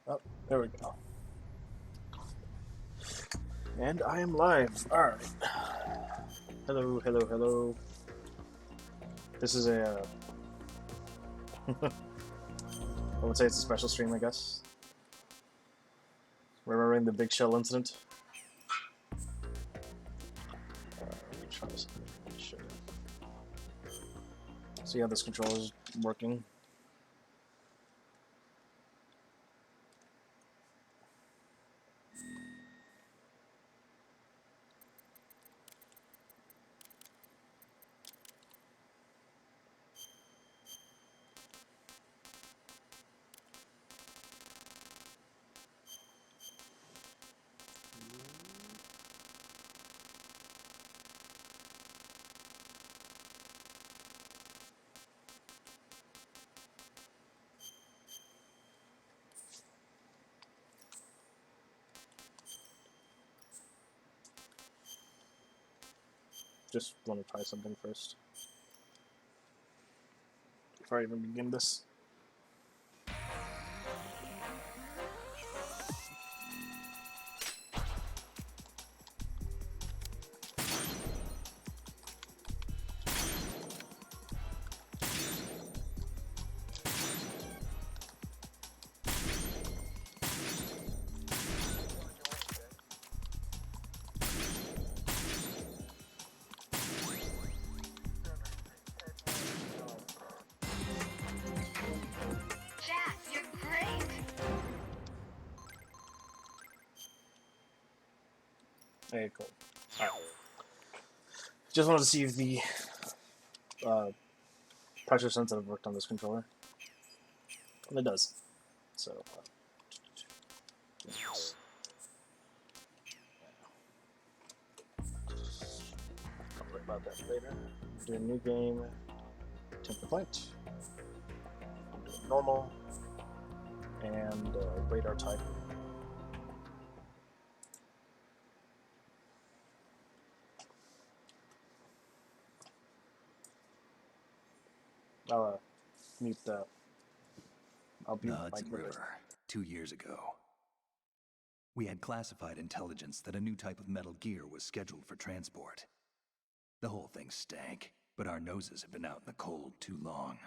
Oh, there we go. And I am live. Alright. Hello, hello, hello. This is a. I would say it's a special stream, I guess. Remembering the Big Shell incident. Let me try this. Sure. See how this controller is working. Just want to try something first. Before I even begin this. Hey, cool. Alright. Just wanted to see if the pressure sensitive worked on this controller. And it does. So, I'll worry about that later. Do a new game. Attempt complaint. Normal. And radar type. I'll mute the. I'll mute The my Hudson clip. River, 2 years ago. We had classified intelligence that a new type of metal gear was scheduled for transport. The whole thing stank, but our noses had been out in the cold too long.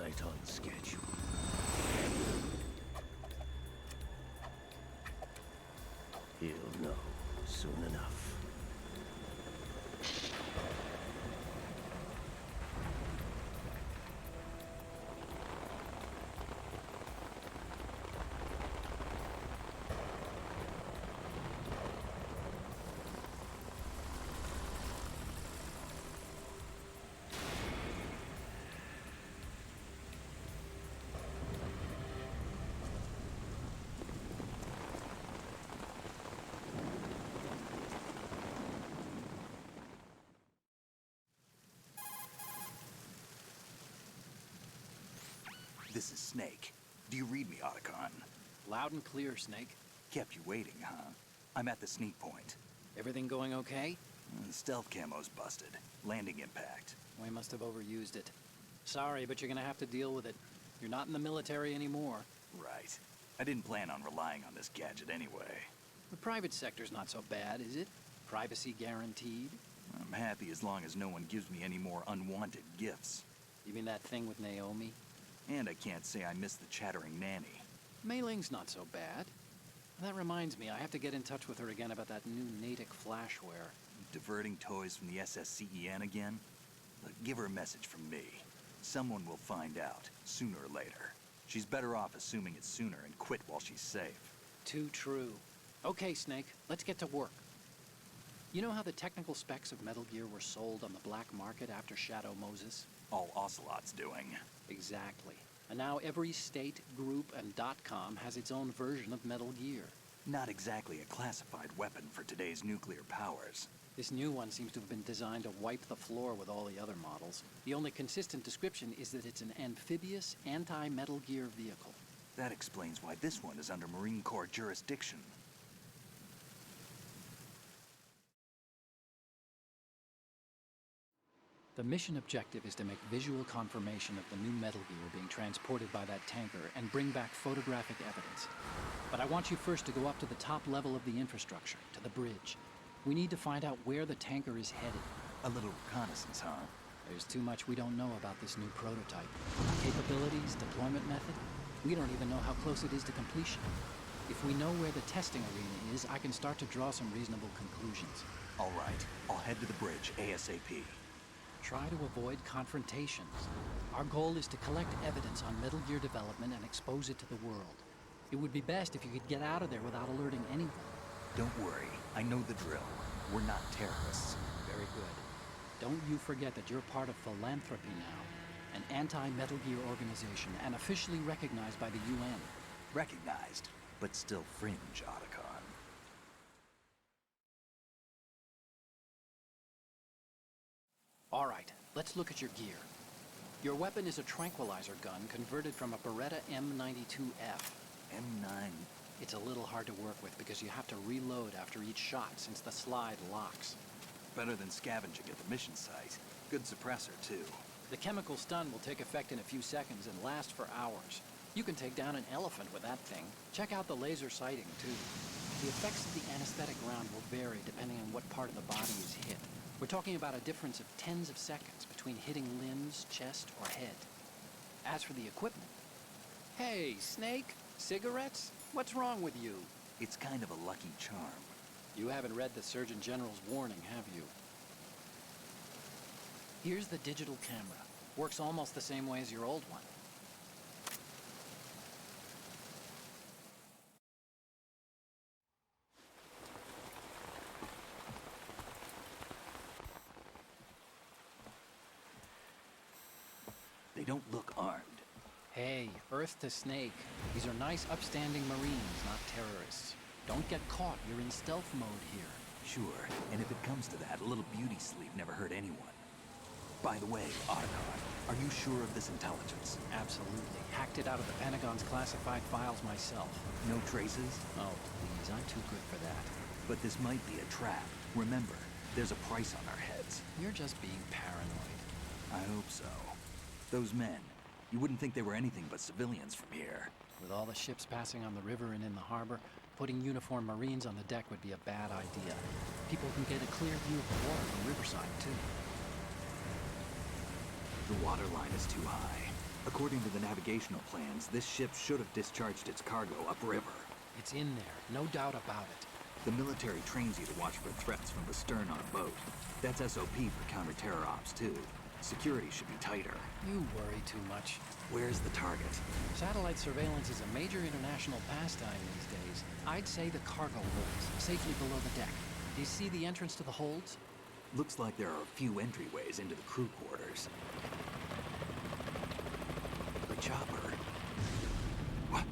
right on schedule. He'll know soon enough. This is Snake. Do you read me, Otacon? Loud and clear, Snake. Kept you waiting, huh? I'm at the sneak point. Everything going okay? Stealth camo's busted. Landing impact. We must have overused it. Sorry, but you're gonna have to deal with it. You're not in the military anymore. Right. I didn't plan on relying on this gadget anyway. The private sector's not so bad, is it? Privacy guaranteed? I'm happy as long as no one gives me any more unwanted gifts. You mean that thing with Naomi? And I can't say I miss the chattering nanny. Mei Ling's not so bad. That reminds me, I have to get in touch with her again about that new Natick flashware. Diverting toys from the SSCEN again? Look, give her a message from me. Someone will find out, sooner or later. She's better off assuming it's sooner and quit while she's safe. Too true. Okay, Snake, let's get to work. You know how the technical specs of Metal Gear were sold on the black market after Shadow Moses? All Ocelot's doing. Exactly. And now every state, group, and .com has its own version of Metal Gear. Not exactly a classified weapon for today's nuclear powers. This new one seems to have been designed to wipe the floor with all the other models. The only consistent description is that it's an amphibious, anti-Metal Gear vehicle. That explains why this one is under Marine Corps jurisdiction. The mission objective is to make visual confirmation of the new Metal Gear being transported by that tanker and bring back photographic evidence. But I want you first to go up to the top level of the infrastructure, to the bridge. We need to find out where the tanker is headed. A little reconnaissance, huh? There's too much we don't know about this new prototype. Capabilities, deployment method. We don't even know how close it is to completion. If we know where the testing arena is, I can start to draw some reasonable conclusions. All right, I'll head to the bridge ASAP. Try to avoid confrontations. Our goal is to collect evidence on Metal Gear development and expose it to the world. It would be best if you could get out of there without alerting anyone. Don't worry, I know the drill. We're not terrorists. Very good. Don't you forget that you're part of Philanthropy now, an anti-Metal Gear organization and officially recognized by the UN. Recognized, but still fringe, Otacon. All right, let's look at your gear. Your weapon is a tranquilizer gun converted from a Beretta M92F. M9. It's a little hard to work with because you have to reload after each shot since the slide locks. Better than scavenging at the mission site. Good suppressor, too. The chemical stun will take effect in a few seconds and last for hours. You can take down an elephant with that thing. Check out the laser sighting, too. The effects of the anesthetic round will vary depending on what part of the body is hit. We're talking about a difference of tens of seconds between hitting limbs, chest, or head. As for the equipment... Hey, Snake! Cigarettes? What's wrong with you? It's kind of a lucky charm. You haven't read the Surgeon General's warning, have you? Here's the digital camera. Works almost the same way as your old one. They don't look armed. Hey, Earth to Snake. These are nice, upstanding Marines, not terrorists. Don't get caught. You're in stealth mode here. Sure, and if it comes to that, a little beauty sleep never hurt anyone. By the way, Otacon, are you sure of this intelligence? Absolutely. Hacked it out of the Pentagon's classified files myself. No traces? Oh, please. I'm too good for that. But this might be a trap. Remember, there's a price on our heads. You're just being paranoid. I hope so. Those men, you wouldn't think they were anything but civilians from here. With all the ships passing on the river and in the harbor, putting uniformed Marines on the deck would be a bad idea. People can get a clear view of the water from riverside, too. The water line is too high. According to the navigational plans, this ship should have discharged its cargo upriver. It's in there, no doubt about it. The military trains you to watch for threats from the stern on a boat. That's SOP for counter-terror ops, too. Security should be tighter. You worry too much. Where's the target? Satellite surveillance is a major international pastime these days. I'd say the cargo holds, safely below the deck. Do you see the entrance to the holds? Looks like there are a few entryways into the crew quarters. The chopper. What?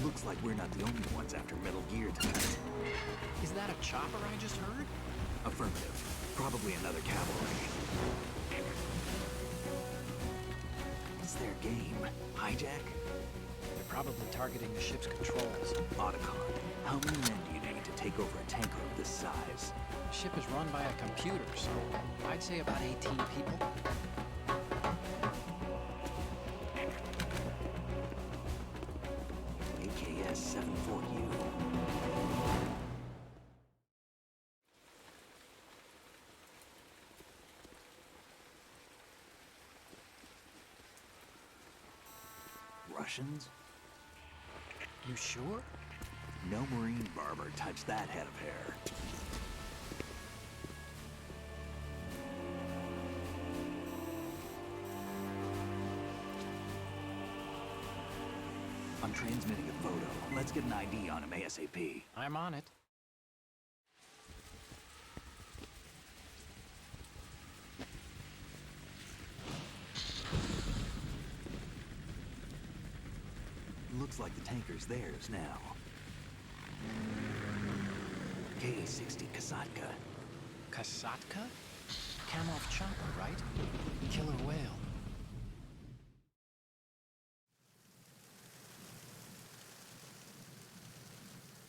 Looks like we're not the only ones after Metal Gear tonight. Is that a chopper I just heard? Affirmative. Probably another cavalry. What's their game? Hijack? They're probably targeting the ship's controls. Otacon. How many men do you need to take over a tanker of this size? The ship is run by a computer, so I'd say about 18 people. AKS 74U. Russians? You sure? No Marine barber touched that head of hair. I'm transmitting a photo. Let's get an ID on him ASAP. I'm on it. Looks like the tanker's theirs now. KA-60 Kasatka. Kasatka? Kamov chopper, right? Killer whale.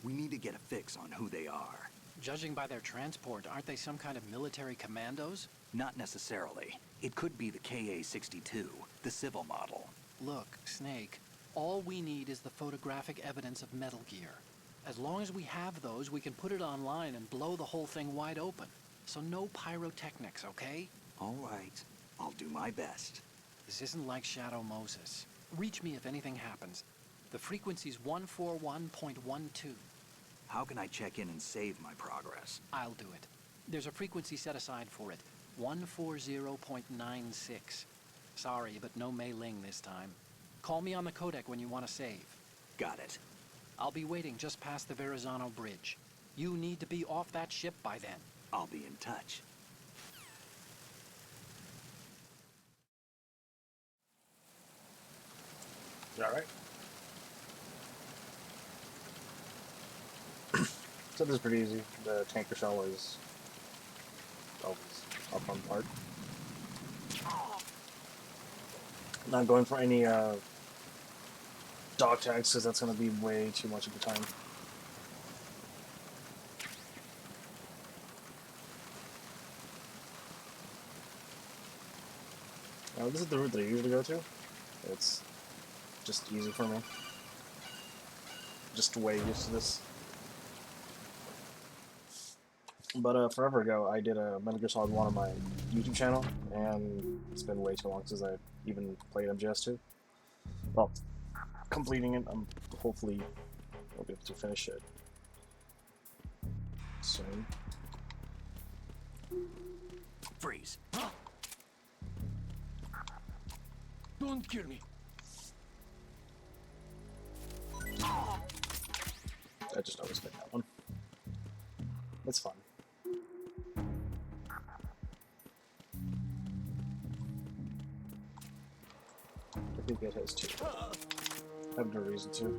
We need to get a fix on who they are. Judging by their transport, aren't they some kind of military commandos? Not necessarily. It could be the KA-62, the civil model. Look, Snake, all we need is the photographic evidence of Metal Gear. As long as we have those, we can put it online and blow the whole thing wide open. So no pyrotechnics, okay? All right. I'll do my best. This isn't like Shadow Moses. Reach me if anything happens. The frequency's 141.12. How can I check in and save my progress? I'll do it. There's a frequency set aside for it. 140.96. Sorry, but no Mei Ling this time. Call me on the codec when you want to save. Got it. I'll be waiting just past the Verrazano Bridge. You need to be off that ship by then. I'll be in touch. You alright? So this is pretty easy. The tanker shell is always up on part. Not going for any dog tags because that's going to be way too much of the time. Now, this is the route that I usually go to. It's just easy for me. Just way used to this. But forever ago, I did a Metal Gear Solid 1 on my YouTube channel, and it's been way too long since I even played MGS2. Well, completing it, I'm hopefully will be able to finish it soon. Freeze. Don't kill me. I just always get that one. It's fun. I think it has two. I have no reason to.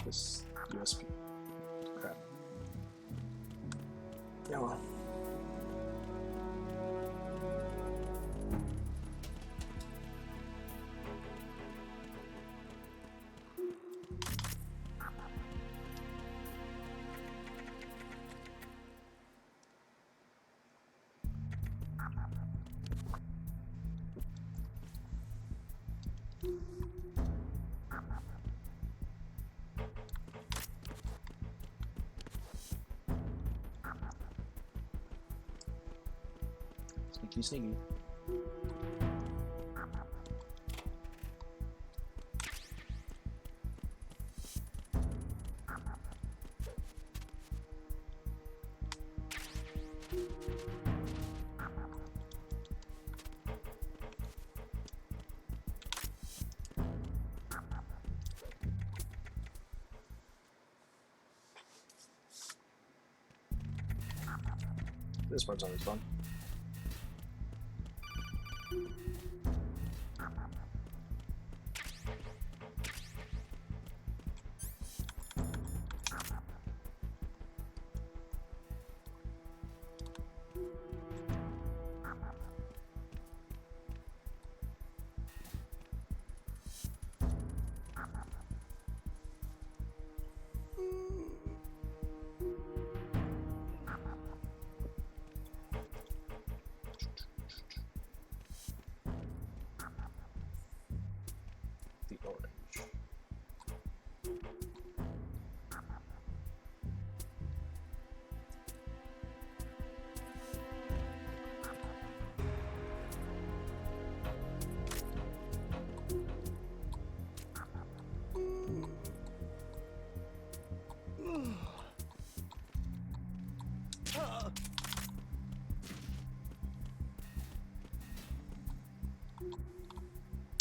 This USB. Crap. Yeah, well. Sneaky, sneaky. This part's always fun. The orange.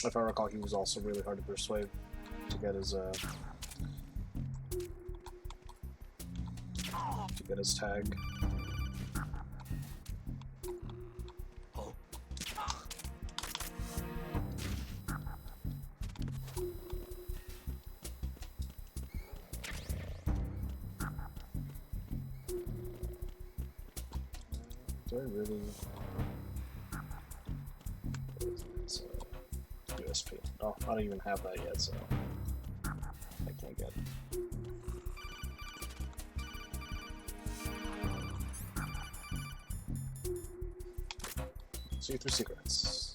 If I recall, he was also really hard to persuade to get his tag. Do I really? It's USP. Oh, I don't even have that yet, so I can't get it. See through secrets.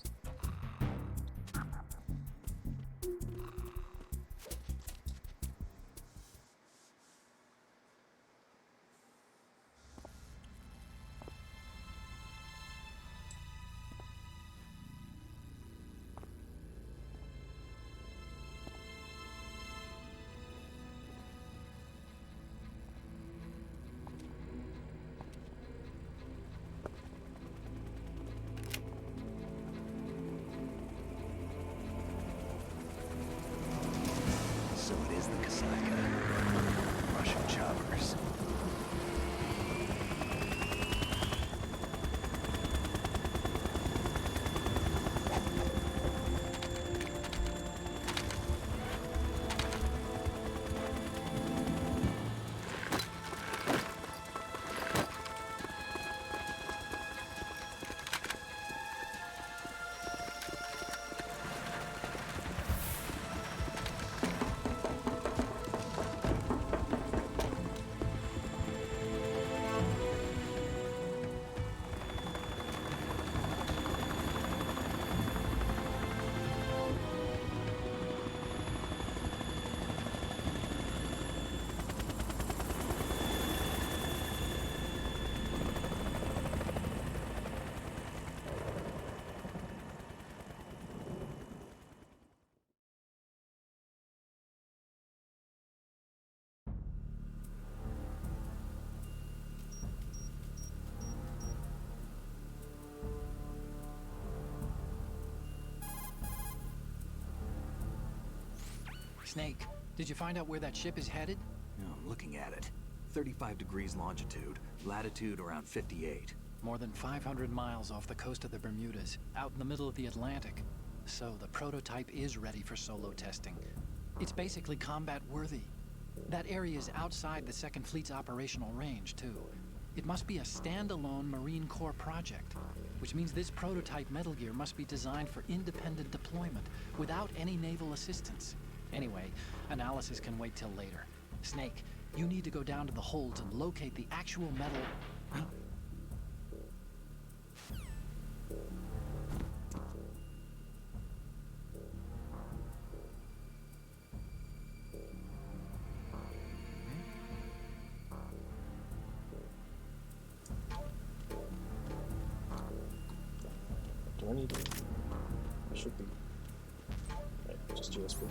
So it is the Kasaka. Russian choppers. Snake, did you find out where that ship is headed? No, I'm looking at it. 35 degrees longitude, latitude around 58. More than 500 miles off the coast of the Bermudas, out in the middle of the Atlantic. So the prototype is ready for solo testing. It's basically combat worthy. That area is outside the Second Fleet's operational range, too. It must be a standalone Marine Corps project, which means this prototype Metal Gear must be designed for independent deployment, without any naval assistance. Anyway, analysis can wait till later. Snake, you need to go down to the holds and locate the actual metal... need it. It should be. Right, just USB.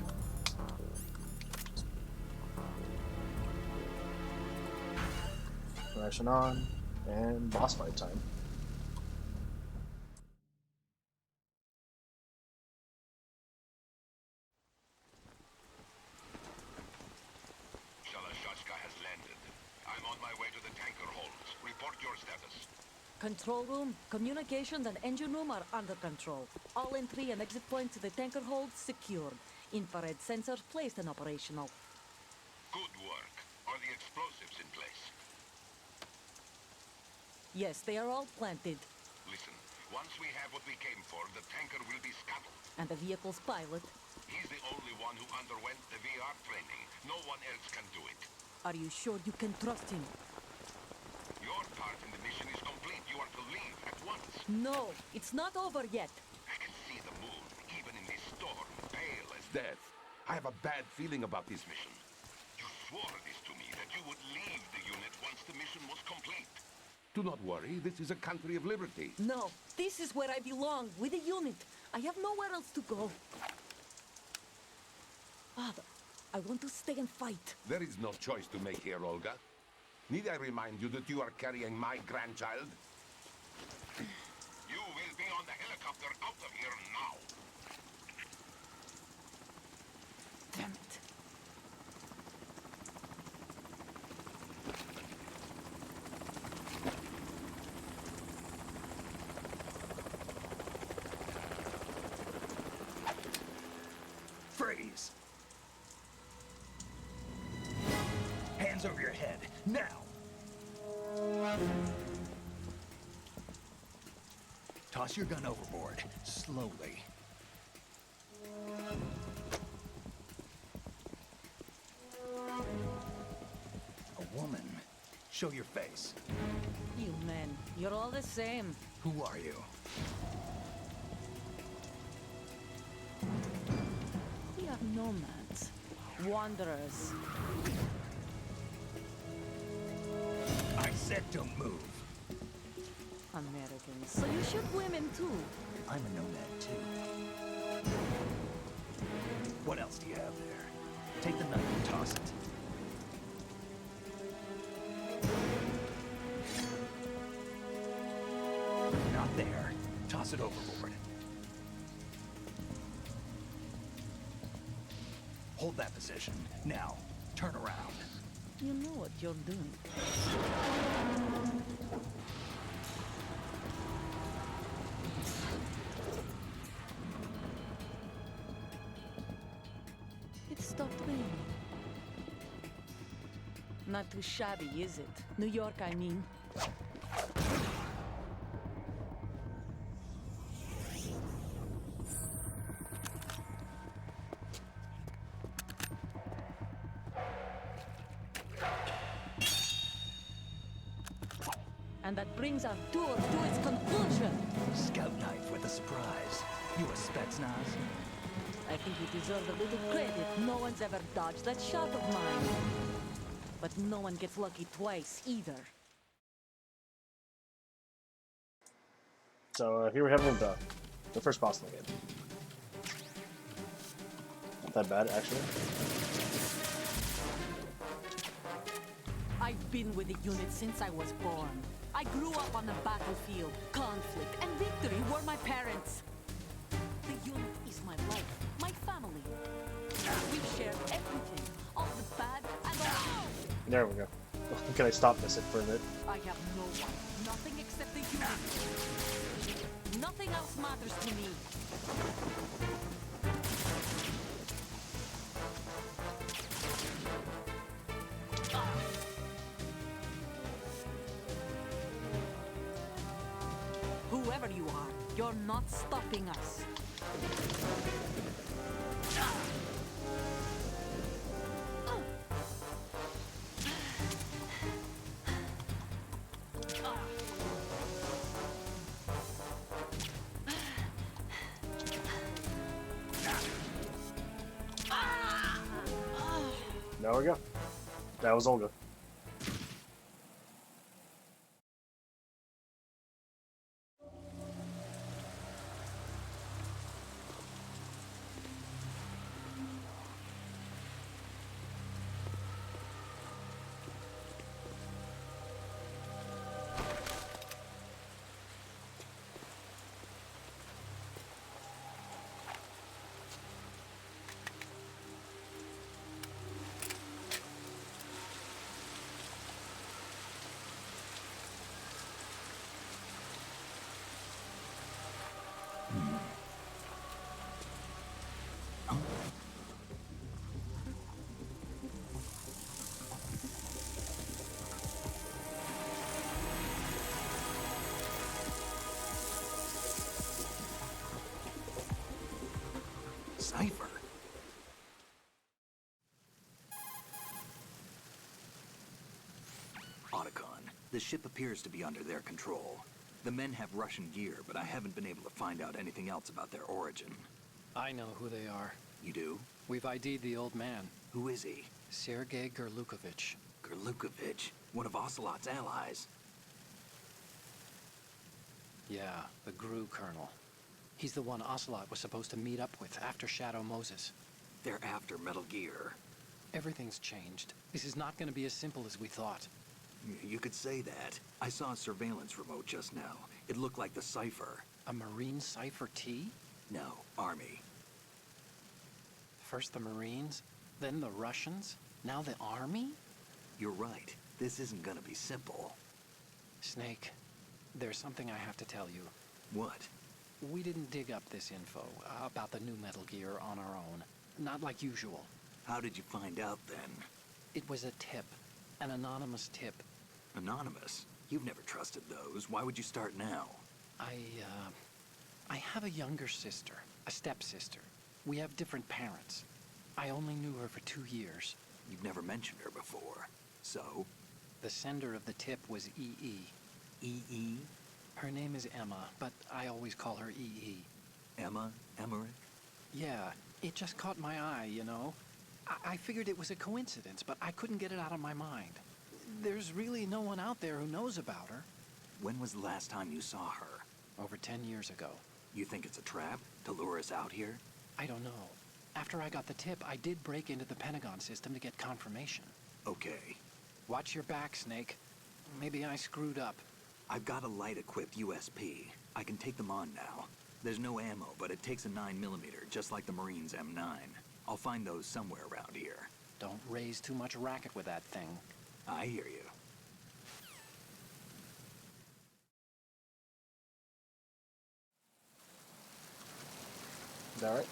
Ration on, and boss fight time. Shalashashka has landed. I'm on my way to the tanker holds. Report your status. Control room, communications and engine room are under control. All entry and exit points to the tanker hold secured. Infrared sensors placed and operational. Good work. Are the explosives in place? Yes, they are all planted. Listen, once we have what we came for, the tanker will be scuttled. And the vehicle's pilot. He's the only one who underwent the VR training. No one else can do it. Are you sure you can trust him? Your part in the mission is complete. You are to leave at once. No, it's not over yet. I can see the moon, even in this storm, pale as death. I have a bad feeling about this mission. You swore this to me, that you would leave the unit once the mission was complete. Do not worry, this is a country of liberty. No, this is where I belong, with the unit. I have nowhere else to go. Father, I want to stay and fight. There is no choice to make here, Olga. Need I remind you that you are carrying my grandchild? You will be on the helicopter out of here now. Damn it. Freeze! Hands over your head, now! Toss your gun overboard, slowly. A woman. Show your face. You men, you're all the same. Who are you? We are nomads. Wanderers. I said don't move. Americans. So you shoot women too. I'm a nomad too. What else do you have there? Take the knife and toss it. Not there. Toss it overboard. Hold that position. Now, turn around. You know what you're doing. It stopped raining. Not too shabby, is it? New York, I mean. And that brings our tour to its conclusion. Scout knife with a surprise. You a Spetsnaz? I think you deserve a little credit. No one's ever dodged that shot of mine. But no one gets lucky twice, either. So here we have the first boss in the game. Not that bad, actually. I've been with the unit since I was born. I grew up on the battlefield. Conflict and victory were my parents. The unit is my life, my family. We've shared everything, all the bad and all. There we go. Can I stop this for a bit? I have no one, nothing except the unit. Nothing else matters to me. Whoever you are, you're not stopping us. There we go. That was Olga. Cipher? Otacon, the ship appears to be under their control. The men have Russian gear, but I haven't been able to find out anything else about their origin. I know who they are. You do? We've ID'd the old man, Who is he? Sergei Gerlukovich. Gerlukovich, one of Ocelot's allies. Yeah, the GRU colonel. He's the one Ocelot was supposed to meet up with after Shadow Moses. They're after Metal Gear. Everything's changed. This is not going to be as simple as we thought. You could say that. I saw a surveillance remote just now. It looked like the Cipher. A Marine Cipher T? No, Army. First the Marines, then the Russians, now the Army? You're right. This isn't gonna be simple. Snake, there's something I have to tell you. What? We didn't dig up this info about the new Metal Gear on our own. Not like usual. How did you find out then? It was a tip. An anonymous tip. Anonymous? You've never trusted those. Why would you start now? I have a younger sister, a stepsister. We have different parents. I only knew her for 2 years. You've never mentioned her before. So? The sender of the tip was E.E. E.E.? Her name is Emma, but I always call her E.E. Emma? Emmerich? Yeah, it just caught my eye, you know? I figured it was a coincidence, but I couldn't get it out of my mind. There's really no one out there who knows about her. When was the last time you saw her? Over 10 years ago. You think it's a trap? To lure us out here? I don't know. After I got the tip, I did break into the Pentagon system to get confirmation. Okay. Watch your back, Snake. Maybe I screwed up. I've got a light-equipped USP. I can take them on now. There's no ammo, but it takes a 9mm, just like the Marines' M9. I'll find those somewhere around here. Don't raise too much racket with that thing. I hear you. Is that right?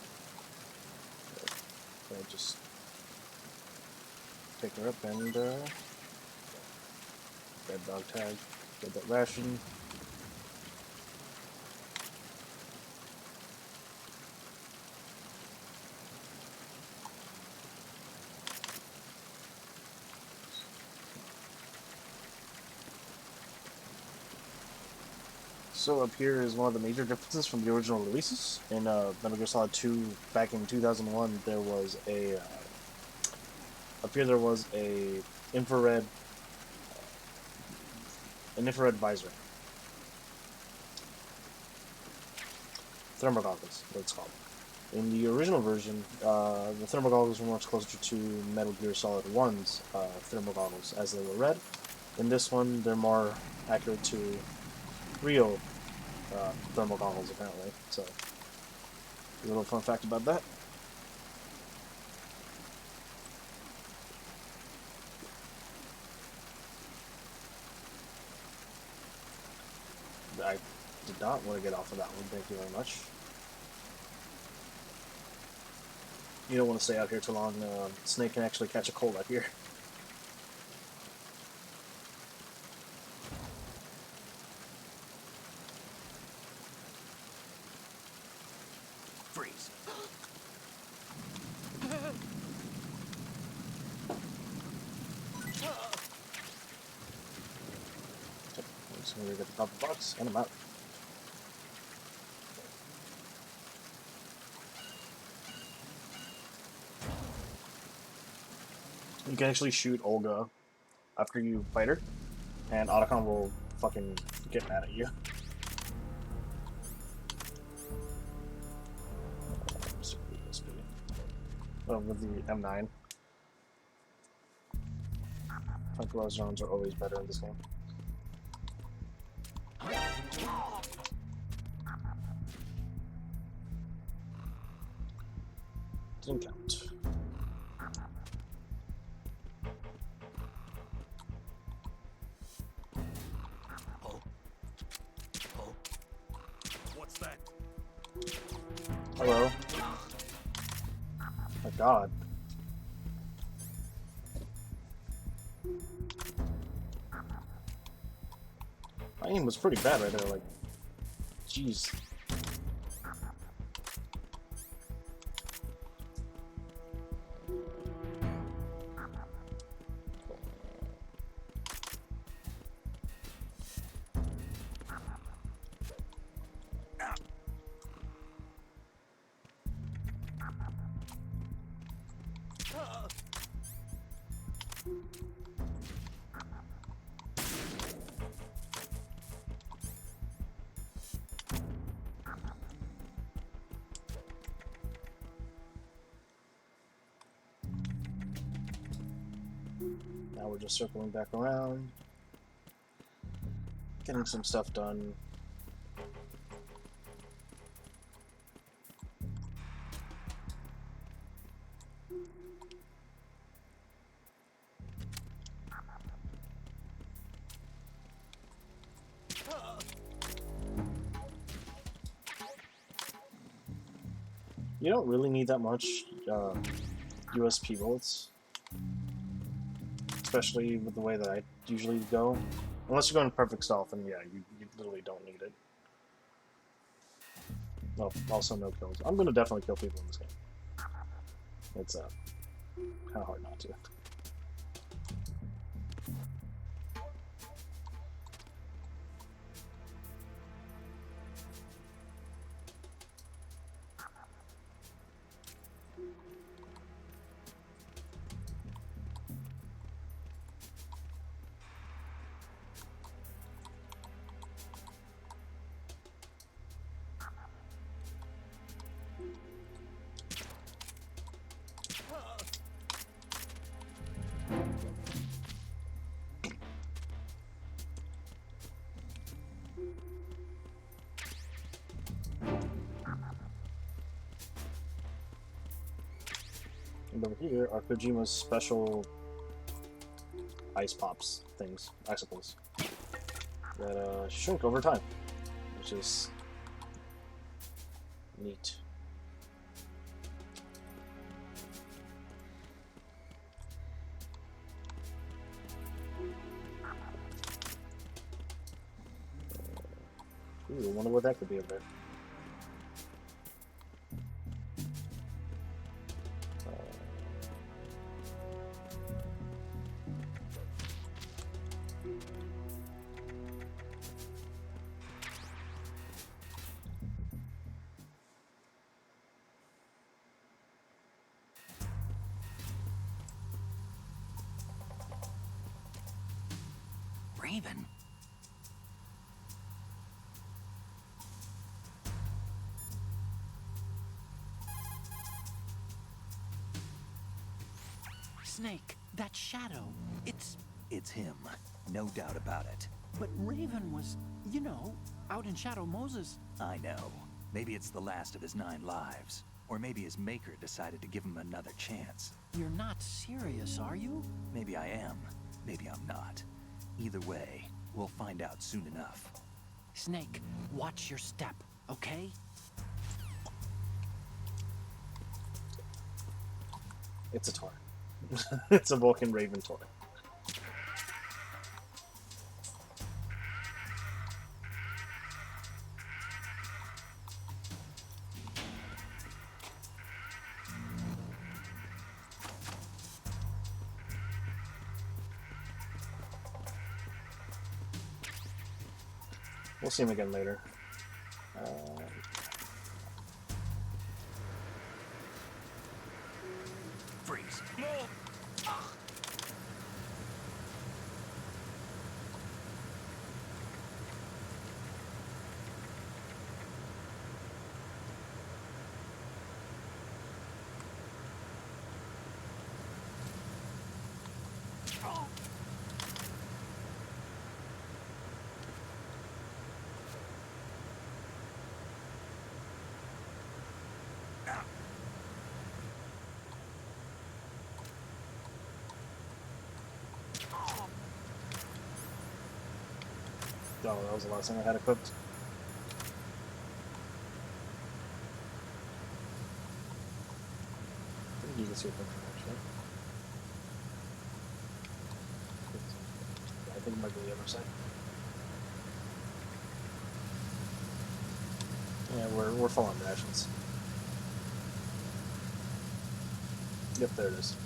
So just pick her up and red dog tag, get that ration. So up here is one of the major differences from the original releases. In Metal Gear Solid 2, back in 2001, there was a up here there was an infrared visor, thermal goggles, what it's called. In the original version, the thermal goggles were much closer to Metal Gear Solid 1's thermal goggles, as they were red. In this one, they're more accurate to real thermal goggles, apparently. So, a little fun fact about that. I did not want to get off of that one, thank you very much. You don't want to stay out here too long. Snake can actually catch a cold out here. Freeze. I'm just going to get the top of the box, and I'm out. You can actually shoot Olga after you fight her, and Otacon will fucking get mad at you. With the M9. Tranquilizer zones are always better in this game. Didn't count. Oh. Oh. What's that? Hello. My God. My aim was pretty bad right there, like, jeez. Now we're just circling back around, getting some stuff done. You don't really need that much USP bullets, especially with the way that I usually go. Unless you're going perfect stealth, and yeah, you literally don't need it. Oh, also no kills. I'm gonna definitely kill people in this game. It's kind of hard not to. And over here are Kojima's special ice pops things, icicles, that shrink over time, which is neat. Ooh, I wonder what that could be over there. Raven? Snake, that shadow, It's him. No doubt about it. But Raven was, you know, out in Shadow Moses. I know. Maybe it's the last of his 9 lives. Or maybe his maker decided to give him another chance. You're not serious, are you? Maybe I am. Maybe I'm not. Either way, we'll find out soon enough. Snake, watch your step, okay? It's a toy. It's a Vulcan Raven toy. We'll see him again later. Freeze. Oh, that was the last thing I had equipped. I think you can see it from here, actually. I think it might be the other side. Yeah, we're full on rations. Yep, there it is.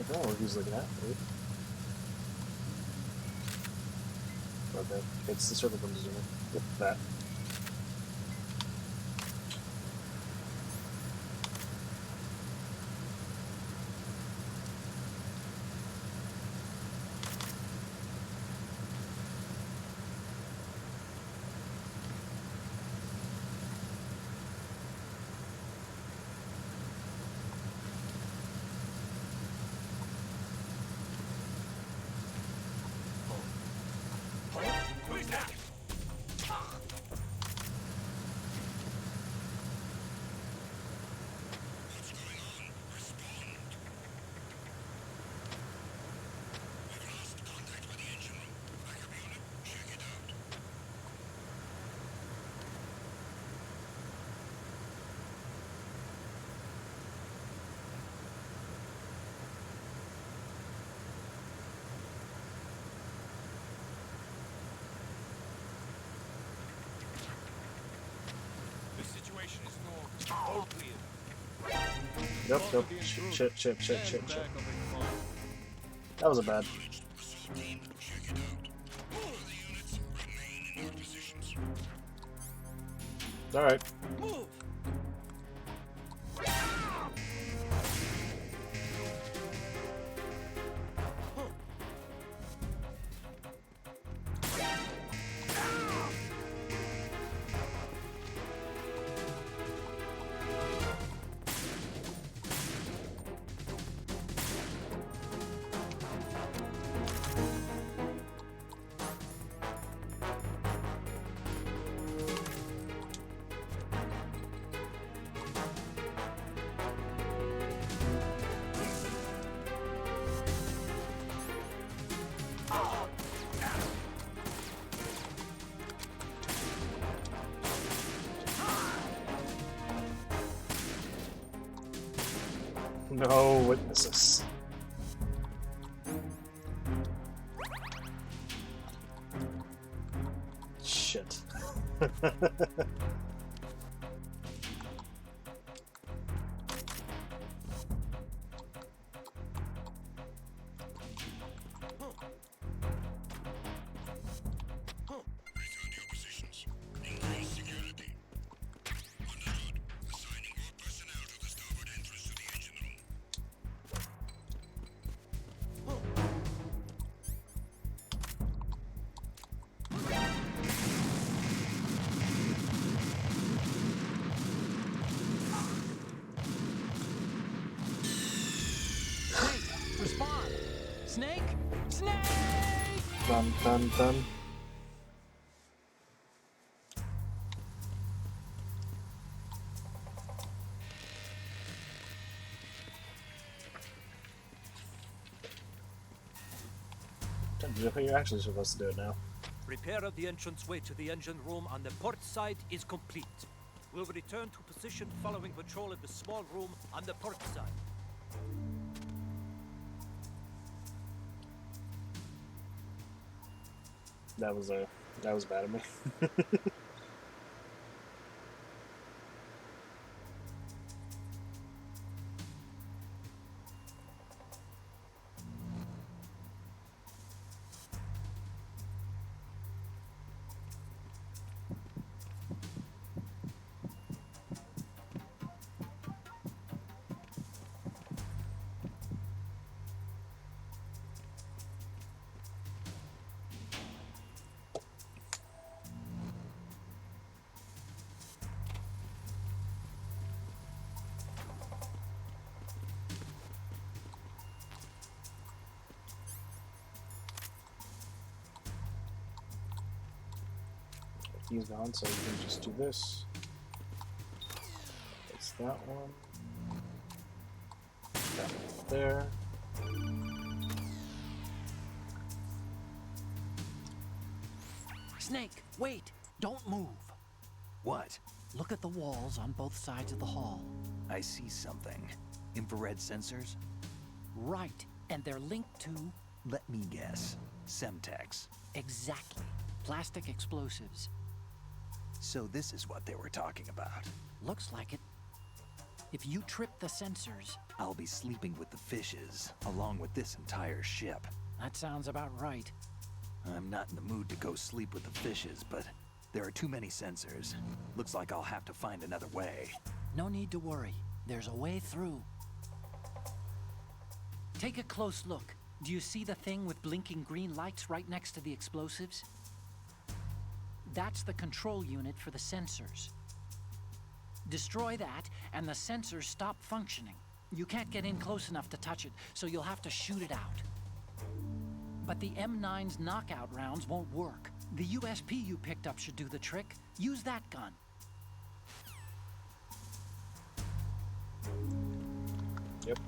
I don't know what he's looking at. Wait. Okay, it's the circle from zooming. Yep, that. Yep, yep. Shit. That was a bad. Alright. No witnesses. Shit. Respond! Snake! Snake! Dun dun dun. You're actually supposed to do it now. Repair of the entranceway to the engine room on the port side is complete. We'll return to position following patrol of the small room on the port side. That was bad of me. He's gone, so you can just do this. That's that one. That one there. Snake, wait! Don't move! What? Look at the walls on both sides of the hall. I see something. Infrared sensors? Right, and they're linked to... Let me guess. Semtex. Exactly. Plastic explosives. So this is what they were talking about. Looks like it. If you trip the sensors... I'll be sleeping with the fishes, along with this entire ship. That sounds about right. I'm not in the mood to go sleep with the fishes, but there are too many sensors. Looks like I'll have to find another way. No need to worry. There's a way through. Take a close look. Do you see the thing with blinking green lights right next to the explosives? That's the control unit for the sensors. Destroy that, and the sensors stop functioning. You can't get in close enough to touch it, so you'll have to shoot it out. But the M9's knockout rounds won't work. The USP you picked up should do the trick. Use that gun. Yep.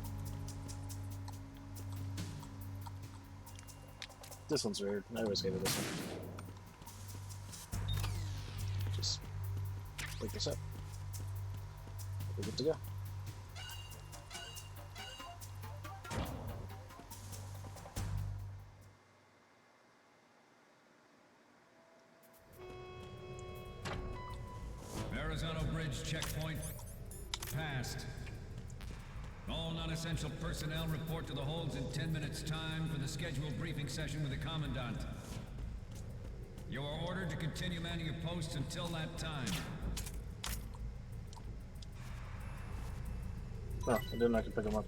This one's weird. I always hated this one. Just pick this up. We're good to go. Verrazano Bridge checkpoint passed. All non-essential personnel report to the holds in 10 minutes' time for the scheduled briefing session with the Commandant. You are ordered to continue manning your posts until that time. Oh, I didn't know I could pick them up.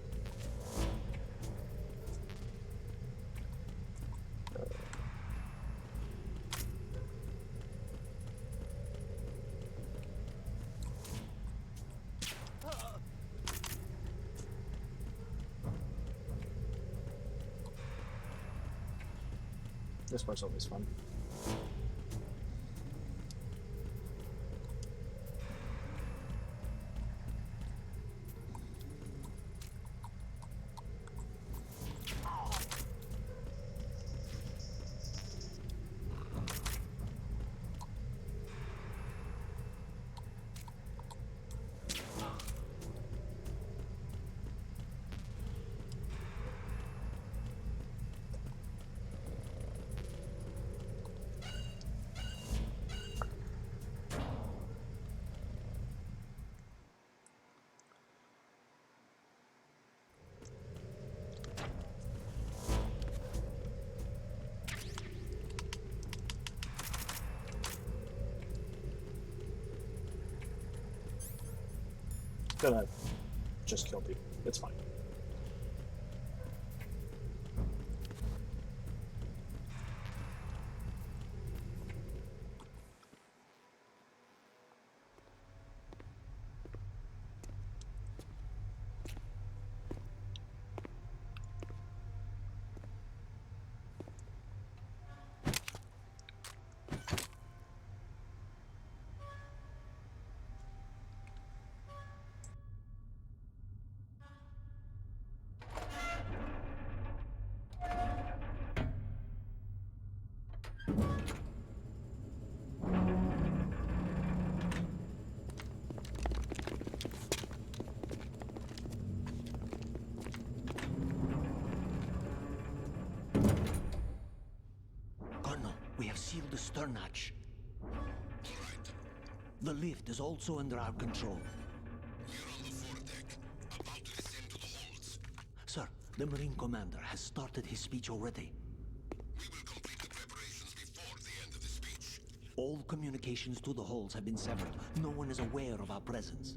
This part's always fun. Gonna just kill people. It's fine. We have sealed the stern hatch. The lift is also under our control. We're on the foredeck, about to descend to the holds. Sir, the Marine Commander has started his speech already. We will complete the preparations before the end of the speech. All communications to the holds have been severed. No one is aware of our presence.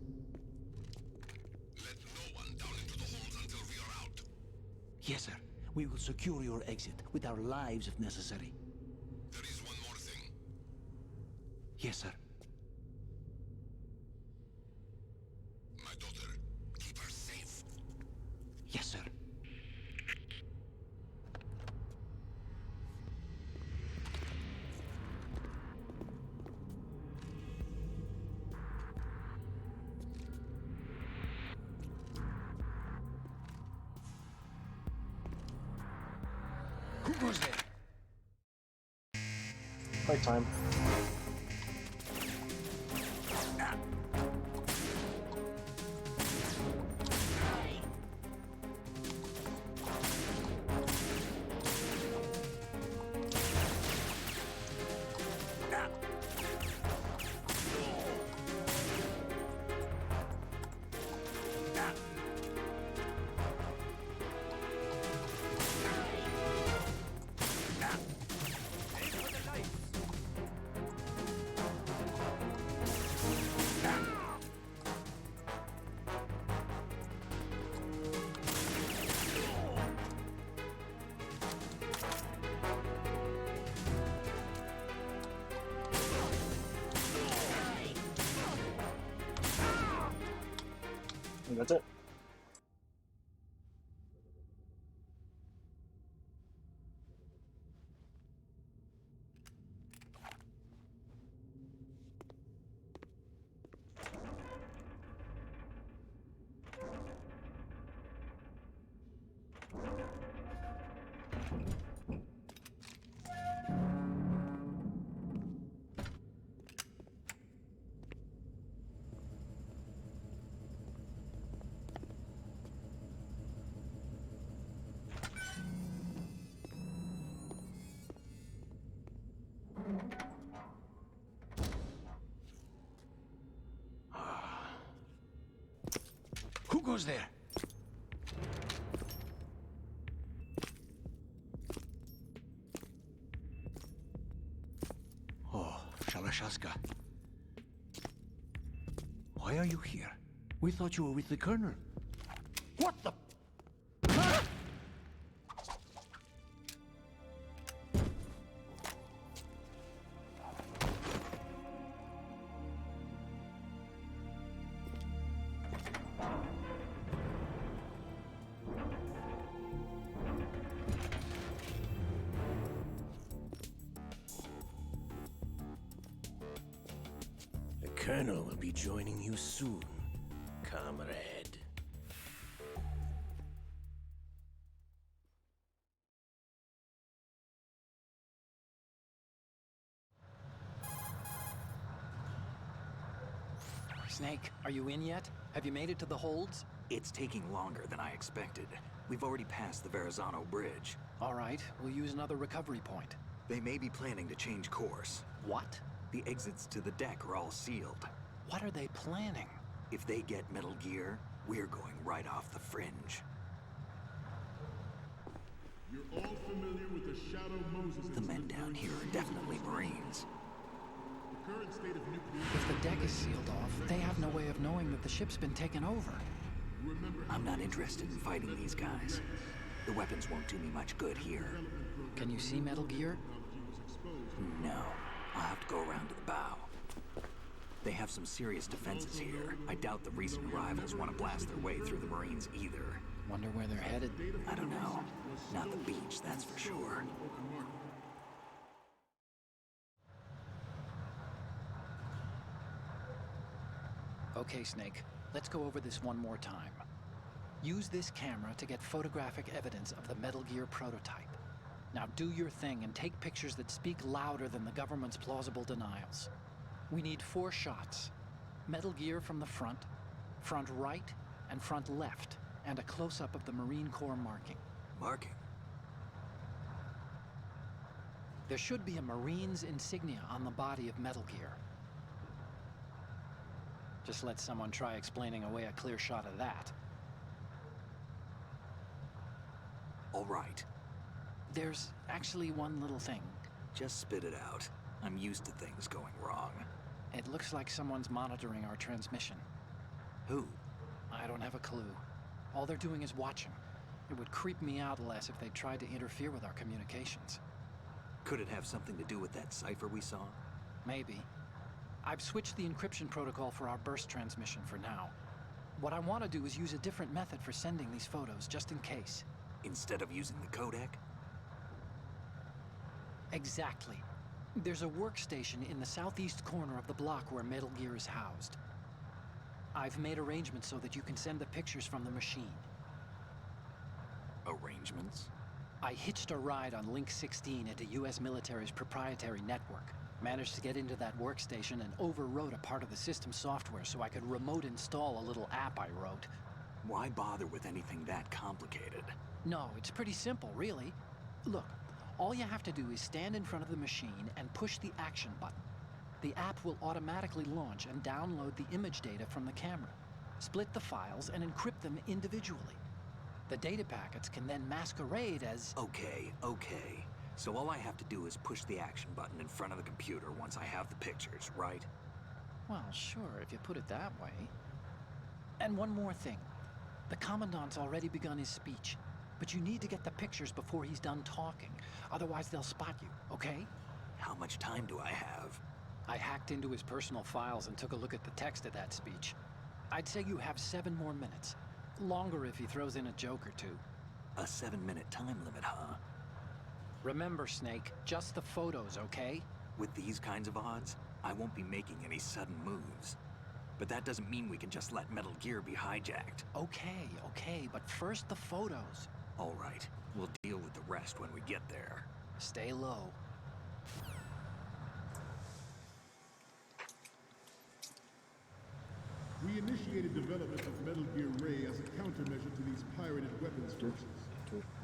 Let no one down into the holds until we are out. Yes, sir. We will secure your exit with our lives if necessary. There is one more thing. Yes, sir. My daughter, keep her safe. Yes, sir. Who goes there? Fight time. And that's it. Who goes there? Oh, Shalashaska. Why are you here? We thought you were with the Colonel. What the? The Colonel will be joining you soon, comrade. Snake, are you in yet? Have you made it to the holds? It's taking longer than I expected. We've already passed the Verrazano Bridge. All right, we'll use another recovery point. They may be planning to change course. What? The exits to the deck are all sealed. What are they planning? If they get Metal Gear, we're going right off the fringe. You're all familiar with the Shadow Moses. The men down here are definitely Marines. The current state of nuclear. If the deck is sealed off, they have no way of knowing that the ship's been taken over. I'm not interested in fighting these guys. The weapons won't do me much good here. Can you see Metal Gear? No. I'll have to go around to the bow. They have some serious defenses here. I doubt the recent arrivals want to blast their way through the Marines either. Wonder where they're headed? I don't know. Not the beach, that's for sure. Okay, Snake. Let's go over this one more time. Use this camera to get photographic evidence of the Metal Gear prototype. Now do your thing and take pictures that speak louder than the government's plausible denials. We need 4 shots. Metal Gear from the front right, and front left, and a close-up of the Marine Corps marking. Marking? There should be a Marine's insignia on the body of Metal Gear. Just let someone try explaining away a clear shot of that. All right. There's actually one little thing. Just spit it out. I'm used to things going wrong. It looks like someone's monitoring our transmission. Who? I don't have a clue. All they're doing is watching. It would creep me out less if they tried to interfere with our communications. Could it have something to do with that cipher we saw? Maybe. I've switched the encryption protocol for our burst transmission for now. What I want to do is use a different method for sending these photos, just in case. Instead of using the codec? Exactly. There's a workstation in the southeast corner of the block where Metal Gear is housed. I've made arrangements so that you can send the pictures from the machine. Arrangements? I hitched a ride on Link 16 into US military's proprietary network. Managed to get into that workstation and overwrote a part of the system software so I could remote install a little app I wrote. Why bother with anything that complicated? No, it's pretty simple, really. Look, all you have to do is stand in front of the machine and push the action button. The app will automatically launch and download the image data from the camera, split the files, and encrypt them individually. The data packets can then masquerade as... Okay. So all I have to do is push the action button in front of the computer once I have the pictures, right? Well, sure, if you put it that way. And one more thing. The Commandant's already begun his speech, but you need to get the pictures before he's done talking. Otherwise, they'll spot you, okay? How much time do I have? I hacked into his personal files and took a look at the text of that speech. I'd say you have 7 more minutes. Longer if he throws in a joke or two. A 7-minute time limit, huh? Remember, Snake, just the photos, okay? With these kinds of odds, I won't be making any sudden moves. But that doesn't mean we can just let Metal Gear be hijacked. Okay, but first the photos. All right, we'll deal with the rest when we get there. Stay low. We initiated development of Metal Gear Ray as a countermeasure to these pirated weapons forces.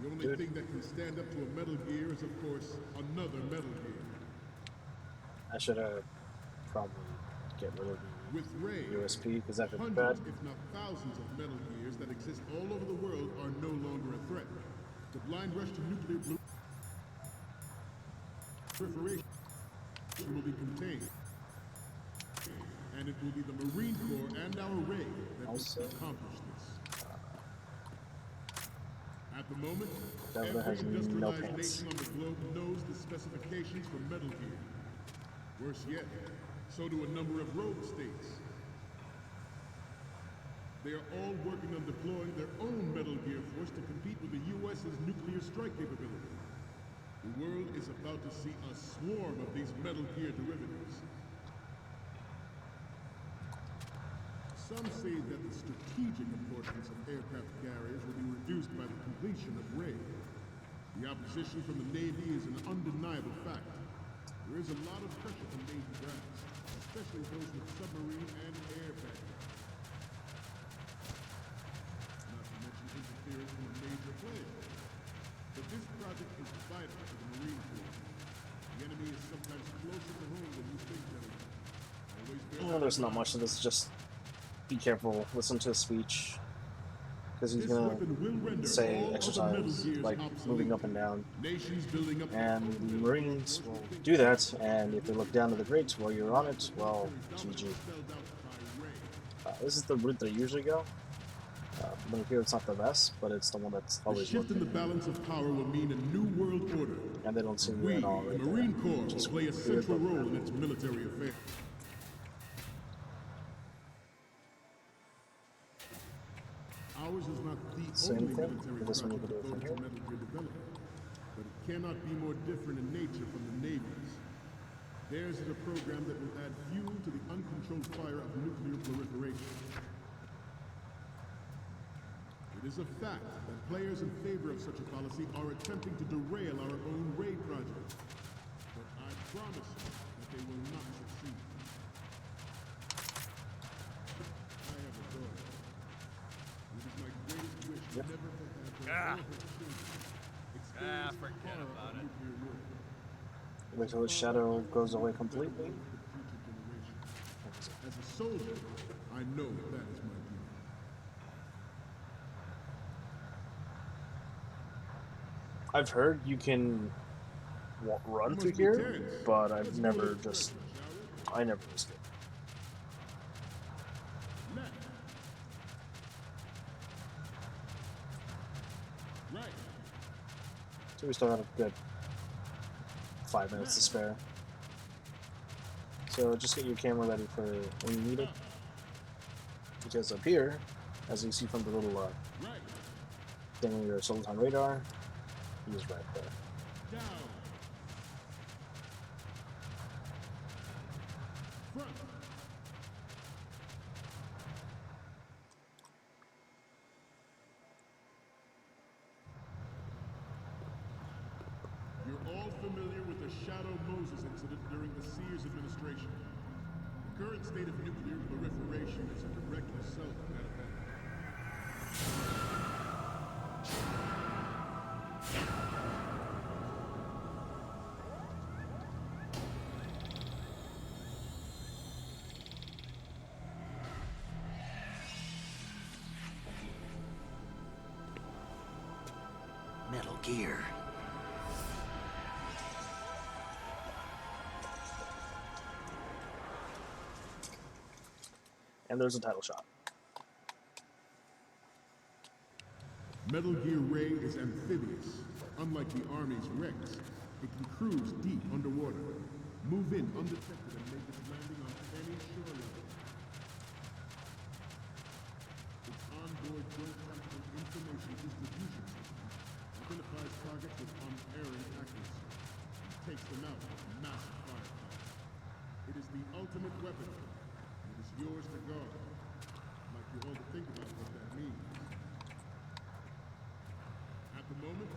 The only thing that can stand up to a Metal Gear is, of course, another Metal Gear. I should probably get rid of With Ray, the USP because that could be hundreds, bad. if not thousands, of Metal Gears that exist all over the world are no longer a threat. The blind rush to nuclear proliferation will be contained. And it will be the Marine Corps and our Ray that will accomplish this. At the moment, Devil every has no industrialized pants. nation on the globe knows the specifications for Metal Gear. Worse yet, so do a number of rogue states. They are all working on deploying their own Metal Gear force to compete with the U.S.'s nuclear strike capability. The world is about to see a swarm of these Metal Gear derivatives. Some say that the strategic importance of aircraft carriers will be reduced by the completion of Ray. The opposition from the Navy is an undeniable fact. There is a lot of pressure from Navy brass, especially those with submarine and air baggage. Not to mention interference from a major player. But this project is vital to the Marine Corps. The enemy is sometimes closer to home than you think, gentlemen. Always bear that There's in not mind. much of this. Just be careful. Listen to his speech. Because he's This gonna weapon will render say all other Metal exercise, Gears like obsolete. moving up and down. Nations building up And their the own Marines Metal will Gear do that, and if they look down to the grates while you're on it, well, GG. spelled out by Ray. This is the route they usually go. When here it's not the best, but it's the one that's The always shift in working. the balance of power will mean a new world order. And they don't see you We, at all the right Marine there. Corps, will Just play a weird, central but role in its military affairs. Ours is not the Same only thing. military This one you project can do it from devoted to Metal Gear development, but it cannot be more different in nature from the Navy's. Theirs is a program that will add fuel to the uncontrolled fire of nuclear proliferation. It is a fact that players in favor of such a policy are attempting to derail our own Ray project. But I promise you that they will not succeed. I have a daughter. It is my greatest wish never to have her or her children experience the horror of nuclear war. wait till his shadow goes away completely. As a soldier, I know that is my duty. I've heard you can run through here, but I've never just... I never risked it. Left. Right. So we still got a good 5 minutes to spare. So just get your camera ready for when you need it. Because up here, as you see from the little Right. thing on your Sultan radar, he's right there. Down. Front. You're all familiar with the Shadow Moses incident during the Sears administration. The current state of nuclear proliferation is a direct result of that event. Metal Gear. And there's a title shot. Metal Gear Ray is amphibious. Unlike the Army's Rex, it can cruise deep underwater, move in undetected, and make its landing on any shore level. Joint Tactical Information Distribution System identifies targets with unerring accuracy and takes them out with massive firepower. It is the ultimate weapon, and it is yours to guard. I'd like you all to think about what that means. At the moment,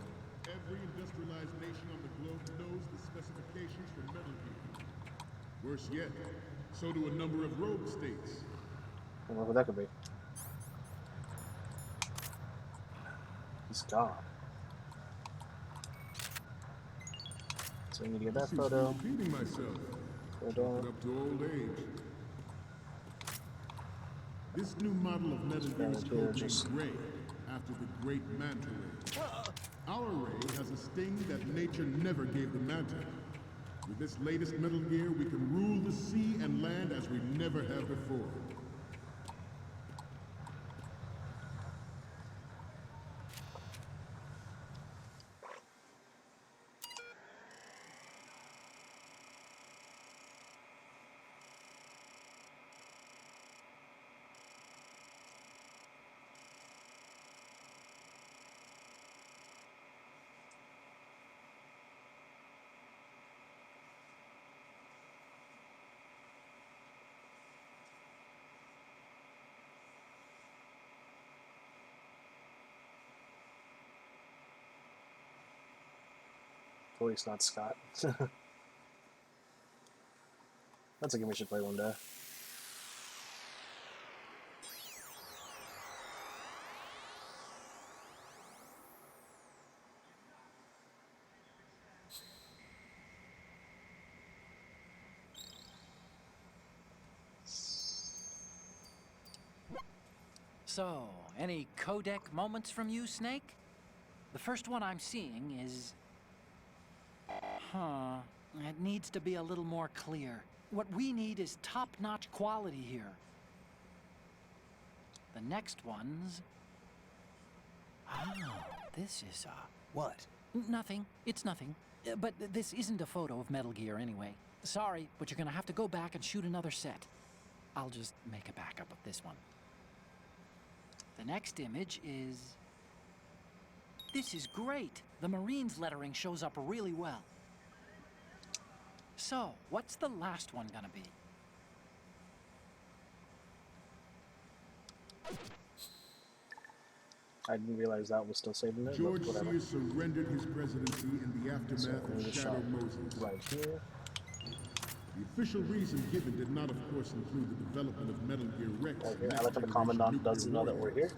every industrialized nation on the globe knows the specifications for Metal Gear. Worse yet, so do a number of rogue states. I don't know who that could be. He's gone. So we need to get that photo. Repeating myself. Photo. Up to old age. This new model of Metal Gear is codenamed Ray, after the great Manta Ray. Our Ray has a sting that nature never gave the Manta. With this latest Metal Gear, we can rule the sea and land as we never have before. Police, not Scott. That's a game we should play one day. So, any codec moments from you, Snake? The first one I'm seeing is... It needs to be a little more clear. What we need is top-notch quality here. The next one's... Oh, this is, What? Nothing. It's nothing. But this isn't a photo of Metal Gear anyway. Sorry, but you're gonna have to go back and shoot another set. I'll just make a backup of this one. The next image is... This is great. The Marines lettering shows up really well. So, what's the last one gonna be? I didn't realize that was still saving it. George But whatever. Sears surrendered his presidency in the aftermath of Shadow Moses. Right here. The official reason given did not, of course, include the development of Metal Gear Rex. Right here. I like how the Commandant doesn't know that we're here.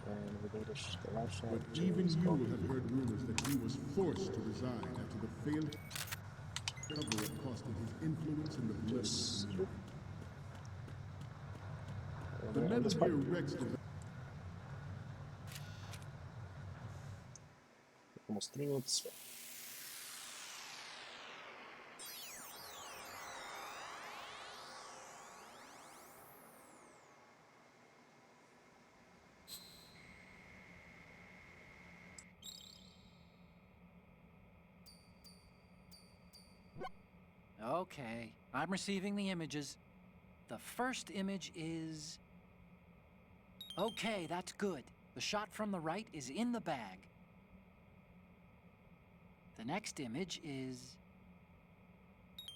And we go to the left side. But even you will have heard rumors that he was forced to resign after the failed cover-up costing his influence in the political community. The Metal Gear Rex development. Almost 3 minutes. Okay, I'm receiving the images. The first image is... Okay, that's good. The shot from the right is in the bag. The next image is...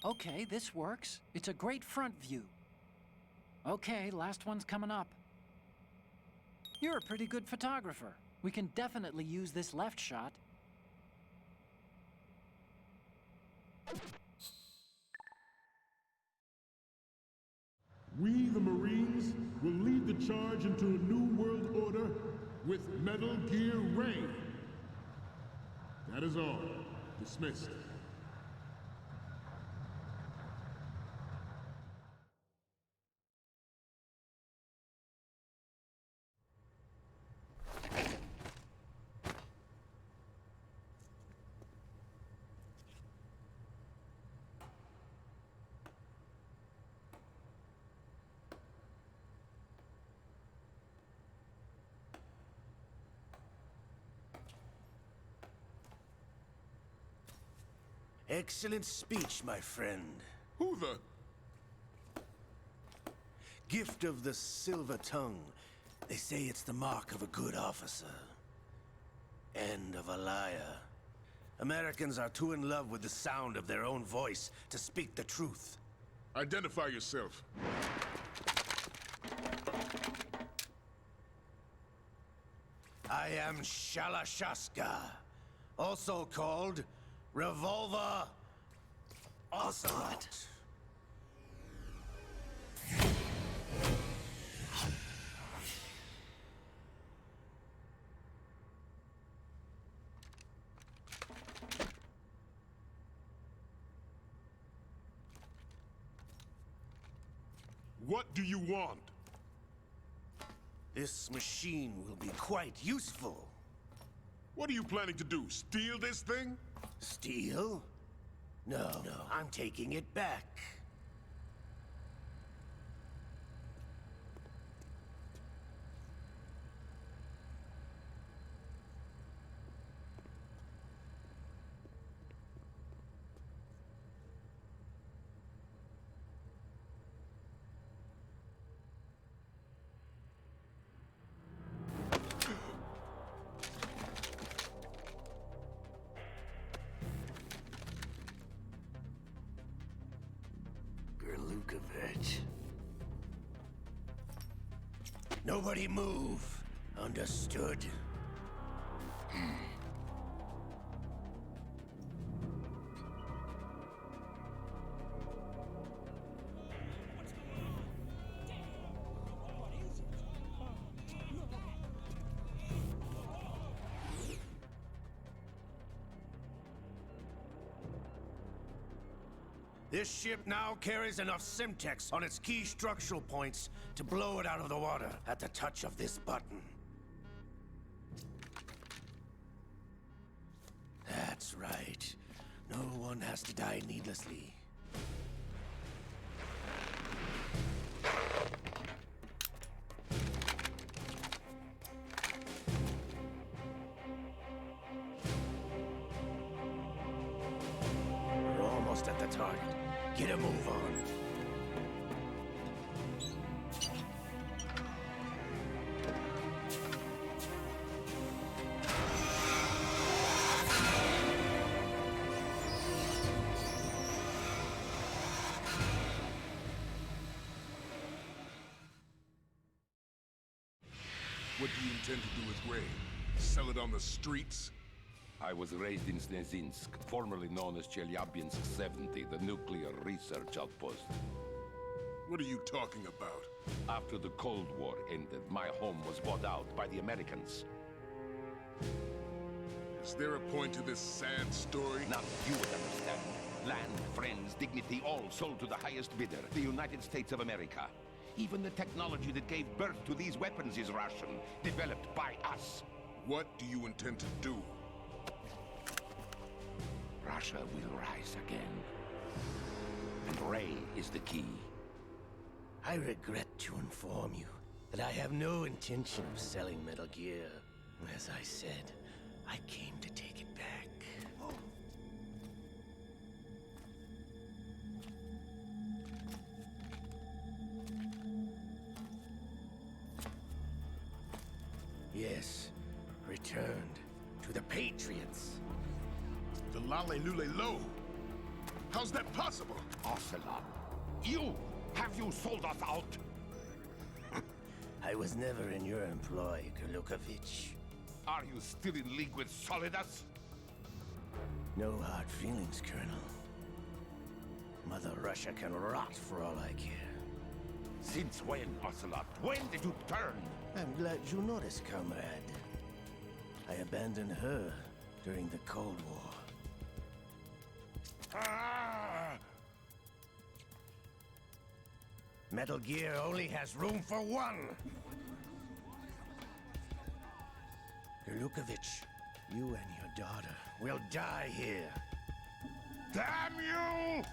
Okay, this works. It's a great front view. Okay, last one's coming up. You're a pretty good photographer. We can definitely use this left shot. We, the Marines, will lead the charge into a new world order with Metal Gear Ray. That is all. Dismissed. Excellent speech, my friend. Who the? Gift of the silver tongue. They say it's the mark of a good officer. End of a liar. Americans are too in love with the sound of their own voice to speak the truth. Identify yourself. I am Shalashaska, also called Revolver Ocelot. What do you want? This machine will be quite useful. What are you planning to do? Steal this thing? Steal? No, I'm taking it back. Nobody move. Understood? This ship now carries enough Simtex on its key structural points to blow it out of the water at the touch of this button. That's right. No one has to die needlessly. We're almost at the target. Get a move on. What do you intend to do with Ray? Sell it on the streets? I was raised in Snezinsk, formerly known as Chelyabinsk 70, the nuclear research outpost. What are you talking about? After the Cold War ended, my home was bought out by the Americans. Is there a point to this sad story? Now you would understand. Land, friends, dignity, all sold to the highest bidder, the United States of America. Even the technology that gave birth to these weapons is Russian, developed by us. What do you intend to do? Russia will rise again. And Ray is the key. I regret to inform you that I have no intention of selling Metal Gear. As I said, I came to take it back. Yes, returned to the Patriots. The Lale Lule Lo? How's that possible? Ocelot, have you sold us out? I was never in your employ, Golukovich. Are you still in league with Solidus? No hard feelings, Colonel. Mother Russia can rot for all I care. Since when, Ocelot? When did you turn? I'm glad you noticed, comrade. I abandoned her during the Cold War. Ah! Metal Gear only has room for one! Golukovich, you and your daughter will die here. Damn you!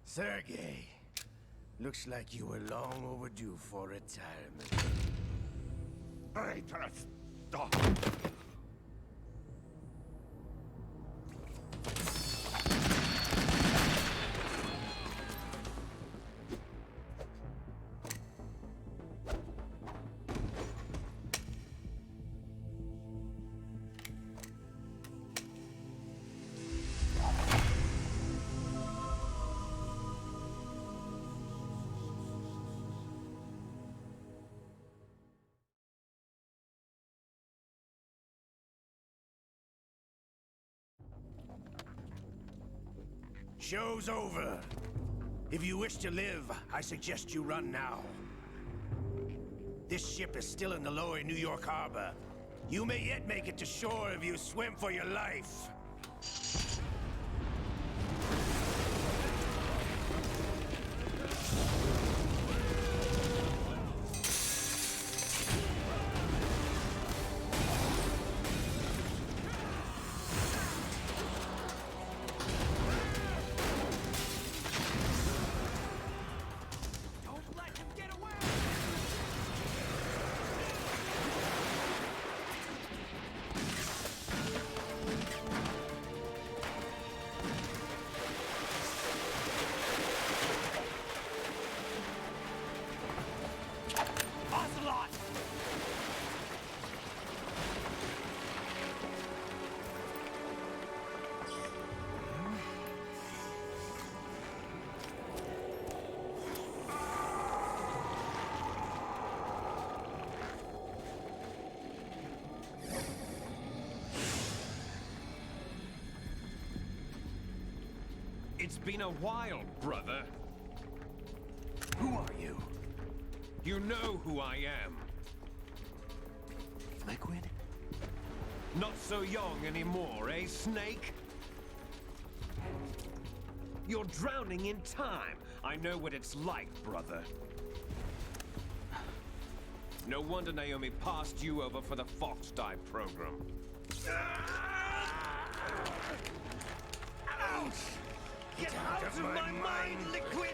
Sergei, looks like you were long overdue for retirement. Traitorous! Stop! Show's over. If you wish to live, I suggest you run now. This ship is still in the lower New York harbor. You may yet make it to shore if you swim for your life. It's been a while, brother. Who are you? You know who I am. Liquid? Not so young anymore, eh, Snake? You're drowning in time. I know what it's like, brother. No wonder Naomi passed you over for the Fox Dive program. Ouch! Get out of my mind, Liquid!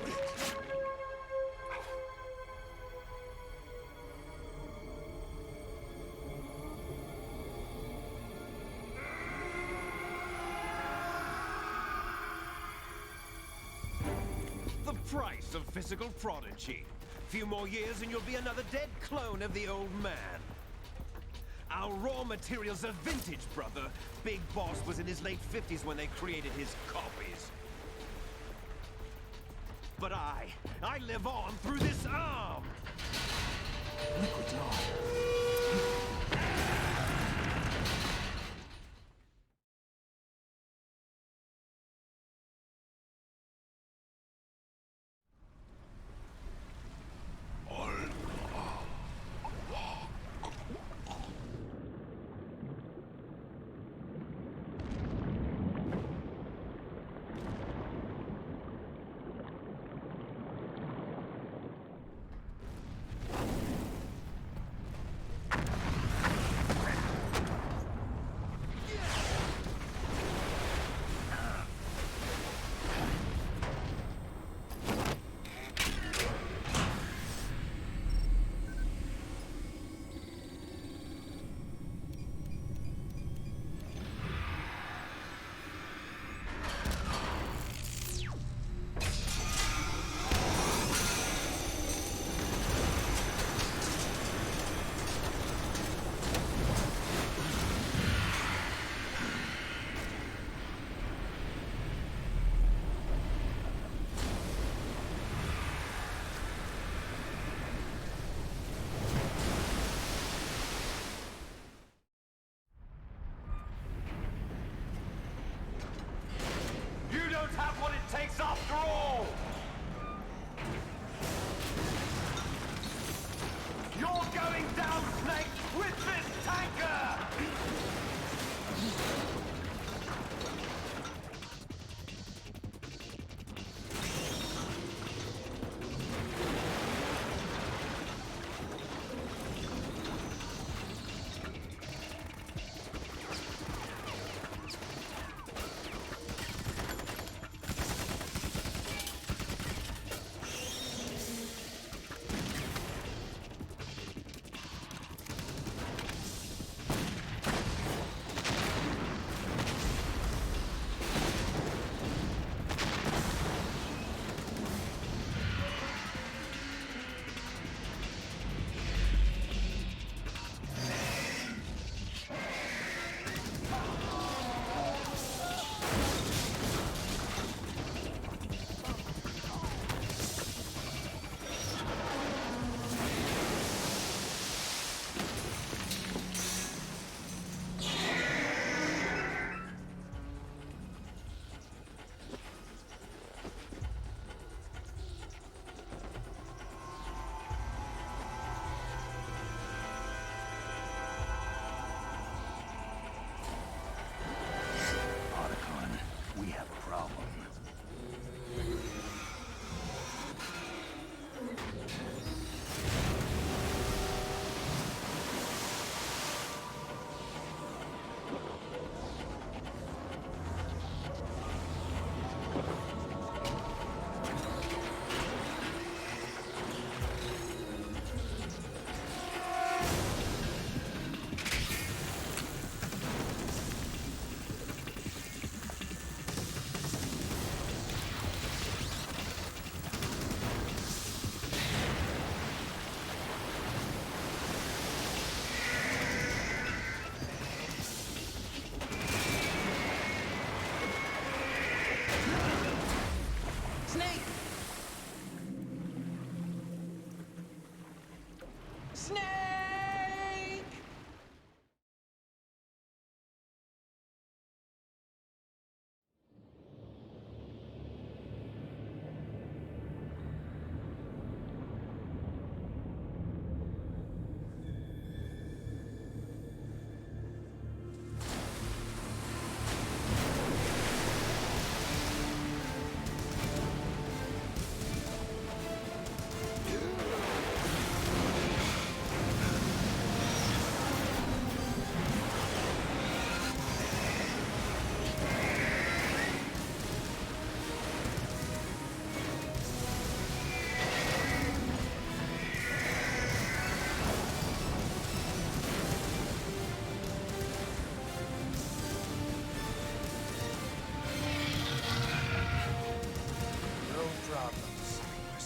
The price of physical prodigy. Few more years and you'll be another dead clone of the old man. Our raw materials are vintage, brother. Big Boss was in his late 50s when they created his copies. But I live on through this arm! Liquid's on. Have what it takes after all! You're going down, Snake, with this tanker!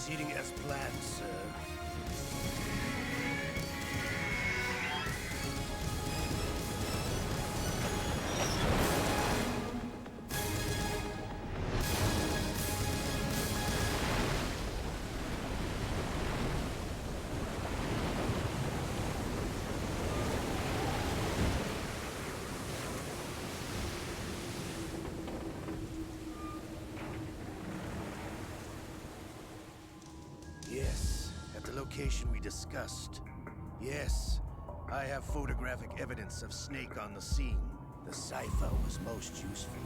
proceeding as planned, sir. Yes, at the location we discussed. Yes, I have photographic evidence of Snake on the scene. The cipher was most useful.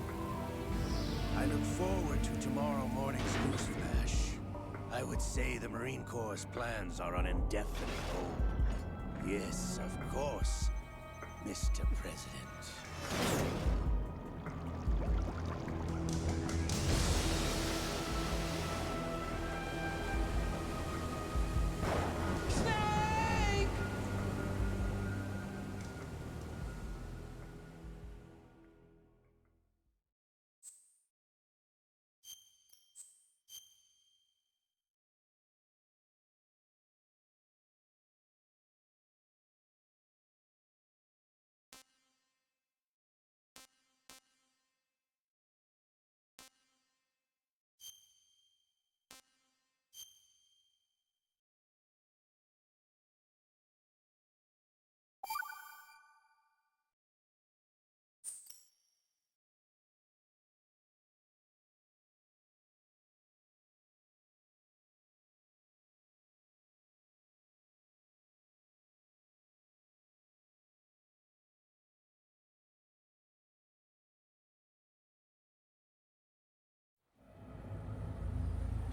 I look forward to tomorrow morning's news flash. I would say the Marine Corps' plans are on indefinite hold. Yes, of course, Mr. President.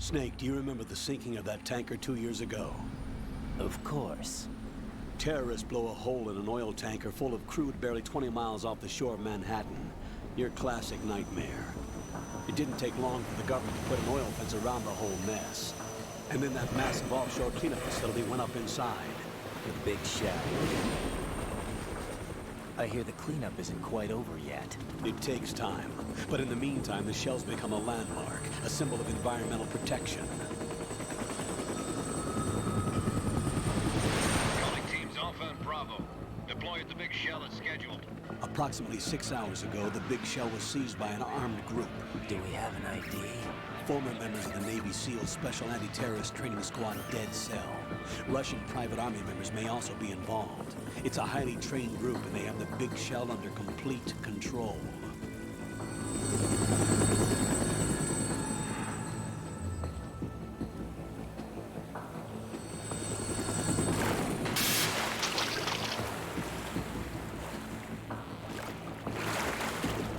Snake, do you remember the sinking of that tanker 2 years ago? Of course. Terrorists blow a hole in an oil tanker full of crude barely 20 miles off the shore of Manhattan. Your classic nightmare. It didn't take long for the government to put an oil fence around the whole mess. And then that massive offshore cleanup facility went up inside. The big shell. I hear the cleanup isn't quite over yet. It takes time. But in the meantime, the shell's become a landmark, a symbol of environmental protection. Calling teams Alpha and Bravo. Deploy at the big shell as scheduled. Approximately 6 hours ago, the big shell was seized by an armed group. Do we have an ID? Former members of the Navy SEALs Special Anti-Terrorist Training Squad Dead Cell. Russian private army members may also be involved. It's a highly trained group, and they have the big shell under complete control.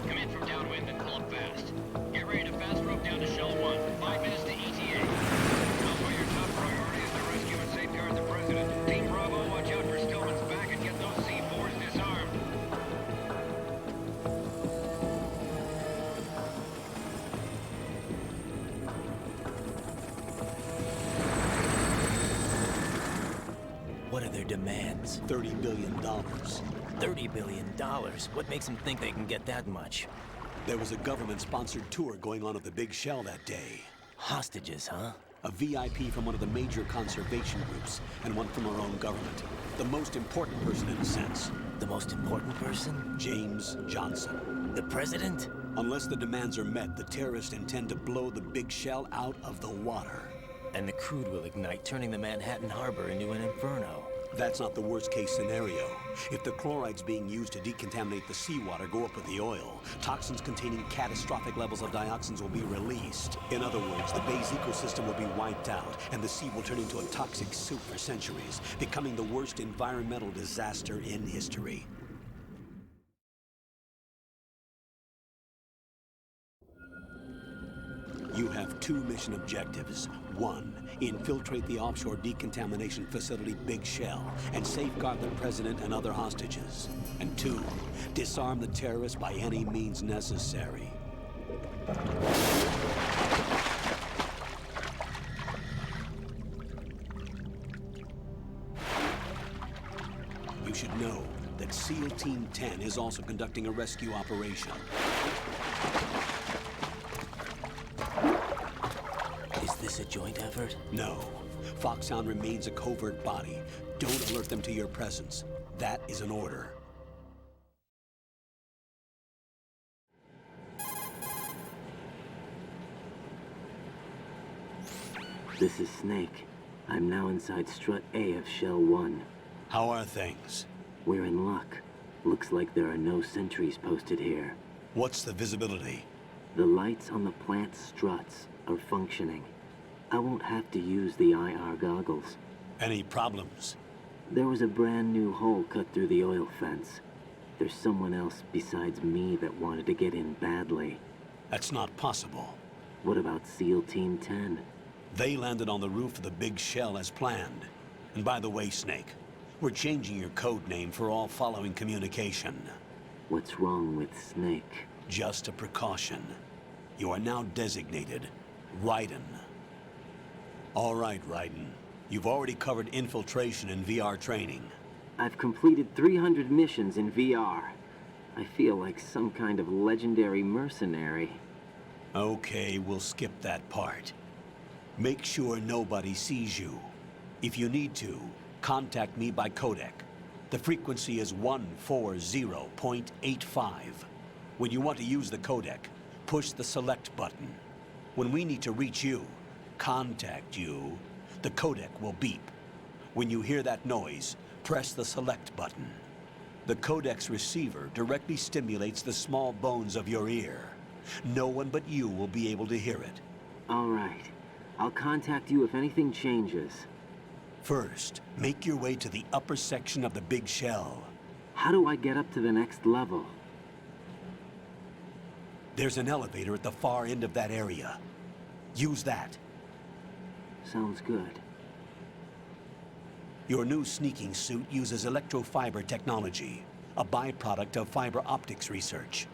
Come in from downwind and pull up fast. Get ready to fast rope down to Shell 1. 5 minutes to ETA. Alpha, your top priority is to rescue and safeguard the President. Team Bravo, watch out for Stillman's back and get those C4s disarmed. What are their demands? $30 billion. $30 billion? What makes them think they can get that much? There was a government-sponsored tour going on at the big shell that day. Hostages, huh? A VIP from one of the major conservation groups, and one from our own government. The most important person in a sense. The most important person? James Johnson. The president? Unless the demands are met, the terrorists intend to blow the big shell out of the water. And the crude will ignite, turning the Manhattan Harbor into an inferno. That's not the worst-case scenario. If the chlorides being used to decontaminate the seawater go up with the oil, toxins containing catastrophic levels of dioxins will be released. In other words, the bay's ecosystem will be wiped out, and the sea will turn into a toxic soup for centuries, becoming the worst environmental disaster in history. You have 2 mission objectives. 1, infiltrate the offshore decontamination facility Big Shell and safeguard the president and other hostages. And 2, disarm the terrorists by any means necessary. You should know that SEAL Team 10 is also conducting a rescue operation. Is this this a joint effort? No. Foxhound remains a covert body. Don't alert them to your presence. That is an order. This is Snake. I'm now inside Strut A of Shell 1. How are things? We're in luck. Looks like there are no sentries posted here. What's the visibility? The lights on the plant struts are functioning. I won't have to use the IR goggles. Any problems? There was a brand new hole cut through the oil fence. There's someone else besides me that wanted to get in badly. That's not possible. What about SEAL Team 10? They landed on the roof of the big shell as planned. And by the way, Snake, we're changing your code name for all following communication. What's wrong with Snake? Just a precaution. You are now designated Raiden. All right, Raiden. You've already covered infiltration and VR training. I've completed 300 missions in VR. I feel like some kind of legendary mercenary. Okay, we'll skip that part. Make sure nobody sees you. If you need to, contact me by codec. The frequency is 140.85. When you want to use the codec, push the select button. When we need to reach you, contact you, the codec will beep. When you hear that noise, press the select button. The codec's receiver directly stimulates the small bones of your ear. No one but you will be able to hear it. All right. I'll contact you if anything changes. First, make your way to the upper section of the big shell. How do I get up to the next level? There's an elevator at the far end of that area. Use that. Sounds good. Your new sneaking suit uses electrofiber technology, a byproduct of fiber optics research.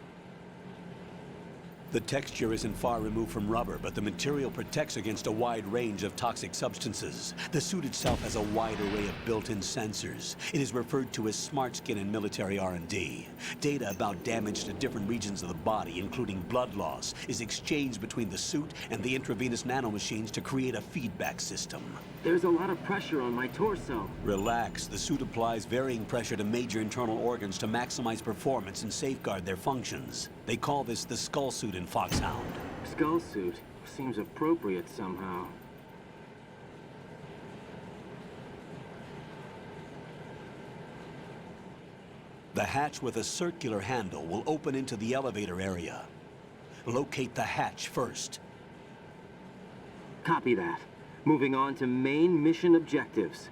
The texture isn't far removed from rubber, but the material protects against a wide range of toxic substances. The suit itself has a wide array of built-in sensors. It is referred to as smart skin in military R&D. Data about damage to different regions of the body, including blood loss, is exchanged between the suit and the intravenous nanomachines to create a feedback system. There's a lot of pressure on my torso. Relax. The suit applies varying pressure to major internal organs to maximize performance and safeguard their functions. They call this the skull suit in Foxhound. Skull suit seems appropriate somehow. The hatch with a circular handle will open into the elevator area. Locate the hatch first. Copy that. Moving on to main mission objectives.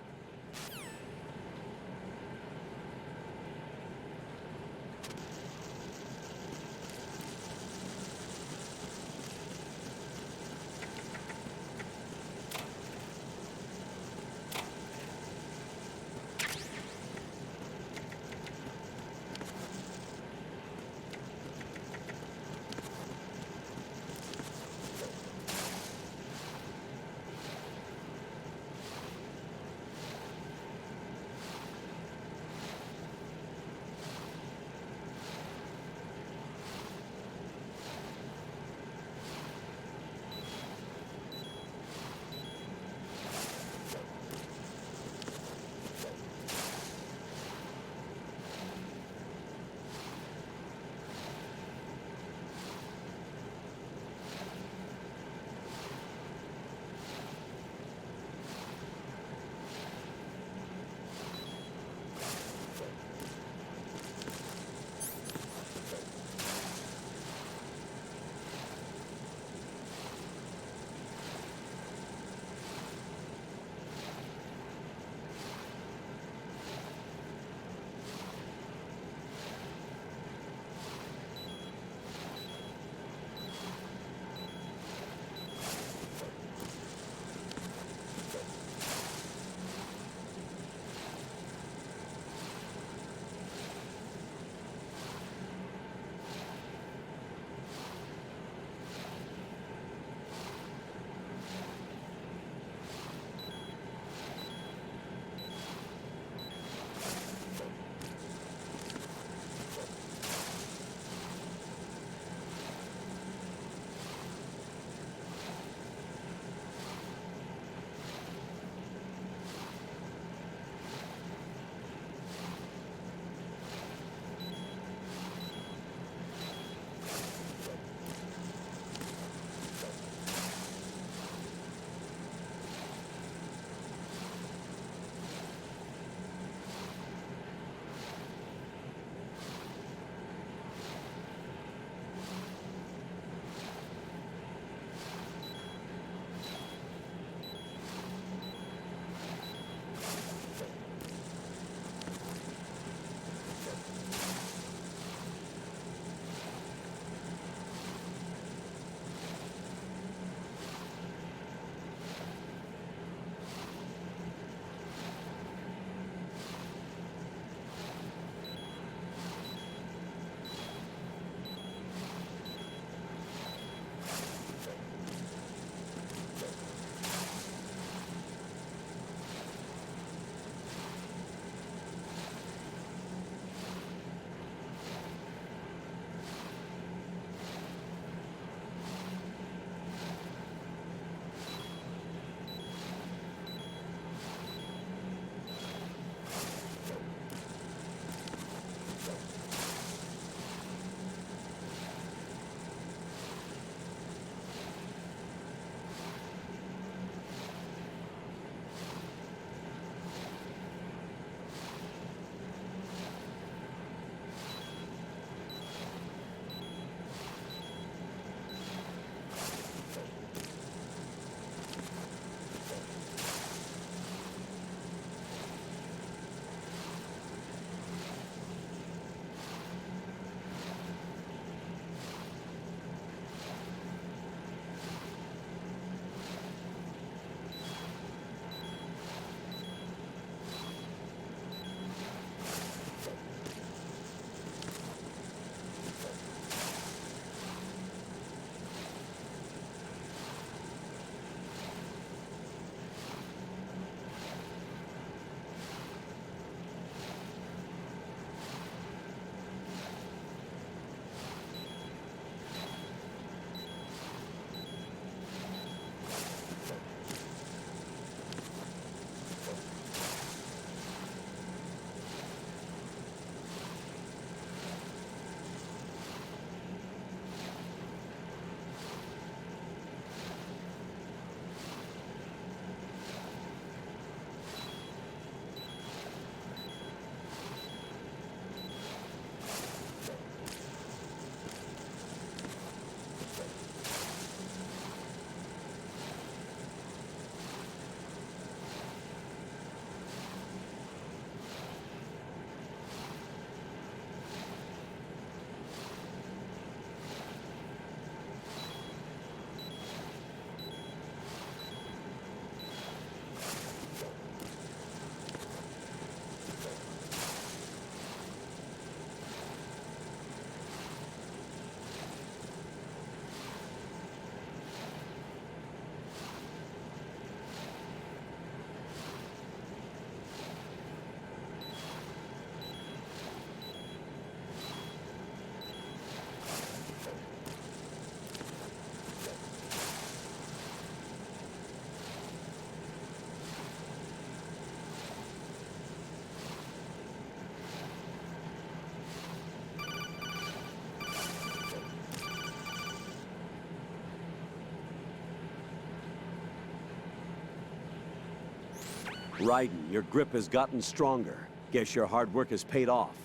Raiden, your grip has gotten stronger. Guess your hard work has paid off.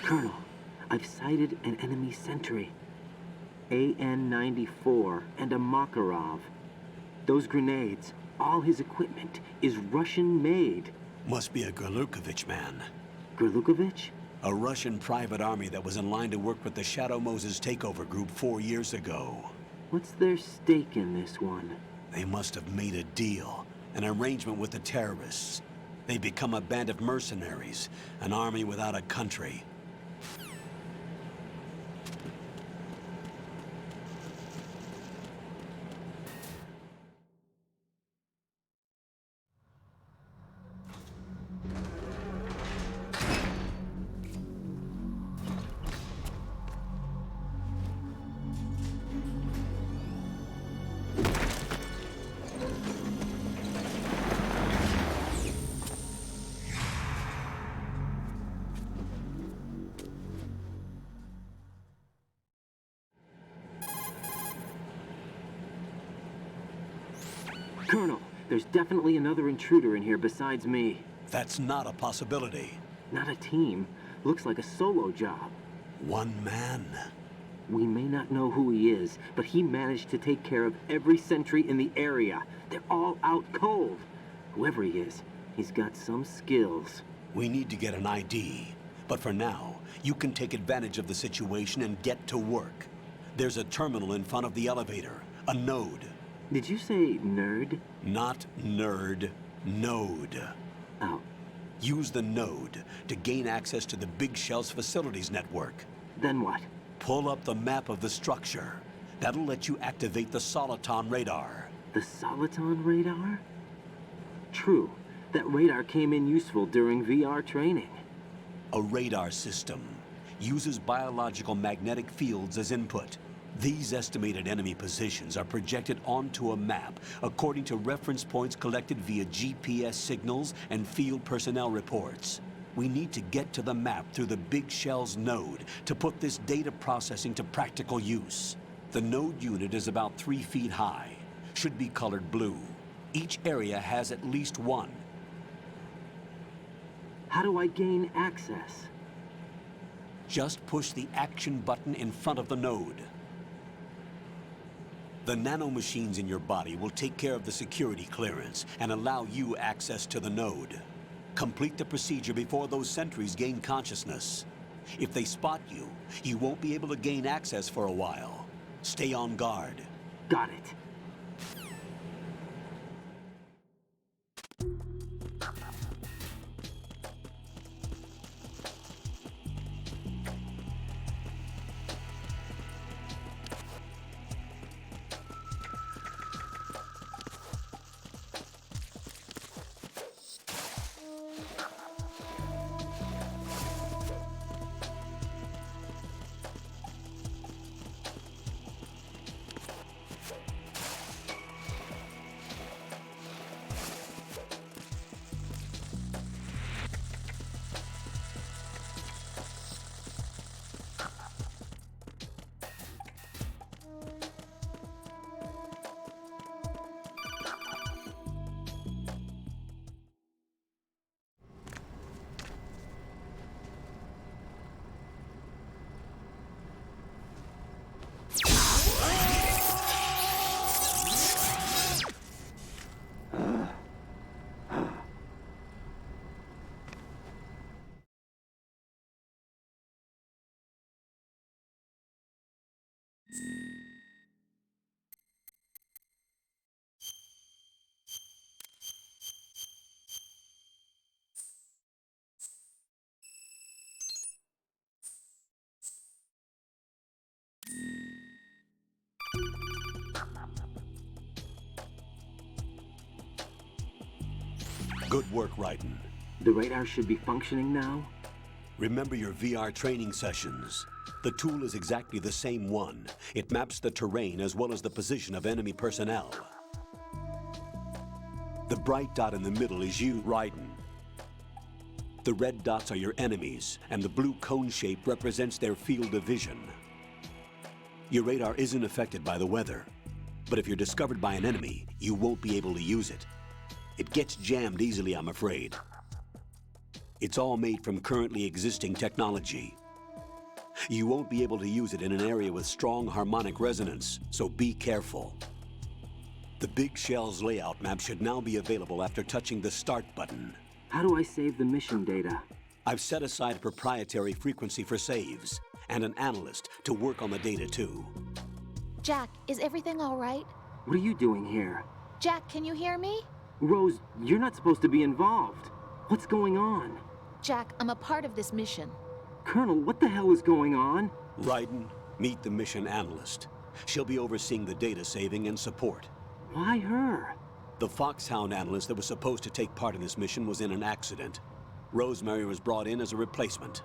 Colonel, I've sighted an enemy sentry. AN-94 and a Makarov. Those grenades, all his equipment, is Russian-made. Must be a Gerlukovich man. Gerlukovich? A Russian private army that was in line to work with the Shadow Moses takeover group 4 years ago. What's their stake in this one? They must have made a deal, an arrangement with the terrorists. They become a band of mercenaries, an army without a country. Colonel, there's definitely another intruder in here besides me. That's not a possibility. Not a team. Looks like a solo job. One man? We may not know who he is, but he managed to take care of every sentry in the area. They're all out cold. Whoever he is, he's got some skills. We need to get an ID. But for now, you can take advantage of the situation and get to work. There's a terminal in front of the elevator. A node. Did you say nerd? Not nerd. Node. Oh. Use the node to gain access to the Big Shell's facilities network. Then what? Pull up the map of the structure. That'll let you activate the Soliton radar. The Soliton radar? True. That radar came in useful during VR training. A radar system uses biological magnetic fields as input. These estimated enemy positions are projected onto a map according to reference points collected via GPS signals and field personnel reports. We need to get to the map through the Big Shell's node to put this data processing to practical use. The node unit is about 3 feet high, should be colored blue. Each area has at least one. How do I gain access? Just push the action button in front of the node. The nanomachines in your body will take care of the security clearance and allow you access to the node. Complete the procedure before those sentries gain consciousness. If they spot you, you won't be able to gain access for a while. Stay on guard. Got it. Good work, Raiden. The radar should be functioning now? Remember your VR training sessions. The tool is exactly the same one. It maps the terrain as well as the position of enemy personnel. The bright dot in the middle is you, Raiden. The red dots are your enemies, and the blue cone shape represents their field of vision. Your radar isn't affected by the weather, but if you're discovered by an enemy, you won't be able to use it. It gets jammed easily, I'm afraid. It's all made from currently existing technology. You won't be able to use it in an area with strong harmonic resonance, so be careful. The Big Shell's layout map should now be available after touching the Start button. How do I save the mission data? I've set aside a proprietary frequency for saves, and an analyst to work on the data too. Jack, is everything all right? What are you doing here? Jack, can you hear me? Rose, you're not supposed to be involved. What's going on? Jack, I'm a part of this mission. Colonel, what the hell is going on? Raiden, meet the mission analyst. She'll be overseeing the data saving and support. Why her? The Foxhound analyst that was supposed to take part in this mission was in an accident. Rosemary was brought in as a replacement.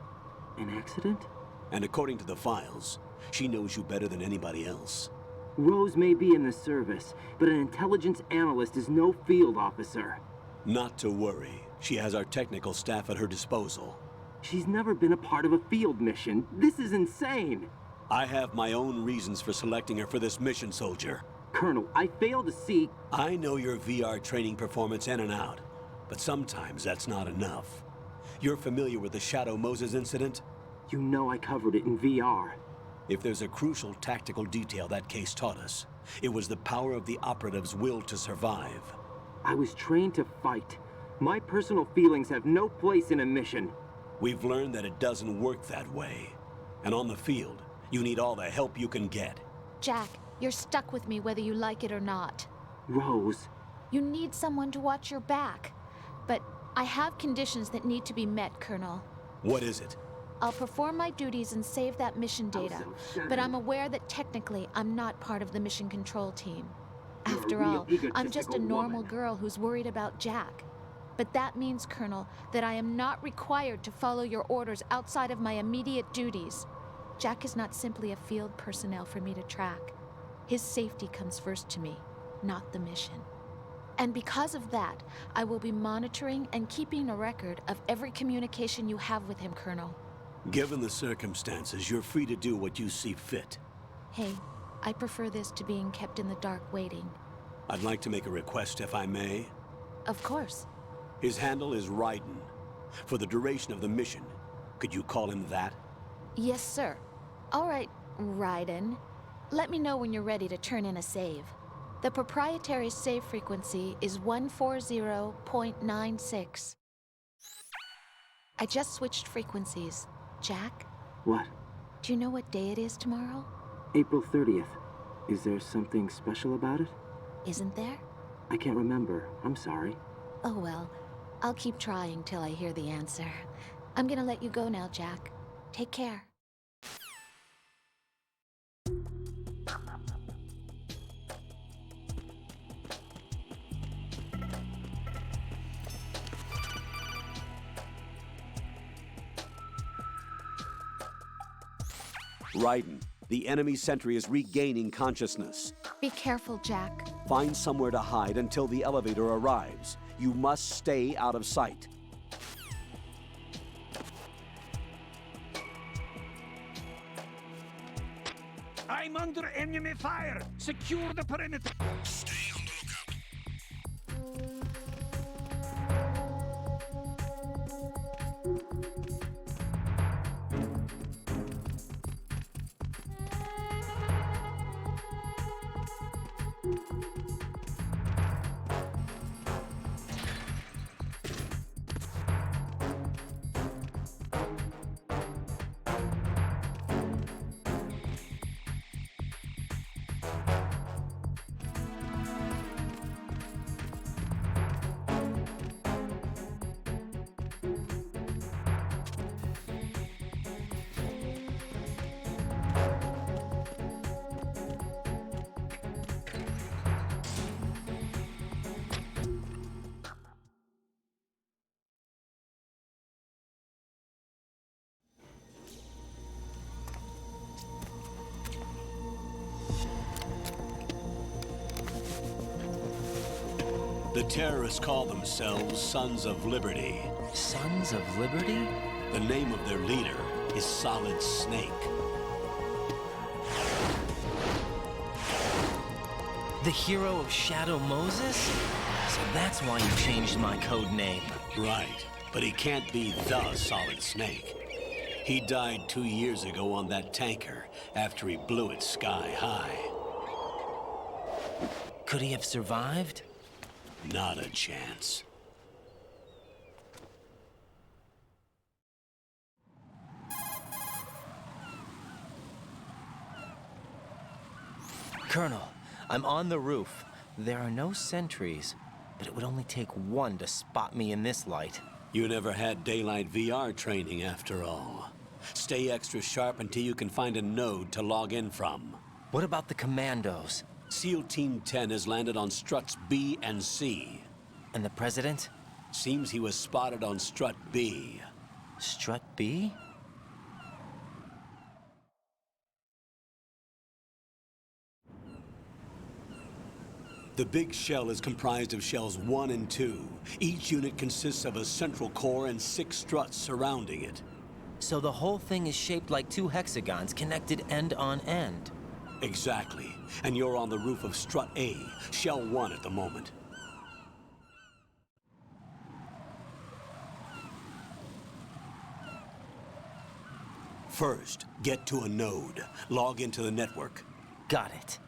An accident? And according to the files, she knows you better than anybody else. Rose may be in the service, but an intelligence analyst is no field officer. Not to worry. She has our technical staff at her disposal. She's never been a part of a field mission. This is insane. I have my own reasons for selecting her for this mission, soldier. Colonel, I fail to see... I know your VR training performance in and out, but sometimes that's not enough. You're familiar with the Shadow Moses incident? You know I covered it in VR. If there's a crucial tactical detail that case taught us, it was the power of the operative's will to survive. I was trained to fight. My personal feelings have no place in a mission. We've learned that it doesn't work that way. And on the field, you need all the help you can get. Jack, you're stuck with me whether you like it or not. Rose. You need someone to watch your back. But I have conditions that need to be met, Colonel. What is it? I'll perform my duties and save that mission data. But I'm aware that technically I'm not part of the mission control team. After all, I'm just a normal girl who's worried about Jack. But that means, Colonel, that I am not required to follow your orders outside of my immediate duties. Jack is not simply a field personnel for me to track. His safety comes first to me, not the mission. And because of that, I will be monitoring and keeping a record of every communication you have with him, Colonel. Given the circumstances, you're free to do what you see fit. Hey, I prefer this to being kept in the dark waiting. I'd like to make a request, if I may. Of course. His handle is Raiden. For the duration of the mission, could you call him that? Yes, sir. All right, Raiden. Let me know when you're ready to turn in a save. The proprietary save frequency is 140.96. I just switched frequencies. Jack? What? Do you know what day it is tomorrow? April 30th. Is there something special about it? Isn't there? I can't remember. I'm sorry. Oh well. I'll keep trying till I hear the answer. I'm gonna let you go now, Jack. Take care. Raiden, the enemy sentry is regaining consciousness. Be careful, Jack. Find somewhere to hide until the elevator arrives. You must stay out of sight. I'm under enemy fire! Secure the perimeter! Stay on the lookout. The terrorists call themselves Sons of Liberty. Sons of Liberty? The name of their leader is Solid Snake. The hero of Shadow Moses? So that's why you changed my code name. Right, but he can't be the Solid Snake. He died 2 years ago on that tanker after he blew it sky high. Could he have survived? Not a chance. Colonel, I'm on the roof. There are no sentries, but it would only take one to spot me in this light. You never had daylight VR training after all. Stay extra sharp until you can find a node to log in from. What about the commandos? SEAL Team 10 has landed on struts B and C. And the President? Seems he was spotted on strut B. Strut B? The big shell is comprised of shells 1 and 2. Each unit consists of a central core and 6 struts surrounding it. So the whole thing is shaped like 2 hexagons connected end on end. Exactly. And you're on the roof of strut A, shell 1 at the moment. First, get to a node. Log into the network. Got it.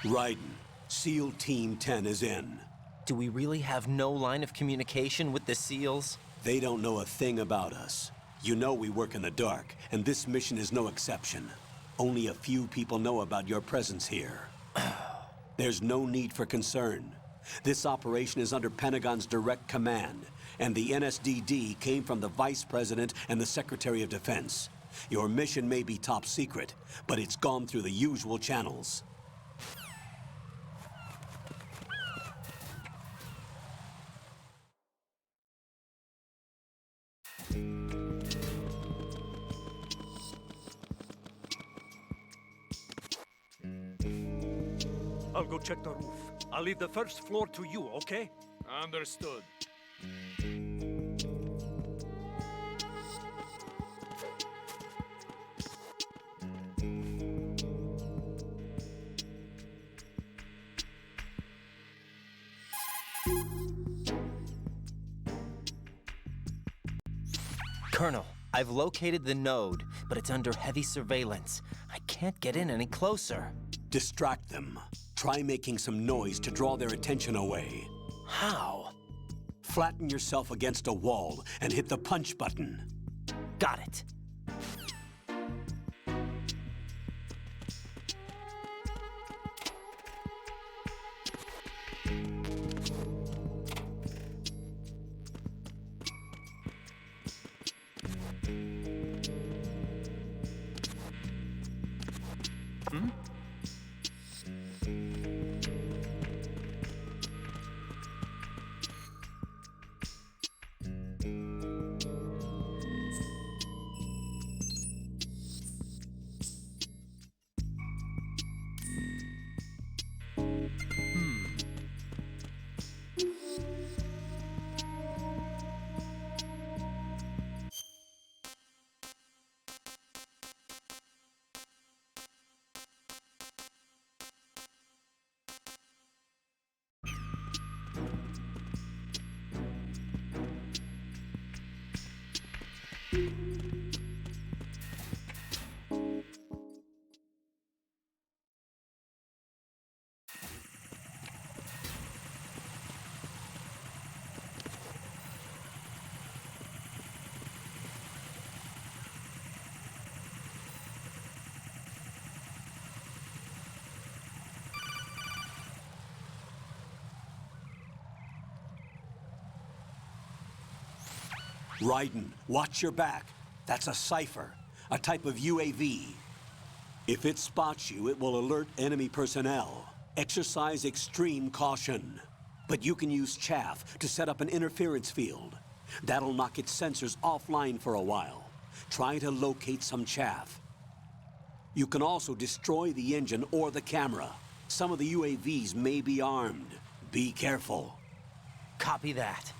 Raiden, SEAL Team 10 is in. Do we really have no line of communication with the SEALs? They don't know a thing about us. You know we work in the dark, and this mission is no exception. Only a few people know about your presence here. There's no need for concern. This operation is under Pentagon's direct command, and the NSDD came from the Vice President and the Secretary of Defense. Your mission may be top secret, but it's gone through the usual channels. I'll go check the roof. I'll leave the first floor to you, okay? Understood. Colonel, I've located the node, but it's under heavy surveillance. I can't get in any closer. Distract them. Try making some noise to draw their attention away. How? Flatten yourself against a wall and hit the punch button. Got it. Raiden, watch your back. That's a cipher, a type of UAV. If it spots you, it will alert enemy personnel. Exercise extreme caution. But you can use chaff to set up an interference field. That'll knock its sensors offline for a while. Try to locate some chaff. You can also destroy the engine or the camera. Some of the UAVs may be armed. Be careful. Copy that.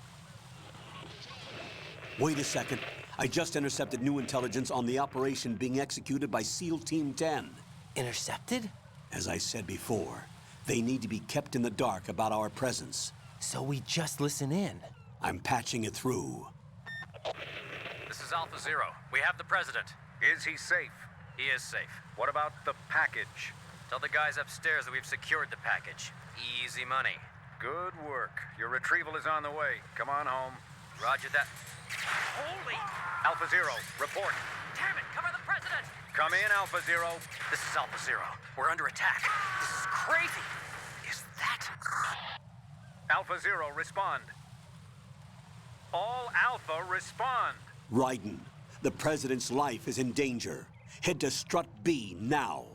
Wait a second. I just intercepted new intelligence on the operation being executed by SEAL Team 10. Intercepted? As I said before, they need to be kept in the dark about our presence. So we just listen in. I'm patching it through. This is Alpha Zero. We have the President. Is he safe? He is safe. What about the package? Tell the guys upstairs that we've secured the package. Easy money. Good work. Your retrieval is on the way. Come on home. Roger that. Holy! Alpha Zero, report. Damn it! Cover the President! Come in, Alpha Zero. This is Alpha Zero. We're under attack. This is crazy. Is that... Alpha Zero, respond. All Alpha, respond. Raiden, the President's life is in danger. Head to Strut B now.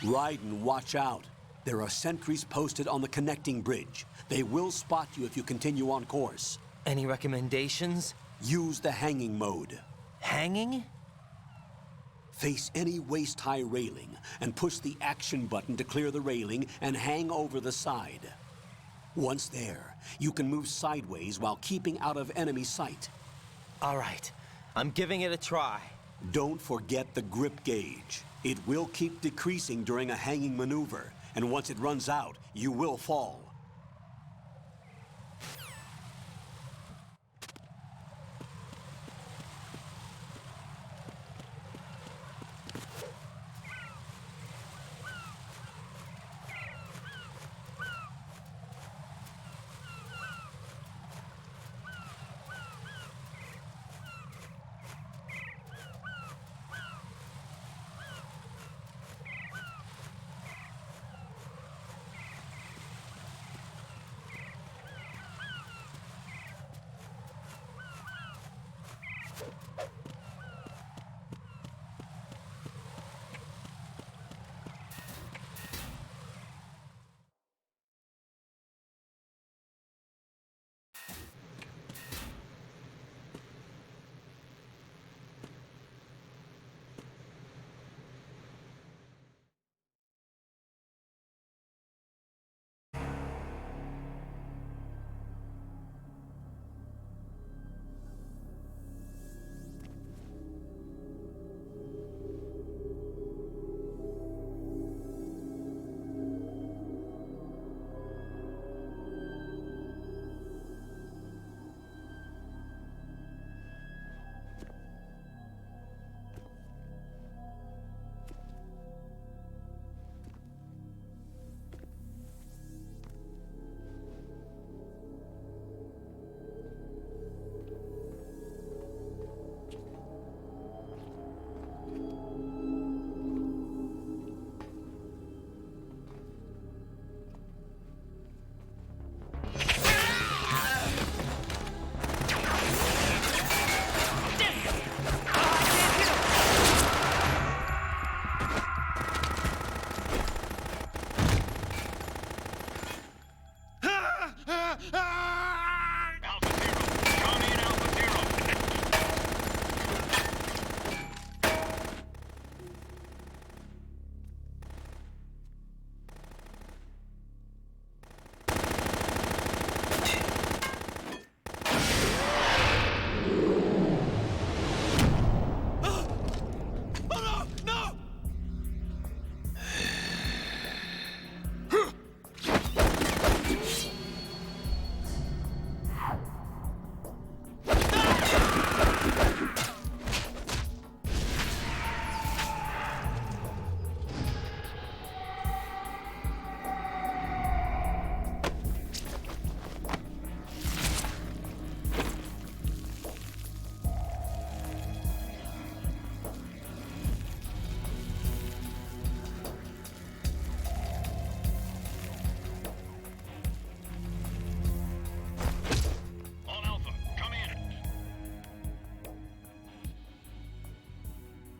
Raiden, watch out. There are sentries posted on the connecting bridge. They will spot you if you continue on course. Any recommendations? Use the hanging mode. Hanging? Face any waist-high railing and push the action button to clear the railing and hang over the side. Once there, you can move sideways while keeping out of enemy sight. All right, I'm giving it a try. Don't forget the grip gauge. It will keep decreasing during a hanging maneuver, and once it runs out, you will fall.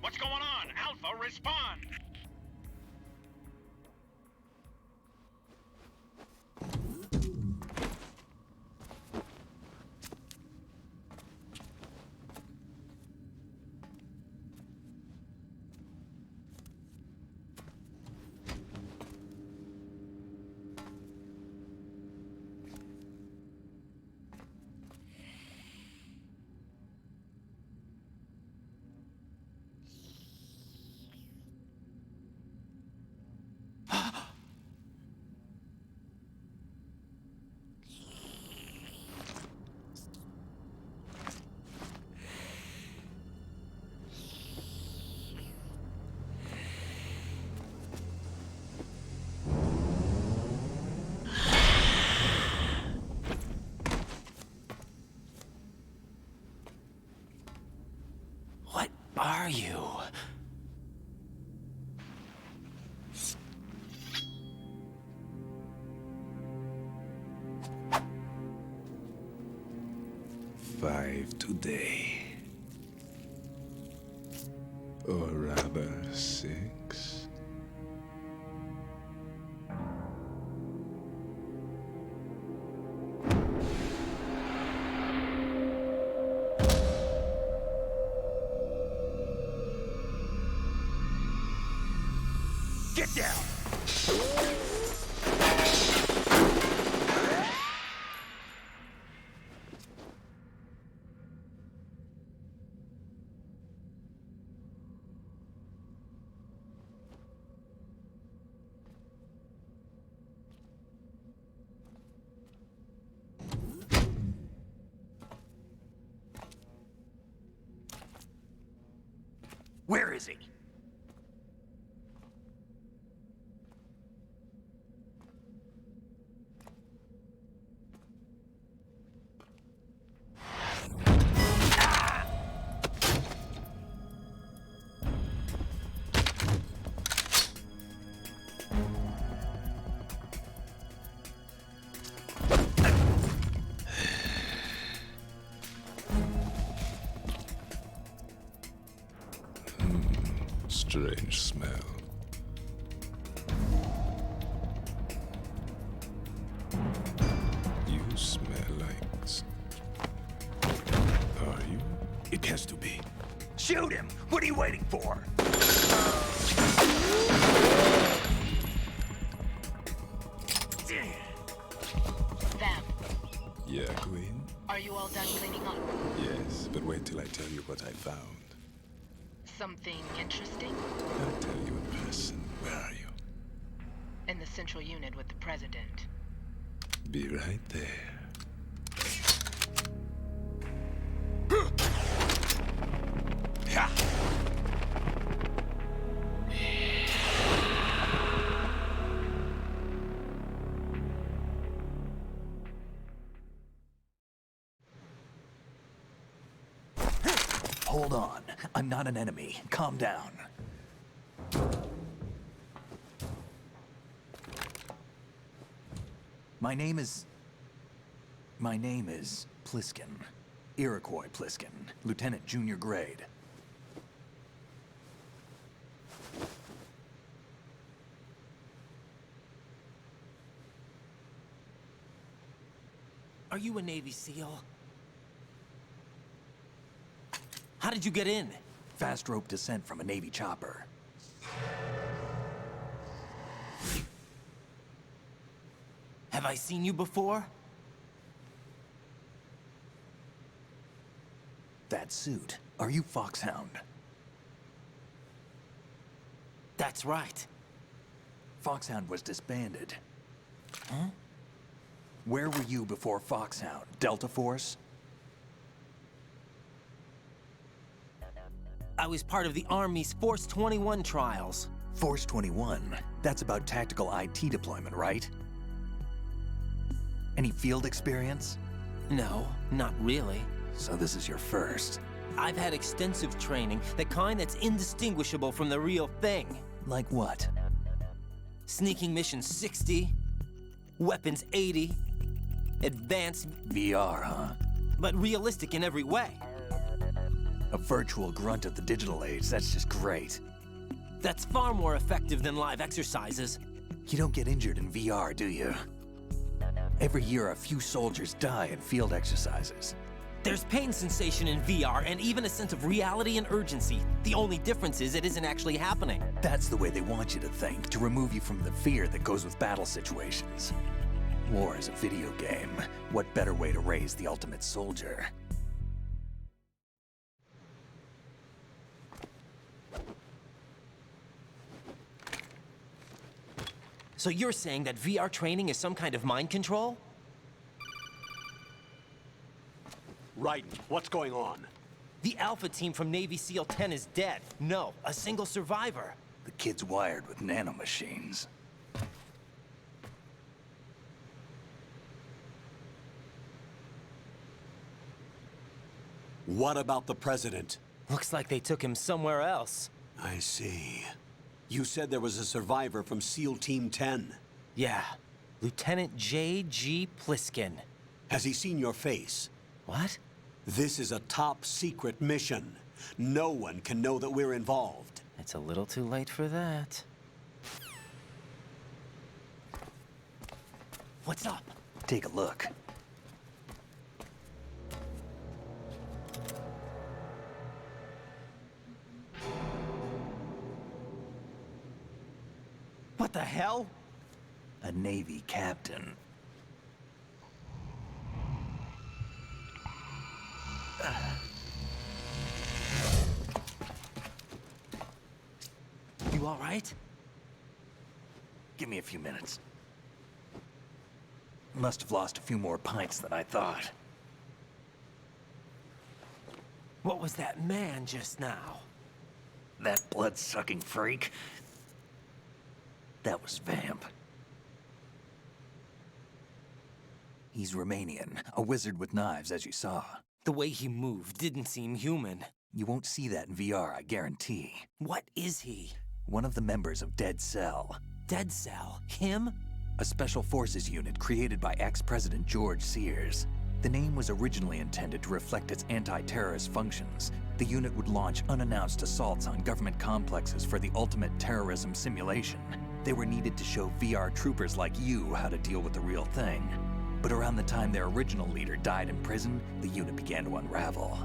What's going on? Alpha, respond! What are you? Five today. Or rather, 6. Get down! Where is he? Strange smell. You smell like... Are you? It has to be. Shoot him! What are you waiting for? Vam, Yeah, Queen? are you all done cleaning up? Yes, but wait till I tell you what I found. Something interesting? I'll tell you in person. Where are you? In the central unit with the president. Be right there. Hold on. I'm not an enemy. Calm down. My name is Pliskin. Iroquois Pliskin. Lieutenant Junior Grade. Are you a Navy SEAL? How did you get in? Fast rope descent from a Navy chopper. Have I seen you before? That suit. Are you Foxhound? That's right. Foxhound was disbanded. Huh? Where were you before Foxhound? Delta Force? I was part of the Army's Force 21 trials. Force 21? That's about tactical IT deployment, right? Any field experience? No, not really. So this is your first. I've had extensive training, the kind that's indistinguishable from the real thing. Like what? Sneaking mission 60, weapons 80, advanced... VR, huh? But realistic in every way. A virtual grunt of the digital age, that's just great. That's far more effective than live exercises. You don't get injured in VR, do you? Every year, a few soldiers die in field exercises. There's pain sensation in VR and even a sense of reality and urgency. The only difference is it isn't actually happening. That's the way they want you to think, to remove you from the fear that goes with battle situations. War is a video game. What better way to raise the ultimate soldier? So you're saying that VR training is some kind of mind control? Right. What's going on? The Alpha team from Navy SEAL 10 is dead. No, a single survivor. The kid's wired with nanomachines. What about the president? Looks like they took him somewhere else. I see. You said there was a survivor from SEAL Team 10. Yeah. Lieutenant J.G. Pliskin. Has he seen your face? What? This is a top-secret mission. No one can know that we're involved. It's a little too late for that. What's up? Take a look. What the hell? A Navy captain. You all right? Give me a few minutes. Must have lost a few more pints than I thought. What was that man just now? That blood-sucking freak? That was Vamp. He's Romanian, a wizard with knives, as you saw. The way he moved didn't seem human. You won't see that in VR, I guarantee. What is he? One of the members of Dead Cell. Dead Cell? Him? A special forces unit created by ex-President George Sears. The name was originally intended to reflect its anti-terrorist functions. The unit would launch unannounced assaults on government complexes for the ultimate terrorism simulation. They were needed to show VR troopers like you how to deal with the real thing. But around the time their original leader died in prison, the unit began to unravel.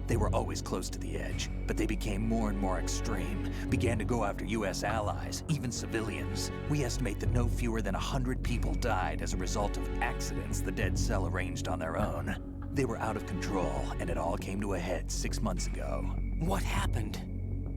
They were always close to the edge, but they became more and more extreme, began to go after US allies, even civilians. We estimate that no fewer than 100 people died as a result of accidents the Dead Cell arranged on their own. They were out of control, and it all came to a head 6 months ago. What happened?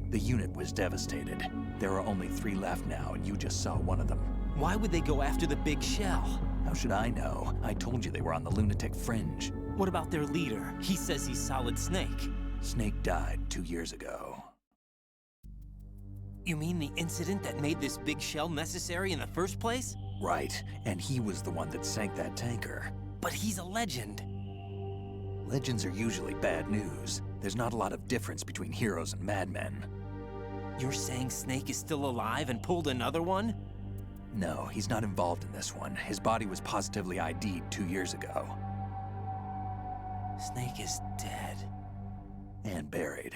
The unit was devastated. There are only 3 left now, and you just saw one of them. Why would they go after the big shell? How should I know? I told you they were on the lunatic fringe. What about their leader? He says he's Solid Snake. Snake died 2 years ago. You mean the incident that made this big shell necessary in the first place? Right, and he was the one that sank that tanker. But he's a legend. Legends are usually bad news. There's not a lot of difference between heroes and madmen. You're saying Snake is still alive and pulled another one? No, he's not involved in this one. His body was positively ID'd 2 years ago. Snake is dead. And buried.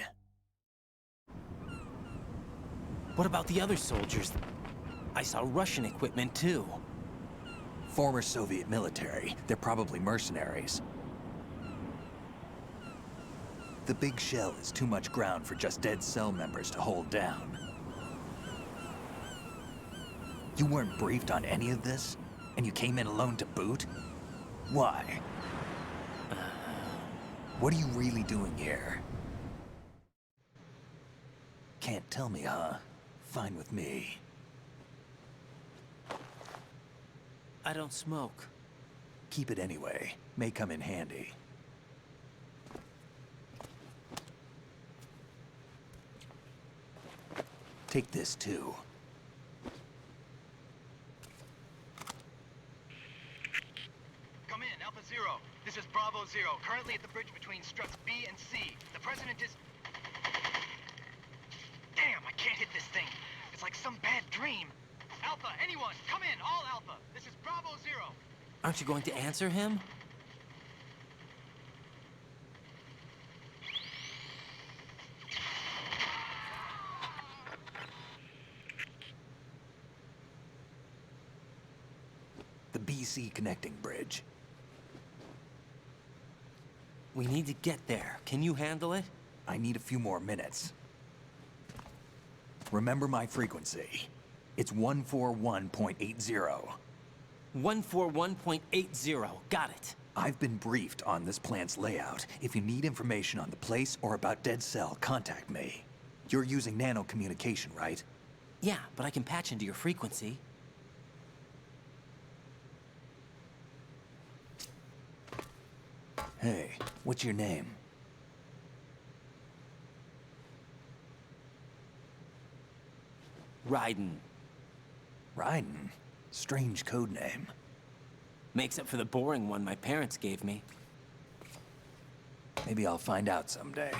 What about the other soldiers? I saw Russian equipment too. Former Soviet military. They're probably mercenaries. The big shell is too much ground for just Dead Cell members to hold down. You weren't briefed on any of this? And you came in alone to boot? Why? What are you really doing here? Can't tell me, huh? Fine with me. I don't smoke. Keep it anyway. May come in handy. Take this too. Come in, Alpha Zero. This is Bravo Zero, currently at the bridge between struts B and C. The President is... Damn, I can't hit this thing. It's like some bad dream. Alpha, anyone, come in, all Alpha. This is Bravo Zero. Aren't you going to answer him? AC connecting bridge. We need to get there. Can you handle it? I need a few more minutes. Remember my frequency. It's 141.80. 141.80. Got it. I've been briefed on this plant's layout. If you need information on the place or about Dead Cell, contact me. You're using nano communication, right? Yeah, but I can patch into your frequency. Hey, what's your name? Raiden. Raiden? Strange code name. Makes up for the boring one my parents gave me. Maybe I'll find out someday.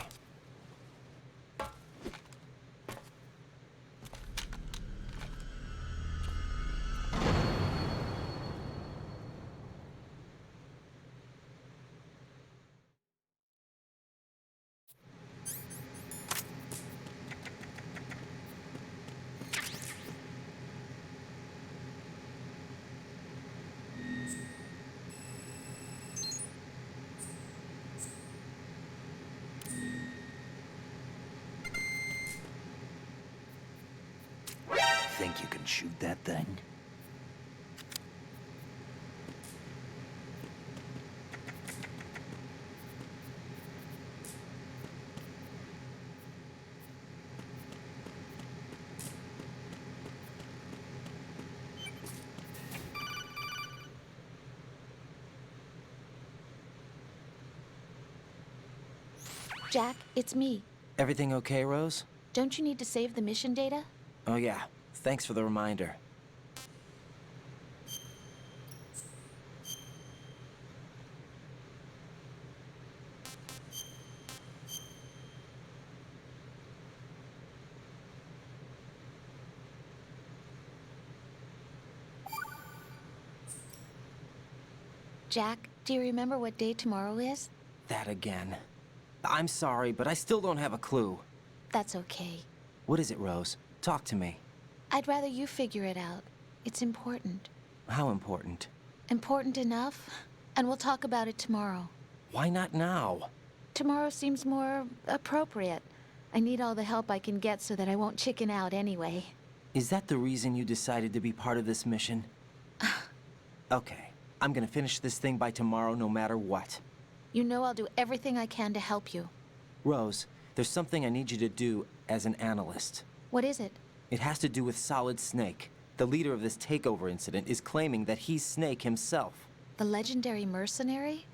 Think you can shoot that thing? Jack, it's me. Everything okay, Rose? Don't you need to save the mission data? Oh yeah, thanks for the reminder. Jack, do you remember what day tomorrow is? That again. I'm sorry, but I still don't have a clue. That's okay. What is it, Rose? Talk to me. I'd rather you figure it out. It's important. How important? Important enough, and we'll talk about it tomorrow. Why not now? Tomorrow seems more appropriate. I need all the help I can get so that I won't chicken out anyway. Is that the reason you decided to be part of this mission? Okay, I'm gonna finish this thing by tomorrow no matter what. You know I'll do everything I can to help you. Rose, there's something I need you to do as an analyst. What is it? It has to do with Solid Snake. The leader of this takeover incident is claiming that he's Snake himself. The legendary mercenary?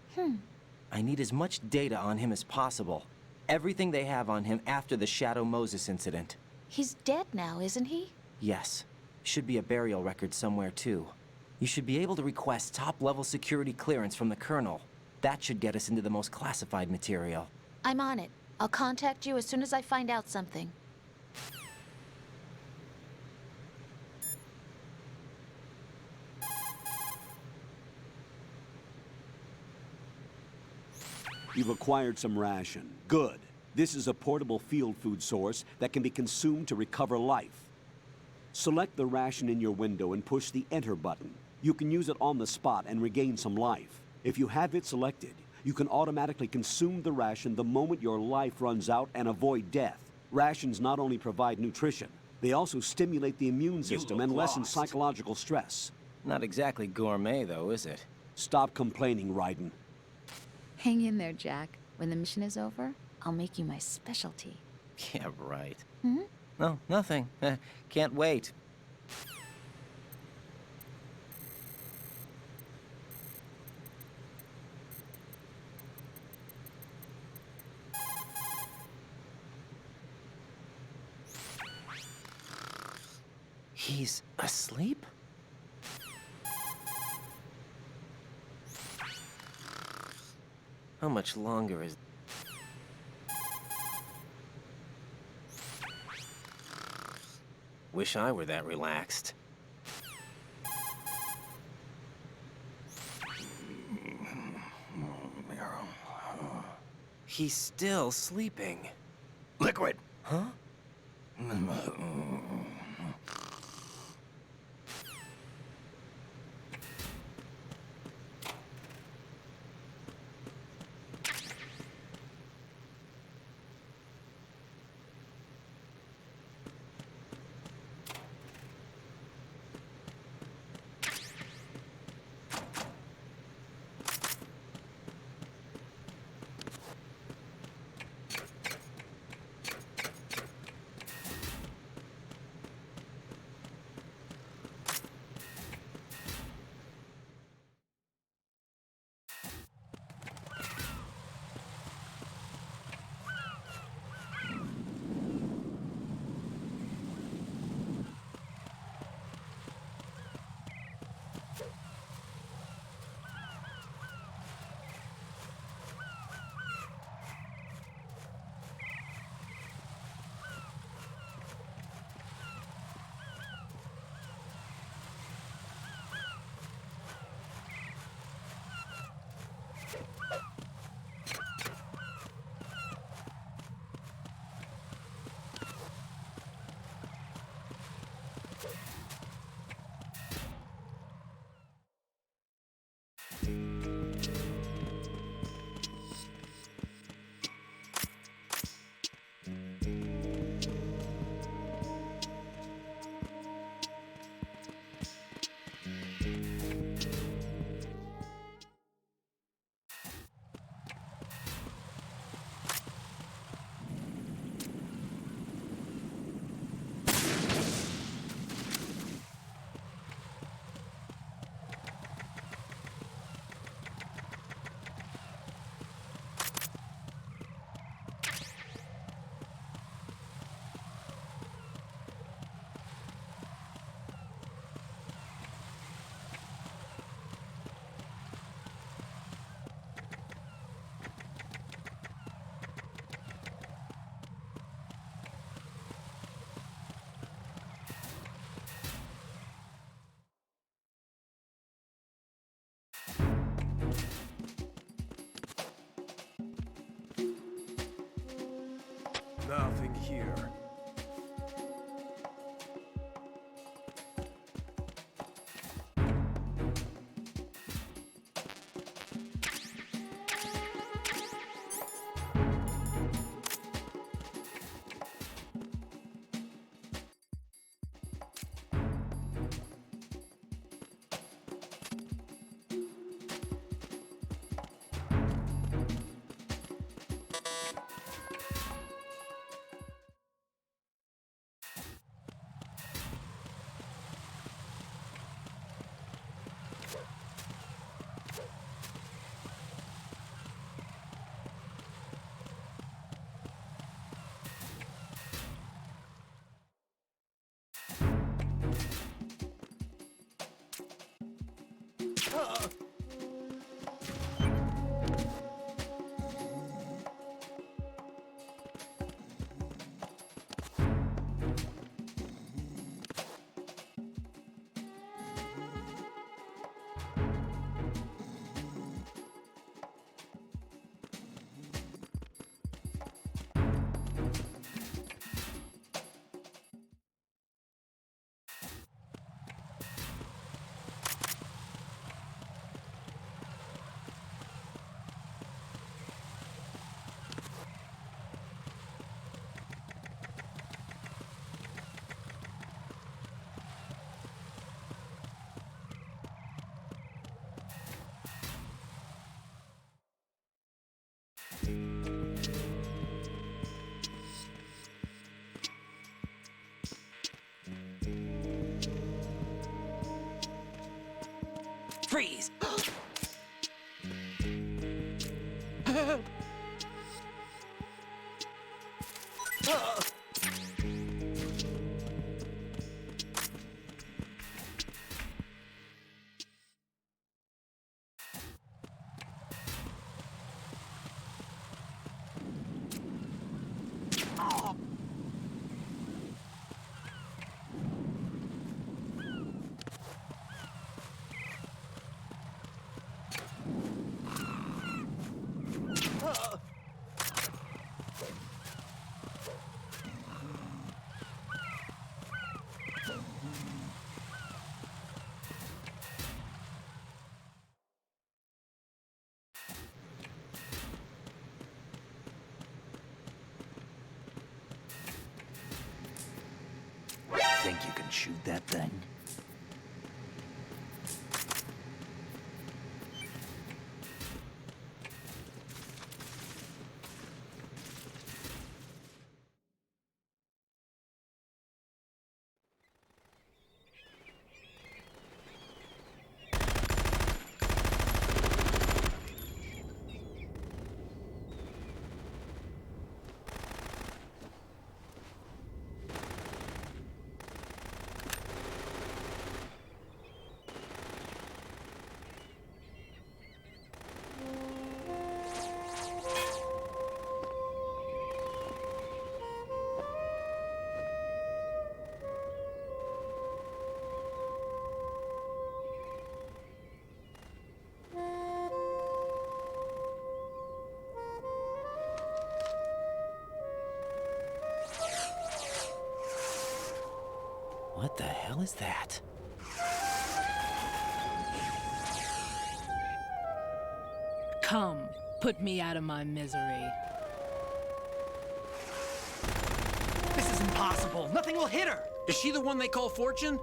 I need as much data on him as possible. Everything they have on him after the Shadow Moses incident. He's dead now, isn't he? Yes. Should be a burial record somewhere, too. You should be able to request top-level security clearance from the Colonel. That should get us into the most classified material. I'm on it. I'll contact you as soon as I find out something. You've acquired some ration. Good. This is a portable field food source that can be consumed to recover life. Select the ration in your window and push the Enter button. You can use it on the spot and regain some life. If you have it selected, you can automatically consume the ration the moment your life runs out and avoid death. Rations not only provide nutrition, they also stimulate the immune system and lessen psychological stress. Not exactly gourmet, though, is it? Stop complaining, Raiden. Hang in there, Jack. When the mission is over, I'll make you my specialty. Yeah, right. Hmm? No, nothing. Can't wait. He's asleep? How much longer is... Wish I were that relaxed. He's still sleeping. Liquid! Huh? Nothing here. Freeze! Think you can shoot that thing? What the hell is that? Come, put me out of my misery. This is impossible. Nothing will hit her. Is she the one they call Fortune?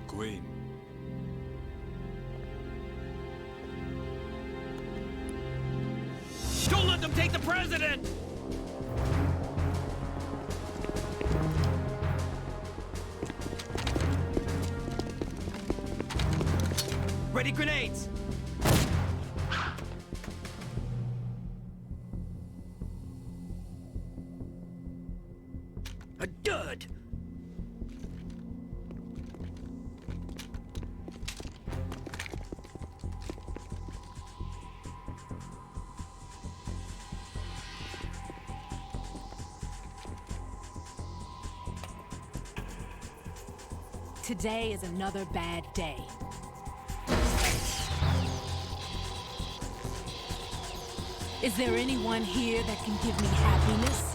Queen. Don't let them take the president! Ready grenades! A dud! Today is another bad day. Is there anyone here that can give me happiness?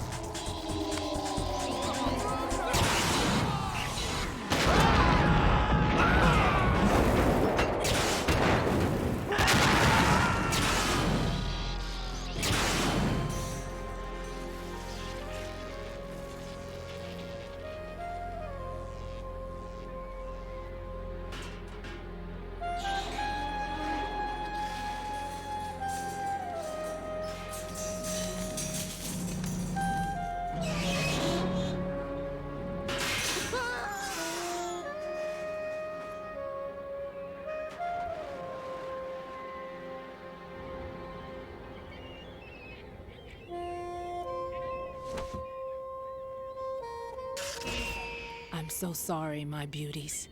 I'm so sorry, my beauties.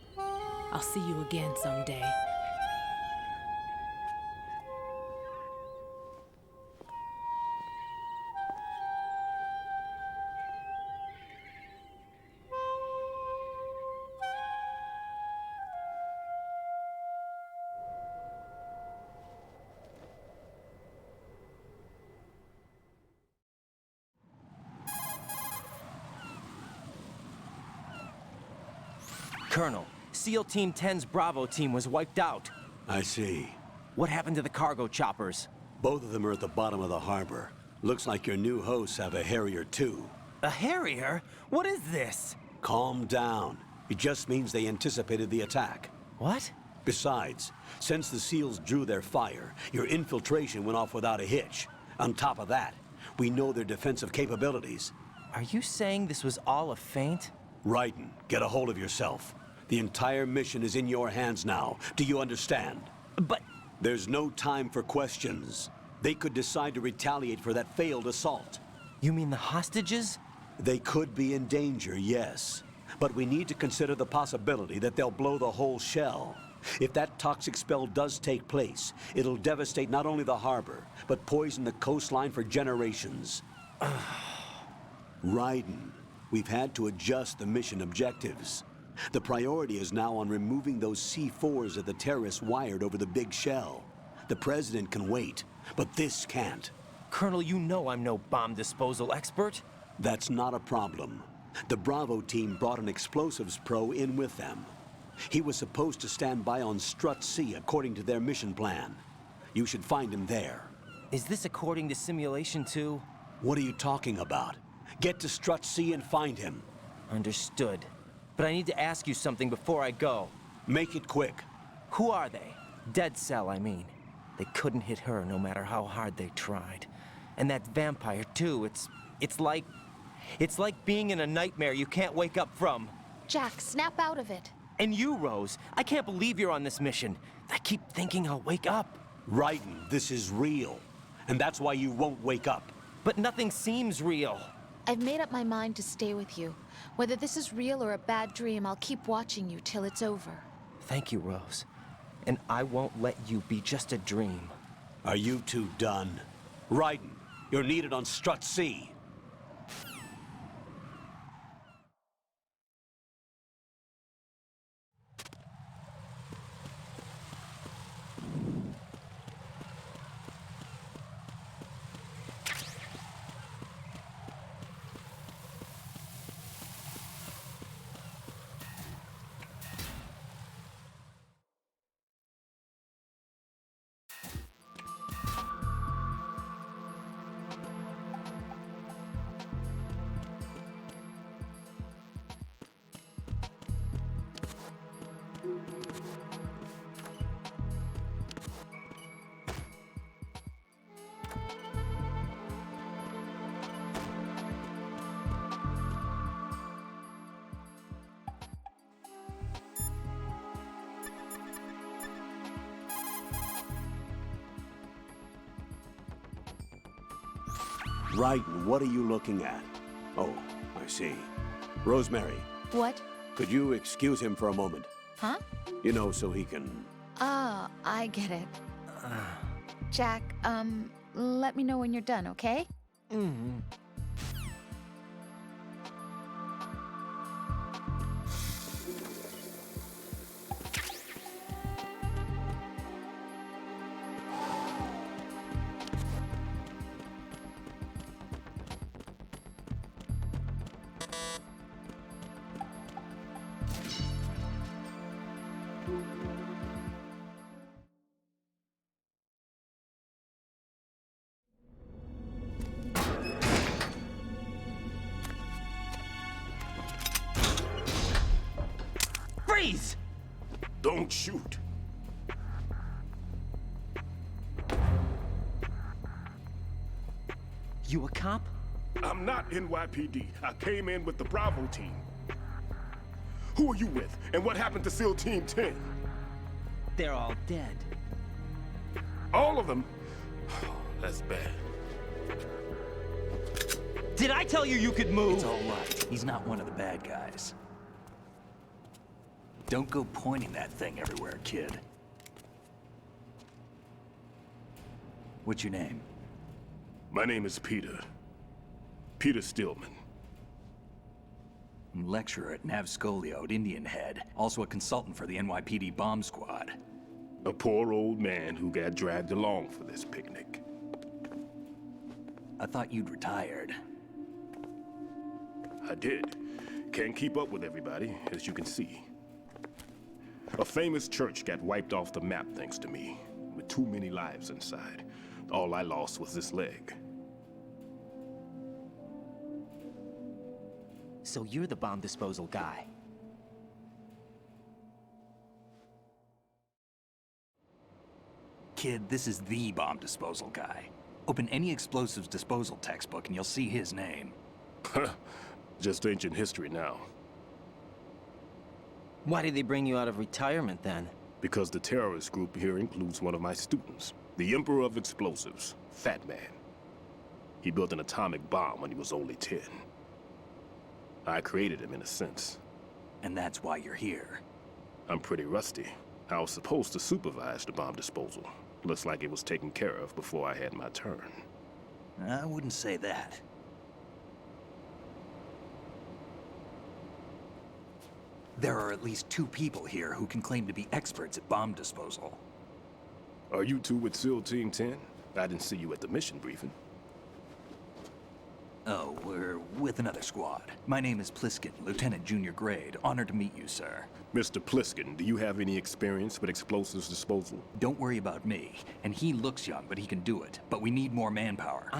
I'll see you again someday. Colonel, SEAL Team 10's Bravo team was wiped out. I see. What happened to the cargo choppers? Both of them are at the bottom of the harbor. Looks like your new hosts have a Harrier too. A Harrier? What is this? Calm down. It just means they anticipated the attack. What? Besides, since the SEALs drew their fire, your infiltration went off without a hitch. On top of that, we know their defensive capabilities. Are you saying this was all a feint? Raiden, get a hold of yourself. The entire mission is in your hands now. Do you understand? But... There's no time for questions. They could decide to retaliate for that failed assault. You mean the hostages? They could be in danger, yes. But we need to consider the possibility that they'll blow the whole shell. If that toxic spell does take place, it'll devastate not only the harbor, but poison the coastline for generations. Raiden, we've had to adjust the mission objectives. The priority is now on removing those C4s that the terrorists wired over the big shell. The President can wait, but this can't. Colonel, you know I'm no bomb disposal expert. That's not a problem. The Bravo team brought an explosives pro in with them. He was supposed to stand by on Strut C according to their mission plan. You should find him there. Is this according to Simulation 2? What are you talking about? Get to Strut C and find him. Understood. But I need to ask you something before I go. Make it quick. Who are they? Dead Cell, I mean. They couldn't hit her no matter how hard they tried. And that vampire, too, it's like being in a nightmare you can't wake up from. Jack, snap out of it. And you, Rose, I can't believe you're on this mission. I keep thinking I'll wake up. Raiden, this is real. And that's why you won't wake up. But nothing seems real. I've made up my mind to stay with you. Whether this is real or a bad dream, I'll keep watching you till it's over. Thank you, Rose. And I won't let you be just a dream. Are you two done? Raiden, you're needed on Strut C. Raiden, what are you looking at? Oh, I see. Rosemary. What? Could you excuse him for a moment? Huh? You know, so he can... Ah, I get it. Jack, let me know when you're done, okay? Mm-hmm. Freeze! Don't shoot. You a cop? I'm not NYPD. I came in with the Bravo team. Who are you with? And what happened to SEAL Team 10? They're all dead. All of them? That's bad. Did I tell you you could move? It's all right. He's not one of the bad guys. Don't go pointing that thing everywhere, kid. What's your name? My name is Peter. Peter Stillman. Lecturer at Navscolio at Indian Head. Also a consultant for the NYPD bomb squad. A poor old man who got dragged along for this picnic. I thought you'd retired. I did. Can't keep up with everybody, as you can see. A famous church got wiped off the map thanks to me, with too many lives inside. All I lost was this leg. So you're the bomb disposal guy. Kid, this is the bomb disposal guy. Open any explosives disposal textbook and you'll see his name. Just ancient history now. Why did they bring you out of retirement then? Because the terrorist group here includes one of my students, the Emperor of Explosives, Fat Man. He built an atomic bomb when he was only 10. I created him in a sense. And that's why you're here. I'm pretty rusty. I was supposed to supervise the bomb disposal. Looks like it was taken care of before I had my turn. I wouldn't say that. There are at least 2 people here who can claim to be experts at bomb disposal. Are you two with SEAL Team 10? I didn't see you at the mission briefing. Oh, we're with another squad. My name is Pliskin, Lieutenant Junior Grade. Honored to meet you, sir. Mr. Pliskin, do you have any experience with explosives disposal? Don't worry about me. And he looks young, but he can do it. But we need more manpower.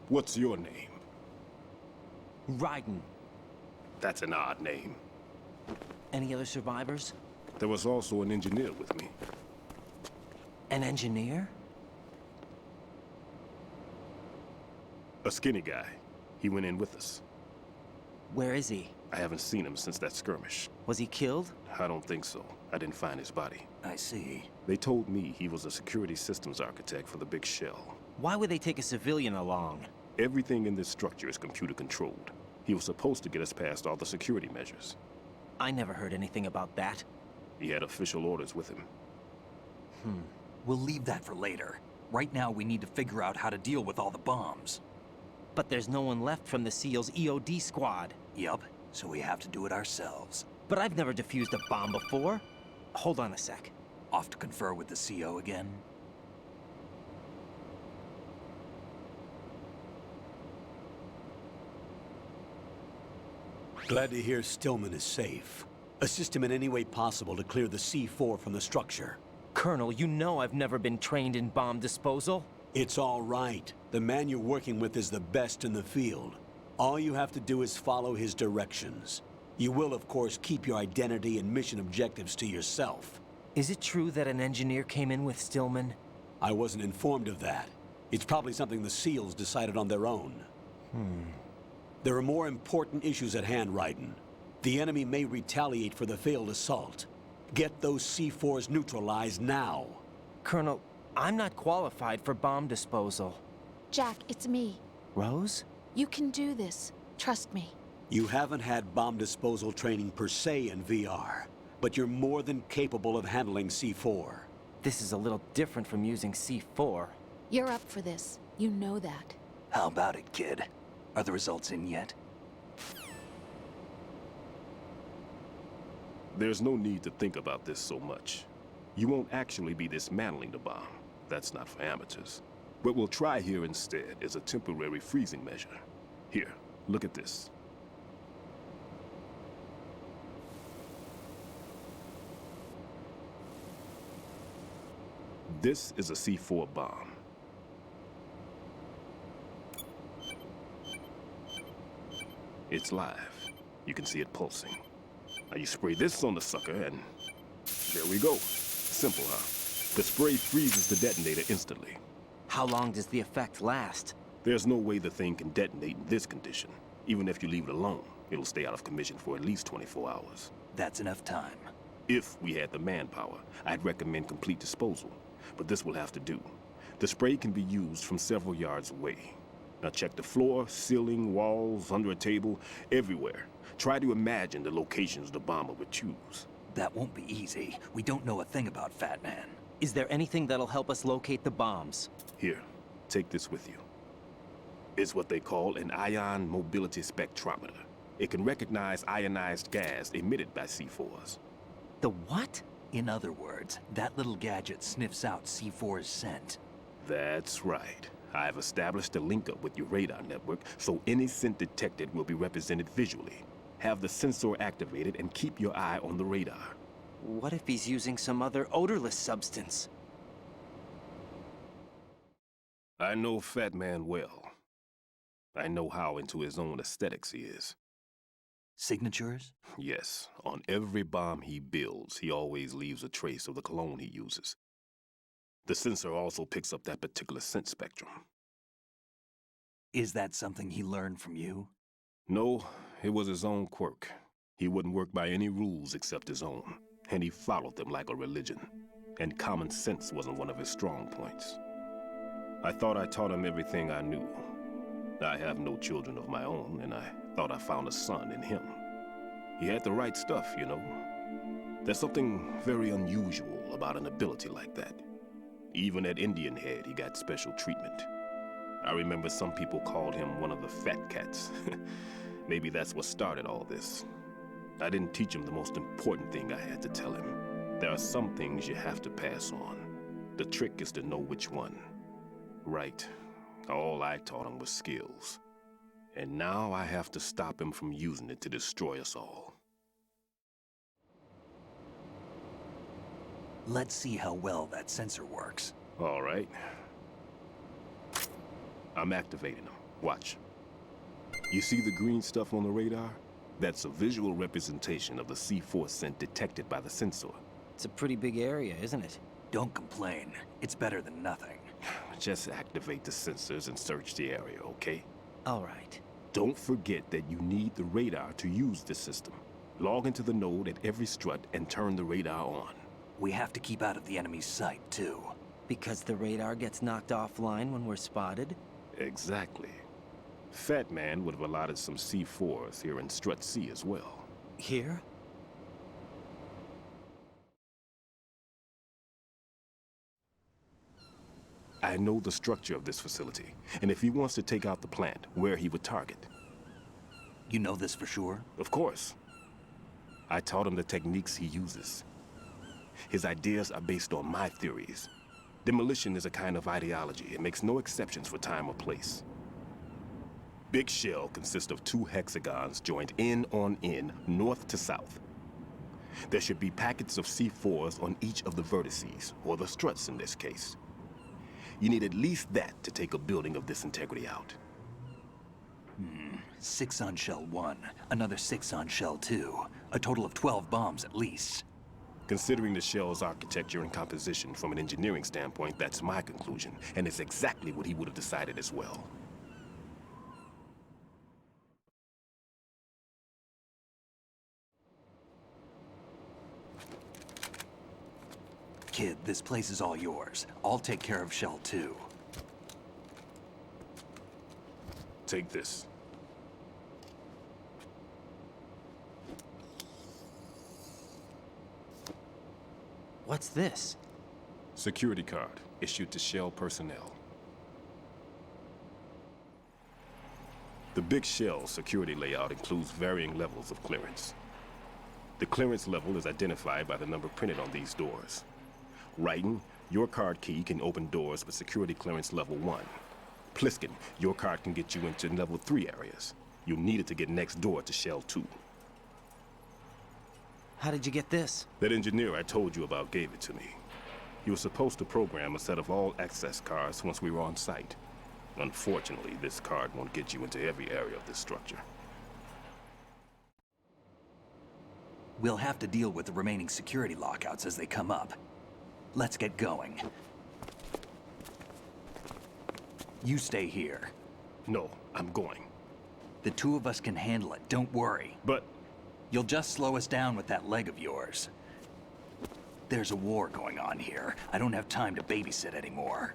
What's your name? Raiden. That's an odd name. Any other survivors? There was also an engineer with me. An engineer? A skinny guy. He went in with us. Where is he? I haven't seen him since that skirmish. Was he killed? I don't think so. I didn't find his body. I see. They told me he was a security systems architect for the big shell. Why would they take a civilian along? Everything in this structure is computer controlled. He was supposed to get us past all the security measures. I never heard anything about that. He had official orders with him. We'll leave that for later. Right now, we need to figure out how to deal with all the bombs. But there's no one left from the SEAL's EOD squad. Yup, so we have to do it ourselves. But I've never defused a bomb before. Hold on a sec. Off to confer with the CO again? Glad to hear Stillman is safe. Assist him in any way possible to clear the C4 from the structure. Colonel, you know I've never been trained in bomb disposal. It's all right. The man you're working with is the best in the field. All you have to do is follow his directions. You will, of course, keep your identity and mission objectives to yourself. Is it true that an engineer came in with Stillman? I wasn't informed of that. It's probably something the SEALs decided on their own. There are more important issues at hand, Raiden. The enemy may retaliate for the failed assault. Get those C4s neutralized now. Colonel, I'm not qualified for bomb disposal. Jack, it's me. Rose? You can do this. Trust me. You haven't had bomb disposal training per se in VR, but you're more than capable of handling C4. This is a little different from using C4. You're up for this. You know that. How about it, kid? Are the results in yet? There's no need to think about this so much. You won't actually be dismantling the bomb. That's not for amateurs. What we'll try here instead is a temporary freezing measure. Here, Look at this. This is a C4 bomb. It's live. You can see it pulsing. Now you spray this on the sucker and there we go. Simple, huh? The spray freezes the detonator instantly. How long does the effect last? There's no way the thing can detonate in this condition. Even if you leave it alone, it'll stay out of commission for at least 24 hours. That's enough time. If we had the manpower, I'd recommend complete disposal. But this will have to do. The spray can be used from several yards away. Now check the floor, ceiling, walls, under a table, everywhere. Try to imagine the locations the bomber would choose. That won't be easy. We don't know a thing about Fat Man. Is there anything that'll help us locate the bombs? Here, take this with you. It's what they call an ion mobility spectrometer. It can recognize ionized gas emitted by C4s. The what? In other words, that little gadget sniffs out C4's scent. That's right. I've established a link up with your radar network, so any scent detected will be represented visually. Have the sensor activated and keep your eye on the radar. What if he's using some other odorless substance? I know Fat Man well. I know how into his own aesthetics he is. Signatures? Yes. On every bomb he builds, he always leaves a trace of the cologne he uses. The sensor also picks up that particular scent spectrum. Is that something he learned from you? No, it was his own quirk. He wouldn't work by any rules except his own, and he followed them like a religion. And common sense wasn't one of his strong points. I thought I taught him everything I knew. I have no children of my own, and I thought I found a son in him. He had the right stuff, you know. There's something very unusual about an ability like that. Even at Indian Head, he got special treatment. I remember some people called him one of the fat cats. Maybe that's what started all this. I didn't teach him the most important thing I had to tell him. There are some things you have to pass on. The trick is to know which one. Right. All I taught him was skills. And now I have to stop him from using it to destroy us all. Let's see how well that sensor works. All right. I'm activating them. Watch. You see the green stuff on the radar? That's a visual representation of the C4 scent detected by the sensor. It's a pretty big area, isn't it? Don't complain. It's better than nothing. Just activate the sensors and search the area, okay? All right. Don't forget that you need the radar to use this system. Log into the node at every strut and turn the radar on. We have to keep out of the enemy's sight, too. Because the radar gets knocked offline when we're spotted? Exactly. Fat Man would have allotted some C4s here in Strut C as well. Here? I know the structure of this facility, and if he wants to take out the plant, where he would target. You know this for sure? Of course. I taught him the techniques he uses. His ideas are based on my theories. Demolition is a kind of ideology. It makes no exceptions for time or place. Big shell consists of 2 hexagons joined end on end, north to south. There should be packets of C4s on each of the vertices, or the struts in this case. You need at least that to take a building of this integrity out. 6 on shell 1, another 6 on shell 2. A total of 12 bombs at least. Considering the shell's architecture and composition from an engineering standpoint, that's my conclusion, and it's exactly what he would have decided as well. Kid, this place is all yours. I'll take care of shell 2. Take this. What's this? Security card, issued to Shell personnel. The Big Shell security layout includes varying levels of clearance. The clearance level is identified by the number printed on these doors. Writing, your card key can open doors with security clearance level 1. Pliskin, your card can get you into level 3 areas. You'll need it to get next door to Shell 2. How did you get this? That engineer I told you about gave it to me. He was supposed to program a set of all-access cards once we were on site. Unfortunately, this card won't get you into every area of this structure. We'll have to deal with the remaining security lockouts as they come up. Let's get going. You stay here. No, I'm going. The two of us can handle it, don't worry. But... You'll just slow us down with that leg of yours. There's a war going on here. I don't have time to babysit anymore.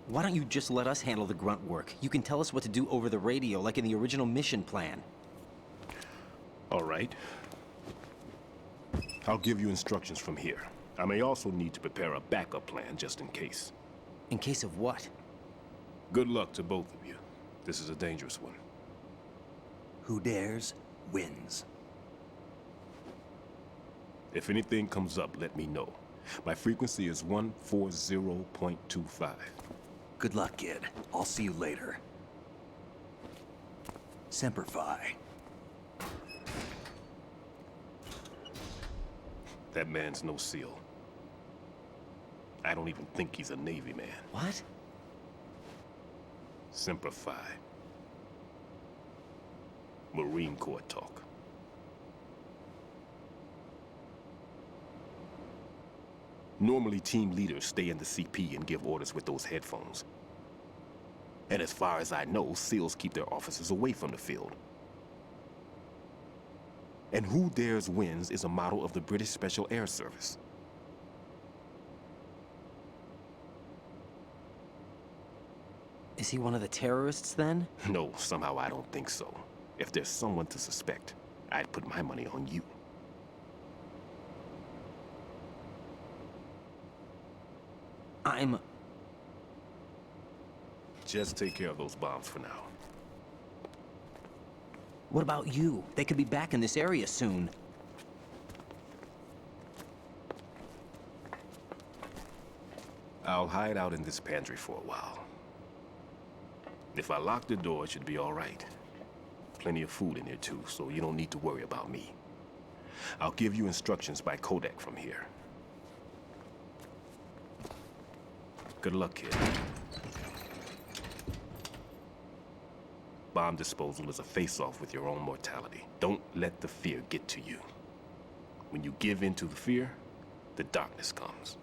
Why don't you just let us handle the grunt work? You can tell us what to do over the radio, like in the original mission plan. All right. I'll give you instructions from here. I may also need to prepare a backup plan just in case. In case of what? Good luck to both of you. This is a dangerous one. Who dares, wins. If anything comes up, let me know. My frequency is 140.25. Good luck, kid. I'll see you later. Semper Fi. That man's no SEAL. I don't even think he's a Navy man. What? Semper Fi. Marine Corps talk. Normally, team leaders stay in the CP and give orders with those headphones. And as far as I know, SEALs keep their officers away from the field. And who dares wins is a model of the British Special Air Service. Is he one of the terrorists, then? No, somehow I don't think so. If there's someone to suspect, I'd put my money on you. Just take care of those bombs for now. What about you? They could be back in this area soon. I'll hide out in this pantry for a while. If I lock the door, it should be all right. Plenty of food in here too, so you don't need to worry about me. I'll give you instructions by Kodak from here. Good luck, kid. Bomb disposal is a face-off with your own mortality. Don't let the fear get to you. When you give in to the fear, the darkness comes.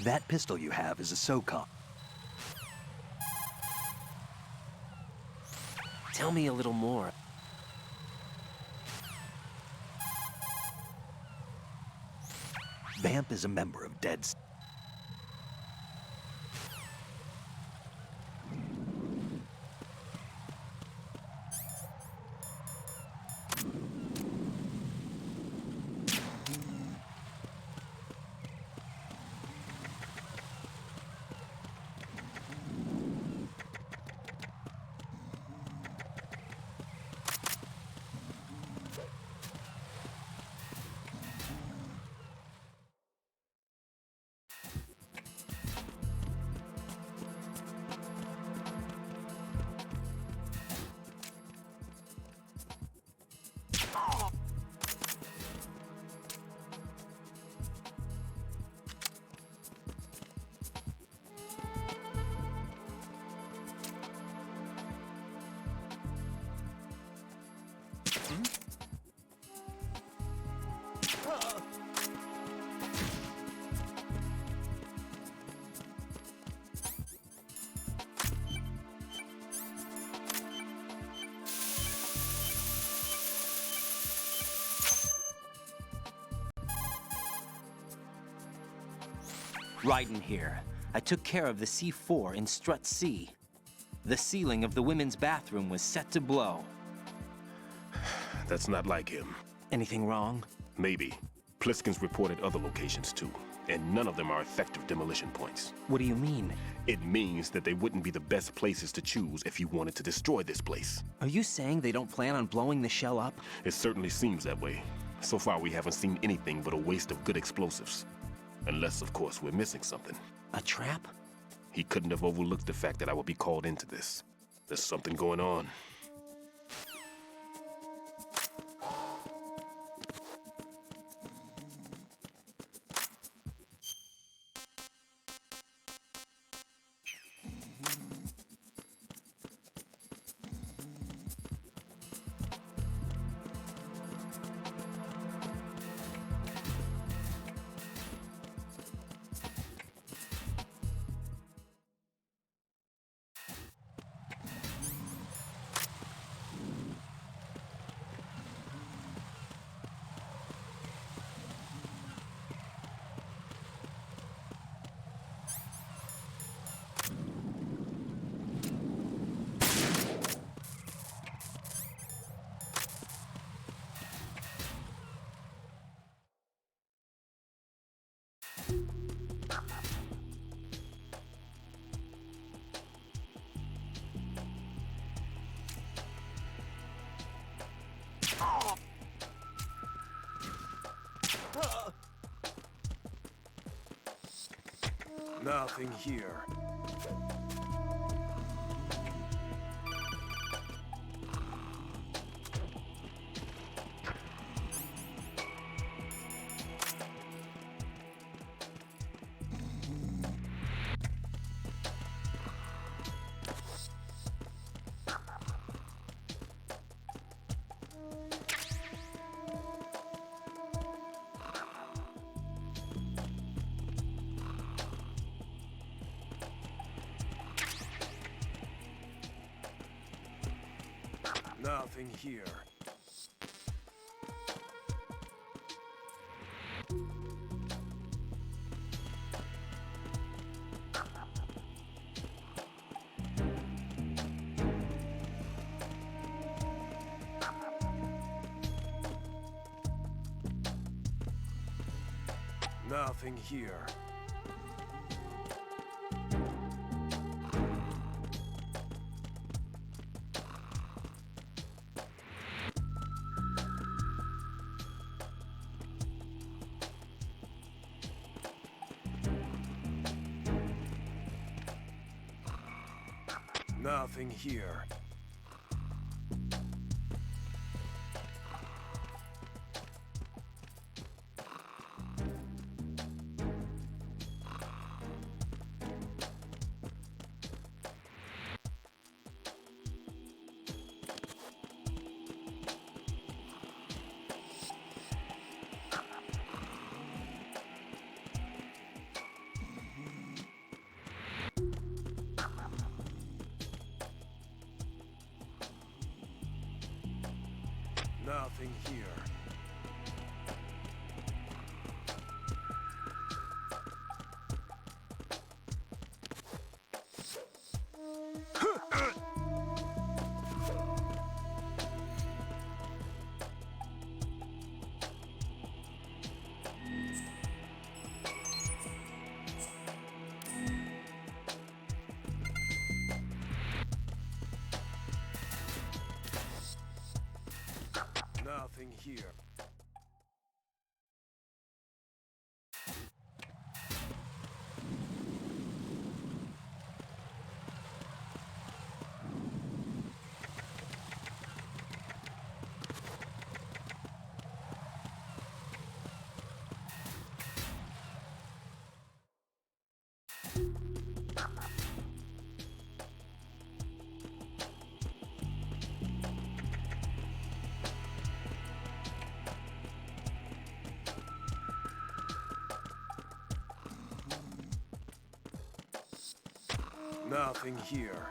That pistol you have is a SOCOM. Tell me a little more. Vamp is a member of Dead's. Riding here, I took care of the C4 in Strut C. The ceiling of the women's bathroom was set to blow. That's not like him. Anything wrong? Maybe. Pliskin's reported other locations too, and none of them are effective demolition points. What do you mean? It means that they wouldn't be the best places to choose if you wanted to destroy this place. Are you saying they don't plan on blowing the shell up? It certainly seems that way. So far, we haven't seen anything but a waste of good explosives. Unless, of course, we're missing something. A trap? He couldn't have overlooked the fact that I would be called into this. There's something going on. Nothing here. Nothing here. Nothing here. Nothing here. Nothing here. Nothing here. Nothing here.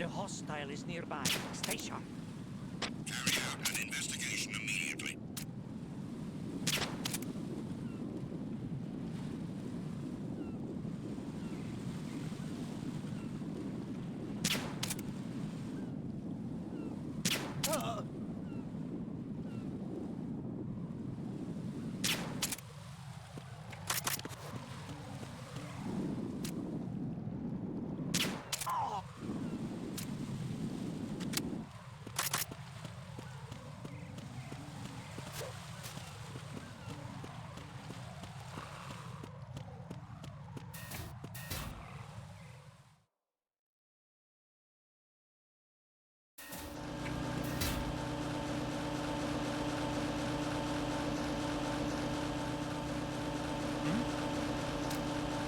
The hostile is nearby. Stay sharp. Carry out an investigation immediately.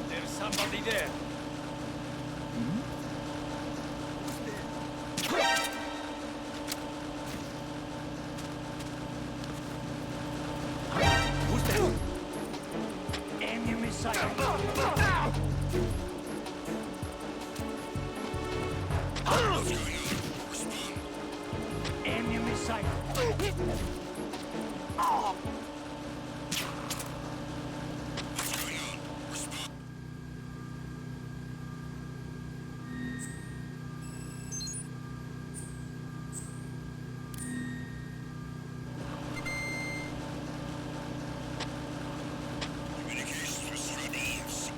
There's somebody there. Who's there? Enemy sighted. Enemy sighted. Communications with survivors.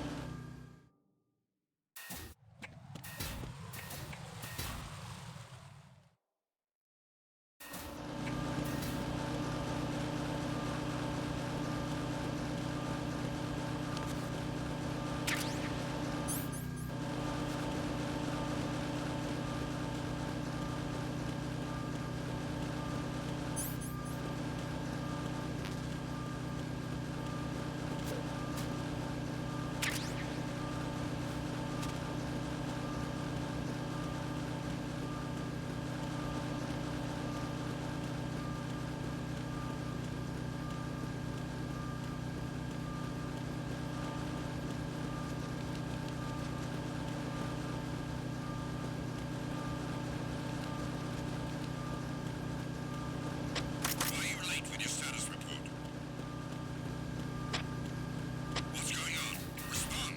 Why are you late with your status report? What's going on? Respond.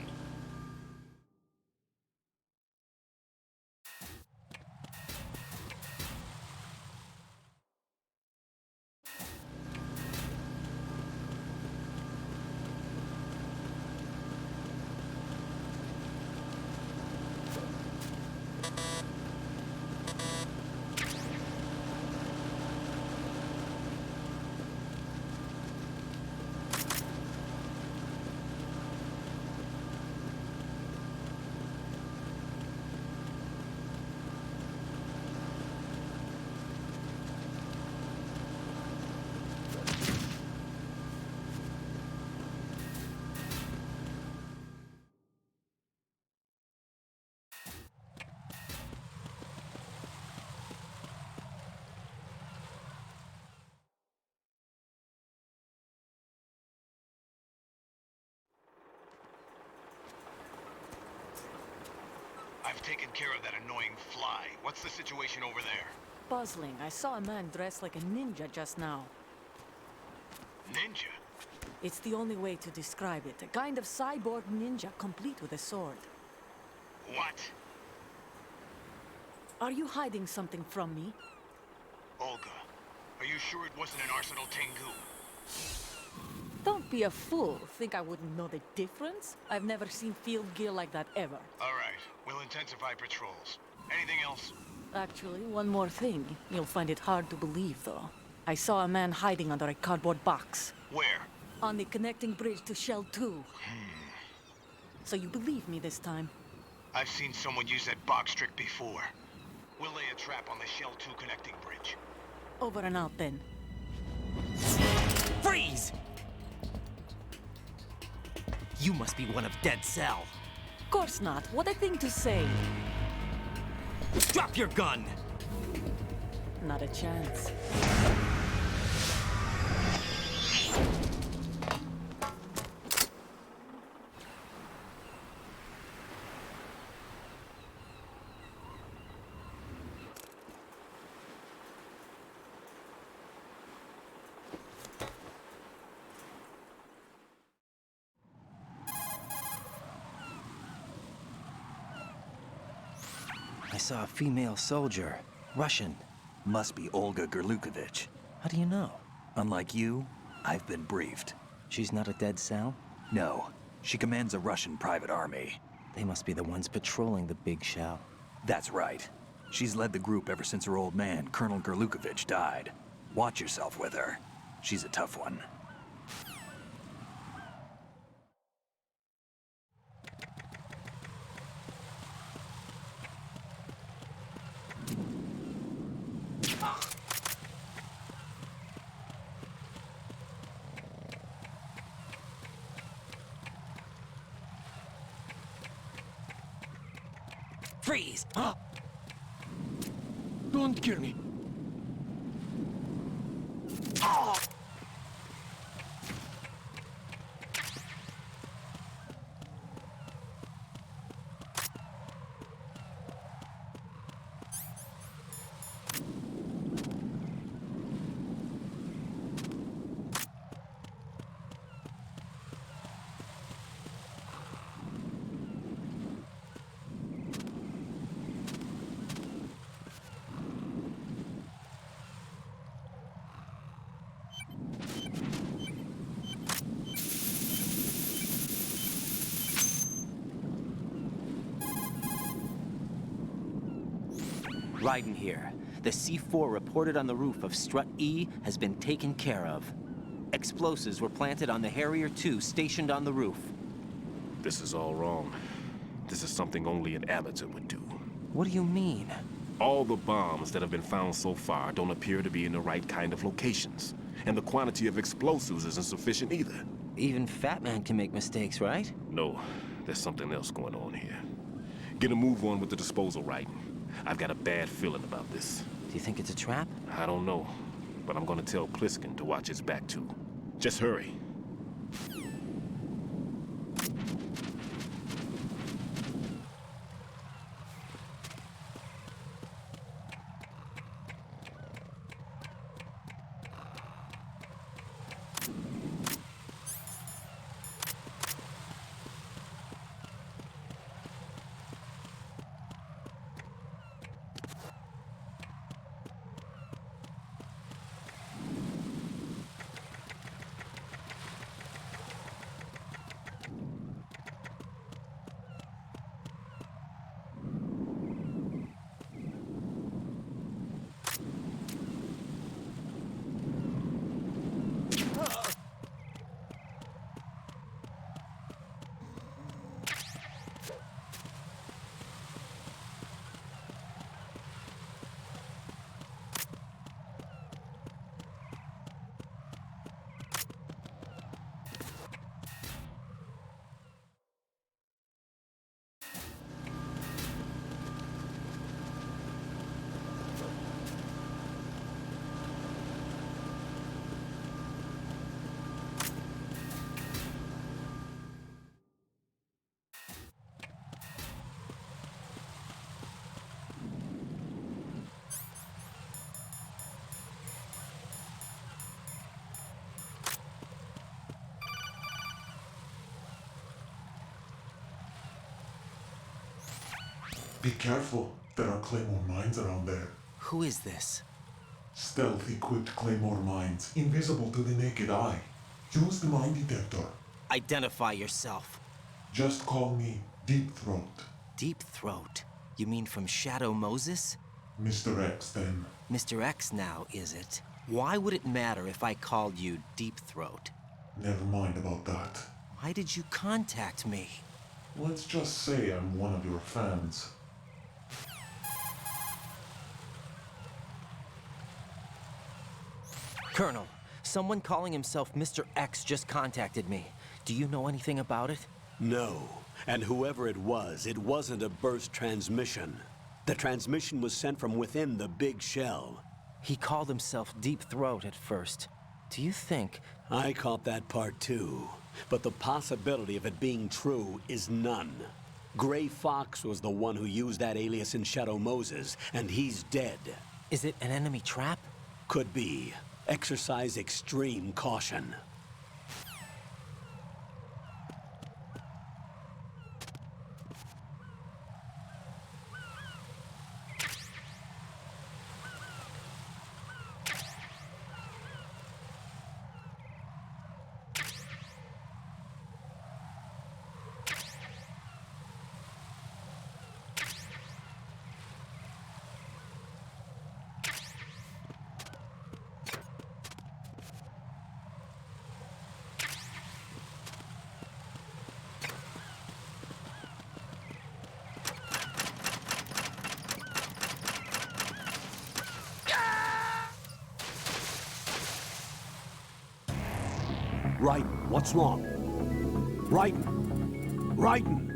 I've taken care of that annoying fly. What's the situation over there? Puzzling. I saw a man dressed like a ninja just now. Ninja? It's the only way to describe it. A kind of cyborg ninja, complete with a sword. What? Are you hiding something from me? Olga, are you sure it wasn't an Arsenal Tengu? Don't be a fool. Think I wouldn't know the difference? I've never seen field gear like that ever. All right, we'll intensify patrols. Anything else? Actually, one more thing. You'll find it hard to believe, though. I saw a man hiding under a cardboard box. Where? On the connecting bridge to Shell 2. So you believe me this time? I've seen someone use that box trick before. We'll lay a trap on the Shell 2 connecting bridge. Over and out, then. Freeze! You must be one of Dead Cell. Of course not. What a thing to say. Drop your gun! Not a chance. I saw a female soldier. Russian. Must be Olga Gerlukovich. How do you know? Unlike you, I've been briefed. She's not a dead cell? No. She commands a Russian private army. They must be the ones patrolling the big shell. That's right. She's led the group ever since her old man, Colonel Gerlukovich, died. Watch yourself with her. She's a tough one. Freeze! Don't kill me. Raiden here. The C4 reported on the roof of Strut E has been taken care of. Explosives were planted on the Harrier 2 stationed on the roof. This is all wrong. This is something only an amateur would do. What do you mean? All the bombs that have been found so far don't appear to be in the right kind of locations. And the quantity of explosives isn't sufficient either. Even Fat Man can make mistakes, right? No, there's something else going on here. Get a move on with the disposal, Raiden. I've got a bad feeling about this. Do you think it's a trap? I don't know, but I'm gonna tell Pliskin to watch his back too. Just hurry. Be careful. There are Claymore mines around there. Who is this? Stealth-equipped Claymore mines, invisible to the naked eye. Use the mine detector. Identify yourself. Just call me Deep Throat. Deep Throat? You mean from Shadow Moses? Mr. X, then. Mr. X now, is it? Why would it matter if I called you Deep Throat? Never mind about that. Why did you contact me? Let's just say I'm one of your fans. Colonel, someone calling himself Mr. X just contacted me. Do you know anything about it? No. And whoever it wasn't a burst transmission. The transmission was sent from within the big shell. He called himself Deep Throat at first. Do you think... I caught that part too. But the possibility of it being true is none. Gray Fox was the one who used that alias in Shadow Moses, and he's dead. Is it an enemy trap? Could be. Exercise extreme caution. Raiden, what's wrong? Raiden! Raiden!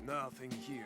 Nothing here.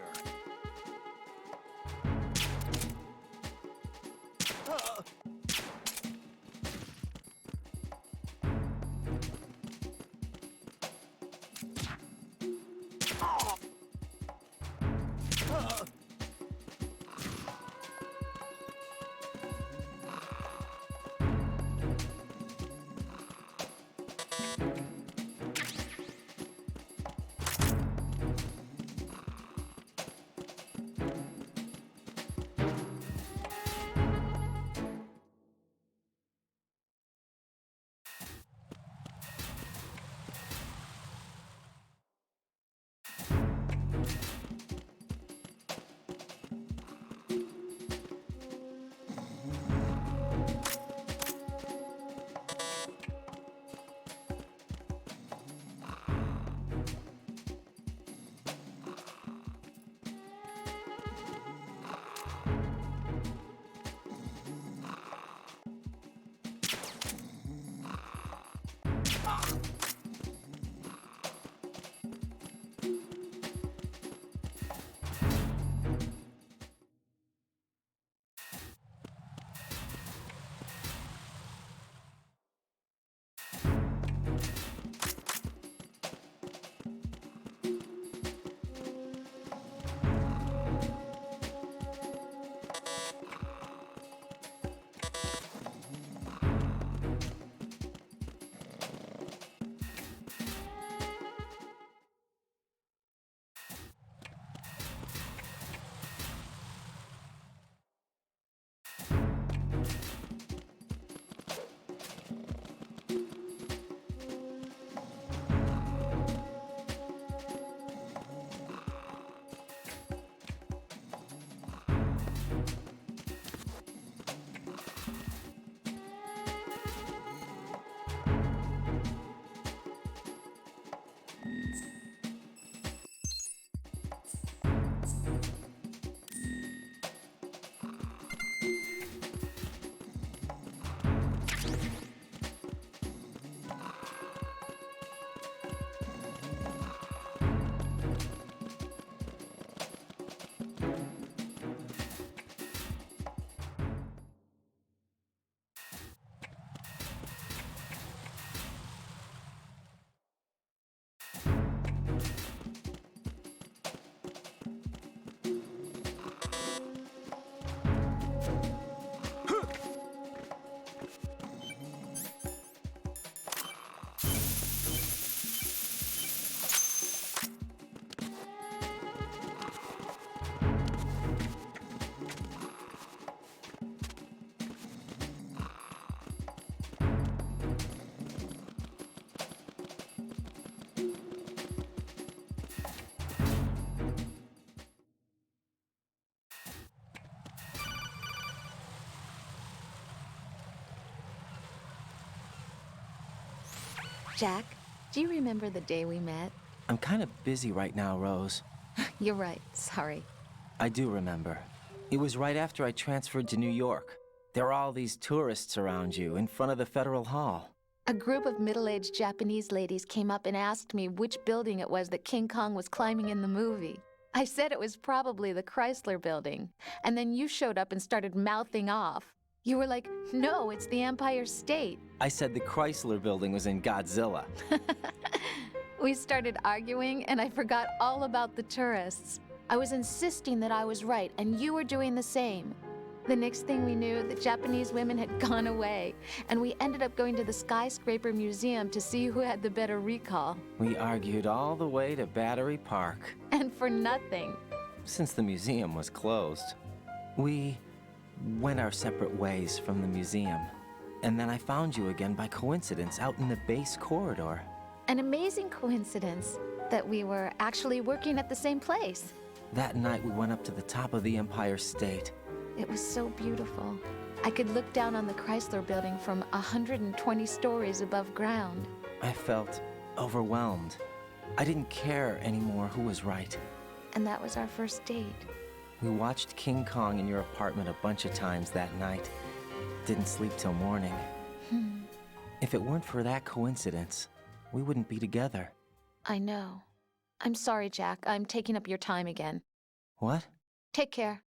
Jack, do you remember the day we met? I'm kind of busy right now, Rose. You're right, sorry. I do remember. It was right after I transferred to New York. There were all these tourists around you, in front of the Federal Hall. A group of middle-aged Japanese ladies came up and asked me which building it was that King Kong was climbing in the movie. I said it was probably the Chrysler Building, and then you showed up and started mouthing off. You were like, no, it's the Empire State. I said the Chrysler Building was in Godzilla. We started arguing, and I forgot all about the tourists. I was insisting that I was right, and you were doing the same. The next thing we knew, the Japanese women had gone away, and we ended up going to the Skyscraper Museum to see who had the better recall. We argued all the way to Battery Park. And for nothing. Since the museum was closed, we went our separate ways from the museum. And then I found you again by coincidence out in the base corridor. An amazing coincidence that we were actually working at the same place. That night we went up to the top of the Empire State. It was so beautiful. I could look down on the Chrysler Building from 120 stories above ground. I felt overwhelmed. I didn't care anymore who was right. And that was our first date. We watched King Kong in your apartment a bunch of times that night. Didn't sleep till morning. If it weren't for that coincidence, we wouldn't be together. I know. I'm sorry, Jack. I'm taking up your time again. What? Take care.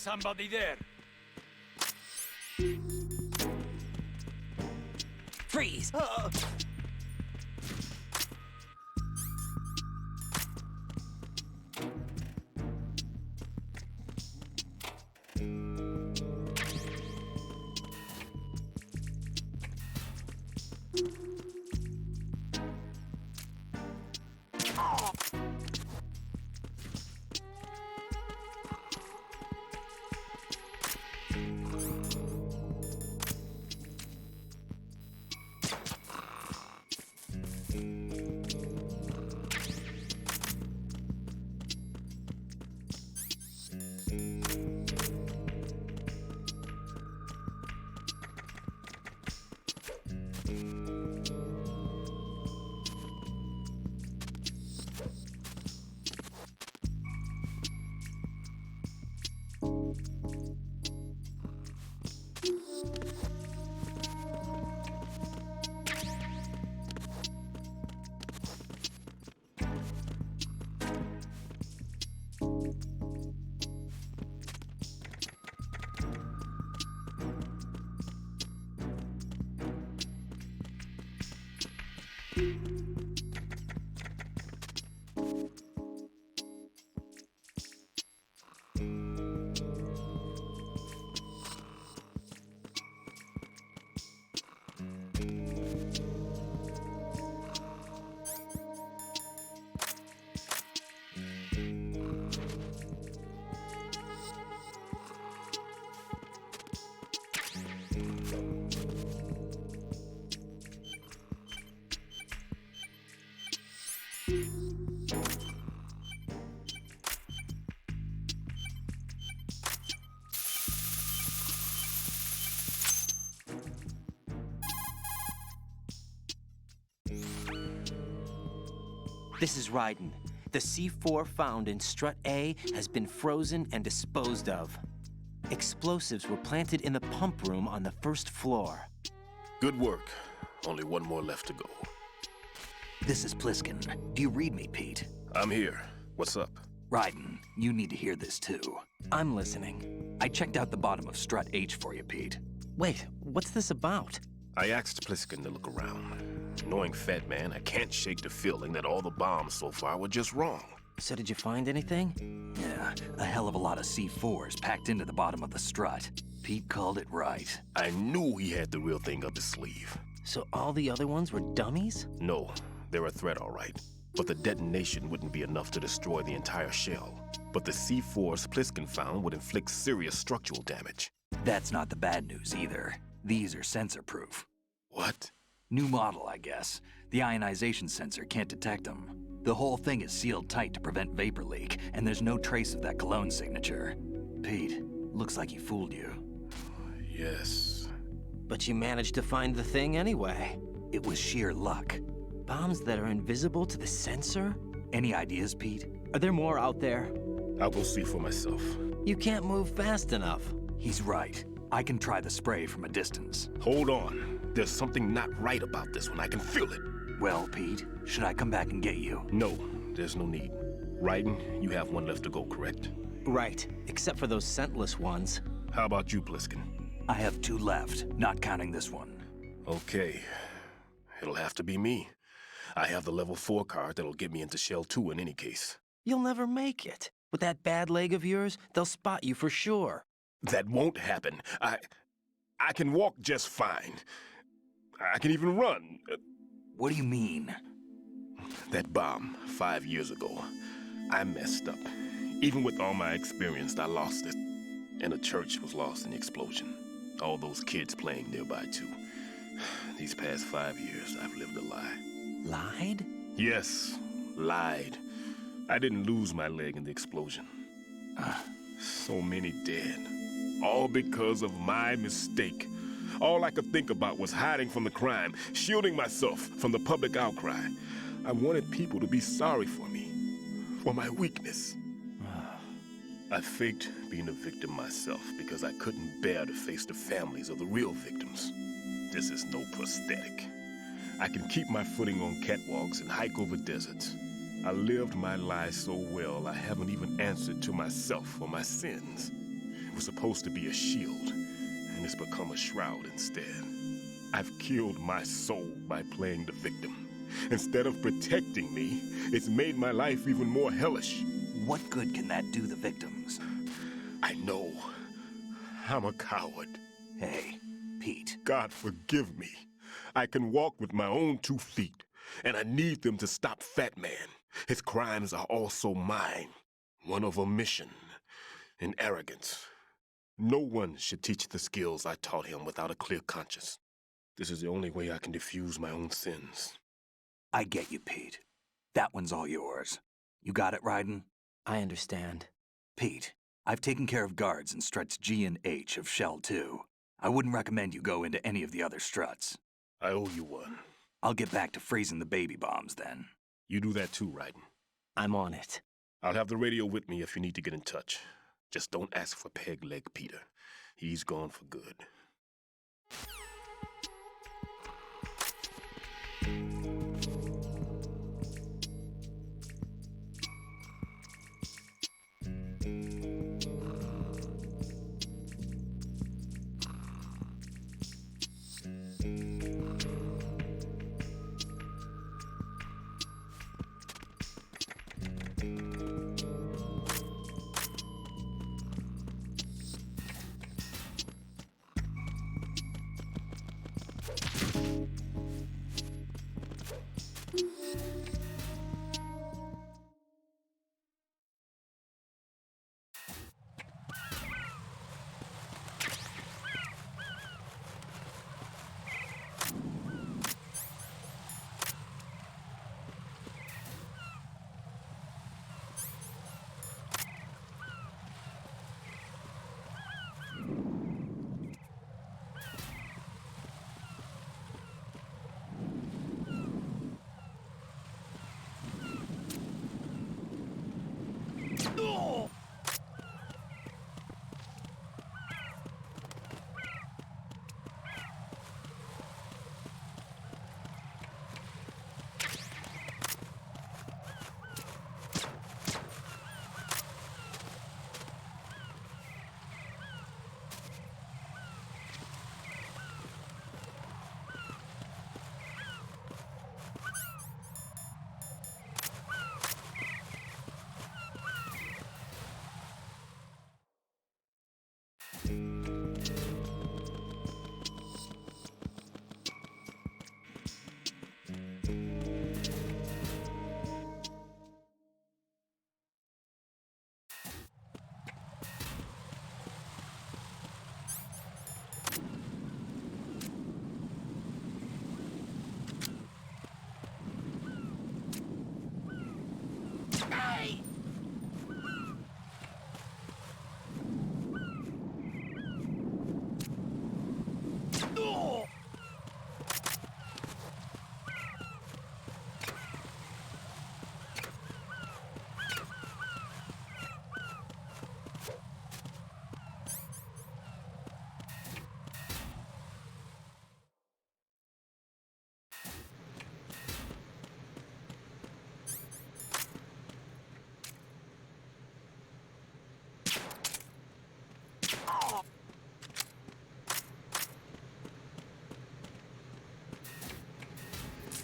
somebody there. Freeze! This is Raiden. The C4 found in Strut A has been frozen and disposed of. Explosives were planted in the pump room on the first floor. Good work. Only one more left to go. This is Pliskin. Do you read me, Pete? I'm here. What's up? Raiden, you need to hear this too. I'm listening. I checked out the bottom of Strut H for you, Pete. Wait, what's this about? I asked Pliskin to look around. Knowing Fat Man, I can't shake the feeling that all the bombs so far were just wrong. So did you find anything? Yeah, a hell of a lot of C4s packed into the bottom of the strut. Pete called it right. I knew he had the real thing up his sleeve. So all the other ones were dummies? No, they're a threat, all right. But the detonation wouldn't be enough to destroy the entire shell. But the C4s Pliskin found would inflict serious structural damage. That's not the bad news either. These are sensor-proof. What? New model, I guess. The ionization sensor can't detect them. The whole thing is sealed tight to prevent vapor leak, and there's no trace of that cologne signature. Pete, looks like he fooled you. Yes. But you managed to find the thing anyway. It was sheer luck. Bombs that are invisible to the sensor? Any ideas, Pete? Are there more out there? I'll go see for myself. You can't move fast enough. He's right. I can try the spray from a distance. Hold on. There's something not right about this one. I can feel it. Well, Pete, should I come back and get you? No, there's no need. Raiden, you have one left to go, correct? Right, except for those scentless ones. How about you, Pliskin? I have 2 left, not counting this one. Okay. It'll have to be me. I have the level 4 card that'll get me into Shell 2 in any case. You'll never make it. With that bad leg of yours, they'll spot you for sure. That won't happen. I can walk just fine. I can even run. What do you mean? That bomb 5 years ago. I messed up. Even with all my experience, I lost it. And the church was lost in the explosion. All those kids playing nearby, too. These past 5 years, I've lived a lie. Lied? Yes, lied. I didn't lose my leg in the explosion. So many dead. All because of my mistake. All I could think about was hiding from the crime, shielding myself from the public outcry. I wanted people to be sorry for me, for my weakness. I faked being a victim myself because I couldn't bear to face the families of the real victims. This is no prosthetic. I can keep my footing on catwalks and hike over deserts. I lived my lie so well I haven't even answered to myself for my sins. was supposed to be a shield, and it's become a shroud instead. I've killed my soul by playing the victim. Instead of protecting me, it's made my life even more hellish. What good can that do the victims? I know. I'm a coward. Hey, Pete. God forgive me. I can walk with my own 2 feet, and I need them to stop Fat Man. His crimes are also mine. One of omission and arrogance. No one should teach the skills I taught him without a clear conscience. This is the only way I can diffuse my own sins. I get you, Pete. That one's all yours. You got it, Raiden? I understand. Pete, I've taken care of guards in struts G and H of Shell 2. I wouldn't recommend you go into any of the other struts. I owe you one. I'll get back to freezing the baby bombs then. You do that too, Raiden. I'm on it. I'll have the radio with me if you need to get in touch. Just don't ask for Peg Leg Peter. He's gone for good.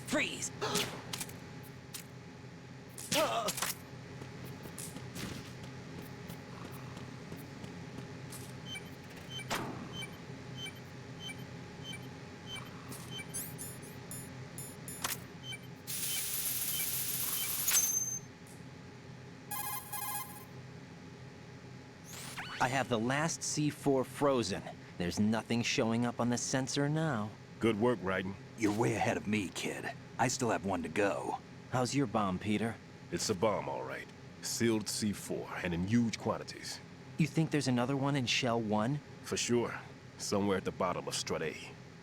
Freeze! I have the last C4 frozen. There's nothing showing up on the sensor now. Good work, Raiden. You're way ahead of me, kid. I still have one to go. How's your bomb, Peter? It's a bomb, all right. Sealed C4, and in huge quantities. You think there's another one in Shell 1? For sure. Somewhere at the bottom of Strut A.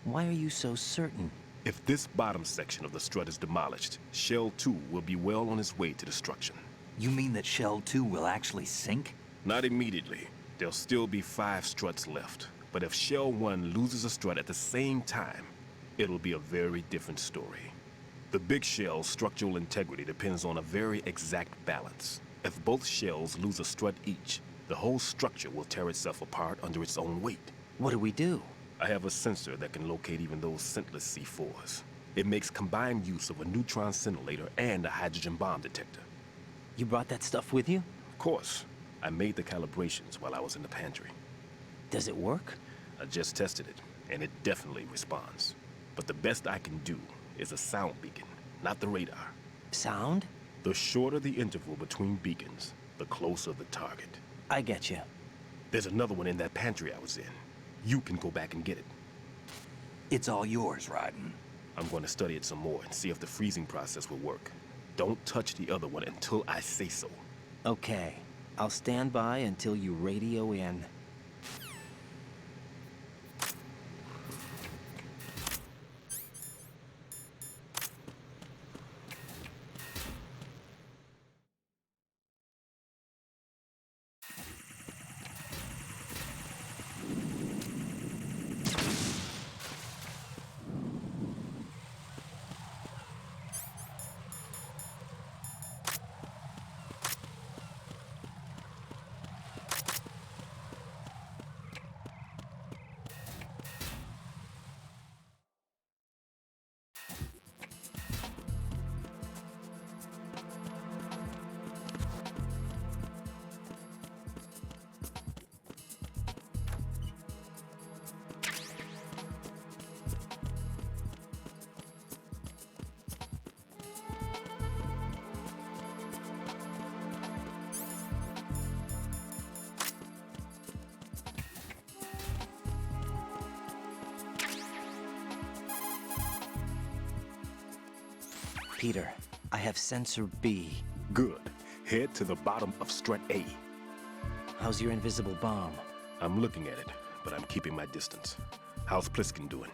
Why are you so certain? If this bottom section of the strut is demolished, Shell 2 will be well on its way to destruction. You mean that Shell 2 will actually sink? Not immediately. There'll still be 5 struts left. But if Shell 1 loses a strut at the same time, it'll be a very different story. The big shell's structural integrity depends on a very exact balance. If both shells lose a strut each, The whole structure will tear itself apart under its own weight. What do we do? I have a sensor that can locate even those scentless C4s. It makes combined use of a neutron scintillator and a hydrogen bomb detector. You brought that stuff with you? Of course. I made the calibrations while I was in the pantry. Does it work? I just tested it, and it definitely responds. But the best I can do is a sound beacon, not the radar. Sound? The shorter the interval between beacons, the closer the target. I get you. There's another one in that pantry I was in. You can go back and get it. It's all yours, Raiden. I'm going to study it some more and see if the freezing process will work. Don't touch the other one until I say so. Okay. I'll stand by until you radio in. Peter, I have sensor B. Good. Head to the bottom of strut A. How's your invisible bomb? I'm looking at it, but I'm keeping my distance. How's Pliskin doing?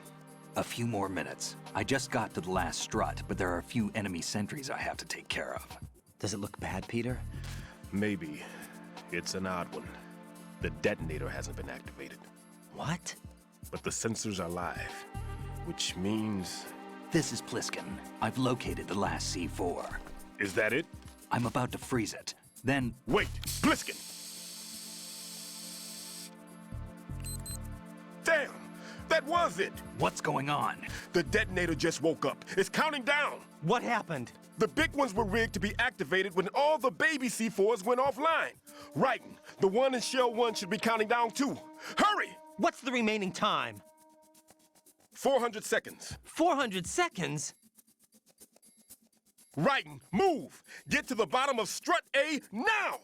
A few more minutes. I just got to the last strut, but there are a few enemy sentries I have to take care of. Does it look bad, Peter? Maybe. It's an odd one. The detonator hasn't been activated. What? But the sensors are live, which means... This is Pliskin. I've located the last C4. Is that it? I'm about to freeze it. Then... Wait! Pliskin! Damn! That was it! What's going on? The detonator just woke up. It's counting down! What happened? The big ones were rigged to be activated when all the baby C4s went offline. Raiden, the one in Shell 1 should be counting down too. Hurry! What's the remaining time? 400 seconds. 400 seconds? Raiden, move! Get to the bottom of strut A now!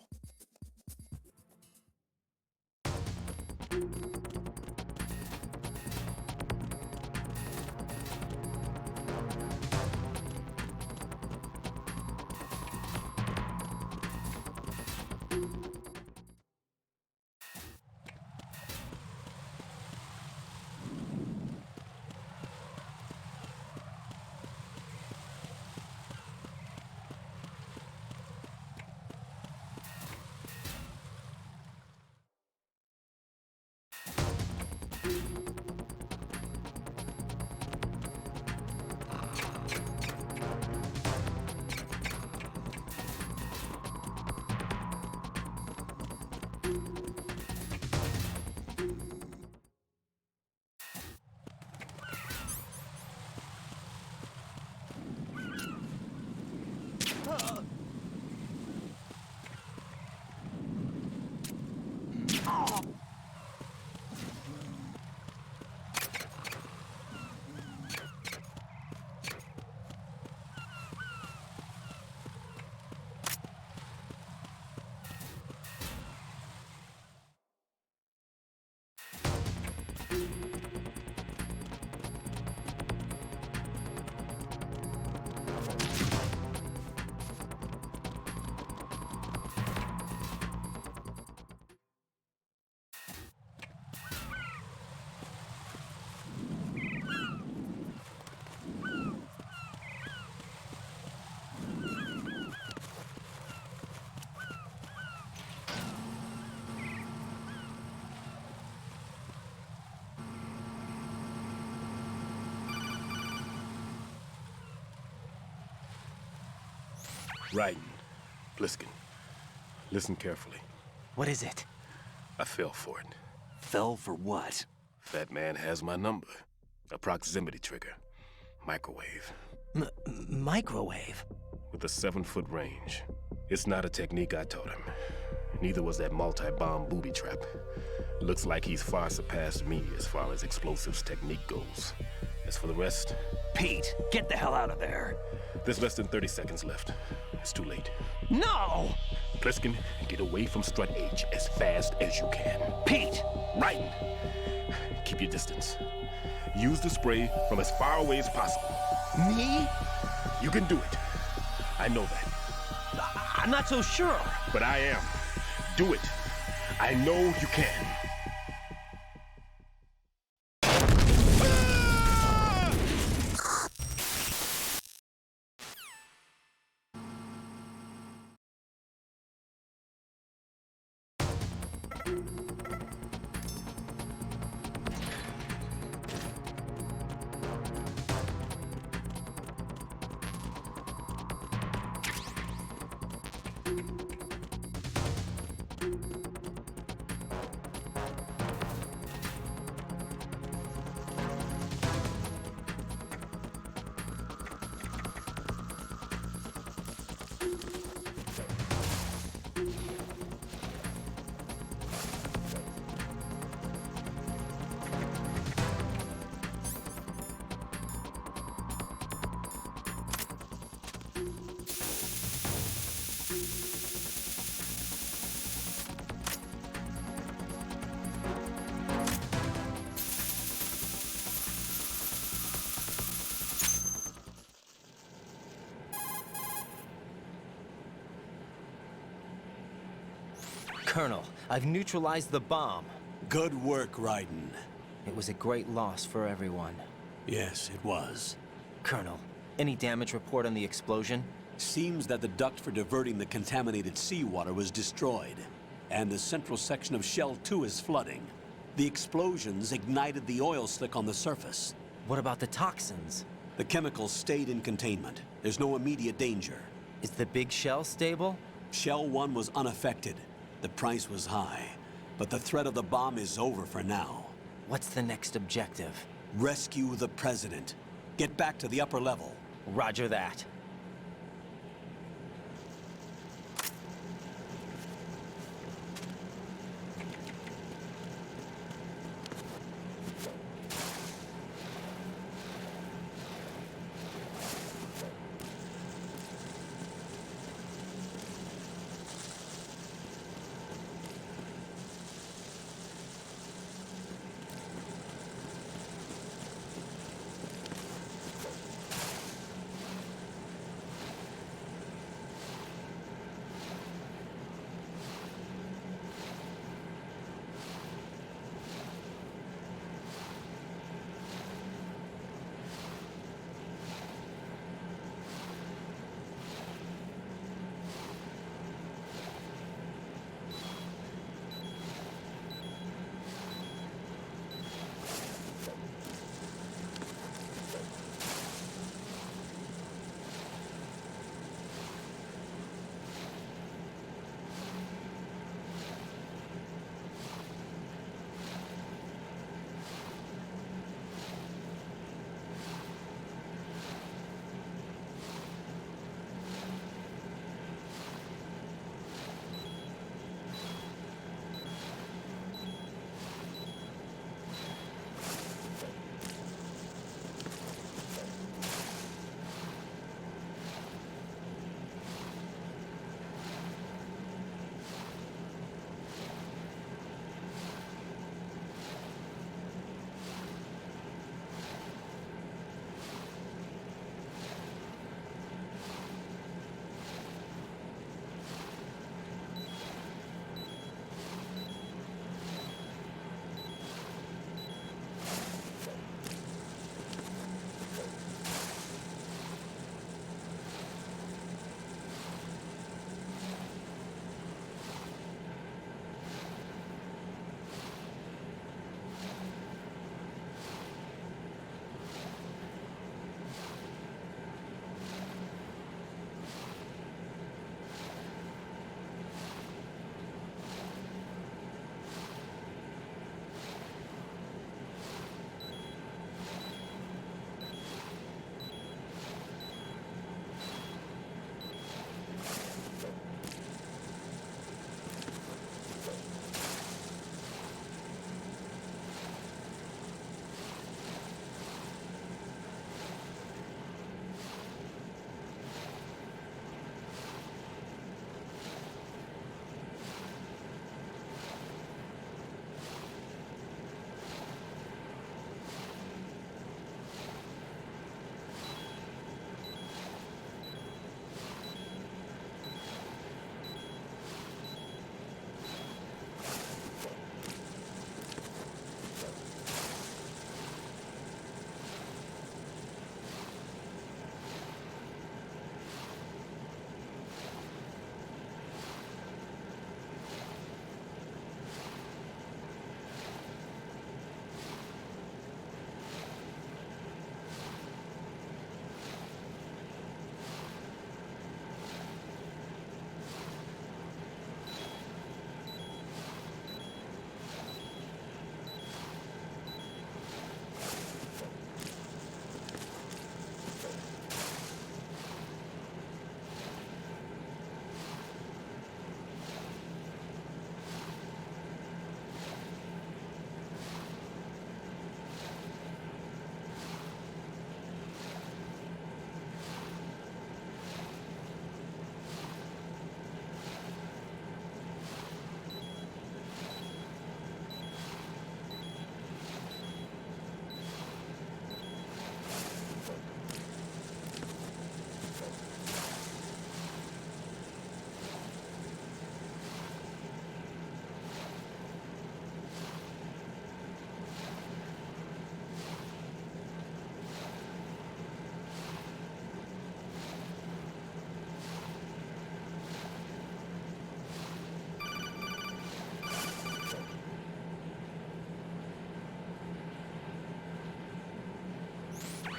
Raiden, Pliskin, listen carefully. What is it? I fell for it. Fell for what? That man has my number. A proximity trigger. Microwave. Microwave? With a 7-foot range. It's not a technique I taught him. Neither was that multi-bomb booby trap. Looks like he's far surpassed me as far as explosives technique goes. As for the rest... Pete, get the hell out of there! There's less than 30 seconds left. It's too late. No! Pliskin, get away from Strut H as fast as you can. Pete! Right! Keep your distance. Use the spray from as far away as possible. Me? You can do it. I know that. I'm not so sure. But I am. Do it. I know you can. Colonel, I've neutralized the bomb. Good work, Raiden. It was a great loss for everyone. Yes, it was. Colonel, any damage report on the explosion? Seems that the duct for diverting the contaminated seawater was destroyed, and the central section of Shell 2 is flooding. The explosions ignited the oil slick on the surface. What about the toxins? The chemicals stayed in containment. There's no immediate danger. Is the big shell stable? Shell 1 was unaffected. The price was high, but the threat of the bomb is over for now. What's the next objective? Rescue the President. Get back to the upper level. Roger that.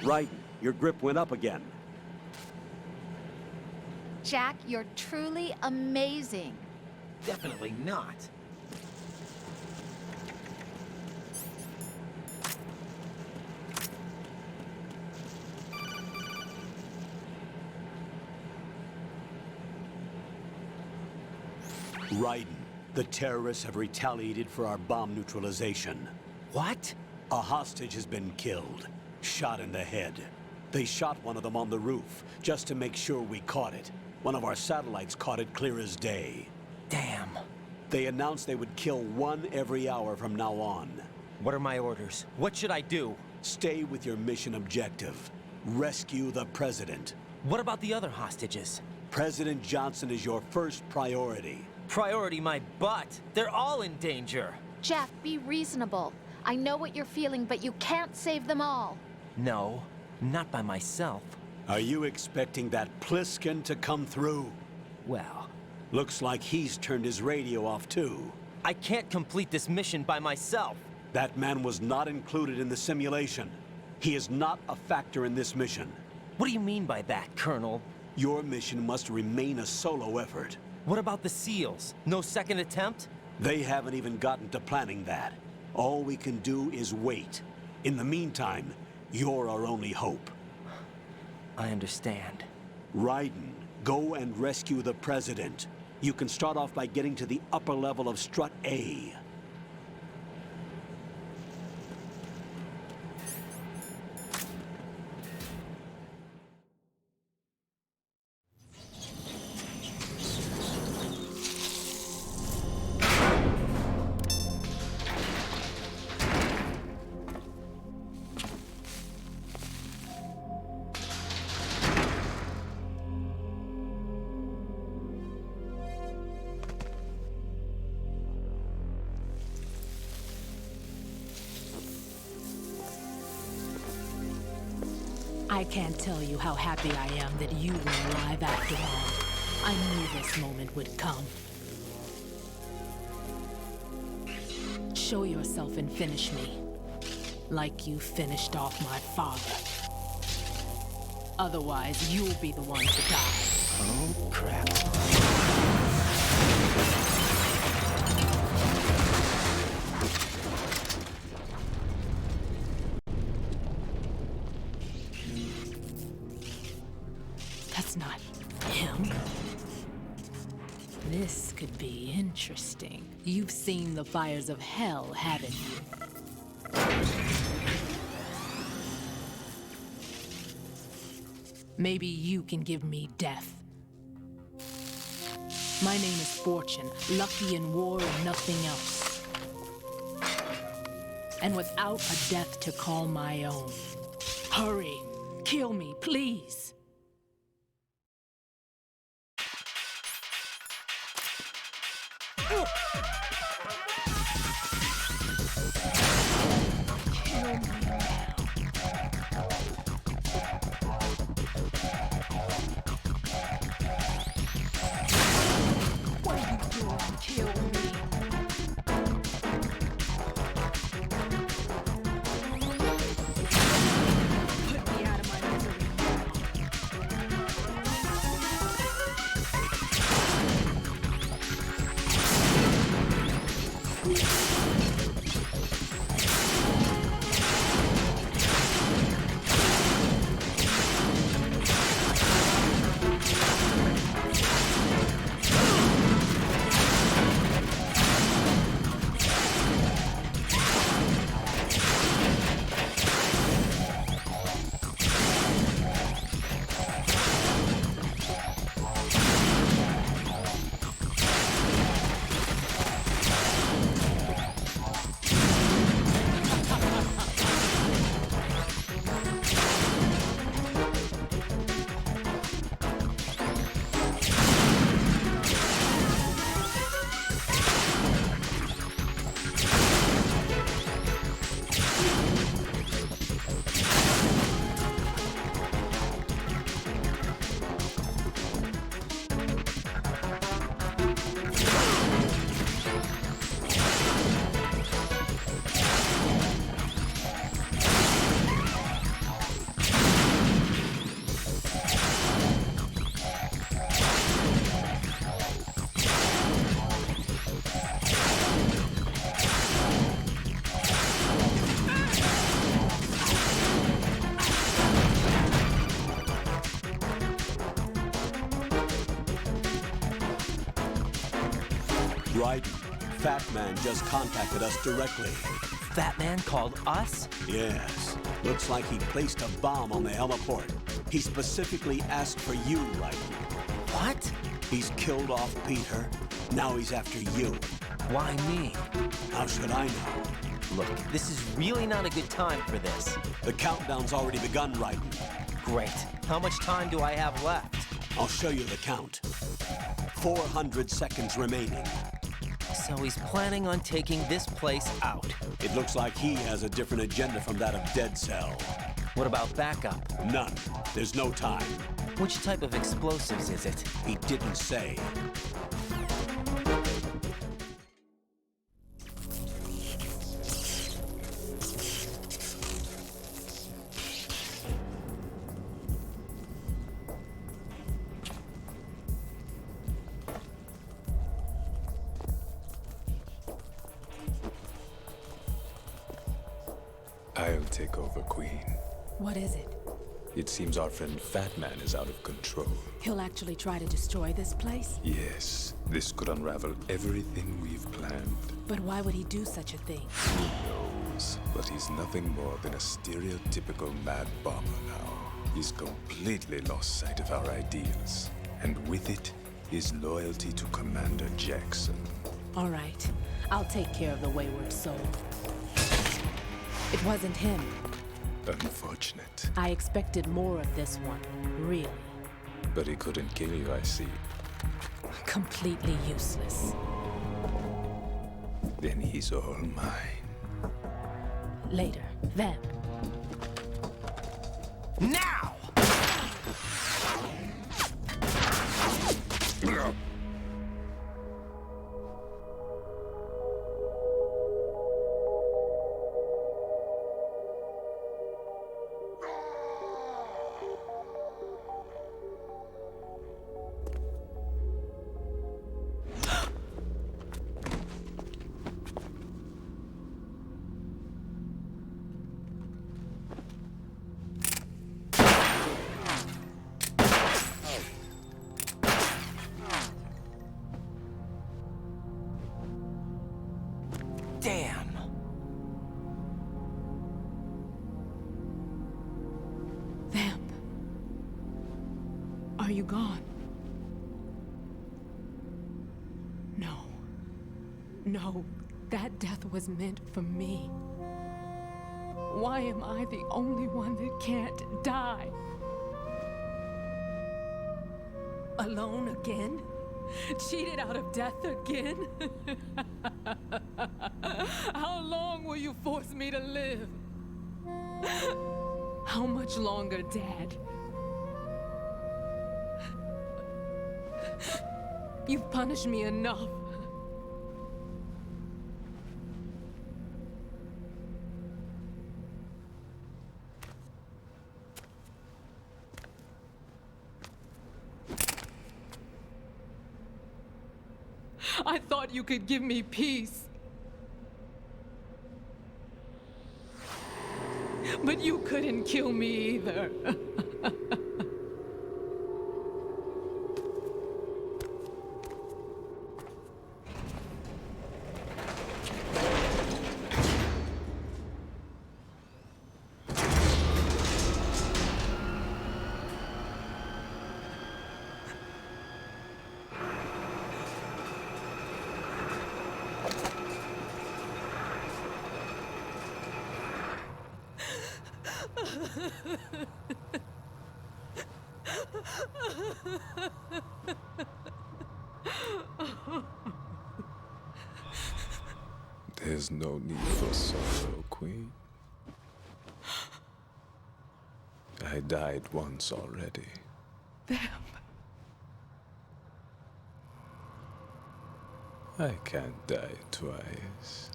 Right, your grip went up again. Jack, you're truly amazing. Definitely not. Raiden, the terrorists have retaliated for our bomb neutralization. What? A hostage has been killed, shot in the head. They shot one of them on the roof, just to make sure we caught it. One of our satellites caught it clear as day. Damn. They announced they would kill one every hour from now on. What are my orders? What should I do? Stay with your mission objective. Rescue the President. What about the other hostages? President Johnson is your first priority. Priority my butt. They're all in danger. Jeff, be reasonable. I know what you're feeling, but you can't save them all. No, not by myself. Are you expecting that Pliskin to come through? Well... Looks like he's turned his radio off too. I can't complete this mission by myself. That man was not included in the simulation. He is not a factor in this mission. What do you mean by that, Colonel? Your mission must remain a solo effort. What about the SEALs? No second attempt? They haven't even gotten to planning that. All we can do is wait. In the meantime, you're our only hope. I understand. Raiden, go and rescue the President. You can start off by getting to the upper level of Strut A. I can't tell you how happy I am that you were alive after all. I knew this moment would come. Show yourself and finish me. Like you finished off my father. Otherwise, you'll be the one to die. Oh, crap. That's not him. This could be interesting. You've seen the fires of hell, haven't you? Maybe you can give me death. My name is Fortune, lucky in war and nothing else. And without a death to call my own. Hurry, kill me, please. Right. Fat Man just contacted us directly. Fat Man called us? Yes. Looks like he placed a bomb on the heliport. He specifically asked for you, right? What? He's killed off Peter. Now he's after you. Why me? How should I know? Look, this is really not a good time for this. The countdown's already begun, Raiden. Great. How much time do I have left? I'll show you the count. 400 seconds remaining. So he's planning on taking this place out. It looks like he has a different agenda from that of Dead Cell. What about backup? None. There's no time. Which type of explosives is it? He didn't say. I'll take over, Queen. What is it? It seems our friend Fat Man is out of control. He'll actually try to destroy this place? Yes, this could unravel everything we've planned. But why would he do such a thing? Who knows? But he's nothing more than a stereotypical mad bomber now. He's completely lost sight of our ideals. And with it, his loyalty to Commander Jackson. All right. I'll take care of the wayward soul. It wasn't him. Unfortunate. I expected more of this one, really. But he couldn't kill you, I see. Completely useless. Then he's all mine. Later, then. Now! Damn! Vamp. Are you gone? No. No, that death was meant for me. Why am I the only one that can't die? Alone again? Cheated out of death again? How long will you force me to live? How much longer, Dad? You've punished me enough. I thought you could give me peace. But you couldn't kill me either. There's no need for sorrow, Queen. I died once already. Vamp. I can't die twice.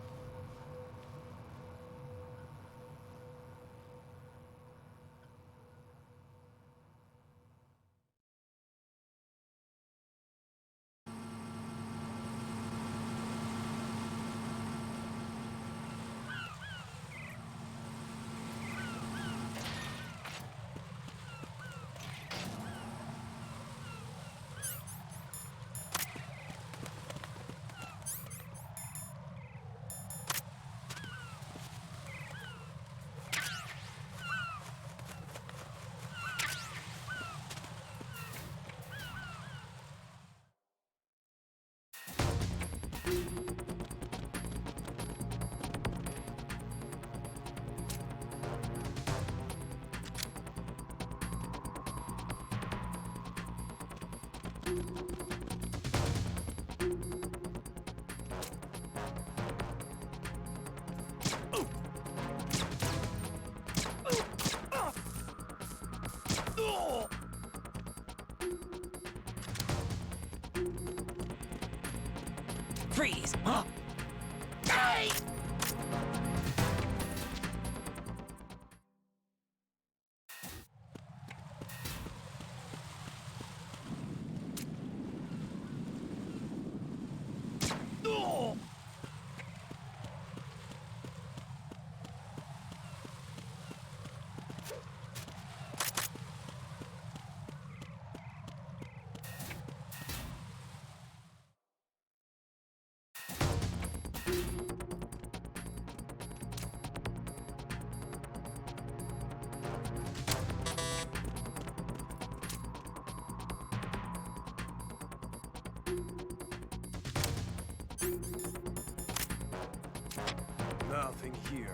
Freeze! Huh? Hey! Nothing here.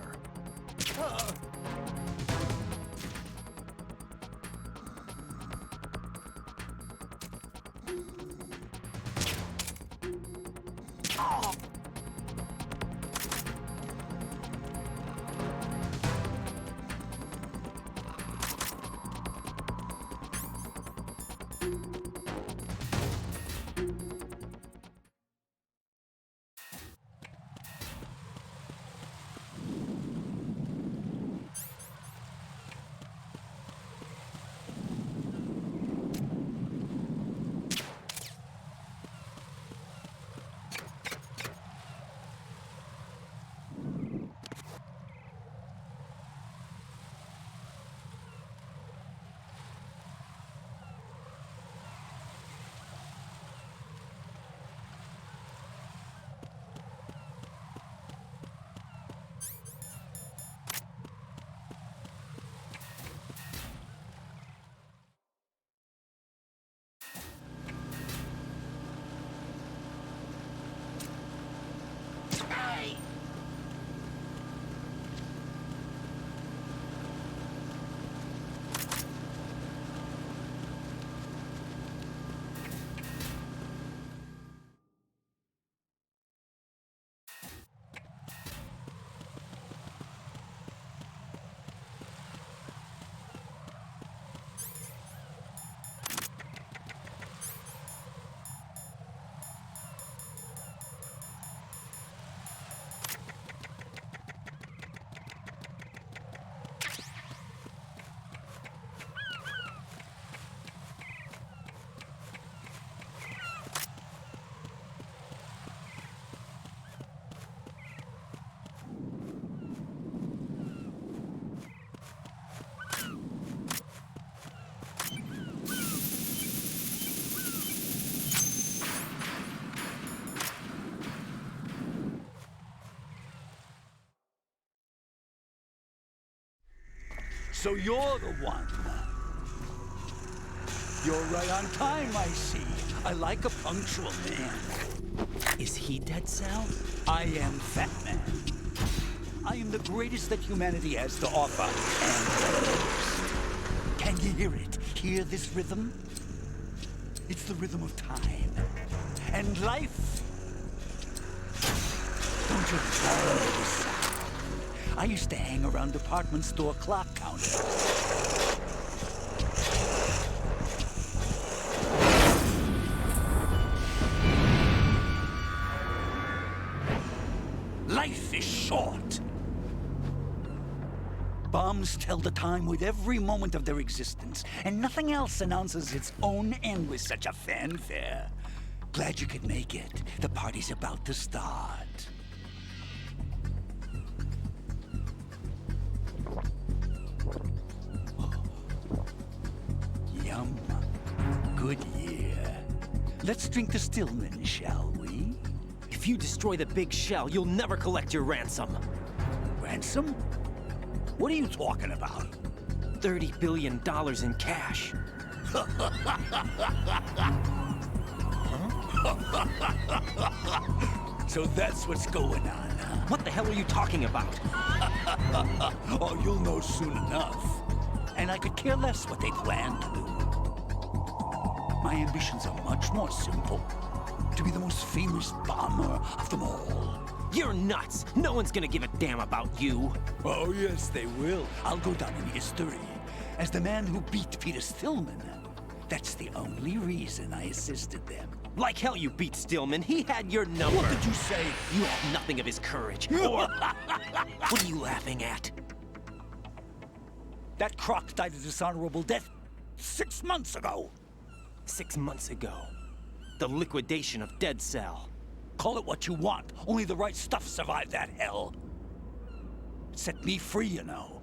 So you're the one. You're right on time, I see. I like a punctual man. Is he Dead Cell? I am Fat Man. I am the greatest that humanity has to offer, and the worst. Can you hear it? Hear this rhythm? It's the rhythm of time. And life. Don't you love this sound? I used to hang around department store clock counters. Life is short. Bombs tell the time with every moment of their existence, and nothing else announces its own end with such a fanfare. Glad you could make it. The party's about to start. Yum. Good year. Let's drink to Stillman, shall we? If you destroy the big shell, you'll never collect your ransom. Ransom? What are you talking about? $30 billion in cash. So that's what's going on, huh? What the hell are you talking about? Oh, you'll know soon enough. And I could care less what they plan to do. My ambitions are much more simple. To be the most famous bomber of them all. You're nuts! No one's gonna give a damn about you. Oh, yes, they will. I'll go down in history as the man who beat Peter Stillman. That's the only reason I assisted them. Like hell you beat Stillman. He had your number. What did you say? You have nothing of his courage. Or... What are you laughing at? That croc died a dishonorable death 6 months ago. 6 months ago. The liquidation of Dead Cell. Call it what you want. Only the right stuff survived that hell. It set me free, you know.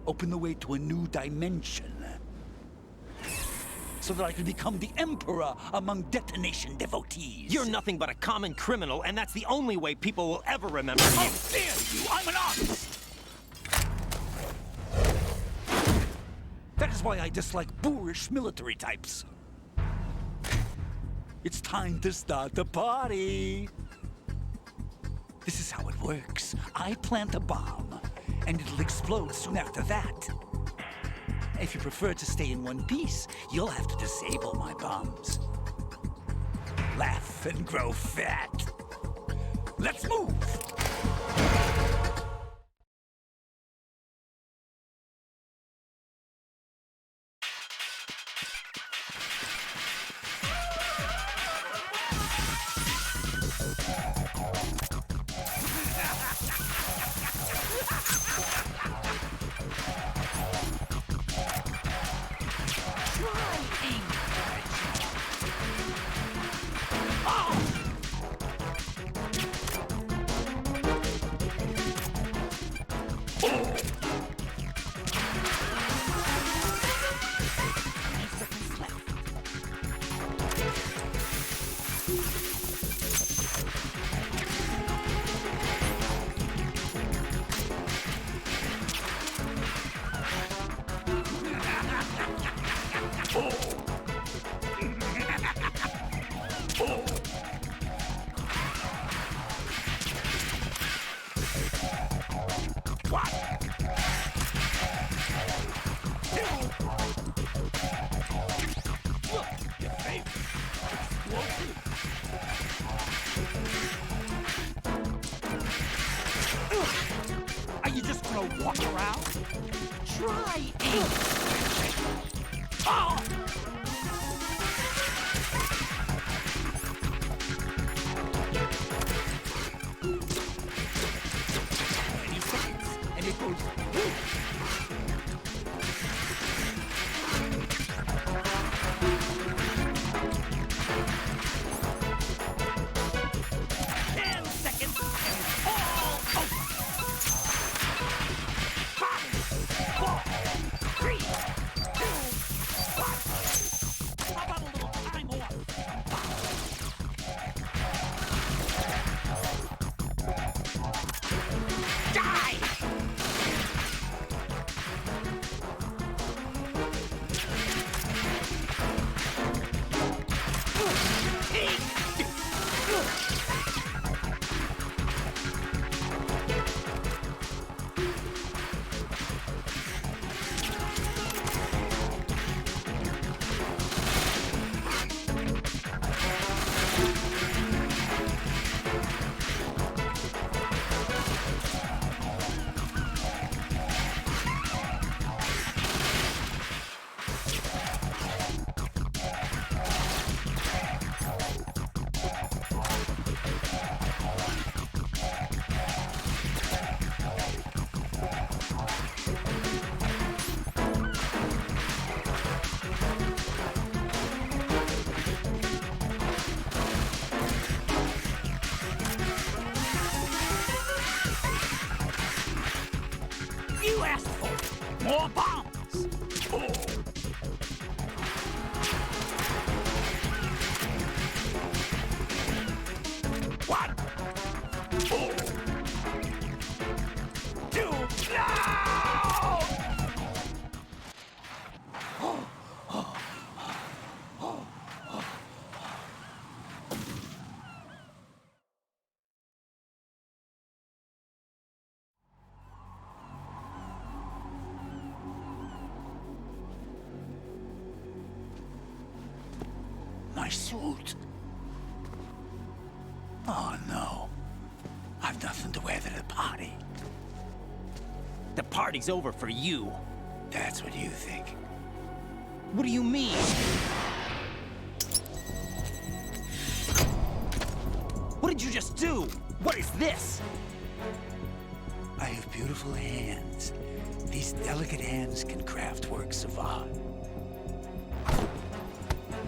Opened the way to a new dimension. So that I could become the Emperor among detonation devotees. You're nothing but a common criminal, and that's the only way people will ever remember you. How dare you! I'm an artist! That is why I dislike boorish military types. It's time to start the party. This is how it works. I plant a bomb, and it'll explode soon after that. If you prefer to stay in one piece, you'll have to disable my bombs. Laugh and grow fat. Let's move! Are you just gonna walk around? Try it! Oh! And it goes... You asked for it. More bombs! Oh. One. Oh. Two. No! My suit. Oh, no. I've nothing to wear to the party. The party's over for you. That's what you think. What do you mean? What did you just do? What is this? I have beautiful hands. These delicate hands can craft works of art.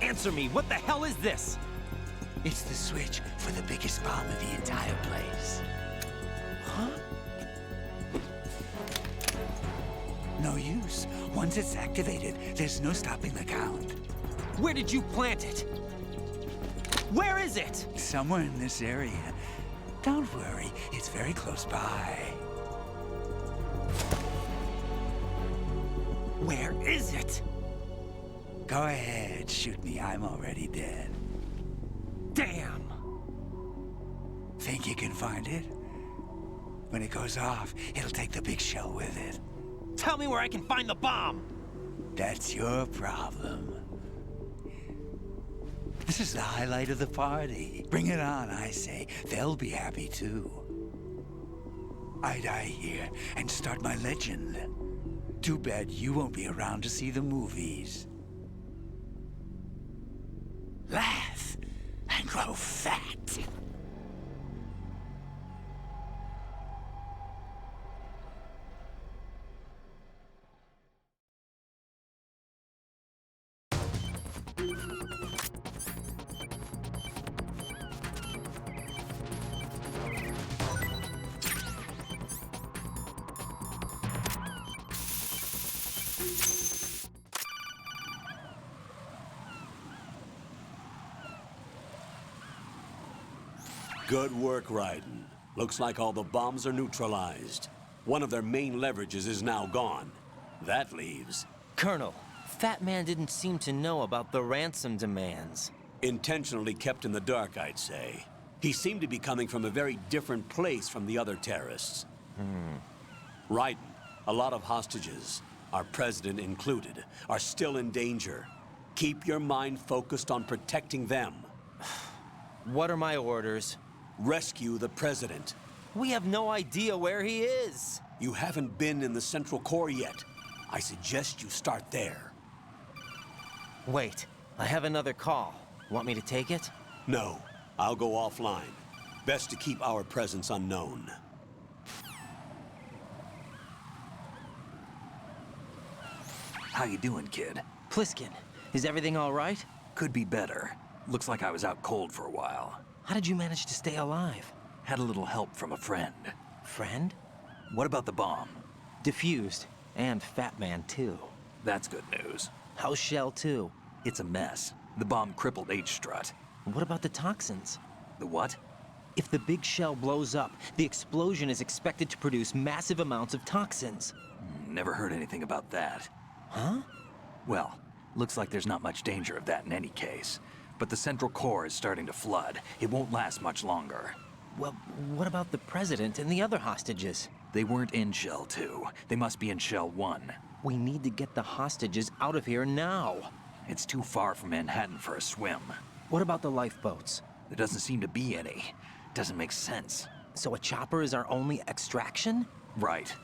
Answer me, what the hell is this? It's the switch for the biggest bomb of the entire place. Huh? No use. Once it's activated, there's no stopping the count. Where did you plant it? Where is it? Somewhere in this area. Don't worry, it's very close by. Where is it? Go ahead, shoot me. I'm already dead. Damn! Think you can find it? When it goes off, it'll take the big shell with it. Tell me where I can find the bomb! That's your problem. This is the highlight of the party. Bring it on, I say. They'll be happy too. I die here and start my legend. Too bad you won't be around to see the movies. Laugh and grow fat. Good work, Raiden. Looks like all the bombs are neutralized. One of their main leverages is now gone. That leaves... Colonel, Fat Man didn't seem to know about the ransom demands. Intentionally kept in the dark, I'd say. He seemed to be coming from a very different place from the other terrorists. Raiden, a lot of hostages, our president included, are still in danger. Keep your mind focused on protecting them. What are my orders? Rescue the president. We have no idea where he is. You haven't been in the Central Core yet. I suggest you start there. Wait, I have another call. Want me to take it? No, I'll go offline. Best to keep our presence unknown. How you doing, kid? Pliskin, is everything all right? Could be better. Looks like I was out cold for a while. How did you manage to stay alive? Had a little help from a friend. Friend? What about the bomb? Defused. And Fat Man, too. That's good news. How's Shell 2? It's a mess. The bomb crippled H-strut. What about the toxins? The what? If the big shell blows up, the explosion is expected to produce massive amounts of toxins. Never heard anything about that. Huh? Well, looks like there's not much danger of that in any case. But the Central Core is starting to flood. It won't last much longer. Well, what about the President and the other hostages? They weren't in Shell 2. They must be in Shell 1. We need to get the hostages out of here now. It's too far from Manhattan for a swim. What about the lifeboats? There doesn't seem to be any. Doesn't make sense. So a chopper is our only extraction? Right.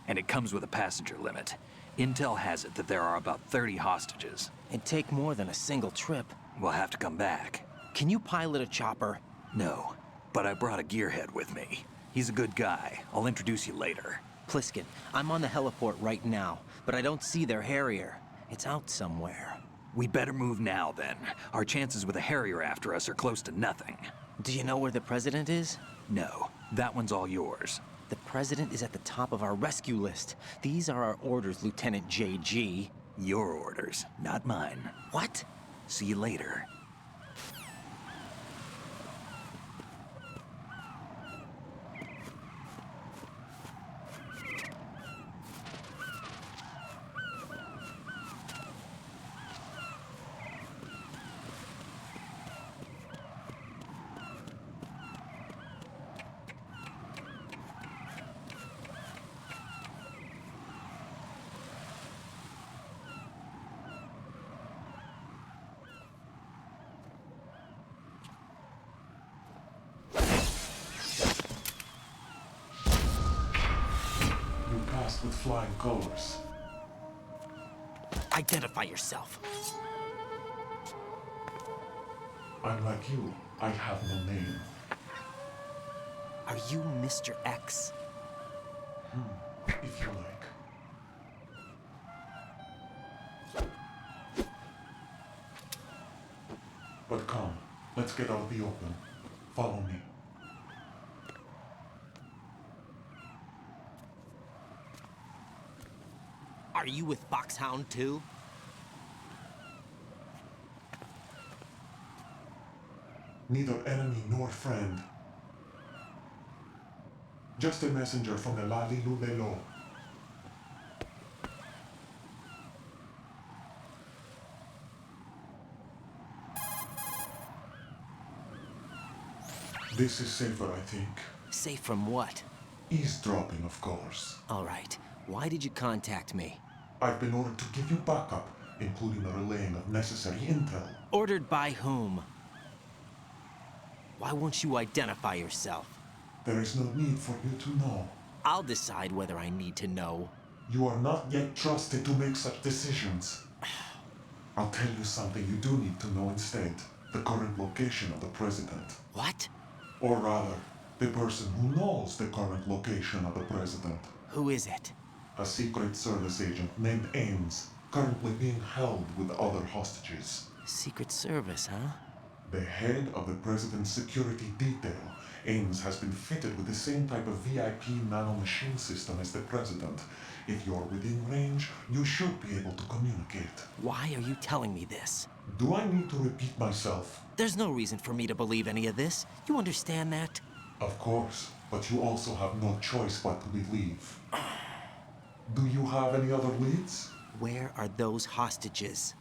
And it comes with a passenger limit. Intel has it that there are about 30 hostages. It'd take more than a single trip. We'll have to come back. Can you pilot a chopper? No, but I brought a gearhead with me. He's a good guy. I'll introduce you later. Pliskin, I'm on the heliport right now, but I don't see their Harrier. It's out somewhere. We better move now, then. Our chances with a Harrier after us are close to nothing. Do you know where the President is? No, that one's all yours. The President is at the top of our rescue list. These are our orders, Lieutenant JG. Your orders, not mine. What? See you later. With flying colors. Identify yourself. I'm like you. I have no name. Are you Mr. X? If you like. But come, let's get out the open. Follow me. Are you with Foxhound too? Neither enemy nor friend. Just a messenger from the Lali Lulelo. This is safer, I think. Safe from what? Eavesdropping, of course. All right. Why did you contact me? I've been ordered to give you backup, including the relaying of necessary intel. Ordered by whom? Why won't you identify yourself? There is no need for you to know. I'll decide whether I need to know. You are not yet trusted to make such decisions. I'll tell you something you do need to know instead. The current location of the president. What? Or rather, the person who knows the current location of the president. Who is it? A Secret Service agent named Ames, currently being held with other hostages. Secret Service, huh? The head of the president's security detail, Ames has been fitted with the same type of VIP nanomachine system as the president. If you're within range, you should be able to communicate. Why are you telling me this? Do I need to repeat myself? There's no reason for me to believe any of this. You understand that? Of course, but you also have no choice but to believe. Do you have any other leads? Where are those hostages?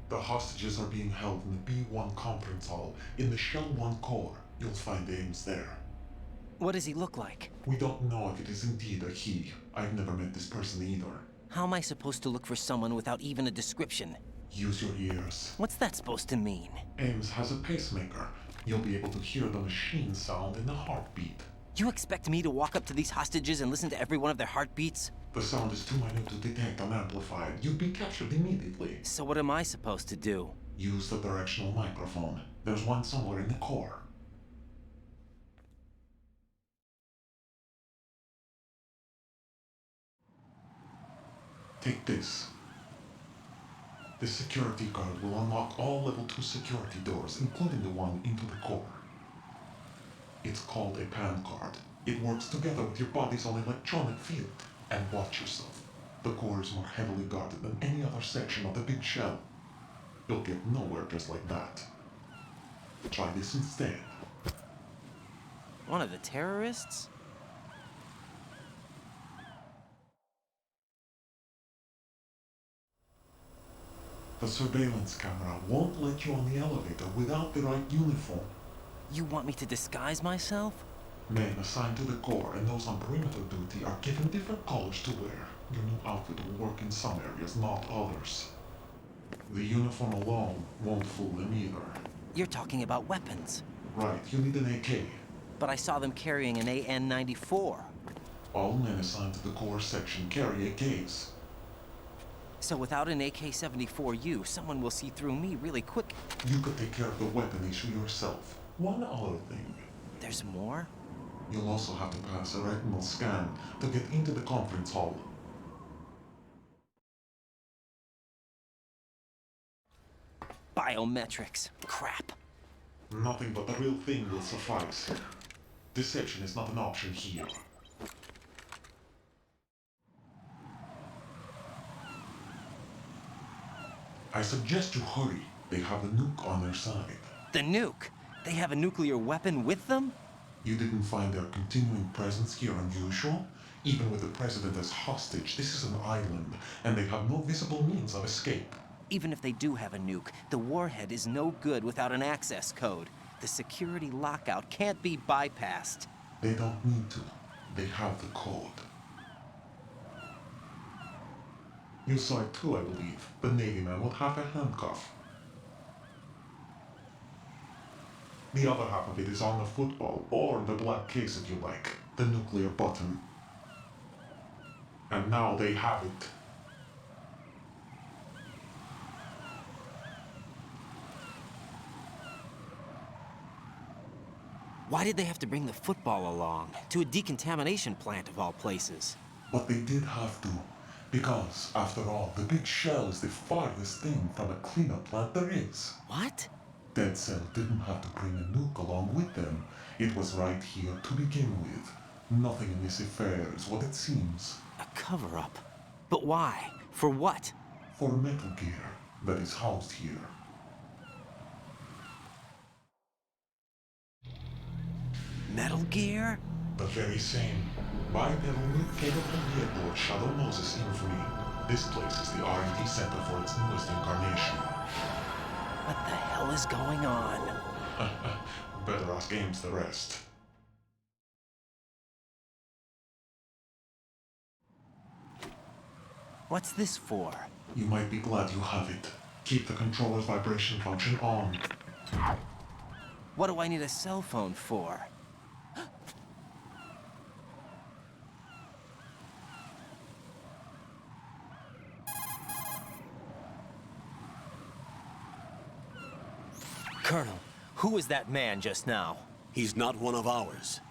The hostages are being held in the B1 conference hall in the Shell 1 core. You'll find Ames there. What does he look like? We don't know if it is indeed a he. I've never met this person either. How am I supposed to look for someone without even a description? Use your ears. What's that supposed to mean? Ames has a pacemaker. You'll be able to hear the machine sound in the heartbeat. You expect me to walk up to these hostages and listen to every one of their heartbeats? The sound is too minute to detect unamplified. You'd be captured immediately. So what am I supposed to do? Use the directional microphone. There's one somewhere in the core. Take this. The security card will unlock all level 2 security doors, including the one into the core. It's called a PAN card. It works together with your body's own electronic field. And watch yourself. The core is more heavily guarded than any other section of the big shell. You'll get nowhere just like that. Try this instead. One of the terrorists? The surveillance camera won't let you on the elevator without the right uniform. You want me to disguise myself? Men assigned to the core and those on perimeter duty are given different colors to wear. Your new outfit will work in some areas, not others. The uniform alone won't fool them either. You're talking about weapons. Right, you need an AK. But I saw them carrying an AN-94. All men assigned to the core section carry AKs. So without an AK-74U, someone will see through me really quick. You could take care of the weapon issue yourself. One other thing. There's more? You'll also have to pass a retinal scan to get into the conference hall. Biometrics. Crap. Nothing but the real thing will suffice. Deception is not an option here. I suggest you hurry. They have the nuke on their side. The nuke? They have a nuclear weapon with them? You didn't find their continuing presence here unusual? Even with the president as hostage, this is an island, and they have no visible means of escape. Even if they do have a nuke, the warhead is no good without an access code. The security lockout can't be bypassed. They don't need to. They have the code. You saw it too, I believe. The Navy man with half a handcuff. The other half of it is on the football, or the black case if you like. The nuclear button. And now they have it. Why did they have to bring the football along? To a decontamination plant of all places. But they did have to. Because, after all, the big shell is the farthest thing from a cleanup plant there is. What? Dead Cell didn't have to bring a nuke along with them. It was right here to begin with. Nothing in this affair is what it seems. A cover-up? But why? For what? For Metal Gear that is housed here. Metal Gear? The very same. Bipedal nuke capable vehicle Shadow Moses infamy. This place is the R&D center for its newest incarnation. What the hell is going on? Better ask Ames the rest. What's this for? You might be glad you have it. Keep the controller's vibration function on. What do I need a cell phone for? Colonel, who was that man just now? He's not one of ours.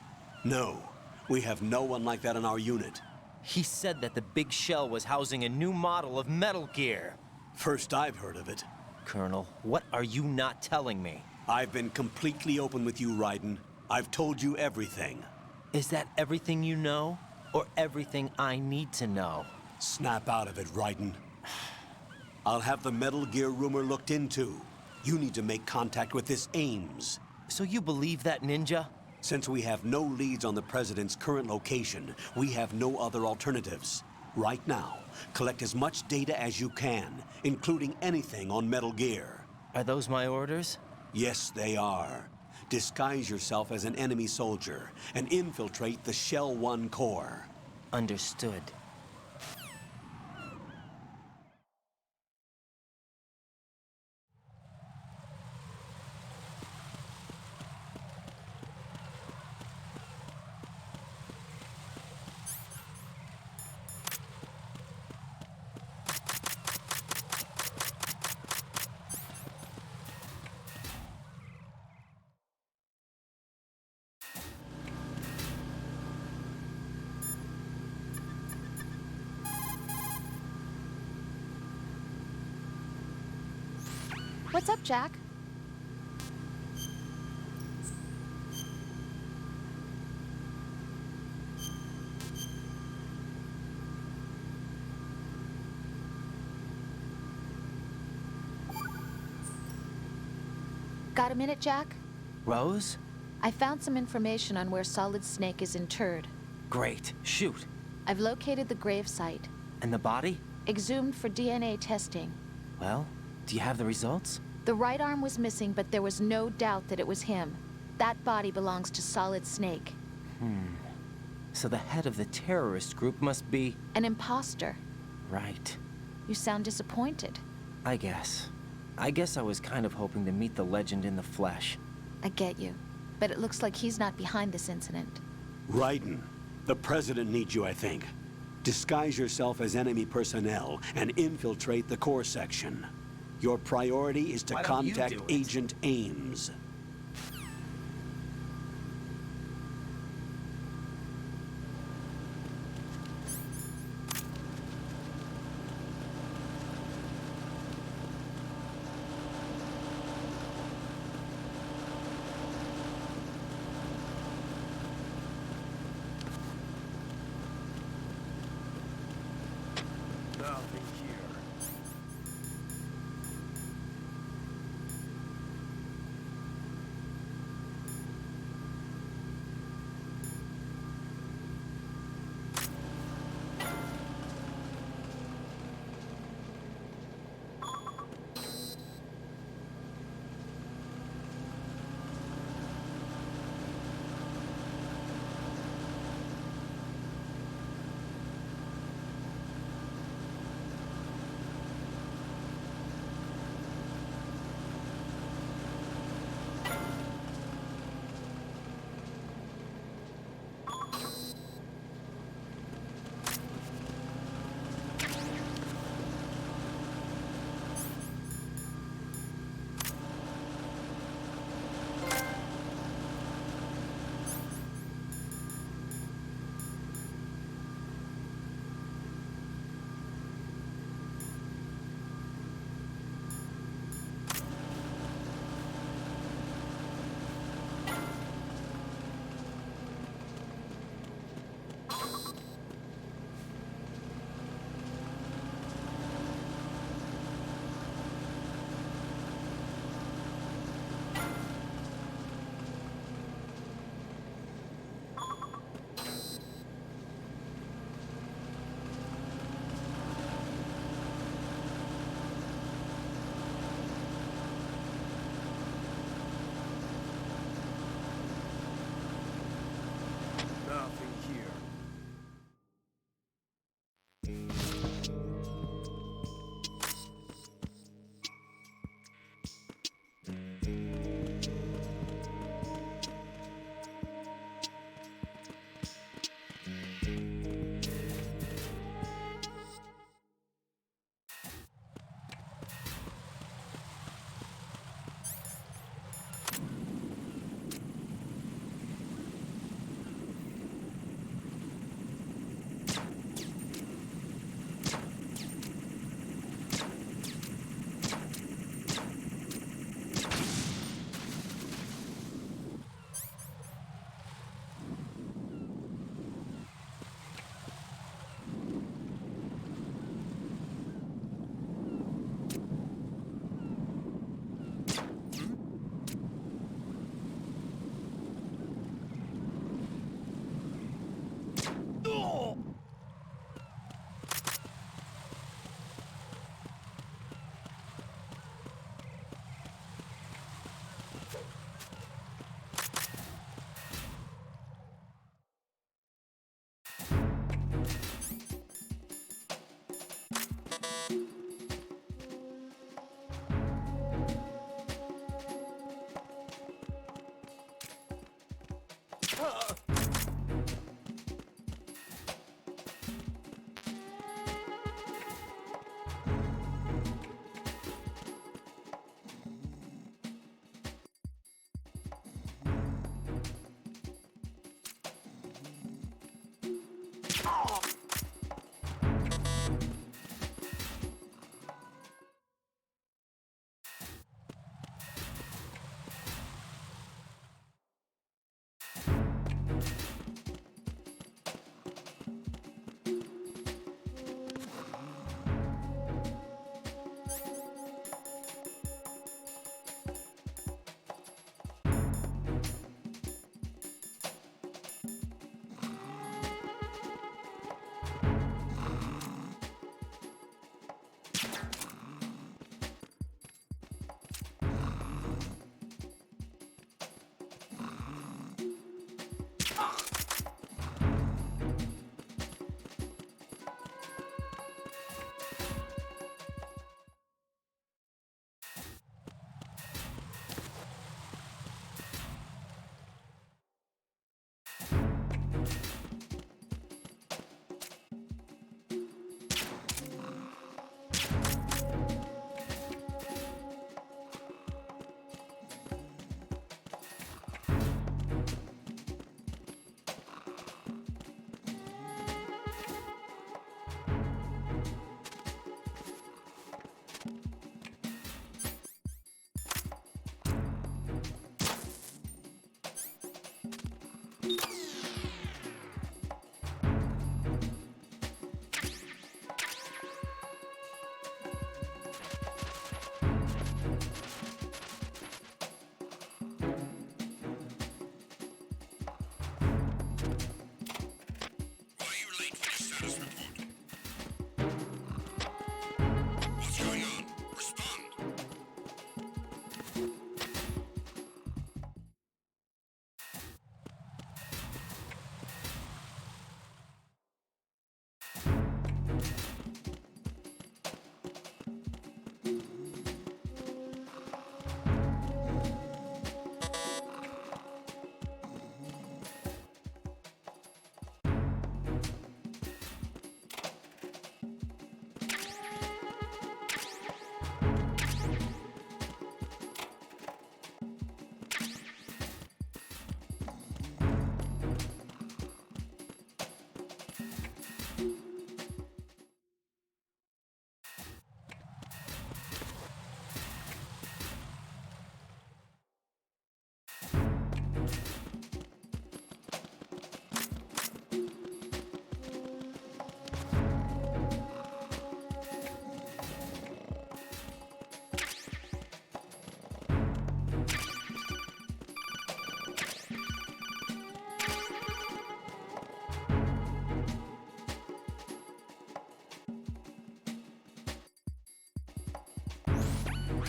No, we have no one like that in our unit. He said that the big shell was housing a new model of Metal Gear. First I've heard of it. Colonel, what are you not telling me? I've been completely open with you, Raiden. I've told you everything. Is that everything you know? Or everything I need to know? Snap out of it, Raiden. I'll have the Metal Gear rumor looked into. You need to make contact with this Ames. So you believe that ninja? Since we have no leads on the President's current location, we have no other alternatives. Right now, collect as much data as you can, including anything on Metal Gear. Are those my orders? Yes, they are. Disguise yourself as an enemy soldier and infiltrate the Shell 1 core. Understood. What's up, Jack? Got a minute, Jack? Rose? I found some information on where Solid Snake is interred. Great. Shoot. I've located the grave site. And the body? Exhumed for DNA testing. Well, do you have the results? The right arm was missing, but there was no doubt that it was him. That body belongs to Solid Snake. So the head of the terrorist group must be... An imposter. Right. You sound disappointed. I guess I was kind of hoping to meet the legend in the flesh. I get you. But it looks like he's not behind this incident. Raiden, the President needs you, I think. Disguise yourself as enemy personnel and infiltrate the core section. Your priority is to contact Agent Ames. Nothing here.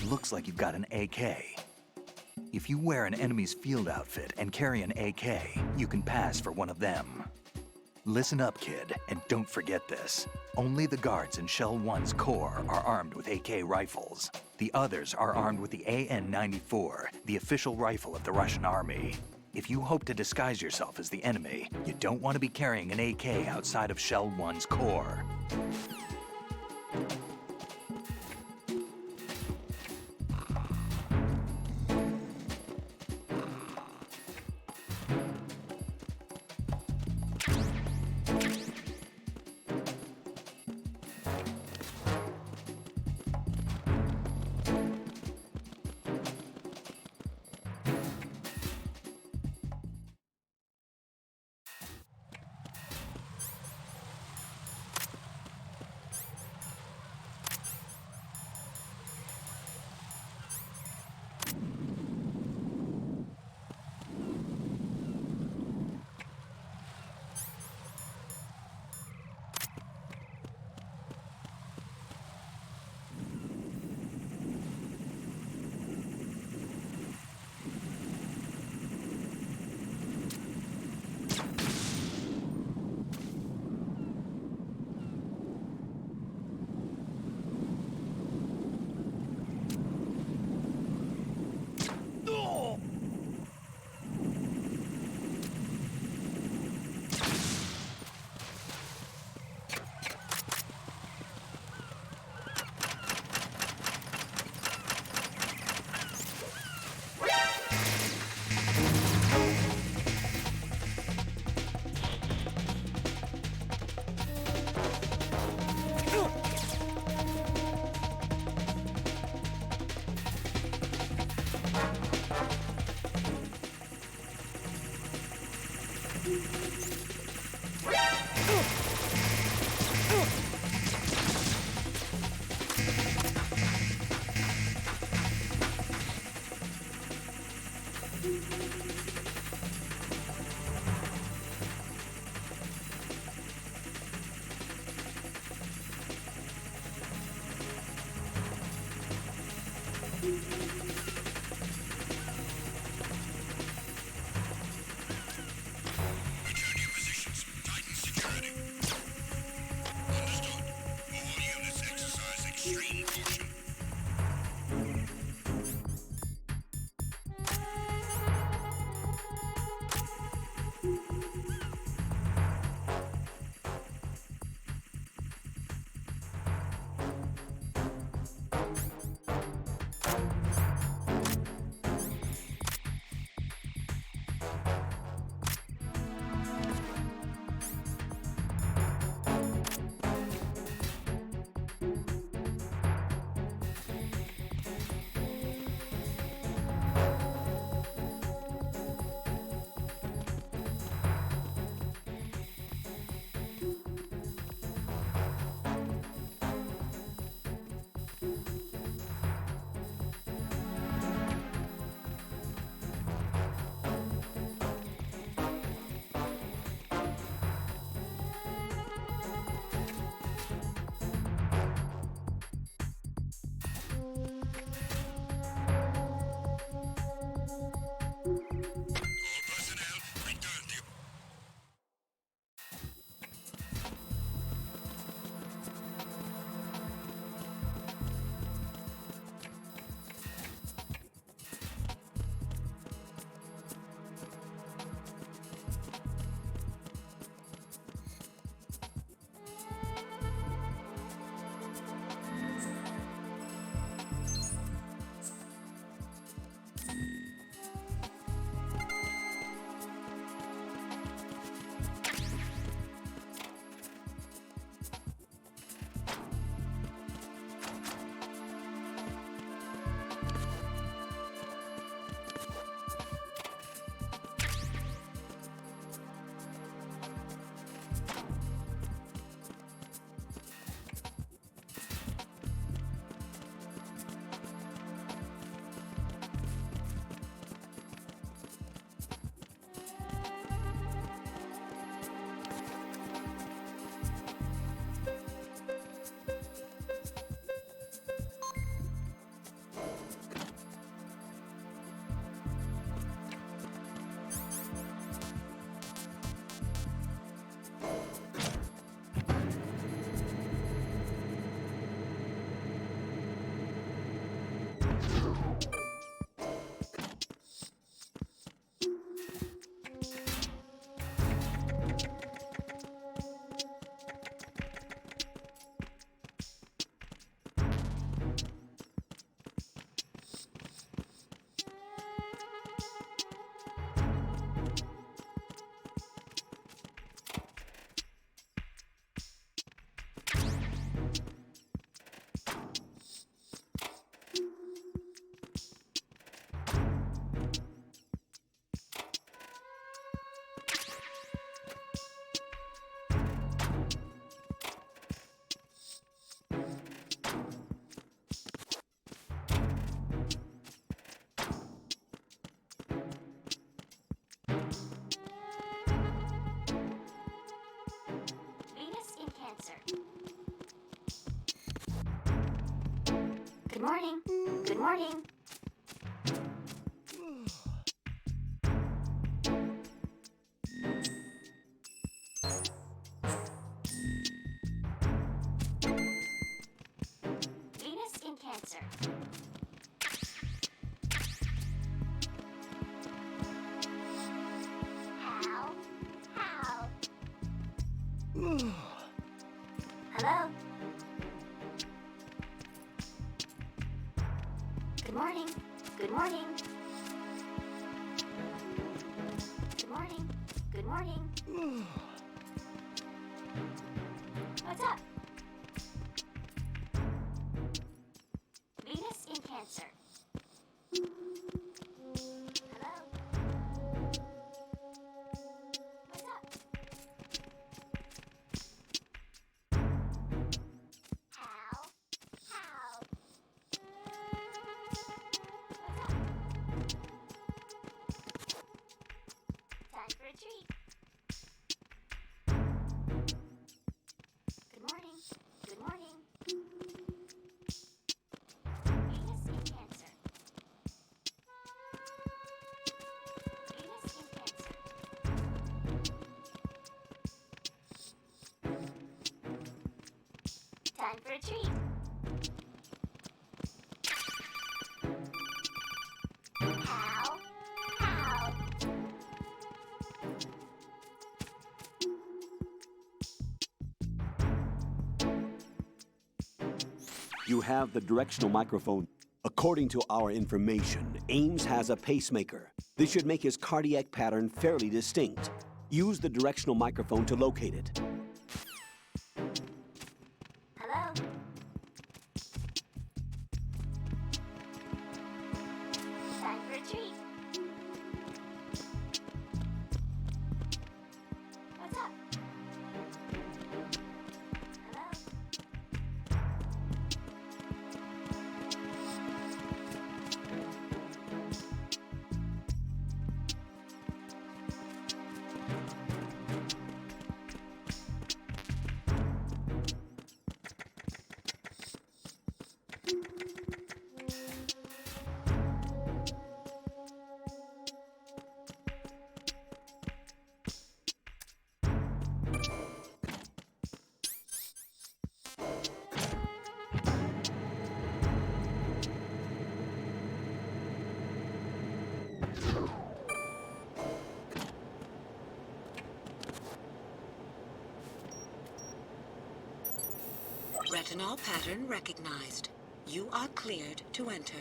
Looks like you've got an AK. If you wear an enemy's field outfit and carry an AK, you can pass for one of them. Listen up, kid, and don't forget this. Only the guards in Shell 1's core are armed with AK rifles. The others are armed with the AN-94, the official rifle of the Russian army. If you hope to disguise yourself as the enemy, you don't want to be carrying an AK outside of Shell 1's core. morning. Good morning. Venus in Cancer. How? Hello? Good morning. Good morning. Good morning. Good morning. What's up? Venus in Cancer. Hello? What's up? How? Time for a treat. Good morning. Good morning. Venus in Cancer. Venus in Cancer. Time for a treat. How? You have the directional microphone. According to our information, Ames has a pacemaker. This should make his cardiac pattern fairly distinct. Use the directional microphone to locate it. Hello? Time for a treat. What's up? Hello? Retinol pattern recognized. You are cleared to enter.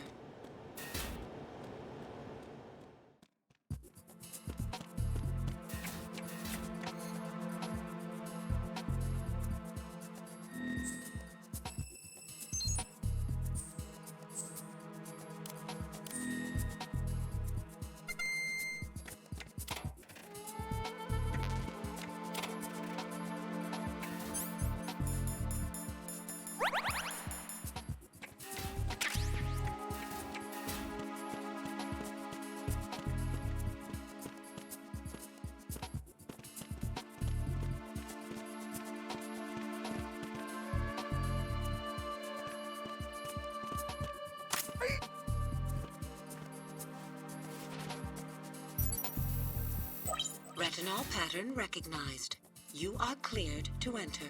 Retinol pattern recognized. You are cleared to enter.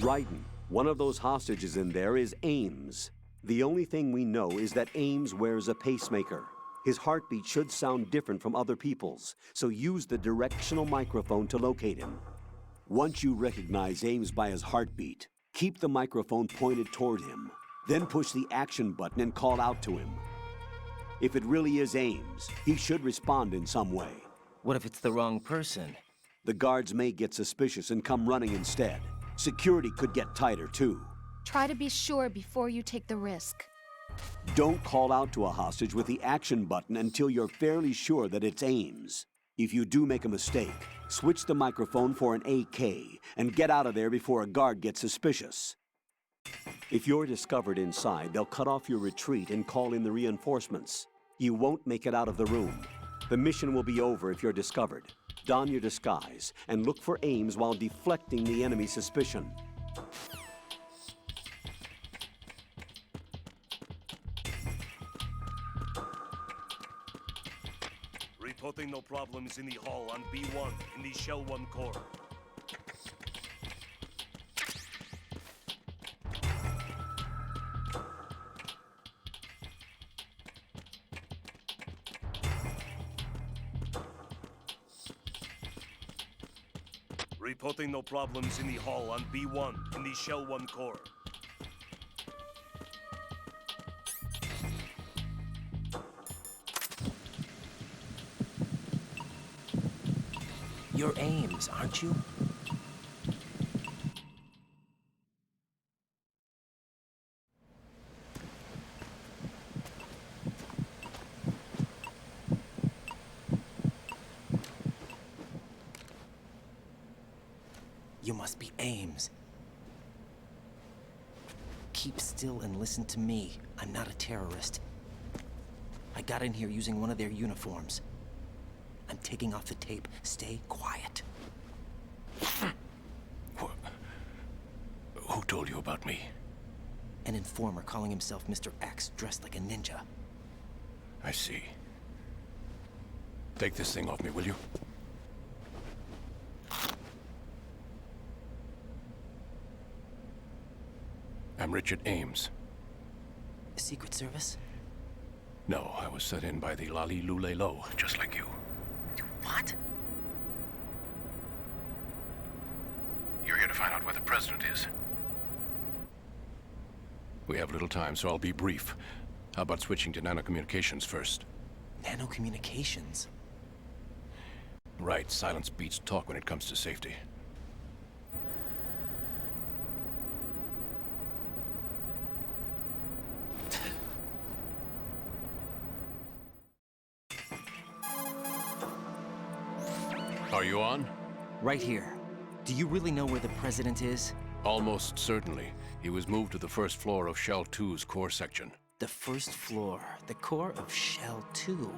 Ryden, one of those hostages in there is Ames. The only thing we know is that Ames wears a pacemaker. His heartbeat should sound different from other people's, so use the directional microphone to locate him. Once you recognize Ames by his heartbeat, keep the microphone pointed toward him. Then push the action button and call out to him. If it really is Ames, he should respond in some way. What if it's the wrong person? The guards may get suspicious and come running instead. Security could get tighter, too. Try to be sure before you take the risk. Don't call out to a hostage with the action button until you're fairly sure that it's Ames. If you do make a mistake, switch the microphone for an AK and get out of there before a guard gets suspicious. If you're discovered inside, they'll cut off your retreat and call in the reinforcements. You won't make it out of the room. The mission will be over if you're discovered. Don your disguise and look for Ames while deflecting the enemy's suspicion. Reporting no problems in the hall on B1 in the Shell 1 core. Reporting no problems in the hall on B1 in the Shell 1 core. You're Ames, aren't you? You must be Ames. Keep still and listen to me. I'm not a terrorist. I got in here using one of their uniforms. I'm taking off the tape. Stay quiet. Who told you about me? An informer calling himself Mr. X, dressed like a ninja. I see. Take this thing off me, will you? I'm Richard Ames. Secret Service? No, I was sent in by the Lali Lule Lo, just like you. What? You're here to find out where the president is. We have little time, so I'll be brief. How about switching to nanocommunications first? Nanocommunications? Right, silence beats talk when it comes to safety. Are you on? Right here. Do you really know where the president is? Almost certainly. He was moved to the first floor of Shell 2's core section. The first floor, the core of Shell 2.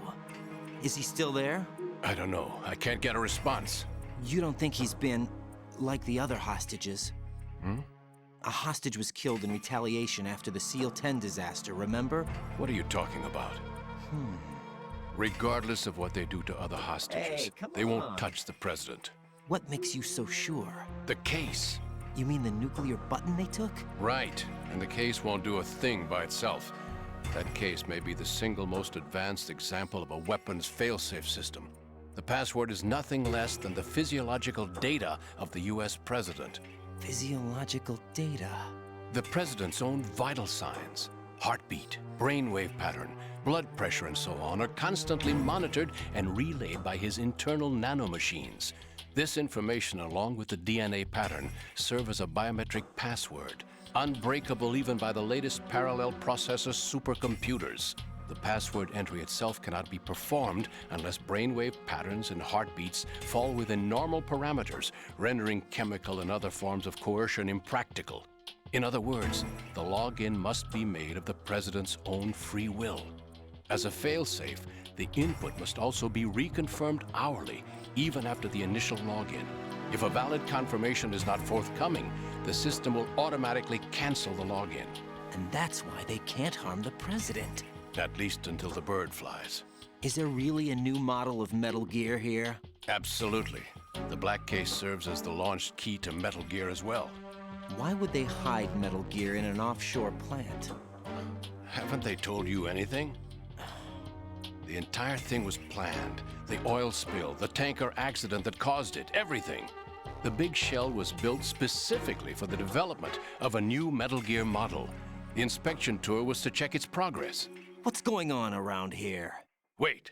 Is he still there? I don't know. I can't get a response. You don't think he's been like the other hostages? Hmm? A hostage was killed in retaliation after the SEAL 10 disaster, remember? What are you talking about? Regardless of what they do to other hostages, Hey, come they on. won't touch the president. What makes you so sure? The case. You mean the nuclear button they took? Right. And the case won't do a thing by itself. That case may be the single most advanced example of a weapons failsafe system. The password is nothing less than the physiological data of the US president. Physiological data? The president's own vital signs, heartbeat, brainwave pattern, blood pressure, and so on, are constantly monitored and relayed by his internal nanomachines. This information, along with the DNA pattern, serve as a biometric password, unbreakable even by the latest parallel processor supercomputers. The password entry itself cannot be performed unless brainwave patterns and heartbeats fall within normal parameters, rendering chemical and other forms of coercion impractical. In other words, the login must be made of the president's own free will. As a failsafe, the input must also be reconfirmed hourly, even after the initial login. If a valid confirmation is not forthcoming, the system will automatically cancel the login. And that's why they can't harm the president. At least until the bird flies. Is there really a new model of Metal Gear here? Absolutely. The black case serves as the launch key to Metal Gear as well. Why would they hide Metal Gear in an offshore plant? Haven't they told you anything? The entire thing was planned. The oil spill, the tanker accident that caused it, everything. The big shell was built specifically for the development of a new Metal Gear model. The inspection tour was to check its progress. What's going on around here? Wait.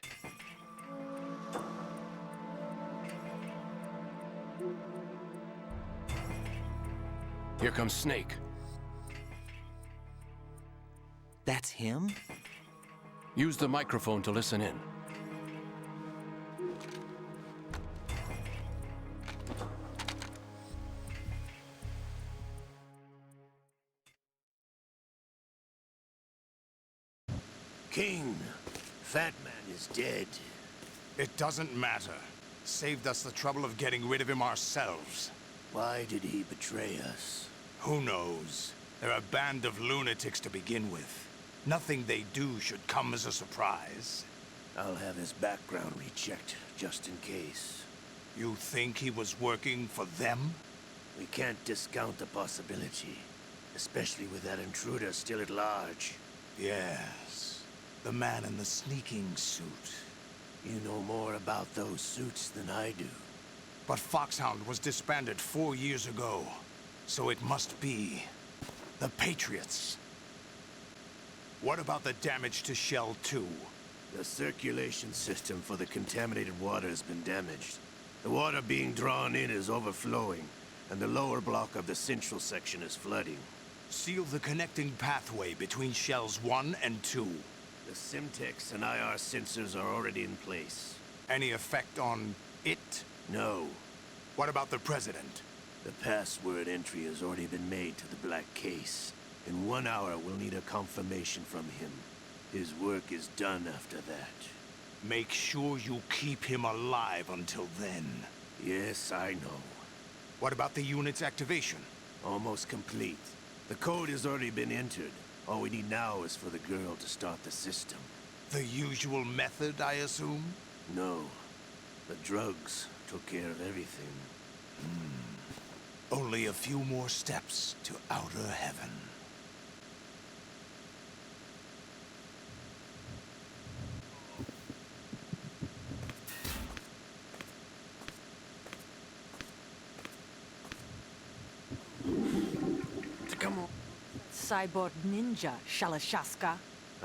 Here comes Snake. That's him? Use the microphone to listen in. King, Fat Man is dead. It doesn't matter. Saved us the trouble of getting rid of him ourselves. Why did he betray us? Who knows? They're a band of lunatics to begin with. Nothing they do should come as a surprise. I'll have his background rechecked, just in case. You think he was working for them? We can't discount the possibility, especially with that intruder still at large. Yes. The man in the sneaking suit. You know more about those suits than I do. But Foxhound was disbanded 4 years ago. So it must be the Patriots. What about the damage to Shell 2? The circulation system for the contaminated water has been damaged. The water being drawn in is overflowing, and the lower block of the central section is flooding. Seal the connecting pathway between Shells 1 and 2. The Simtex and IR sensors are already in place. Any effect on it? No. What about the President? The password entry has already been made to the black case. In 1 hour, we'll need a confirmation from him. His work is done after that. Make sure you keep him alive until then. Yes, I know. What about the unit's activation? Almost complete. The code has already been entered. All we need now is for the girl to start the system. The usual method, I assume? No. The drugs took care of everything. Only a few more steps to outer heaven. Come on. Cyborg ninja, Shalashaska.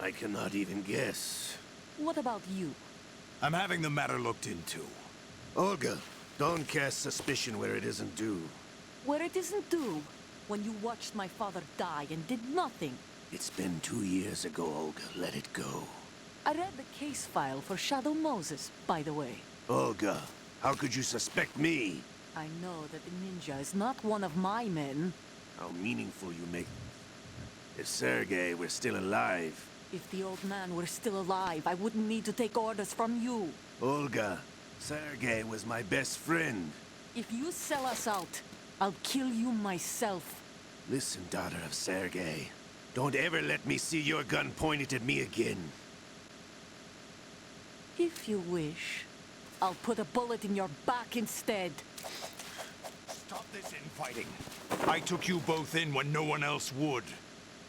I cannot even guess. What about you? I'm having the matter looked into. Olga, don't cast suspicion where it isn't due. Where it isn't due, when you watched my father die and did nothing. It's been 2 years ago, Olga. Let it go. I read the case file for Shadow Moses, by the way. Olga, how could you suspect me? I know that the ninja is not one of my men. How meaningful you make. If Sergei were still alive... If the old man were still alive, I wouldn't need to take orders from you. Olga, Sergei was my best friend. If you sell us out, I'll kill you myself. Listen, daughter of Sergei. Don't ever let me see your gun pointed at me again. If you wish, I'll put a bullet in your back instead. Stop this infighting. I took you both in when no one else would.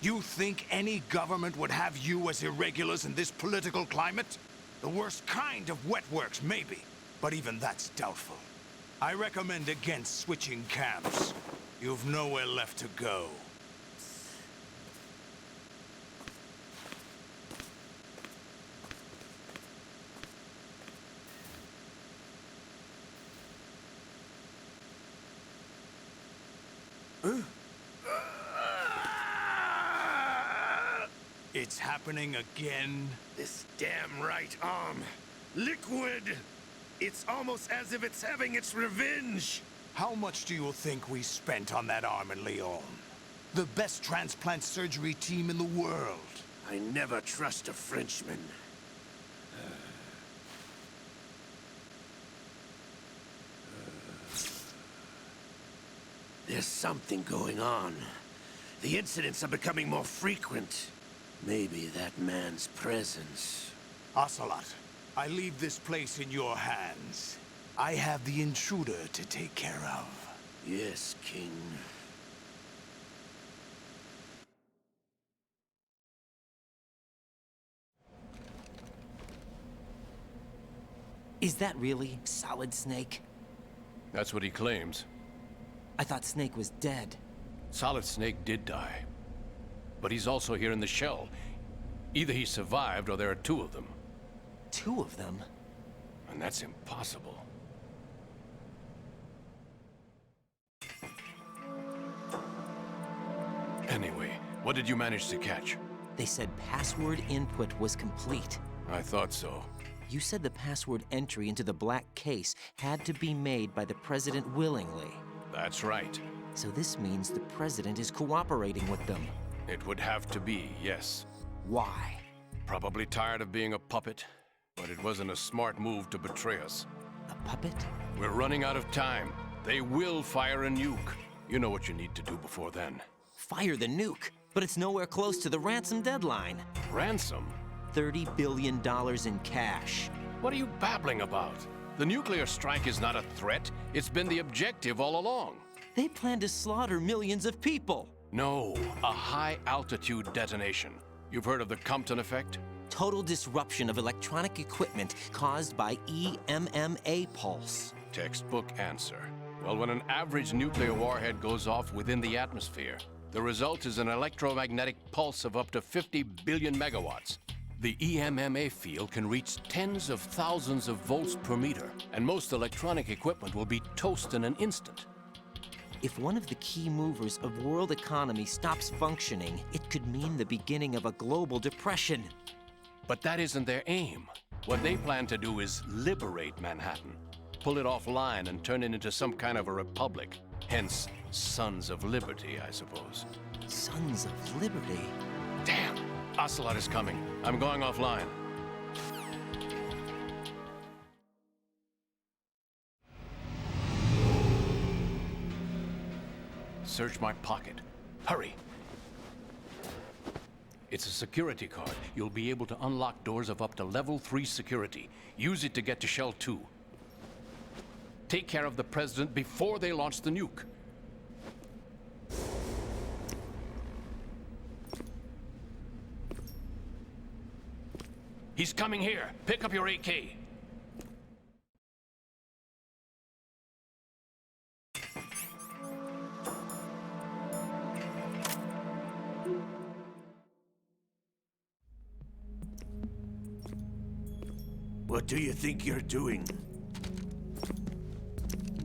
You think any government would have you as irregulars in this political climate? The worst kind of wet works, maybe. But even that's doubtful. I recommend against switching camps. You've nowhere left to go. It's happening again? This damn right arm. Liquid! It's almost as if it's having its revenge! How much do you think we spent on that arm in Lyon? The best transplant surgery team in the world. I never trust a Frenchman. There's something going on. The incidents are becoming more frequent. Maybe that man's presence. Ocelot, I leave this place in your hands. I have the intruder to take care of. Yes, King. Is that really Solid Snake? That's what he claims. I thought Snake was dead. Solid Snake did die. but he's also here in the shell. Either he survived or there are two of them. Two of them? And that's impossible. Anyway, what did you manage to catch? They said password input was complete. I thought so. You said the password entry into the black case had to be made by the president willingly. That's right. So this means the president is cooperating with them. It would have to be, yes. Why? Probably tired of being a puppet, but it wasn't a smart move to betray us. A puppet? We're running out of time. They will fire a nuke. You know what you need to do before then. Fire the nuke? But it's nowhere close to the ransom deadline. Ransom? $30 billion in cash. What are you babbling about? The nuclear strike is not a threat. It's been the objective all along. They plan to slaughter millions of people. No, a high-altitude detonation. You've heard of the Compton effect? Total disruption of electronic equipment caused by EMMA pulse. Textbook answer. Well, when an average nuclear warhead goes off within the atmosphere, the result is an electromagnetic pulse of up to 50 billion megawatts. The EMMA field can reach tens of thousands of volts per meter, and most electronic equipment will be toast in an instant. If one of the key movers of world economy stops functioning, it could mean the beginning of a global depression. But that isn't their aim. What they plan to do is liberate Manhattan, pull it offline and turn it into some kind of a republic. Hence, Sons of Liberty, I suppose. Sons of Liberty? Damn! Ocelot is coming. I'm going offline. Search my pocket. Hurry! It's a security card. You'll be able to unlock doors of up to level 3 security. Use it to get to Shell 2. Take care of the president before they launch the nuke. He's coming here. Pick up your AK. What do you think you're doing?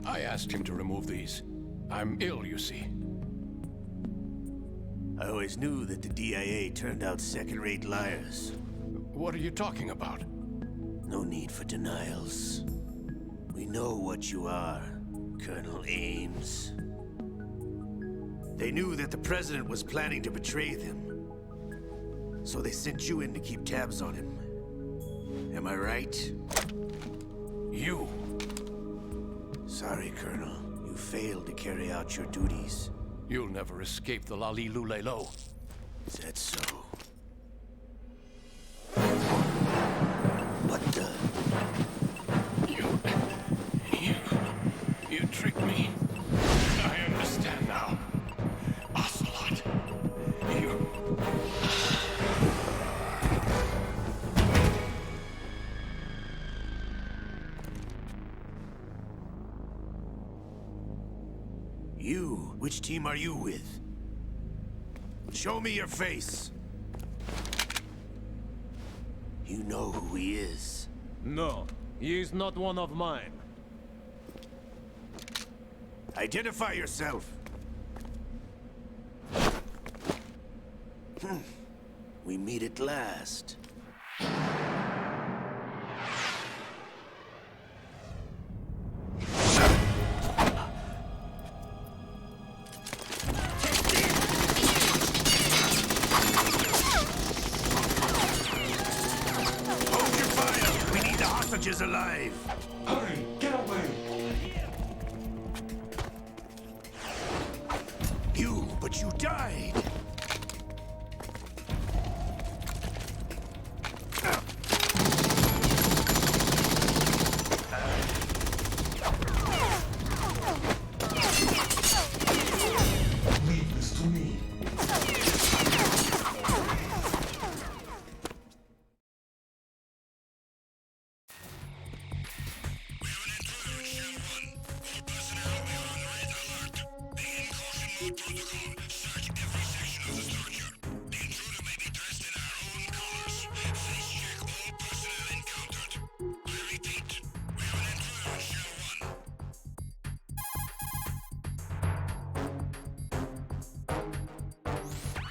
I asked him to remove these. I'm ill, you see. I always knew that the DIA turned out second-rate liars. What are you talking about? No need for denials. We know what you are, Colonel Ames. They knew that the president was planning to betray them. So they sent you in to keep tabs on him. Am I right? You! Sorry, Colonel. You failed to carry out your duties. You'll never escape the Lali-Lulelo. Is that so? What the? You tricked me. I understand now. Ocelot, you... You? Which team are you with? Show me your face. You know who he is. No, he is not one of mine. Identify yourself. We meet at last. Is alive. Hurry, get away! But you died. Leave this to me.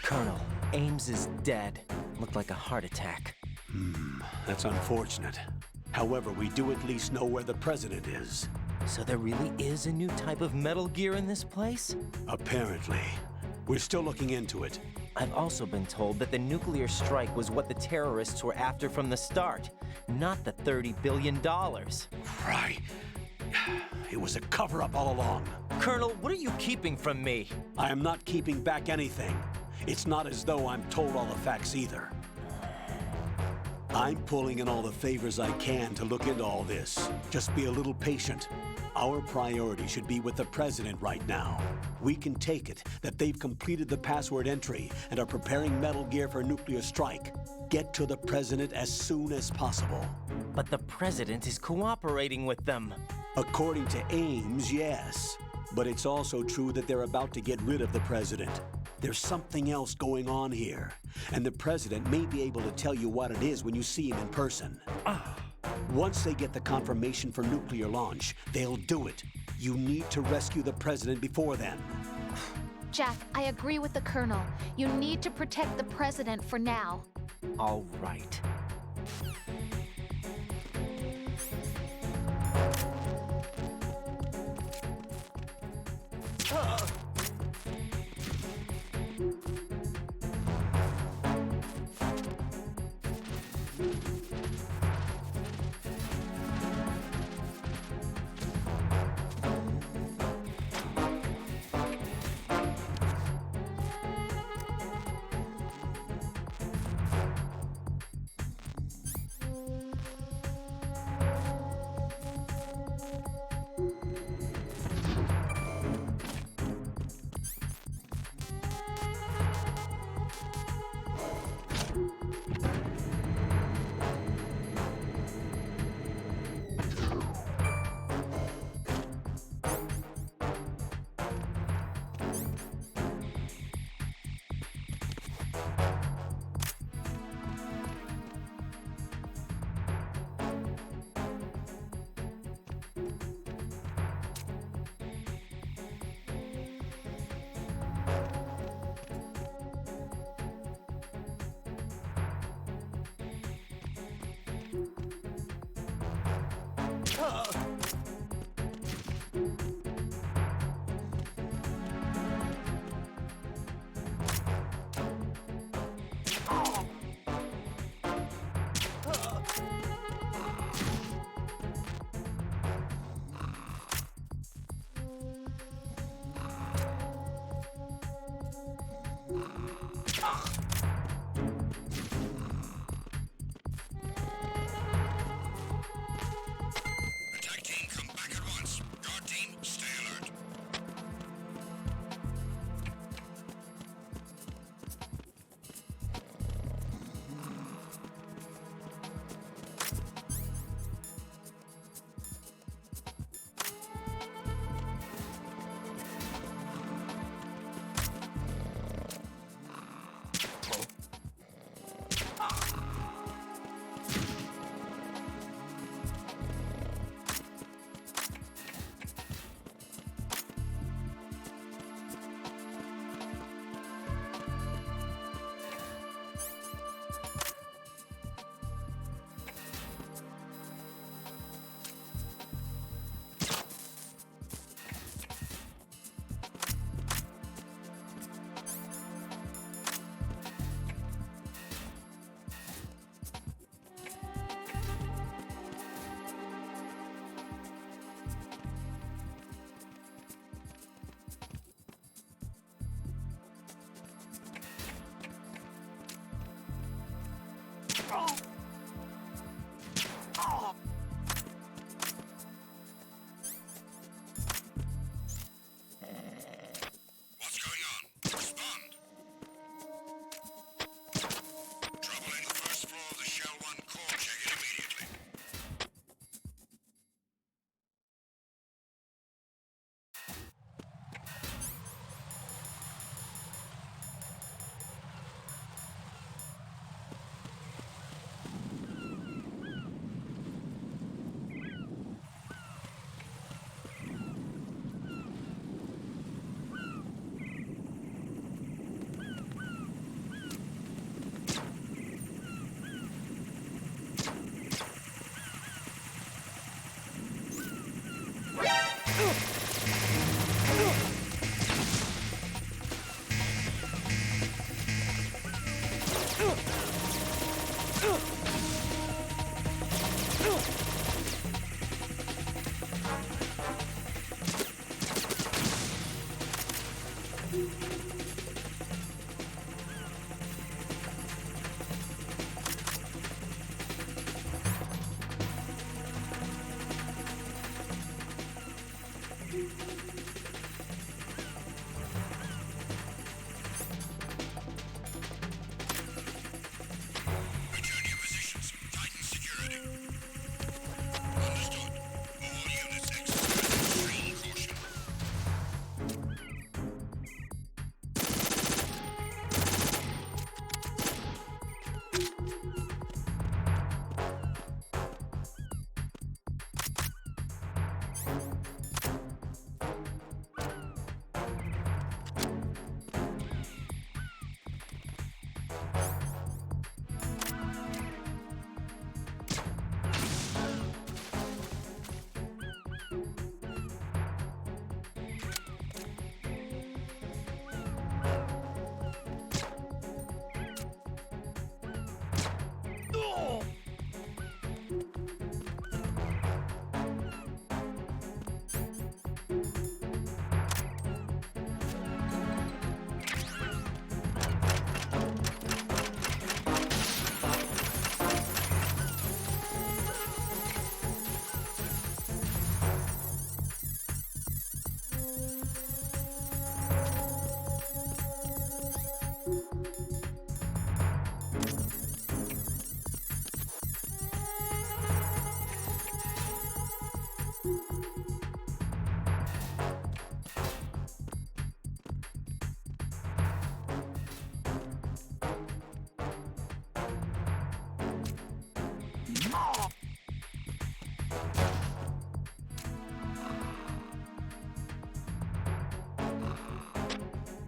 Colonel, Ames is dead. Looked like a heart attack. That's unfortunate. However, we do at least know where the president is. So there really is a new type of Metal Gear in this place? Apparently. We're still looking into it. I've also been told that the nuclear strike was what the terrorists were after from the start, not the $30 billion. Right. It was a cover-up all along. Colonel, what are you keeping from me? I am not keeping back anything. It's not as though I'm told all the facts either. I'm pulling in all the favors I can to look into all this. Just be a little patient. Our priority should be with the president right now. We can take it that they've completed the password entry and are preparing Metal Gear for nuclear strike. Get to the president as soon as possible. But the president is cooperating with them. According to Ames, yes. But it's also true that they're about to get rid of the president. There's something else going on here, and the president may be able to tell you what it is when you see him in person. Once they get the confirmation for nuclear launch, they'll do it. You need to rescue the president before then. Jack, I agree with the Colonel. You need to protect the president for now. All right.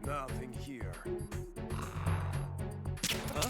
Nothing here. Huh?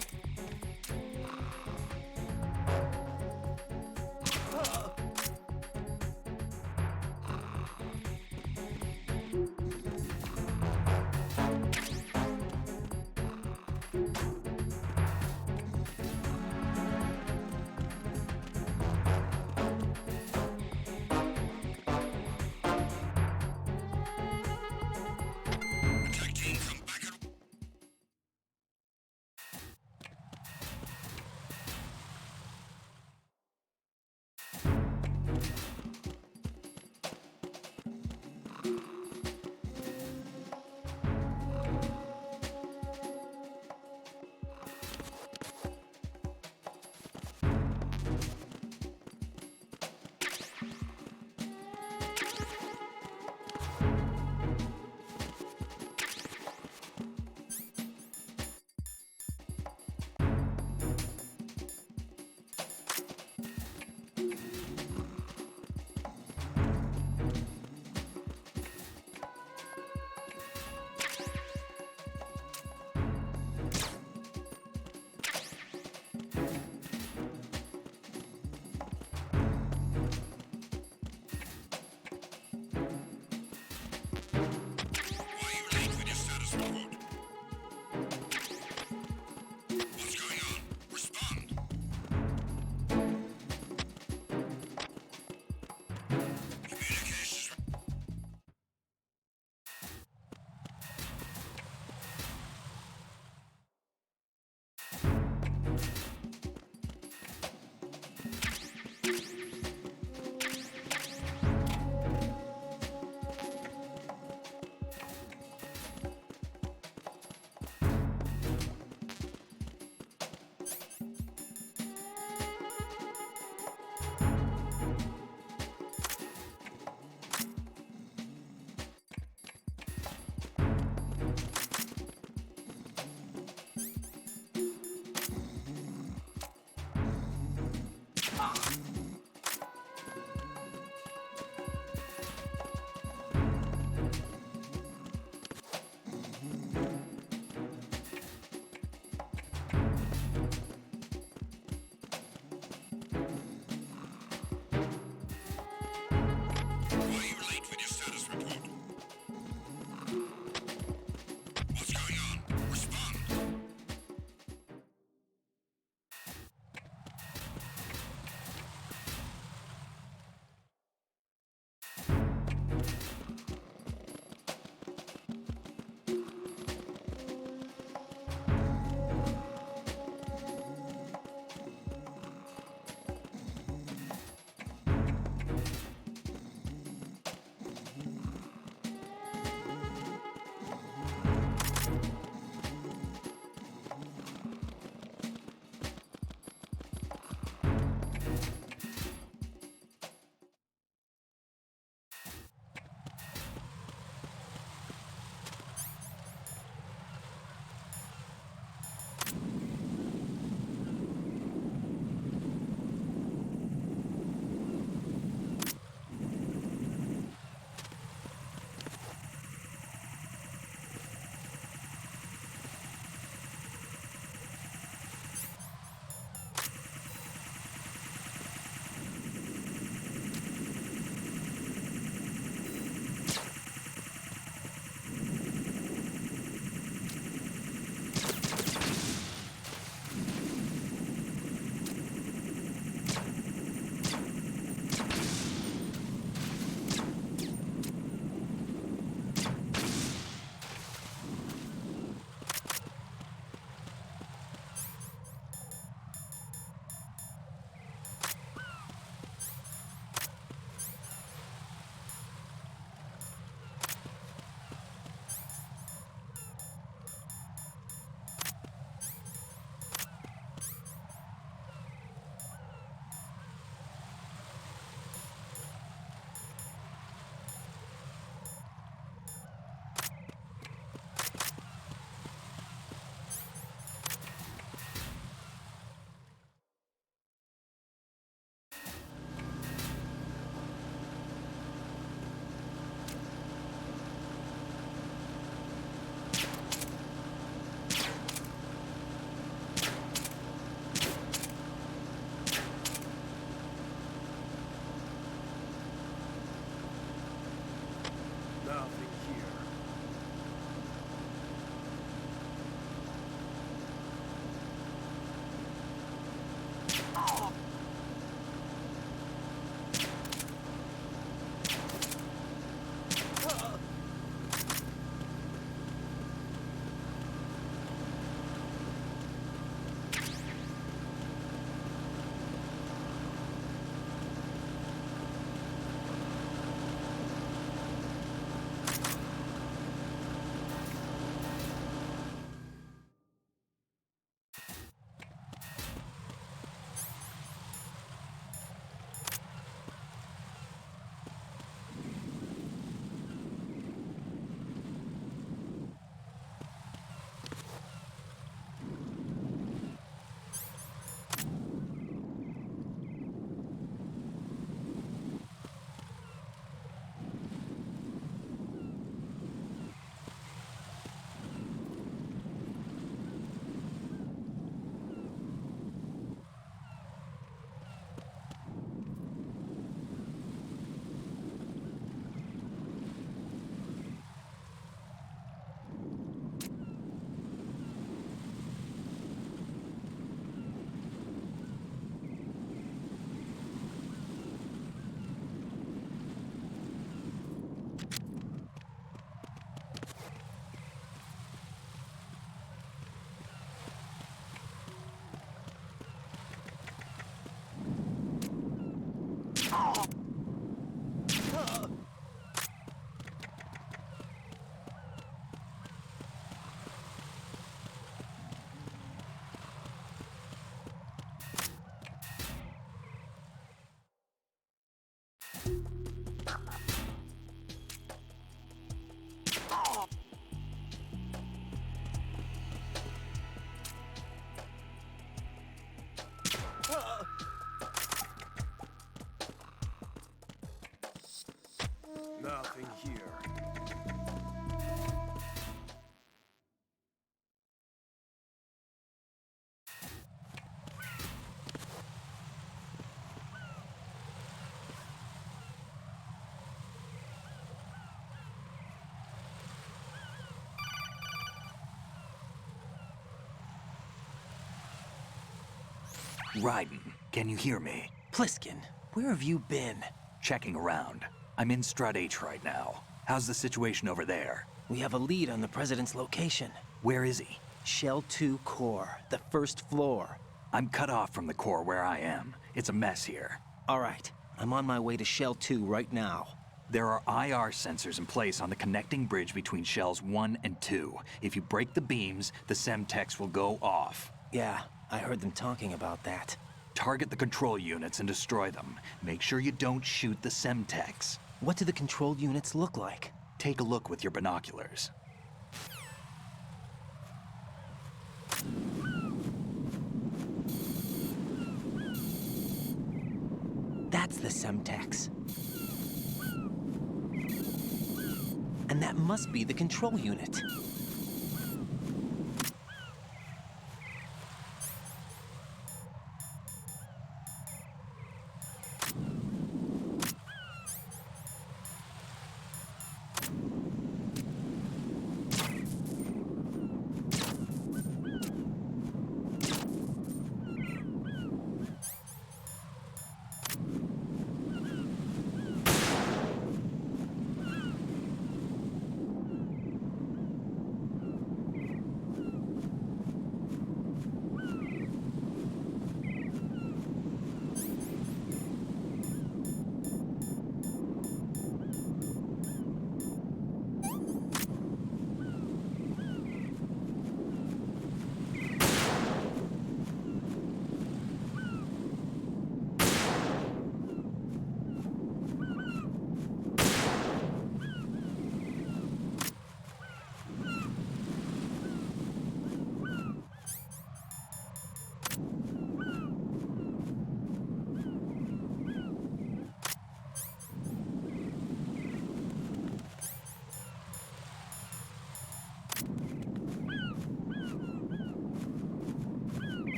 Nothing here. Raiden, can you hear me? Pliskin, where have you been? Checking around. I'm in Strut H right now. How's the situation over there? We have a lead on the President's location. Where is he? Shell 2 core, the first floor. I'm cut off from the core where I am. It's a mess here. All right, I'm on my way to Shell 2 right now. There are IR sensors in place on the connecting bridge between Shells 1 and 2. If you break the beams, the Semtex will go off. Yeah, I heard them talking about that. Target the control units and destroy them. Make sure you don't shoot the Semtex. What do the control units look like? Take a look with your binoculars. That's the Semtex. And that must be the control unit.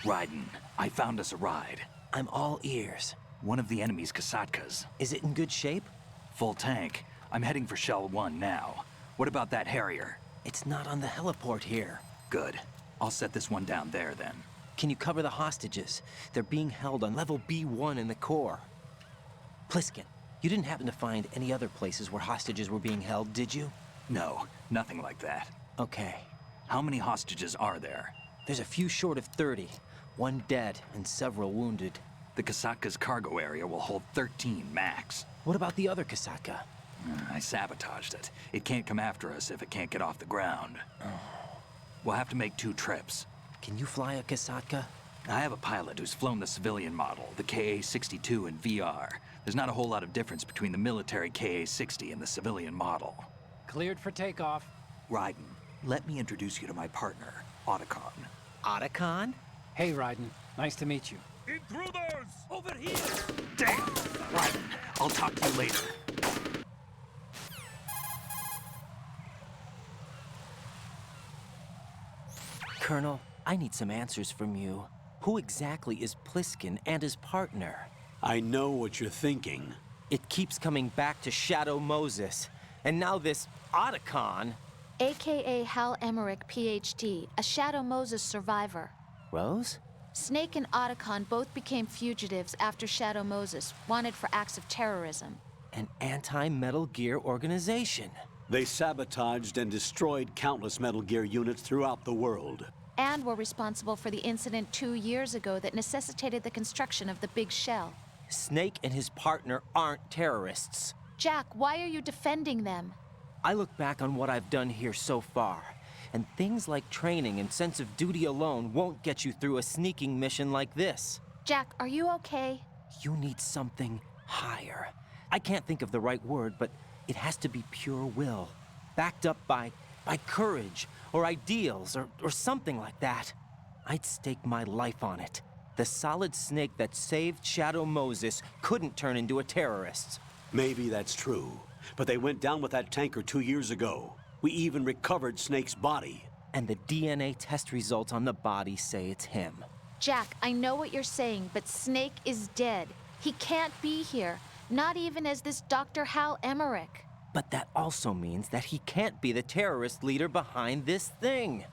Raiden, I found us a ride. I'm all ears. One of the enemy's Kasatkas. Is it in good shape? Full tank. I'm heading for Shell 1 now. What about that Harrier? It's not on the heliport here. Good. I'll set this one down there then. Can you cover the hostages? They're being held on level B1 in the core. Pliskin, you didn't happen to find any other places where hostages were being held, did you? No, nothing like that. Okay. How many hostages are there? There's a few short of 30. One dead and several wounded. The Kasatka's cargo area will hold 13 max. What about the other Kasaka? I sabotaged it. It can't come after us if it can't get off the ground. We'll have to make 2 trips. Can you fly a Kasatka? I have a pilot who's flown the civilian model, the KA-62 in VR. There's not a whole lot of difference between the military KA-60 and the civilian model. Cleared for takeoff. Raiden, let me introduce you to my partner, Otacon. Otacon? Hey, Raiden. Nice to meet you. Intruders! Over here! Damn! Raiden, I'll talk to you later. Colonel, I need some answers from you. Who exactly is Pliskin and his partner? I know what you're thinking. It keeps coming back to Shadow Moses. And now this Otacon. AKA Hal Emmerich, PhD, a Shadow Moses survivor. Rose? Snake and Otacon both became fugitives after Shadow Moses, wanted for acts of terrorism. An anti-Metal Gear organization. They sabotaged and destroyed countless Metal Gear units throughout the world. And were responsible for the incident 2 years ago that necessitated the construction of the Big Shell. Snake and his partner aren't terrorists. Jack, why are you defending them? I look back on what I've done here so far, and things like training and sense of duty alone won't get you through a sneaking mission like this. Jack, are you okay? You need something higher. I can't think of the right word, but it has to be pure will, backed up by courage, or ideals, or something like that. I'd stake my life on it. The solid Snake that saved Shadow Moses couldn't turn into a terrorist. Maybe that's true, but they went down with that tanker 2 years ago. We even recovered Snake's body. And the DNA test results on the body say it's him. Jack, I know what you're saying, but Snake is dead. He can't be here, not even as this Dr. Hal Emmerich. But that also means that he can't be the terrorist leader behind this thing.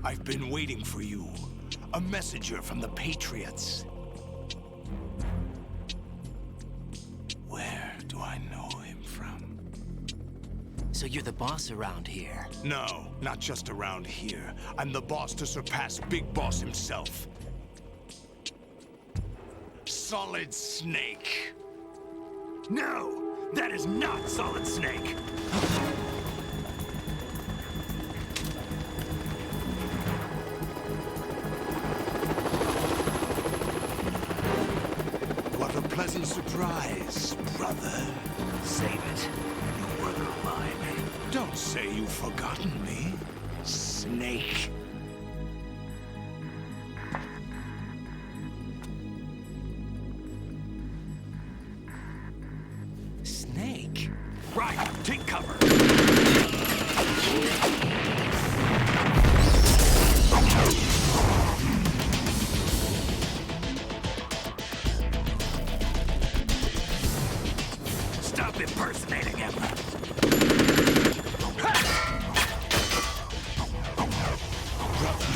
I've been waiting for you. A messenger from the Patriots. Where do I know him from? So you're the boss around here? No, not just around here. I'm the boss to surpass Big Boss himself. Solid Snake. No! That is not Solid Snake! What a pleasant surprise, brother. Save it. You work of mine. Don't say you've forgotten me, Snake. Snake? Right, take cover. Stop impersonating him. Brother,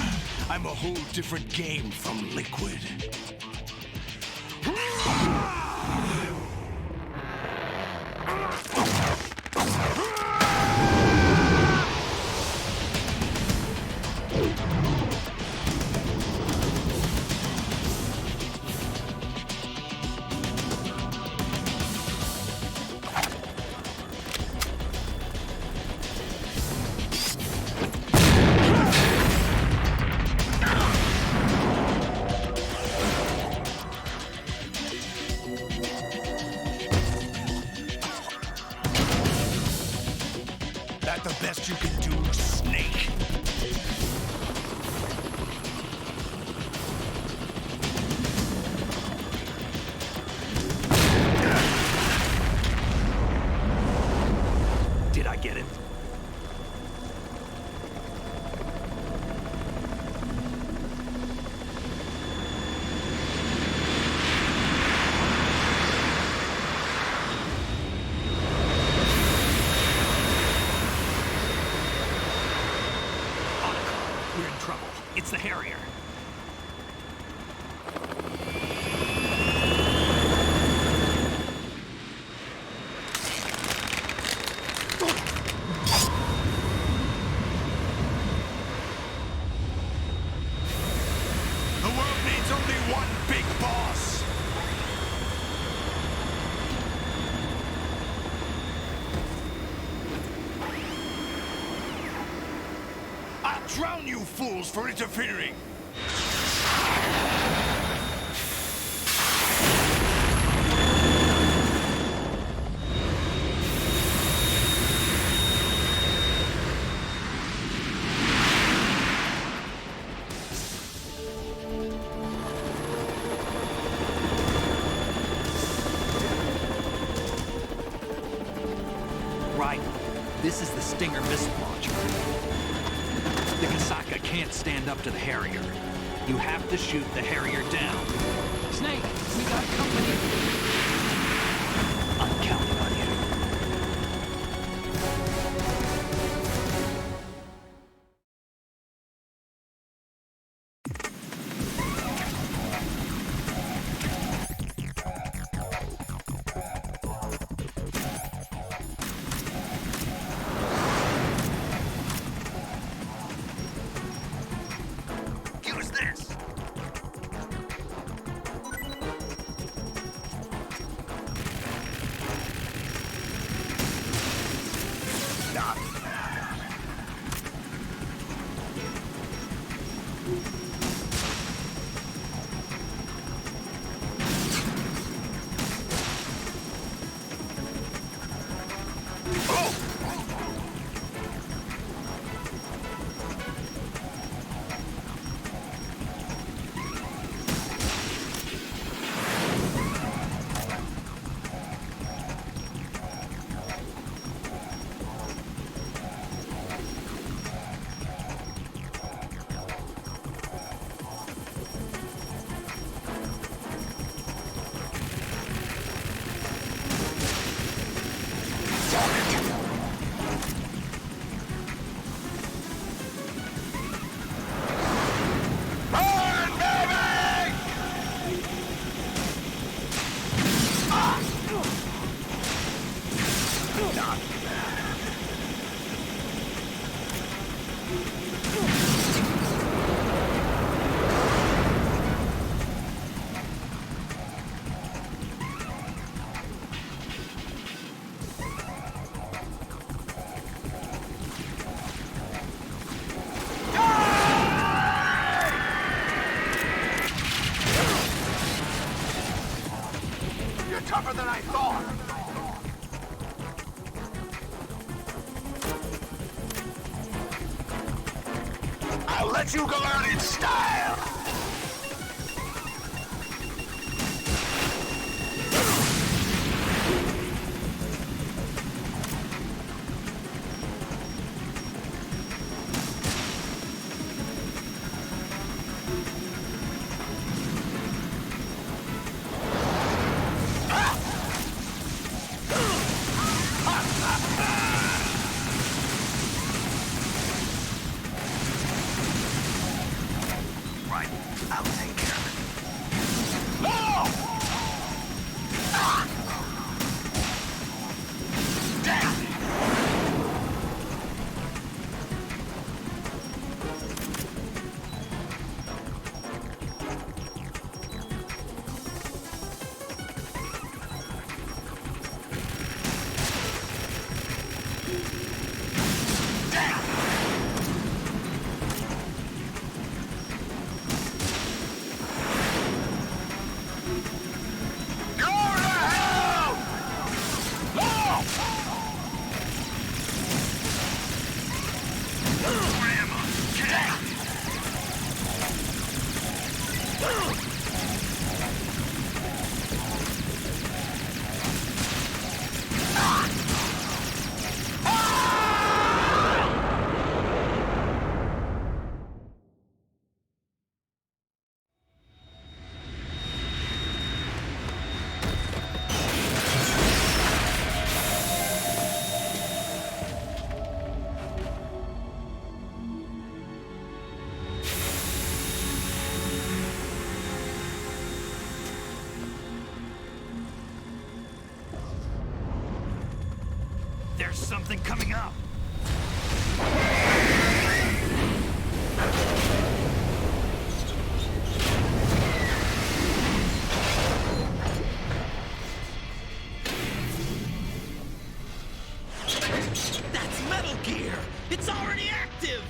I'm a whole different game from Liquid. best you can do, Snake? Did I get him? We're in trouble. It's the Harrier. The world needs only one big boss. I'll drown you fools for interfering. Right. This is the Stinger missile launcher. The Kasaka can't stand up to the Harrier. You have to shoot the Harrier down. Snake, we got company. I'm counting on you. Use this. You're tougher than I thought. I'll let you go out in style. Right. There's something coming up! That's Metal Gear! It's already active!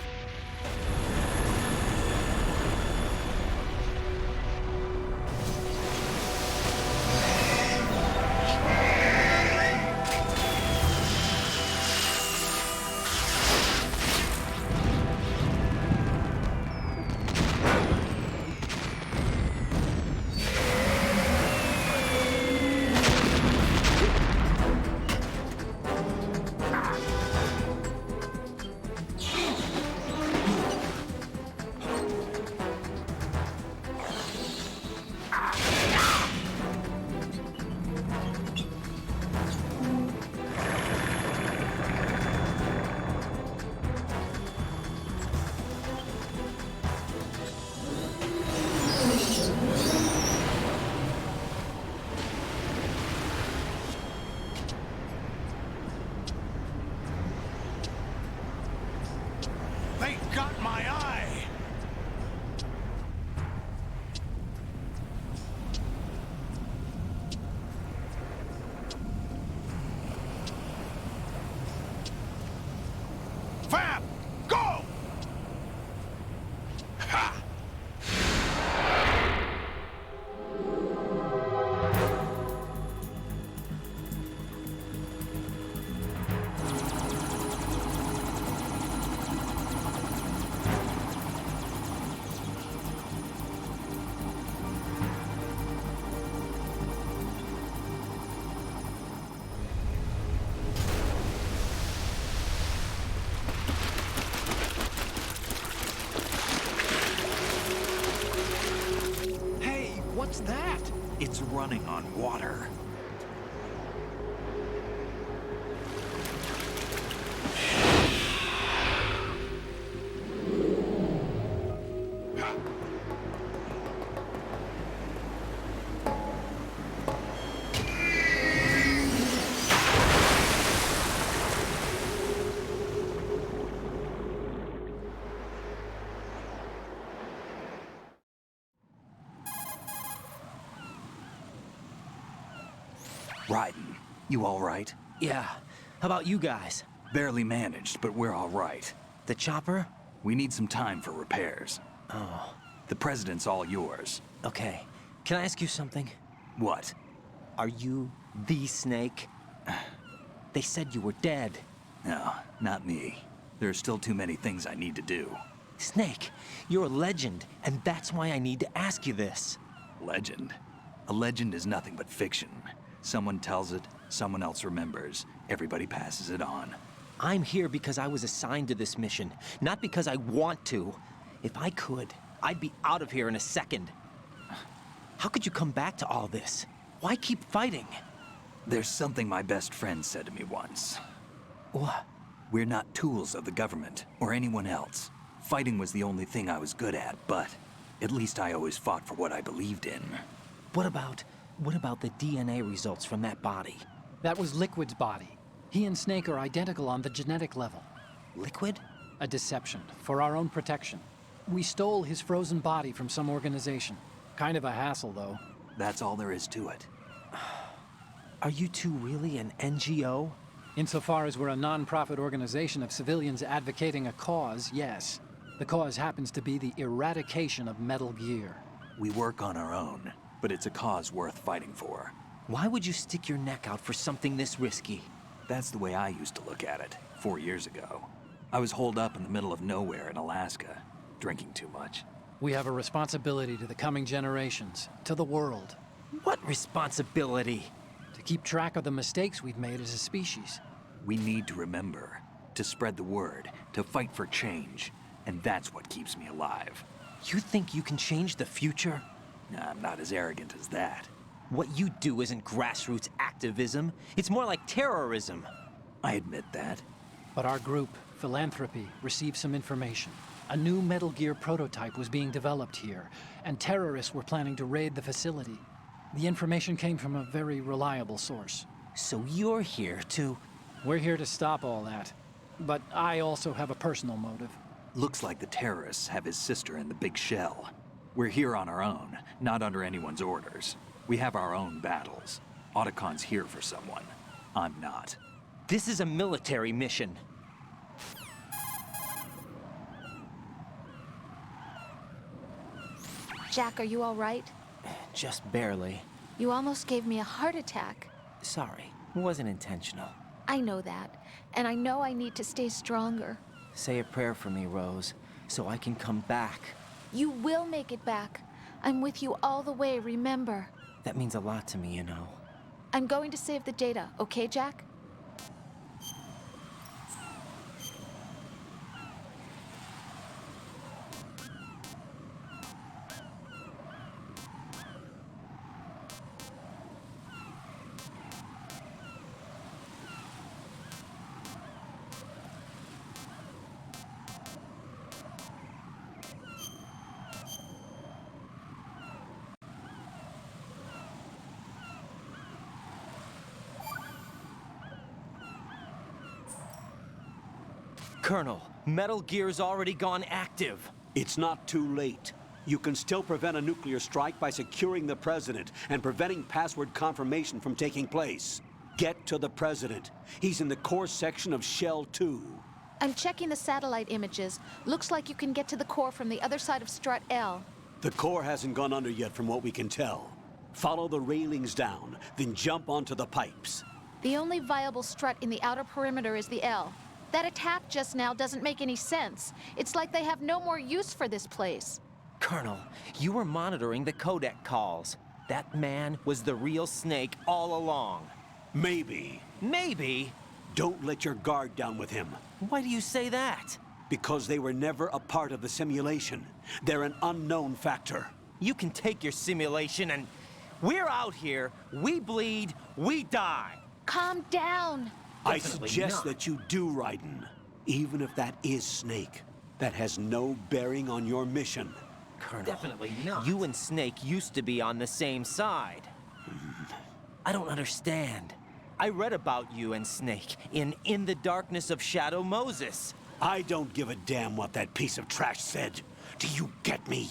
They got my eye! Fab! Go! Ha! Hey, what's that? It's running on water. Raiden, you all right? Yeah. How about you guys? Barely managed, but we're all right. The chopper? We need some time for repairs. Oh. The president's all yours. Okay. Can I ask you something? What? Are you the Snake? They said you were dead. No, not me. There are still too many things I need to do. Snake, you're a legend, and that's why I need to ask you this. Legend? A legend is nothing but fiction. Someone tells it, someone else remembers. Everybody passes it on. I'm here because I was assigned to this mission, not because I want to. If I could, I'd be out of here in a second. How could you come back to all this? Why keep fighting? There's something my best friend said to me once. What? We're not tools of the government or anyone else. Fighting was the only thing I was good at, but at least I always fought for what I believed in. What about the DNA results from that body? That was Liquid's body. He and Snake are identical on the genetic level. Liquid? A deception, for our own protection. We stole his frozen body from some organization. Kind of a hassle, though. That's all there is to it. Are you two really an NGO? Insofar as we're a non-profit organization of civilians advocating a cause, yes. The cause happens to be the eradication of Metal Gear. We work on our own, but it's a cause worth fighting for. Why would you stick your neck out for something this risky? That's the way I used to look at it, 4 years ago. I was holed up in the middle of nowhere in Alaska, drinking too much. We have a responsibility to the coming generations, to the world. What responsibility? To keep track of the mistakes we've made as a species. We need to remember, to spread the word, to fight for change, and that's what keeps me alive. You think you can change the future? Nah, I'm not as arrogant as that. What you do isn't grassroots activism. It's more like terrorism. I admit that. But our group, Philanthropy, received some information. A new Metal Gear prototype was being developed here, and terrorists were planning to raid the facility. The information came from a very reliable source. So you're here to... We're here to stop all that. But I also have a personal motive. Looks like the terrorists have his sister in the big shell. We're here on our own, not under anyone's orders. We have our own battles. Otacon's here for someone. I'm not. This is a military mission. Jack, are you all right? Just barely. You almost gave me a heart attack. Sorry, it wasn't intentional. I know that, and I know I need to stay stronger. Say a prayer for me, Rose, so I can come back. You will make it back. I'm with you all the way, remember? That means a lot to me, you know. I'm going to save the data, okay, Jack? Colonel, Metal Gear's already gone active. It's not too late. You can still prevent a nuclear strike by securing the President and preventing password confirmation from taking place. Get to the President. He's in the core section of Shell 2. I'm checking the satellite images. Looks like you can get to the core from the other side of Strut L. The core hasn't gone under yet from what we can tell. Follow the railings down, then jump onto the pipes. The only viable strut in the outer perimeter is the L. That attack just now doesn't make any sense. It's like they have no more use for this place. Colonel, you were monitoring the codec calls. That man was the real Snake all along. Maybe. Maybe? Don't let your guard down with him. Why do you say that? Because they were never a part of the simulation. They're an unknown factor. You can take your simulation and... We're out here, we bleed, we die. Calm down. I suggest that you do, Raiden. Even if that is Snake. That has no bearing on your mission. Colonel, definitely not. You and Snake used to be on the same side. I don't understand. I read about you and Snake in the Darkness of Shadow Moses. I don't give a damn what that piece of trash said. Do you get me?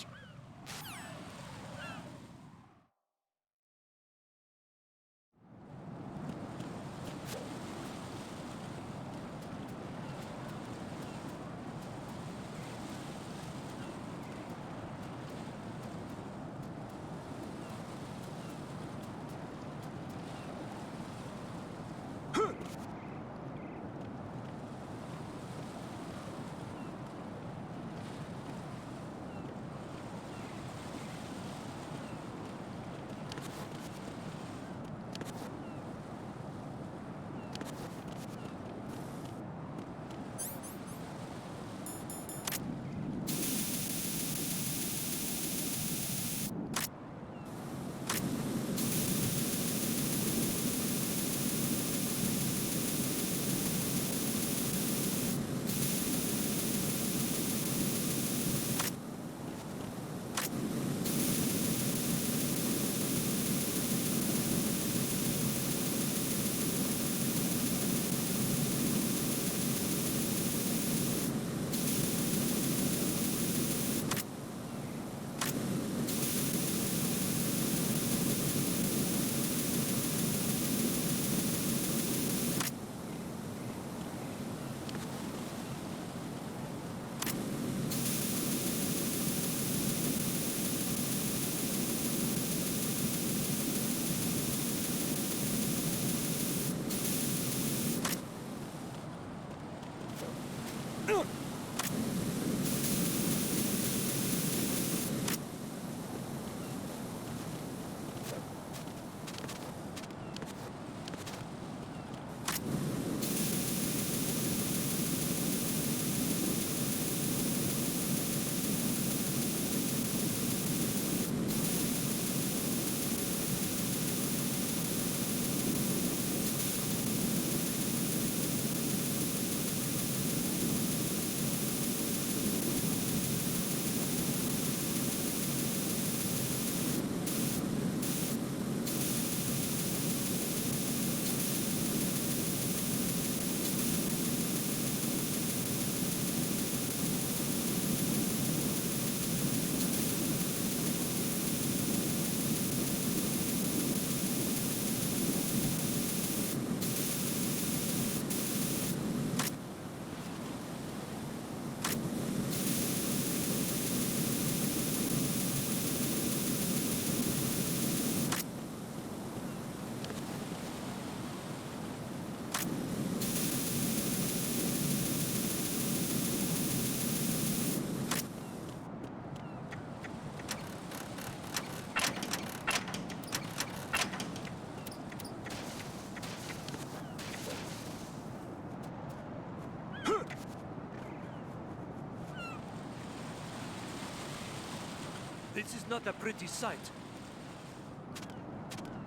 This is not a pretty sight.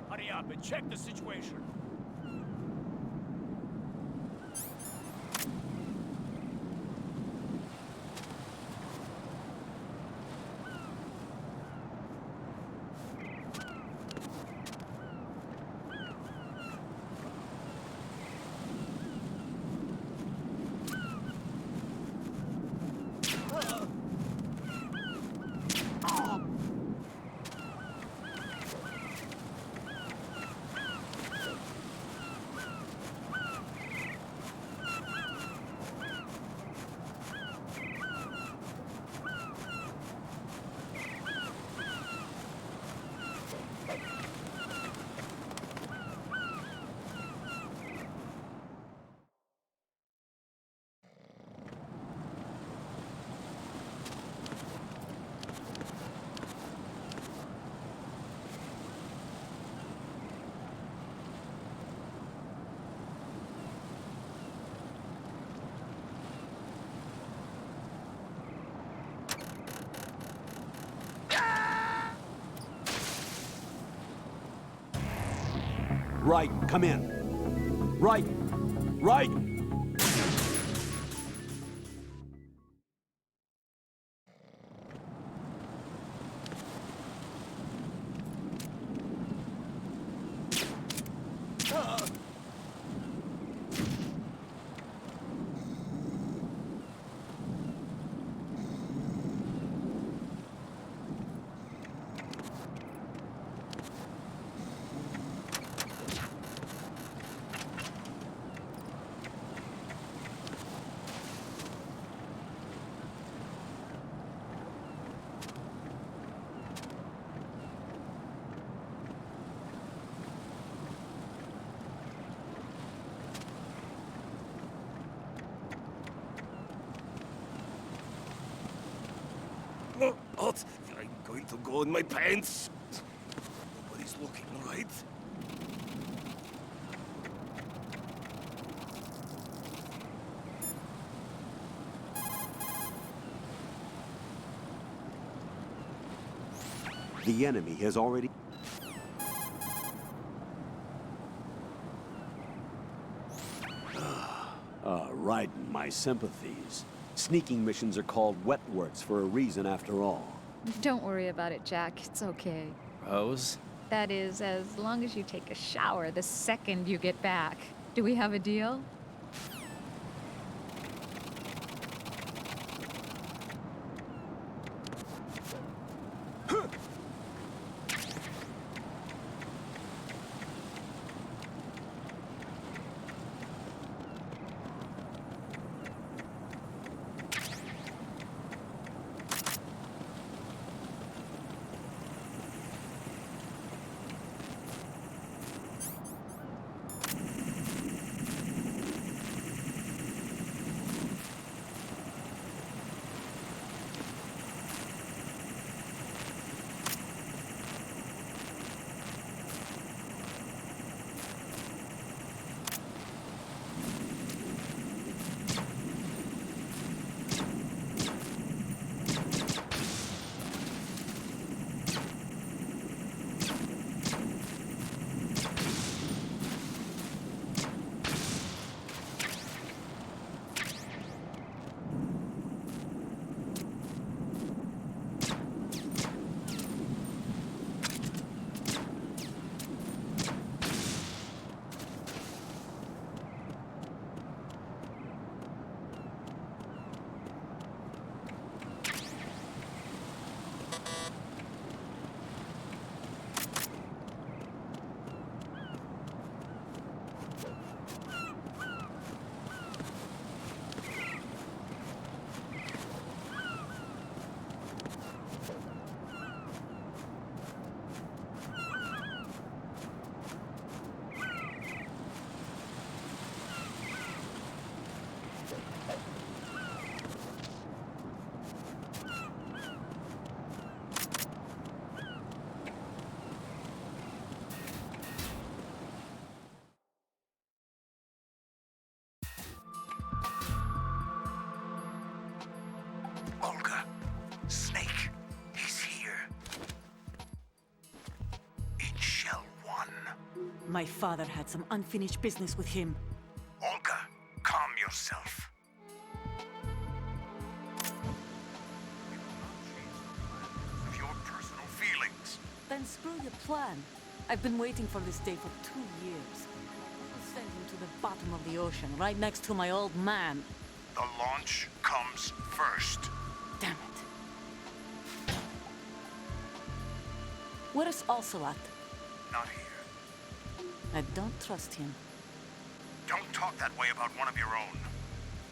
Hurry up and check the situation. Right, come in. Right, right. What? I'm going to go in my pants. Nobody's looking, right? The enemy has already... right, my sympathies. Sneaking missions are called wet works for a reason after all. Don't worry about it, Jack. It's okay. Rose? That is, as long as you take a shower the second you get back. Do we have a deal? My father had some unfinished business with him. Olga, calm yourself. Of your personal feelings. Then screw your plan. I've been waiting for this day for 2 years. I'll send him to the bottom of the ocean, right next to my old man. The launch comes first. Damn it. Where is Ocelot? Not here. I don't trust him. Don't talk that way about one of your own.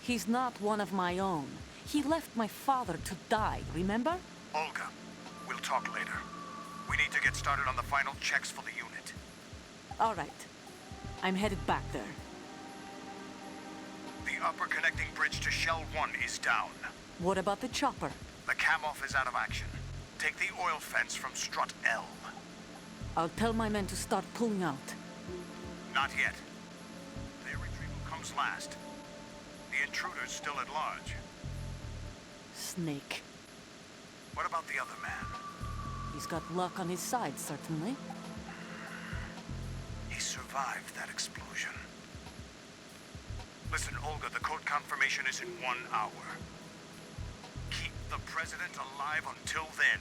He's not one of my own. He left my father to die, remember? Olga, we'll talk later. We need to get started on the final checks for the unit. All right. I'm headed back there. The upper connecting bridge to Shell 1 is down. What about the chopper? The cam-off is out of action. Take the oil fence from strut L. I'll tell my men to start pulling out. Not yet. Their retrieval comes last. The intruder's still at large. Snake. What about the other man? He's got luck on his side, certainly. He survived that explosion. Listen, Olga, the code confirmation is in 1 hour. Keep the president alive until then.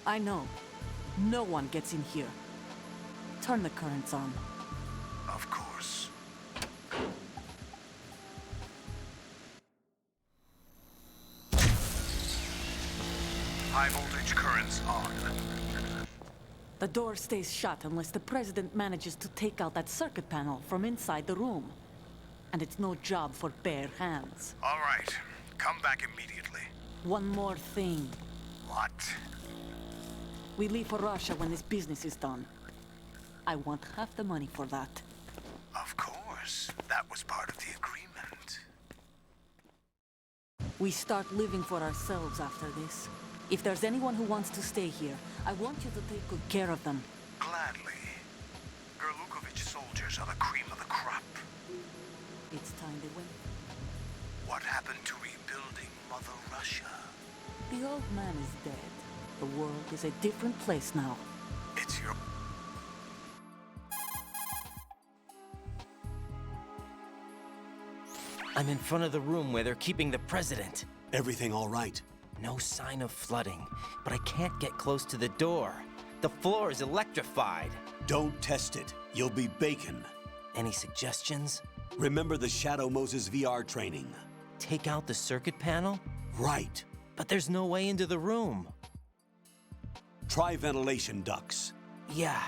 I know. No one gets in here. Turn the currents on. Of course. High voltage currents on. The door stays shut unless the president manages to take out that circuit panel from inside the room. And it's no job for bare hands. All right. Come back immediately. One more thing. What? We leave for Russia when this business is done. I want half the money for that. Of course. That was part of the agreement. We start living for ourselves after this. If there's anyone who wants to stay here, I want you to take good care of them. Gladly. Gerlukovich soldiers are the cream of the crop. It's time they went. What happened to rebuilding Mother Russia? The old man is dead. The world is a different place now. It's your... I'm in front of the room where they're keeping the president. Everything all right? No sign of flooding, but I can't get close to the door. The floor is electrified. Don't test it. You'll be bacon. Any suggestions? Remember the Shadow Moses VR training. Take out the circuit panel? Right. But there's no way into the room. Try ventilation ducts. Yeah,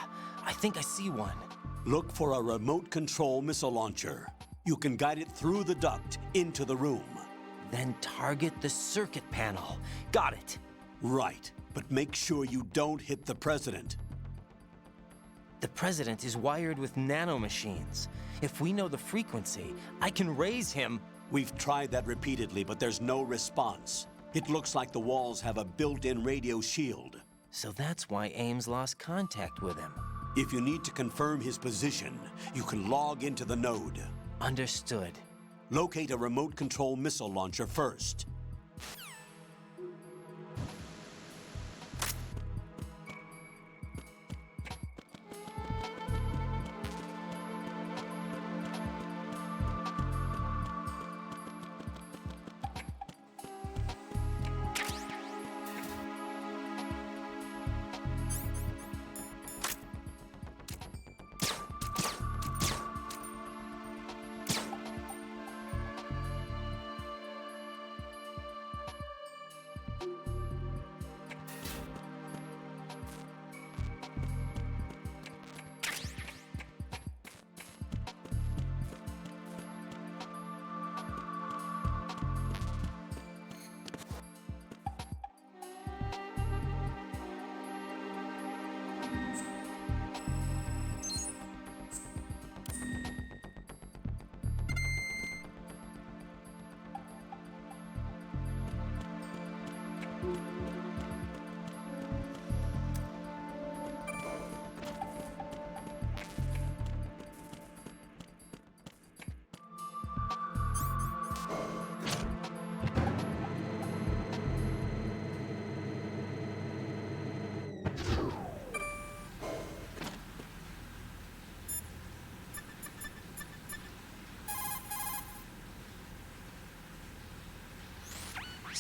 I think I see one. Look for a remote control missile launcher. You can guide it through the duct into the room. Then target the circuit panel. Got it. Right, but make sure you don't hit the president. The president is wired with nanomachines. If we know the frequency, I can raise him. We've tried that repeatedly, but there's no response. It looks like the walls have a built-in radio shield. So that's why Ames lost contact with him. If you need to confirm his position, you can log into the node. Understood. Locate a remote control missile launcher first.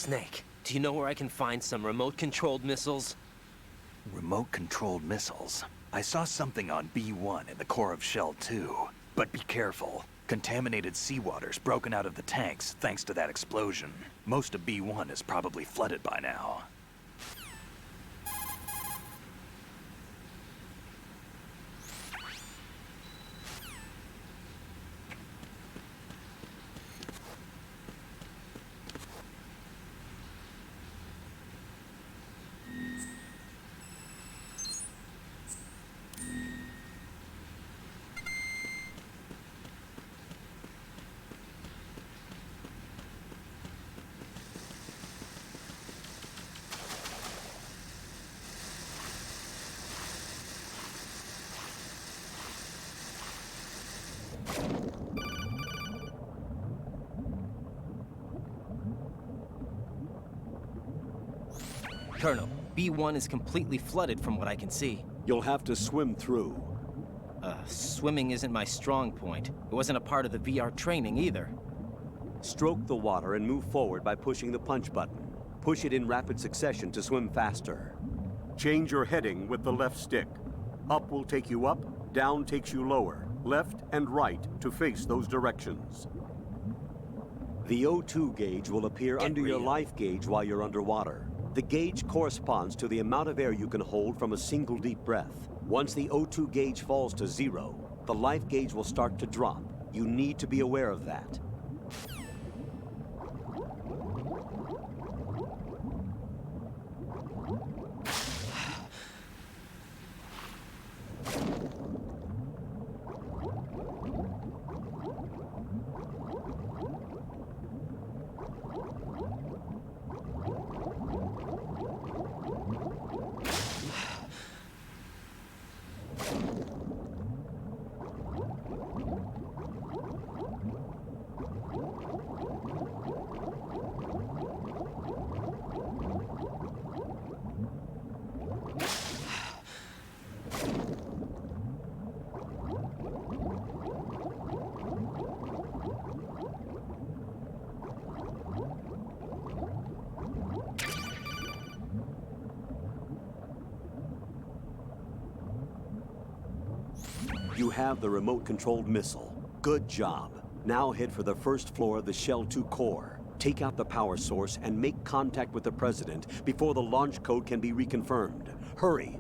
Snake, do you know where I can find some remote-controlled missiles? Remote-controlled missiles? I saw something on B1 in the core of Shell 2. But be careful. Contaminated seawater's broken out of the tanks thanks to that explosion. Most of B1 is probably flooded by now. Colonel, B1 is completely flooded from what I can see. You'll have to swim through. Swimming isn't my strong point. It wasn't a part of the VR training either. Stroke the water and move forward by pushing the punch button. Push it in rapid succession to swim faster. Change your heading with the left stick. Up will take you up, down takes you lower, left and right to face those directions. The O2 gauge will appear under your life gauge while you're underwater. The gauge corresponds to the amount of air you can hold from a single deep breath. Once the O2 gauge falls to 0, the life gauge will start to drop. You need to be aware of that. You have the remote-controlled missile. Good job. Now head for the first floor of the Shell 2 core. Take out the power source and make contact with the President before the launch code can be reconfirmed. Hurry!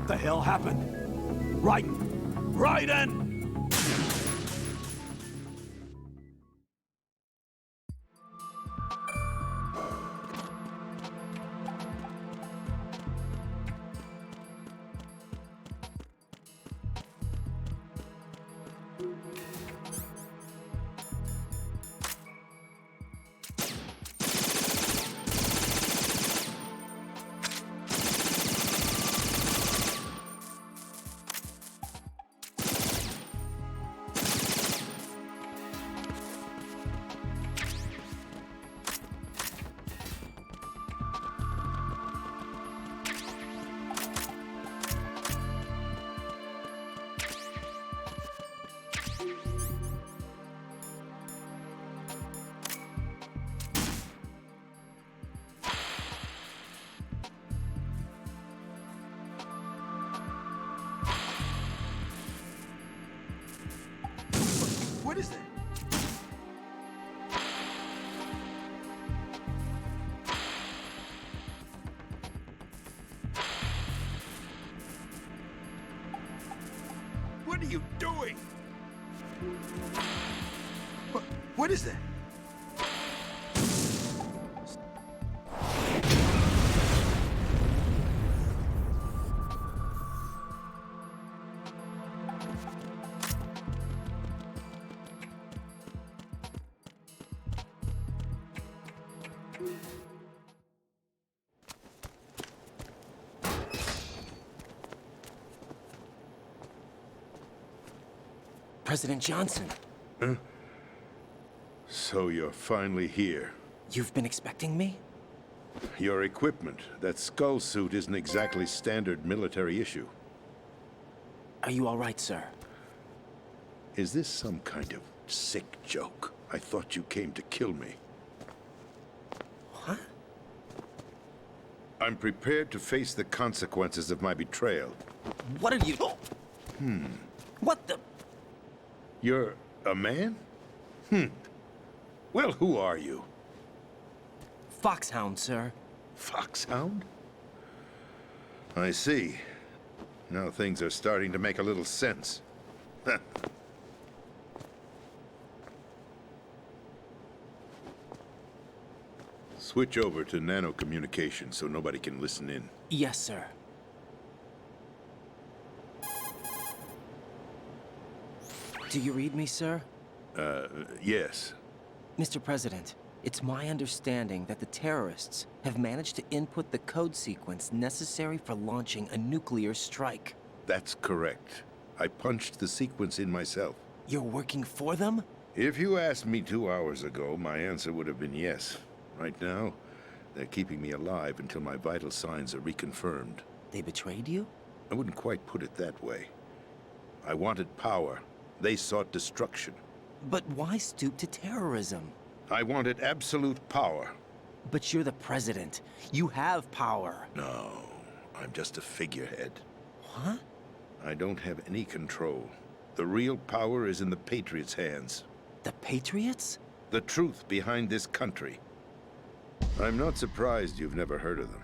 What the hell happened? Raiden! Raiden! What is that? What are you doing? What is that? President Johnson. Huh? So you're finally here. You've been expecting me? Your equipment, that skull suit isn't exactly standard military issue. Are you all right, sir? Is this some kind of sick joke? I thought you came to kill me. What? I'm prepared to face the consequences of my betrayal. What are you... What the... You're a man? Well, who are you? Foxhound, sir. Foxhound? I see. Now things are starting to make a little sense. Switch over to nano-communication so nobody can listen in. Yes, sir. Do you read me, sir? Yes. Mr. President, it's my understanding that the terrorists have managed to input the code sequence necessary for launching a nuclear strike. That's correct. I punched the sequence in myself. You're working for them? If you asked me 2 hours ago, my answer would have been yes. Right now, they're keeping me alive until my vital signs are reconfirmed. They betrayed you? I wouldn't quite put it that way. I wanted power. They sought destruction. But why stoop to terrorism? I wanted absolute power. But you're the president. You have power. No, I'm just a figurehead. What? I don't have any control. The real power is in the Patriots' hands. The Patriots? The truth behind this country. I'm not surprised you've never heard of them.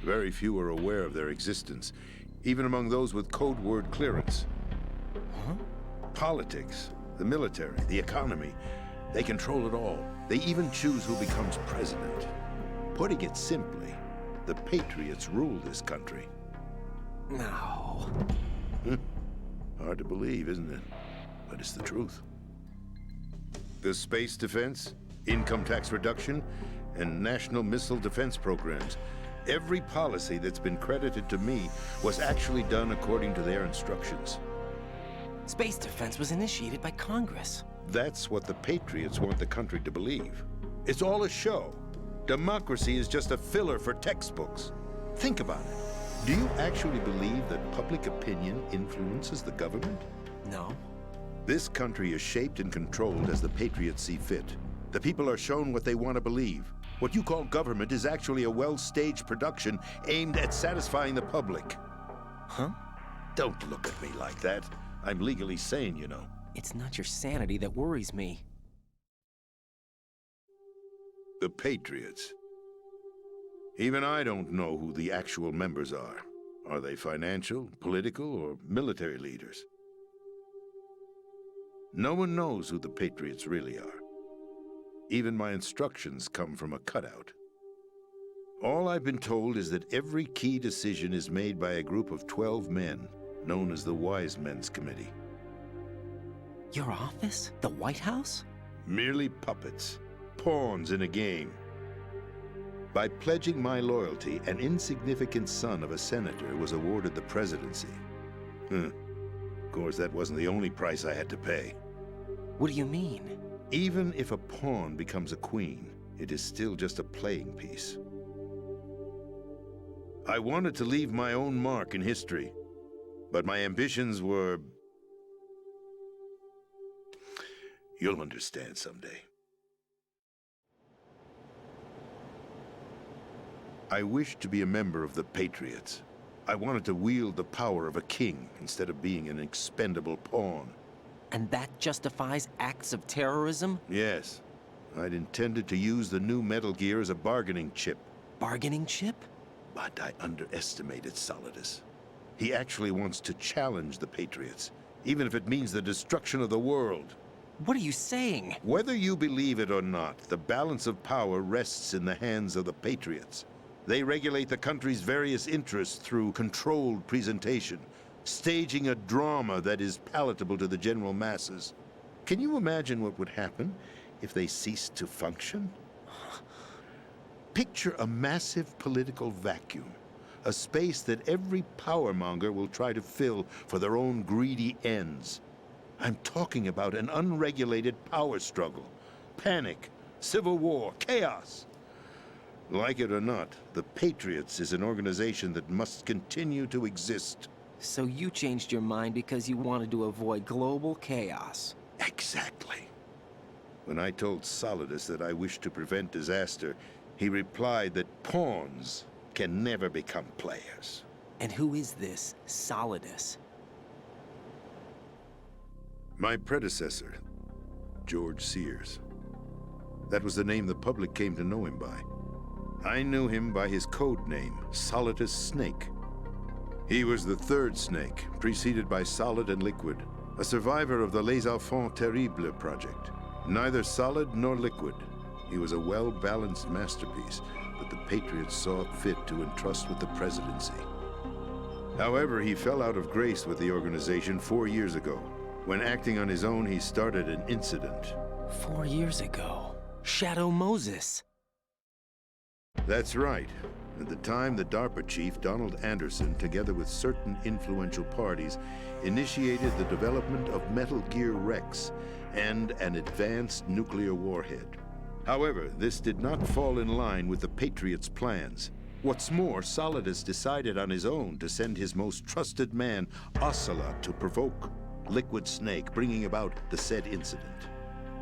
Very few are aware of their existence, even among those with code word clearance. Huh? Politics, the military, the economy, they control it all. They even choose who becomes president. Putting it simply, the Patriots rule this country. No. Hard to believe, isn't it? But it's the truth. The space defense, income tax reduction, and national missile defense programs. Every policy that's been credited to me was actually done according to their instructions. Space defense was initiated by Congress. That's what the Patriots want the country to believe. It's all a show. Democracy is just a filler for textbooks. Think about it. Do you actually believe that public opinion influences the government? No. This country is shaped and controlled as the Patriots see fit. The people are shown what they want to believe. What you call government is actually a well-staged production aimed at satisfying the public. Huh? Don't look at me like that. I'm legally sane, you know. It's not your sanity that worries me. The Patriots. Even I don't know who the actual members are. Are they financial, political, or military leaders? No one knows who the Patriots really are. Even my instructions come from a cutout. All I've been told is that every key decision is made by a group of 12 men, known as the Wise Men's Committee. Your office? The White House? Merely puppets, pawns in a game. By pledging my loyalty, an insignificant son of a senator was awarded the presidency. Of course, that wasn't the only price I had to pay. What do you mean? Even if a pawn becomes a queen, it is still just a playing piece. I wanted to leave my own mark in history, but my ambitions were... You'll understand someday. I wished to be a member of the Patriots. I wanted to wield the power of a king instead of being an expendable pawn. And that justifies acts of terrorism? Yes. I'd intended to use the new Metal Gear as a bargaining chip. Bargaining chip? But I underestimated Solidus. He actually wants to challenge the Patriots, even if it means the destruction of the world. What are you saying? Whether you believe it or not, the balance of power rests in the hands of the Patriots. They regulate the country's various interests through controlled presentation, staging a drama that is palatable to the general masses. Can you imagine what would happen if they ceased to function? Picture a massive political vacuum, a space that every powermonger will try to fill for their own greedy ends. I'm talking about an unregulated power struggle, panic, civil war, chaos. Like it or not, the Patriots is an organization that must continue to exist. So you changed your mind because you wanted to avoid global chaos. Exactly. When I told Solidus that I wished to prevent disaster, he replied that pawns can never become players. And who is this Solidus? My predecessor, George Sears. That was the name the public came to know him by. I knew him by his code name, Solidus Snake. He was the third Snake, preceded by Solid and Liquid, a survivor of the Les Enfants Terribles project. Neither solid nor liquid. He was a well-balanced masterpiece that the Patriots saw fit to entrust with the presidency. However, he fell out of grace with the organization 4 years ago. When acting on his own, he started an incident. 4 years ago? Shadow Moses. That's right. At the time, the DARPA chief, Donald Anderson, together with certain influential parties, initiated the development of Metal Gear Rex and an advanced nuclear warhead. However, this did not fall in line with the Patriots' plans. What's more, Solidus decided on his own to send his most trusted man, Ocelot, to provoke Liquid Snake, bringing about the said incident.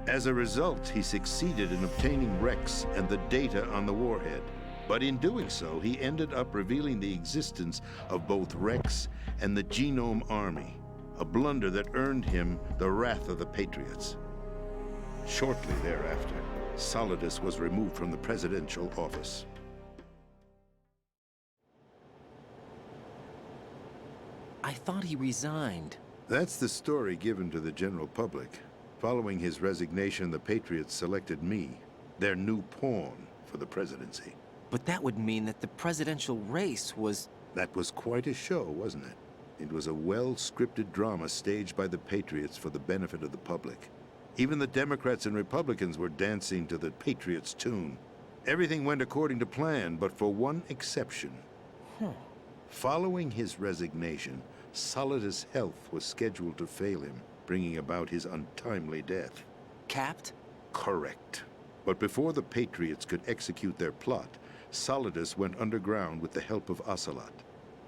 As a result, he succeeded in obtaining Rex and the data on the warhead. But in doing so, he ended up revealing the existence of both Rex and the Genome Army, a blunder that earned him the wrath of the Patriots. Shortly thereafter, Solidus was removed from the presidential office. I thought he resigned. That's the story given to the general public. Following his resignation, the Patriots selected me, their new pawn, for the presidency. But that would mean that the presidential race was... That was quite a show, wasn't it? It was a well-scripted drama staged by the Patriots for the benefit of the public. Even the Democrats and Republicans were dancing to the Patriots' tune. Everything went according to plan, but for one exception. Following his resignation, Solidus' health was scheduled to fail him, bringing about his untimely death. Capped? Correct. But before the Patriots could execute their plot, Solidus went underground with the help of Ocelot.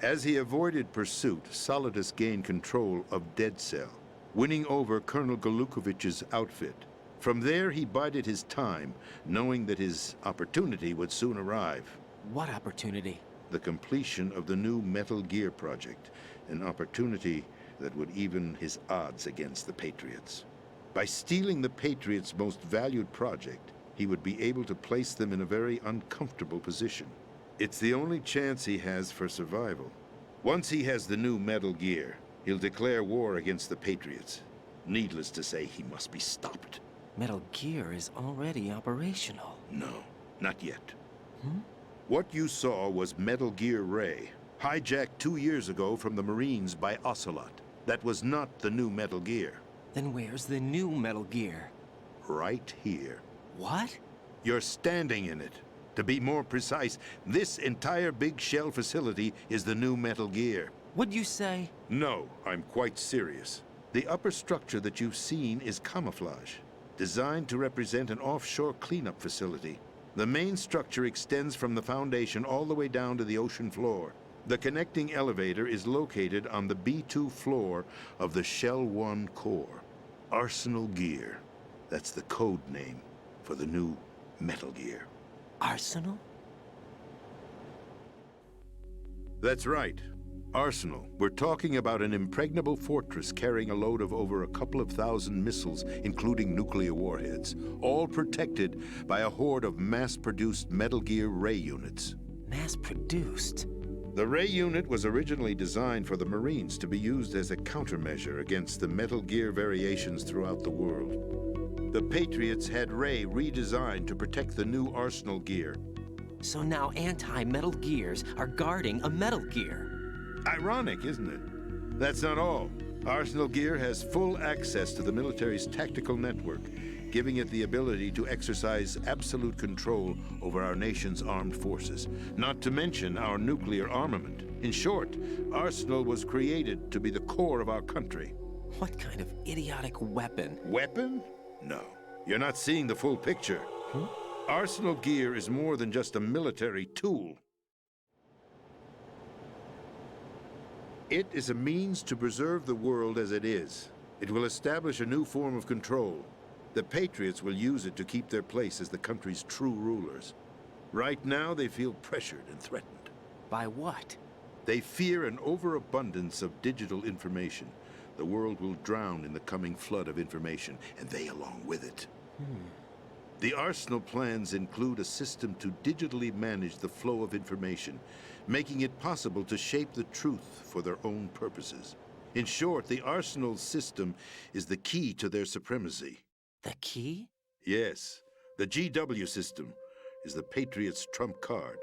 As he avoided pursuit, Solidus gained control of Dead Cell, winning over Colonel Golukovich's outfit. From there, he bided his time, knowing that his opportunity would soon arrive. What opportunity? The completion of the new Metal Gear project, an opportunity that would even his odds against the Patriots. By stealing the Patriots' most valued project, he would be able to place them in a very uncomfortable position. It's the only chance he has for survival. Once he has the new Metal Gear, he'll declare war against the Patriots. Needless to say, he must be stopped. Metal Gear is already operational. No, not yet. What you saw was Metal Gear Ray, hijacked 2 years ago from the Marines by Ocelot. That was not the new Metal Gear. Then where's the new Metal Gear? Right here. What? You're standing in it. To be more precise, this entire big shell facility is the new Metal Gear. What'd you say? No, I'm quite serious. The upper structure that you've seen is camouflage, designed to represent an offshore cleanup facility. The main structure extends from the foundation all the way down to the ocean floor. The connecting elevator is located on the B2 floor of the Shell 1 core. Arsenal Gear. That's the code name for the new Metal Gear. Arsenal? That's right. Arsenal. We're talking about an impregnable fortress carrying a load of over a couple of thousand missiles, including nuclear warheads, all protected by a horde of mass-produced Metal Gear Ray units. Mass-produced? The Ray unit was originally designed for the Marines to be used as a countermeasure against the Metal Gear variations throughout the world. The Patriots had Ray redesigned to protect the new Arsenal Gear. So now anti-Metal Gears are guarding a Metal Gear. Ironic, isn't it? That's not all. Arsenal Gear has full access to the military's tactical network, giving it the ability to exercise absolute control over our nation's armed forces, not to mention our nuclear armament. In short, Arsenal was created to be the core of our country. What kind of idiotic weapon? Weapon? No. You're not seeing the full picture. Arsenal Gear is more than just a military tool. It is a means to preserve the world as it is. It will establish a new form of control. The Patriots will use it to keep their place as the country's true rulers. Right now, they feel pressured and threatened. By what? They fear an overabundance of digital information. The world will drown in the coming flood of information, and they along with it. The Arsenal plans include a system to digitally manage the flow of information, making it possible to shape the truth for their own purposes. In short, the Arsenal system is the key to their supremacy. The key? Yes. The GW system is the Patriots' trump card.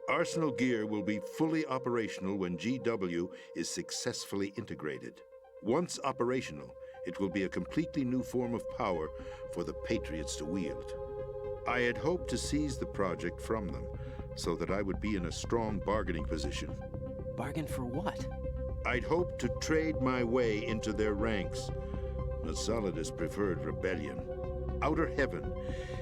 Arsenal Gear will be fully operational when GW is successfully integrated. Once operational, it will be a completely new form of power for the Patriots to wield. I had hoped to seize the project from them, so that I would be in a strong bargaining position. Bargain for what? I'd hoped to trade my way into their ranks. But Solidus preferred rebellion. Outer Heaven,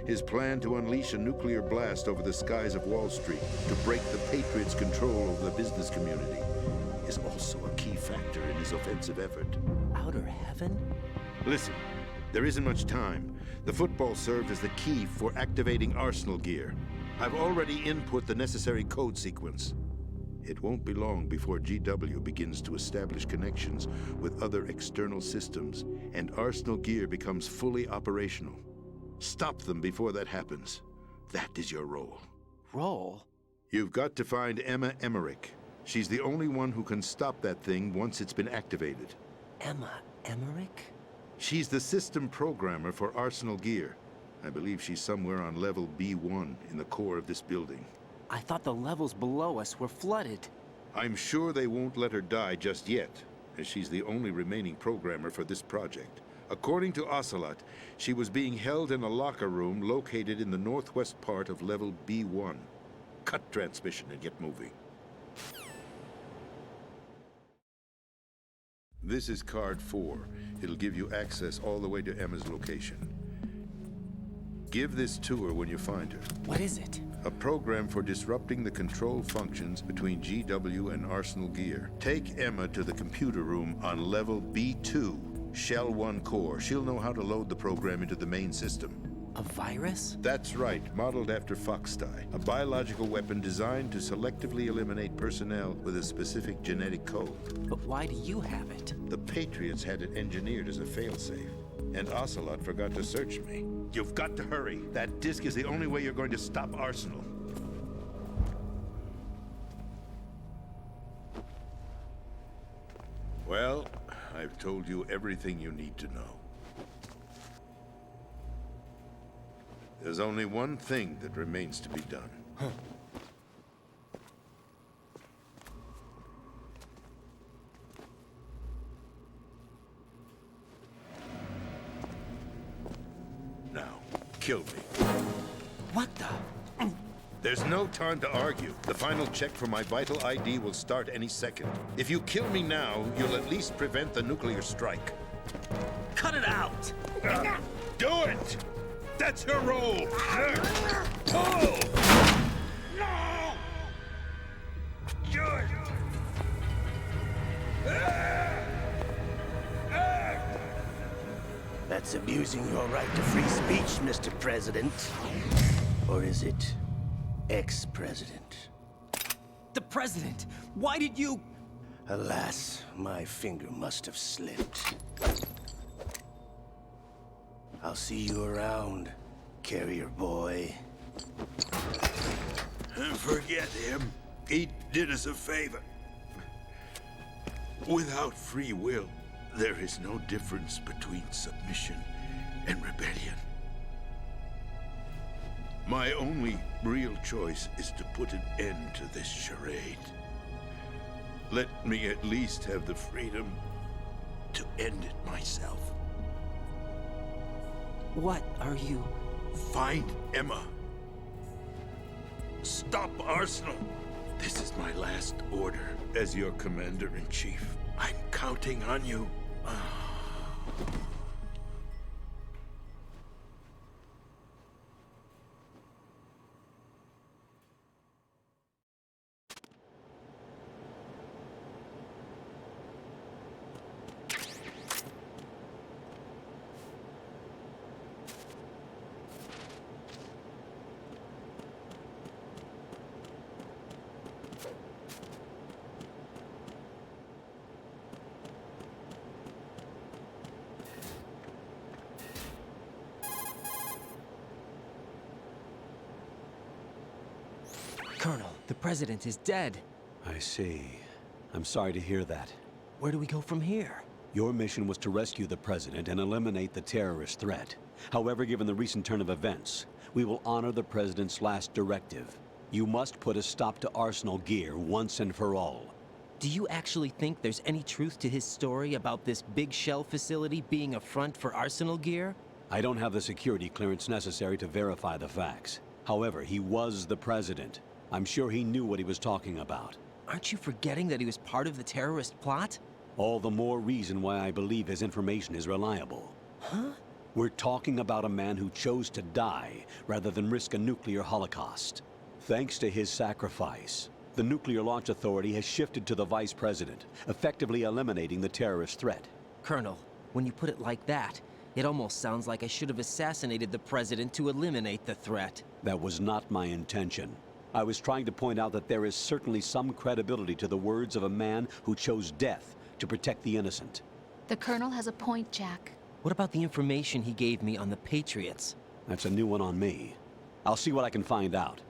his plan to unleash a nuclear blast over the skies of Wall Street to break the Patriots' control over the business community, is also a key factor in his offensive effort. Outer Heaven? Listen, there isn't much time. The football served as the key for activating Arsenal Gear. I've already input the necessary code sequence. It won't be long before GW begins to establish connections with other external systems, and Arsenal Gear becomes fully operational. Stop them before that happens. That is your role. Role? You've got to find Emma Emmerich. She's the only one who can stop that thing once it's been activated. Emma Emmerich? She's the system programmer for Arsenal Gear. I believe she's somewhere on level B1 in the core of this building. I thought the levels below us were flooded. I'm sure they won't let her die just yet, as she's the only remaining programmer for this project. According to Ocelot, she was being held in a locker room located in the northwest part of level B1. Cut transmission and get moving. This is card 4. It'll give you access all the way to Emma's location. Give this to her when you find her. What is it? A program for disrupting the control functions between GW and Arsenal Gear. Take Emma to the computer room on level B2, Shell 1 core. She'll know how to load the program into the main system. A virus? That's right, modeled after Foxdie. A biological weapon designed to selectively eliminate personnel with a specific genetic code. But why do you have it? The Patriots had it engineered as a failsafe, and Ocelot forgot to search me. You've got to hurry. That disk is the only way you're going to stop Arsenal. Well, I've told you everything you need to know. There's only one thing that remains to be done. Now, kill me. What the? There's no time to argue. The final check for my vital ID will start any second. If you kill me now, you'll at least prevent the nuclear strike. Cut it out! Do it! That's her role! Pull! No! Good! That's abusing your right to free speech, Mr. President. Or is it ex-president? The president! Why did you... Alas, my finger must have slipped. I'll see you around, carrier boy. Forget him. He did us a favor. Without free will, there is no difference between submission and rebellion. My only real choice is to put an end to this charade. Let me at least have the freedom to end it myself. What are you... Find Emma. Stop Arsenal. This is my last order as your commander-in-chief. I'm counting on you. Colonel, the president is dead. I see. I'm sorry to hear that. Where do we go from here? Your mission was to rescue the president and eliminate the terrorist threat. However, given the recent turn of events, we will honor the president's last directive. You must put a stop to Arsenal Gear once and for all. Do you actually think there's any truth to his story about this big shell facility being a front for Arsenal Gear? I don't have the security clearance necessary to verify the facts. However, he was the president. I'm sure he knew what he was talking about. Aren't you forgetting that he was part of the terrorist plot? All the more reason why I believe his information is reliable. Huh? We're talking about a man who chose to die rather than risk a nuclear holocaust. Thanks to his sacrifice, the Nuclear Launch Authority has shifted to the vice president, effectively eliminating the terrorist threat. Colonel, when you put it like that, it almost sounds like I should have assassinated the president to eliminate the threat. That was not my intention. I was trying to point out that there is certainly some credibility to the words of a man who chose death to protect the innocent. The Colonel has a point, Jack. What about the information he gave me on the Patriots? That's a new one on me. I'll see what I can find out.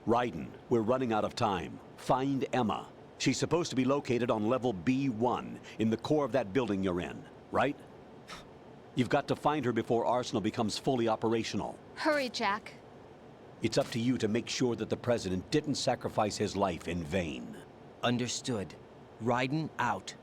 Raiden, we're running out of time. Find Emma. She's supposed to be located on level B1, in the core of that building you're in, right? You've got to find her before Arsenal becomes fully operational. Hurry, Jack. It's up to you to make sure that the president didn't sacrifice his life in vain. Understood. Raiden out.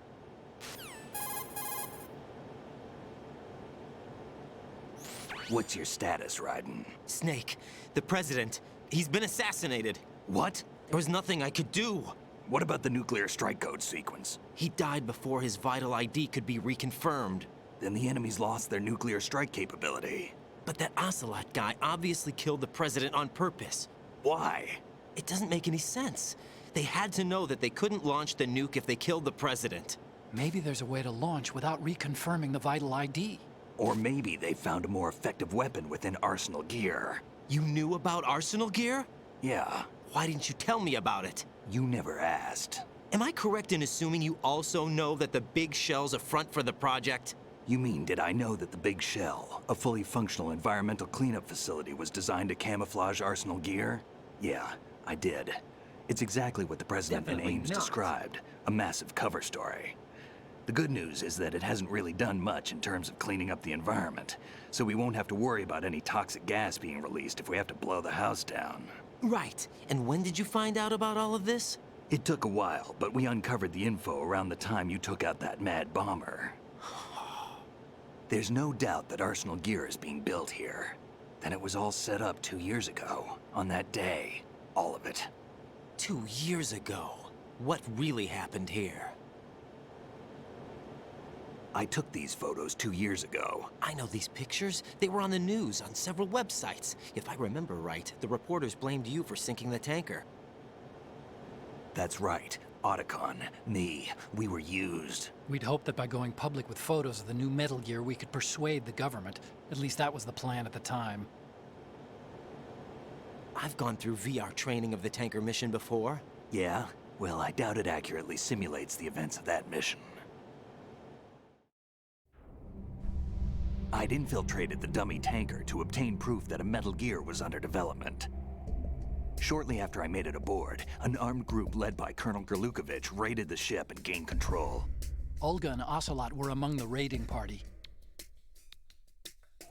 What's your status, Raiden? Snake, the president, he's been assassinated. What? There was nothing I could do. What about the nuclear strike code sequence? He died before his vital ID could be reconfirmed. Then the enemy's lost their nuclear strike capability. But that Ocelot guy obviously killed the president on purpose. Why? It doesn't make any sense. They had to know that they couldn't launch the nuke if they killed the president. Maybe there's a way to launch without reconfirming the vital ID. Or maybe they found a more effective weapon within Arsenal Gear. You knew about Arsenal Gear? Yeah. Why didn't you tell me about it? You never asked. Am I correct in assuming you also know that the big shell's a front for the project? You mean, did I know that the Big Shell, a fully functional environmental cleanup facility, was designed to camouflage Arsenal Gear? Yeah, I did. It's exactly what the President and Definitely Ames not. described, a massive cover story. The good news is that it hasn't really done much in terms of cleaning up the environment, so we won't have to worry about any toxic gas being released if we have to blow the house down. Right. And when did you find out about all of this? It took a while, but we uncovered the info around the time you took out that mad bomber. There's no doubt that Arsenal gear is being built here. Then it was all set up 2 years ago, on that day. All of it. 2 years ago? What really happened here? I took these photos 2 years ago. I know these pictures. They were on the news, on several websites. If I remember right, the reporters blamed you for sinking the tanker. That's right. Otacon, me, we were used. We'd hoped that by going public with photos of the new Metal Gear, we could persuade the government. At least that was the plan at the time. I've gone through VR training of the tanker mission before. Yeah? Well, I doubt it accurately simulates the events of that mission. I'd infiltrated the dummy tanker to obtain proof that a Metal Gear was under development. Shortly after I made it aboard, an armed group led by Colonel Gerlukovich raided the ship and gained control. Olga and Ocelot were among the raiding party.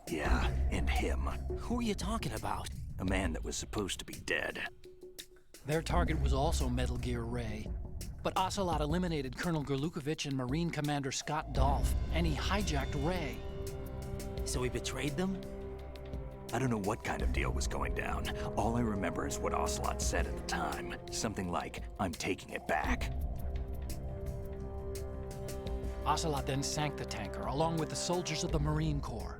Yeah, and him. Who are you talking about? A man that was supposed to be dead. Their target was also Metal Gear Ray. But Ocelot eliminated Colonel Gerlukovich and Marine Commander Scott Dolph, and he hijacked Ray. So he betrayed them? I don't know what kind of deal was going down. All I remember is what Ocelot said at the time. Something like, "I'm taking it back." Ocelot then sank the tanker, along with the soldiers of the Marine Corps.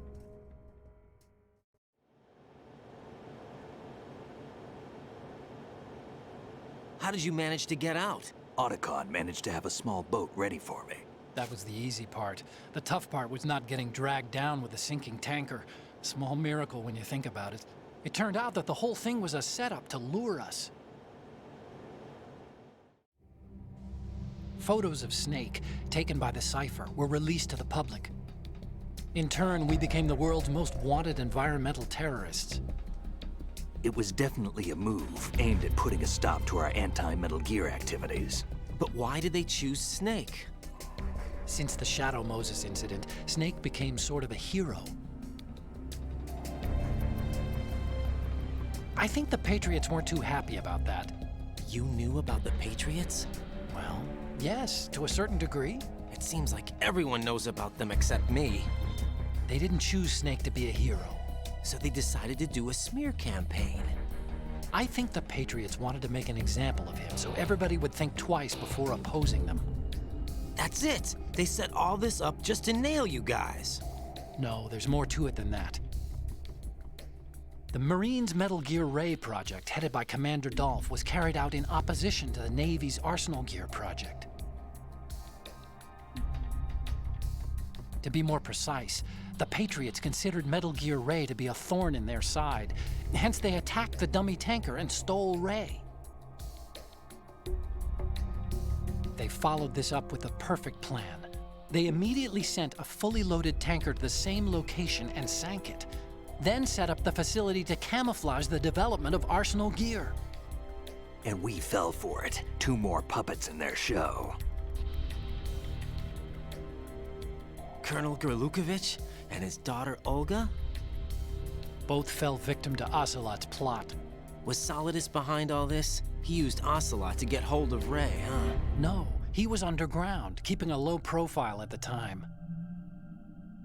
How did you manage to get out? Otacon managed to have a small boat ready for me. That was the easy part. The tough part was not getting dragged down with the sinking tanker. A small miracle when you think about it. It turned out that the whole thing was a setup to lure us. Photos of Snake, taken by the Cypher, were released to the public. In turn, we became the world's most wanted environmental terrorists. It was definitely a move aimed at putting a stop to our anti-Metal Gear activities. But why did they choose Snake? Since the Shadow Moses incident, Snake became sort of a hero. I think the Patriots weren't too happy about that. You knew about the Patriots? Well, yes, to a certain degree. It seems like everyone knows about them except me. They didn't choose Snake to be a hero. So they decided to do a smear campaign. I think the Patriots wanted to make an example of him so everybody would think twice before opposing them. That's it! They set all this up just to nail you guys. No, there's more to it than that. The Marines' Metal Gear Ray project, headed by Commander Dolph, was carried out in opposition to the Navy's Arsenal Gear project. To be more precise, the Patriots considered Metal Gear Ray to be a thorn in their side. Hence, they attacked the dummy tanker and stole Ray. They followed this up with a perfect plan. They immediately sent a fully loaded tanker to the same location and sank it. Then set up the facility to camouflage the development of Arsenal Gear. And we fell for it. 2 more puppets in their show. Colonel Gerlukovich and his daughter Olga? Both fell victim to Ocelot's plot. Was Solidus behind all this? He used Ocelot to get hold of Ray, huh? No, he was underground, keeping a low profile at the time.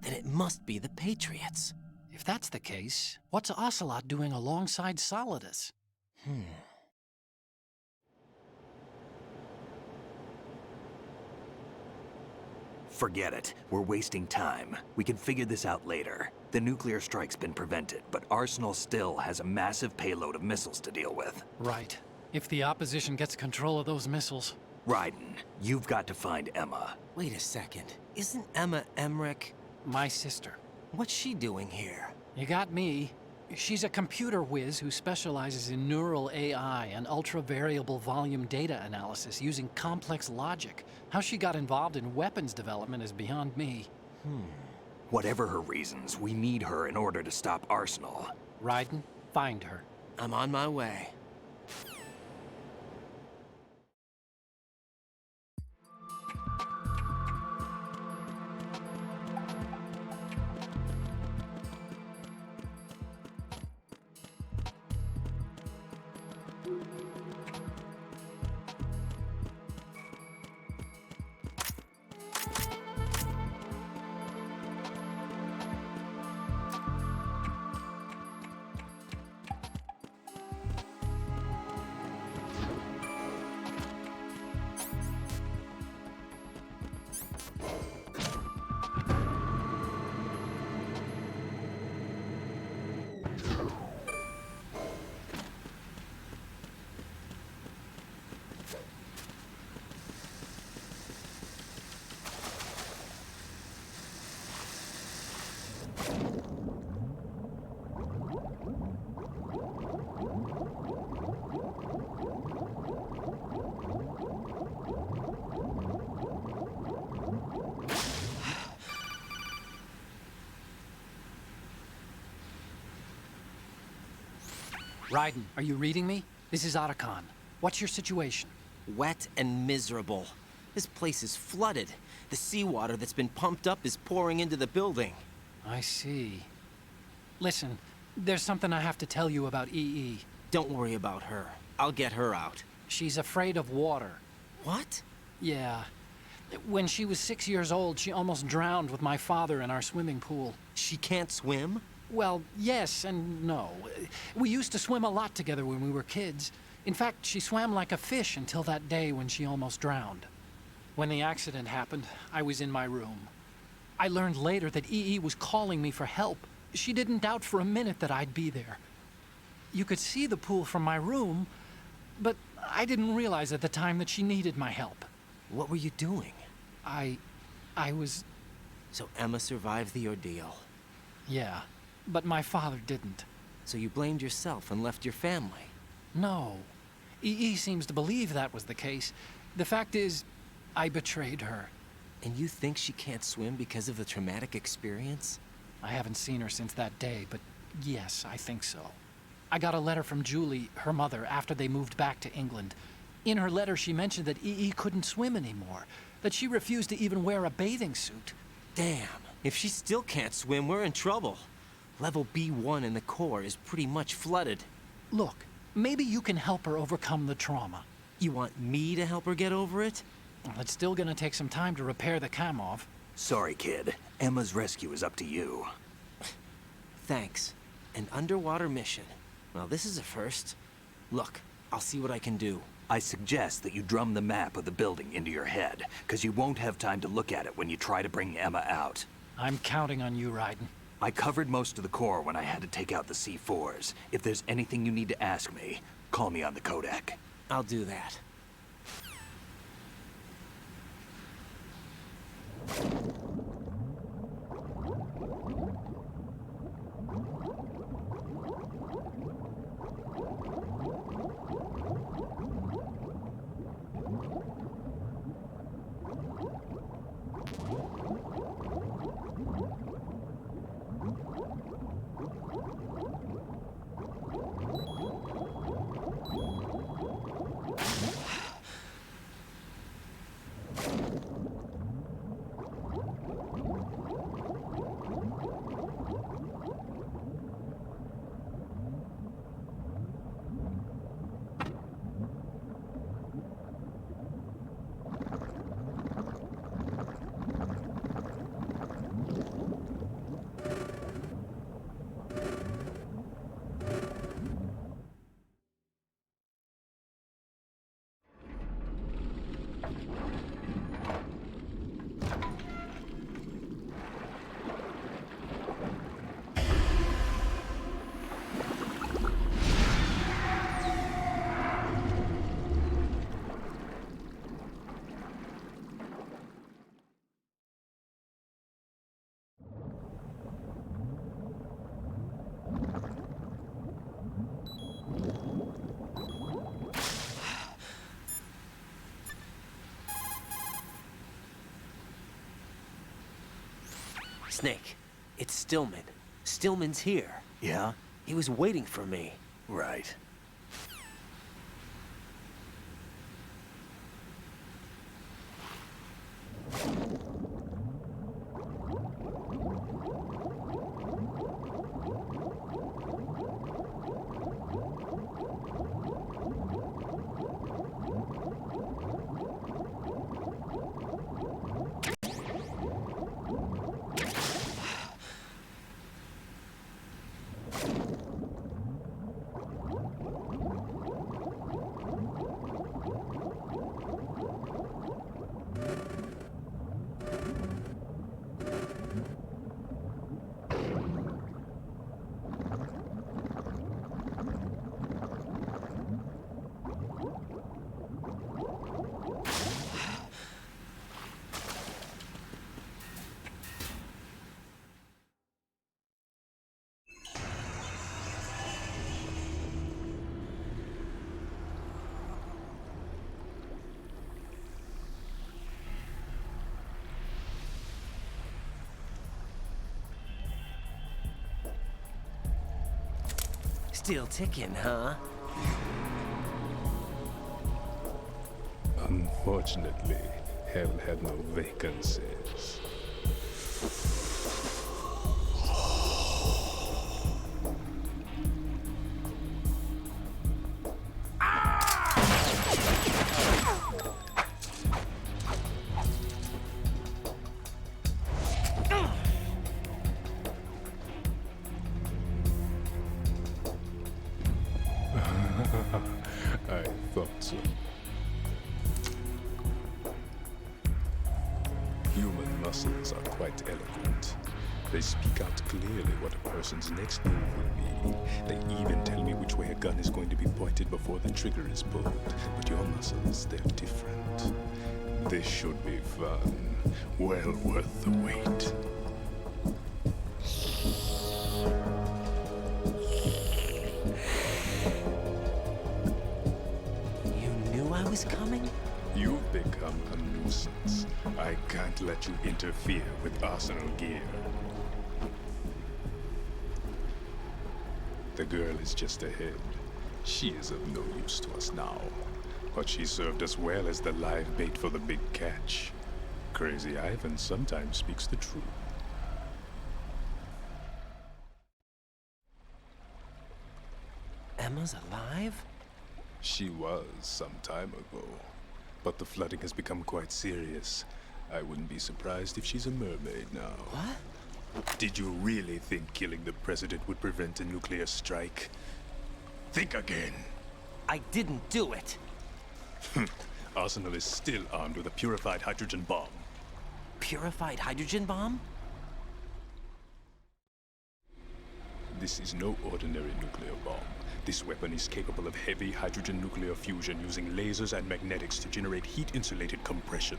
Then it must be the Patriots. If that's the case, what's Ocelot doing alongside Solidus? Forget it. We're wasting time. We can figure this out later. The nuclear strike's been prevented, but Arsenal still has a massive payload of missiles to deal with. Right. If the opposition gets control of those missiles. Raiden, you've got to find Emma. Wait a second. Isn't Emma Emmerich my sister? What's she doing here? You got me. She's a computer whiz who specializes in neural AI and ultra-variable volume data analysis using complex logic. How she got involved in weapons development is beyond me. Whatever her reasons, we need her in order to stop Arsenal. Raiden, find her. I'm on my way. Raiden, are you reading me? This is Otacon. What's your situation? Wet and miserable. This place is flooded. The seawater that's been pumped up is pouring into the building. I see. Listen, there's something I have to tell you about EE. Don't worry about her. I'll get her out. She's afraid of water. What? Yeah. When she was 6 years old, she almost drowned with my father in our swimming pool. She can't swim? Well, yes and no. We used to swim a lot together when we were kids. In fact, she swam like a fish until that day when she almost drowned. When the accident happened, I was in my room. I learned later that EE was calling me for help. She didn't doubt for a minute that I'd be there. You could see the pool from my room, but I didn't realize at the time that she needed my help. What were you doing? I was... So Emma survived the ordeal? Yeah, but my father didn't. So you blamed yourself and left your family? No. EE seems to believe that was the case. The fact is, I betrayed her. And you think she can't swim because of the traumatic experience? I haven't seen her since that day, but yes, I think so. I got a letter from Julie, her mother, after they moved back to England. In her letter, she mentioned that EE couldn't swim anymore, that she refused to even wear a bathing suit. Damn, if she still can't swim, we're in trouble. Level B1 in the core is pretty much flooded. Look, maybe you can help her overcome the trauma. You want me to help her get over it? Well, it's still gonna take some time to repair the Kamov. Sorry, kid. Emma's rescue is up to you. Thanks. An underwater mission. Well, this is a first. Look, I'll see what I can do. I suggest that you drum the map of the building into your head, because you won't have time to look at it when you try to bring Emma out. I'm counting on you, Raiden. I covered most of the core when I had to take out the C4s. If there's anything you need to ask me, call me on the codec. I'll do that. Snake, it's Stillman. Stillman's here. Yeah? He was waiting for me. Right. Still ticking, huh? Unfortunately, hell had no vacancies. I thought so. Human muscles are quite eloquent. They speak out clearly what a person's next move will be. They even tell me which way a gun is going to be pointed before the trigger is pulled. But your muscles, they're different. This should be fun. Well worth the wait. I was coming? You've become a nuisance. I can't let you interfere with Arsenal gear. The girl is just ahead. She is of no use to us now. But she served us well as the live bait for the big catch. Crazy Ivan sometimes speaks the truth. Emma's alive? She was some time ago, but the flooding has become quite serious. I wouldn't be surprised if she's a mermaid now. What? Did you really think killing the president would prevent a nuclear strike? Think again. I didn't do it. Arsenal is still armed with a purified hydrogen bomb. Purified hydrogen bomb? This is no ordinary nuclear bomb. This weapon is capable of heavy hydrogen nuclear fusion using lasers and magnetics to generate heat-insulated compression.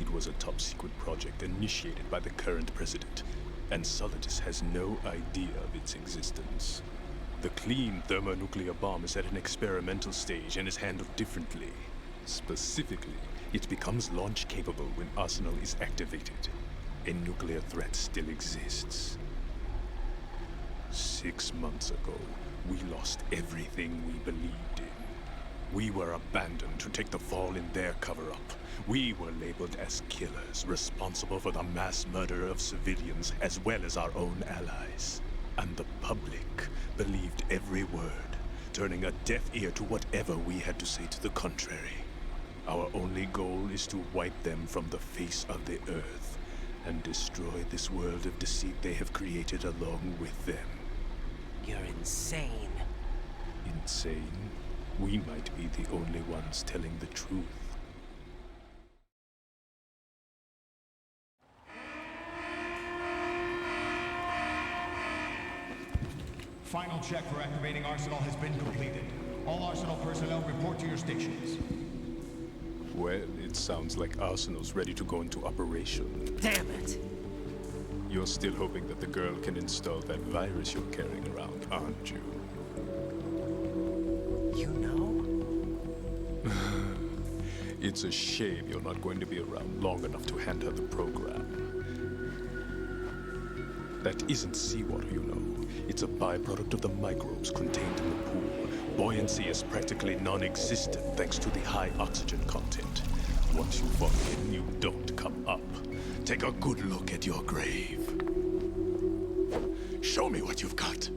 It was a top-secret project initiated by the current president, and Solidus has no idea of its existence. The clean thermonuclear bomb is at an experimental stage and is handled differently. Specifically, it becomes launch-capable when Arsenal is activated. A nuclear threat still exists. 6 months ago, we lost everything we believed in. We were abandoned to take the fall in their cover-up. We were labeled as killers, responsible for the mass murder of civilians as well as our own allies. And the public believed every word, turning a deaf ear to whatever we had to say to the contrary. Our only goal is to wipe them from the face of the earth and destroy this world of deceit they have created along with them. You're insane. Insane? We might be the only ones telling the truth. Final check for activating Arsenal has been completed. All Arsenal personnel report to your stations. Well, it sounds like Arsenal's ready to go into operation. Damn it! You're still hoping that the girl can install that virus you're carrying around, aren't you? You know? It's a shame you're not going to be around long enough to hand her the program. That isn't seawater, you know. It's a byproduct of the microbes contained in the pool. Buoyancy is practically non-existent thanks to the high oxygen content. Once you fall in, you don't come up. Take a good look at your grave. Show me what you've got.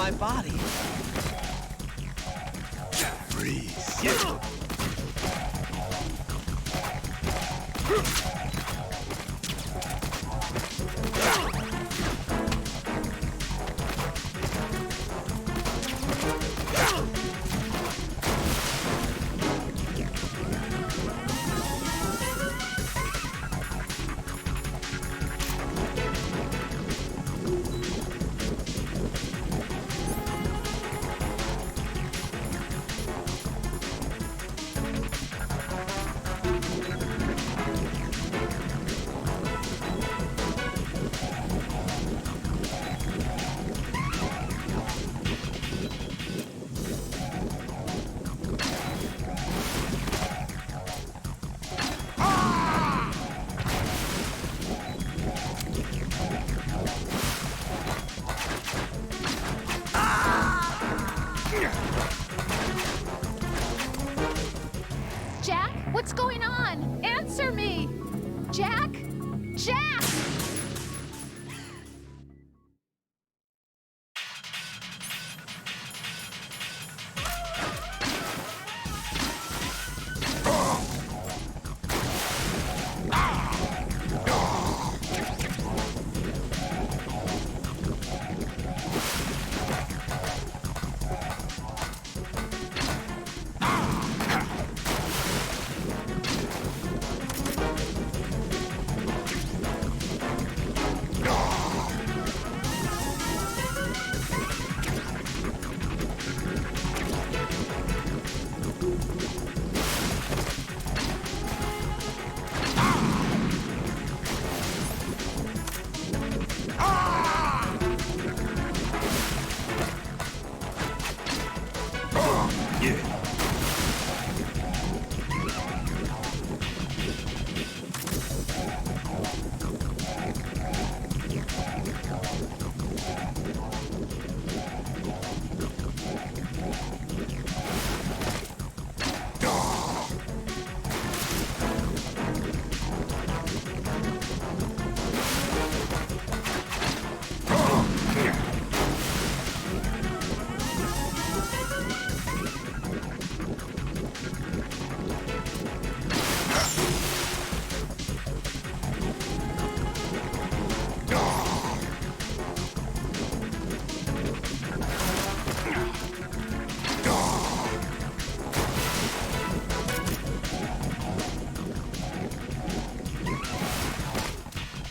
My body. Freeze.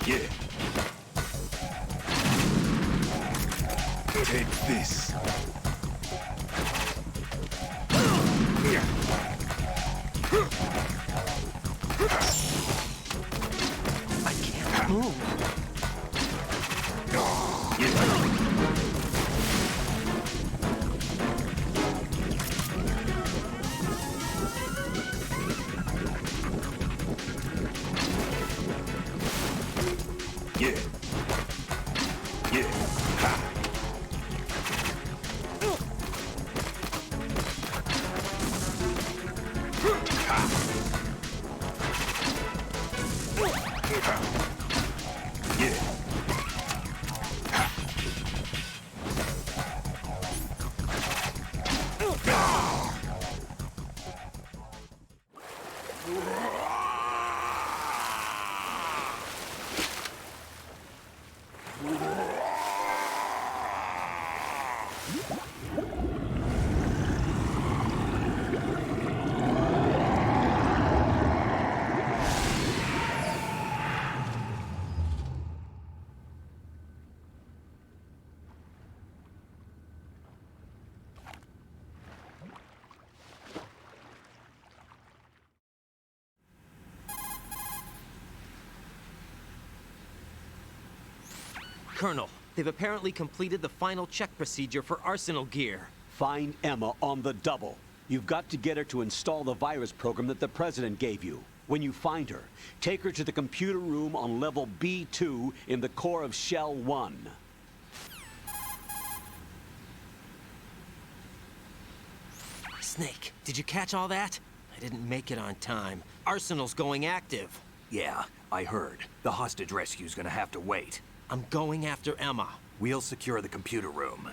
Yeah. Take this. I can't move. Yeah. Yeah. Ha. Colonel, they've apparently completed the final check procedure for arsenal gear. Find Emma on the double. You've got to get her to install the virus program that the President gave you. When you find her, take her to the computer room on level B2 in the core of Shell 1. Snake, did you catch all that? I didn't make it on time. Arsenal's going active. Yeah, I heard. The hostage rescue's gonna have to wait. I'm going after Emma. We'll secure the computer room.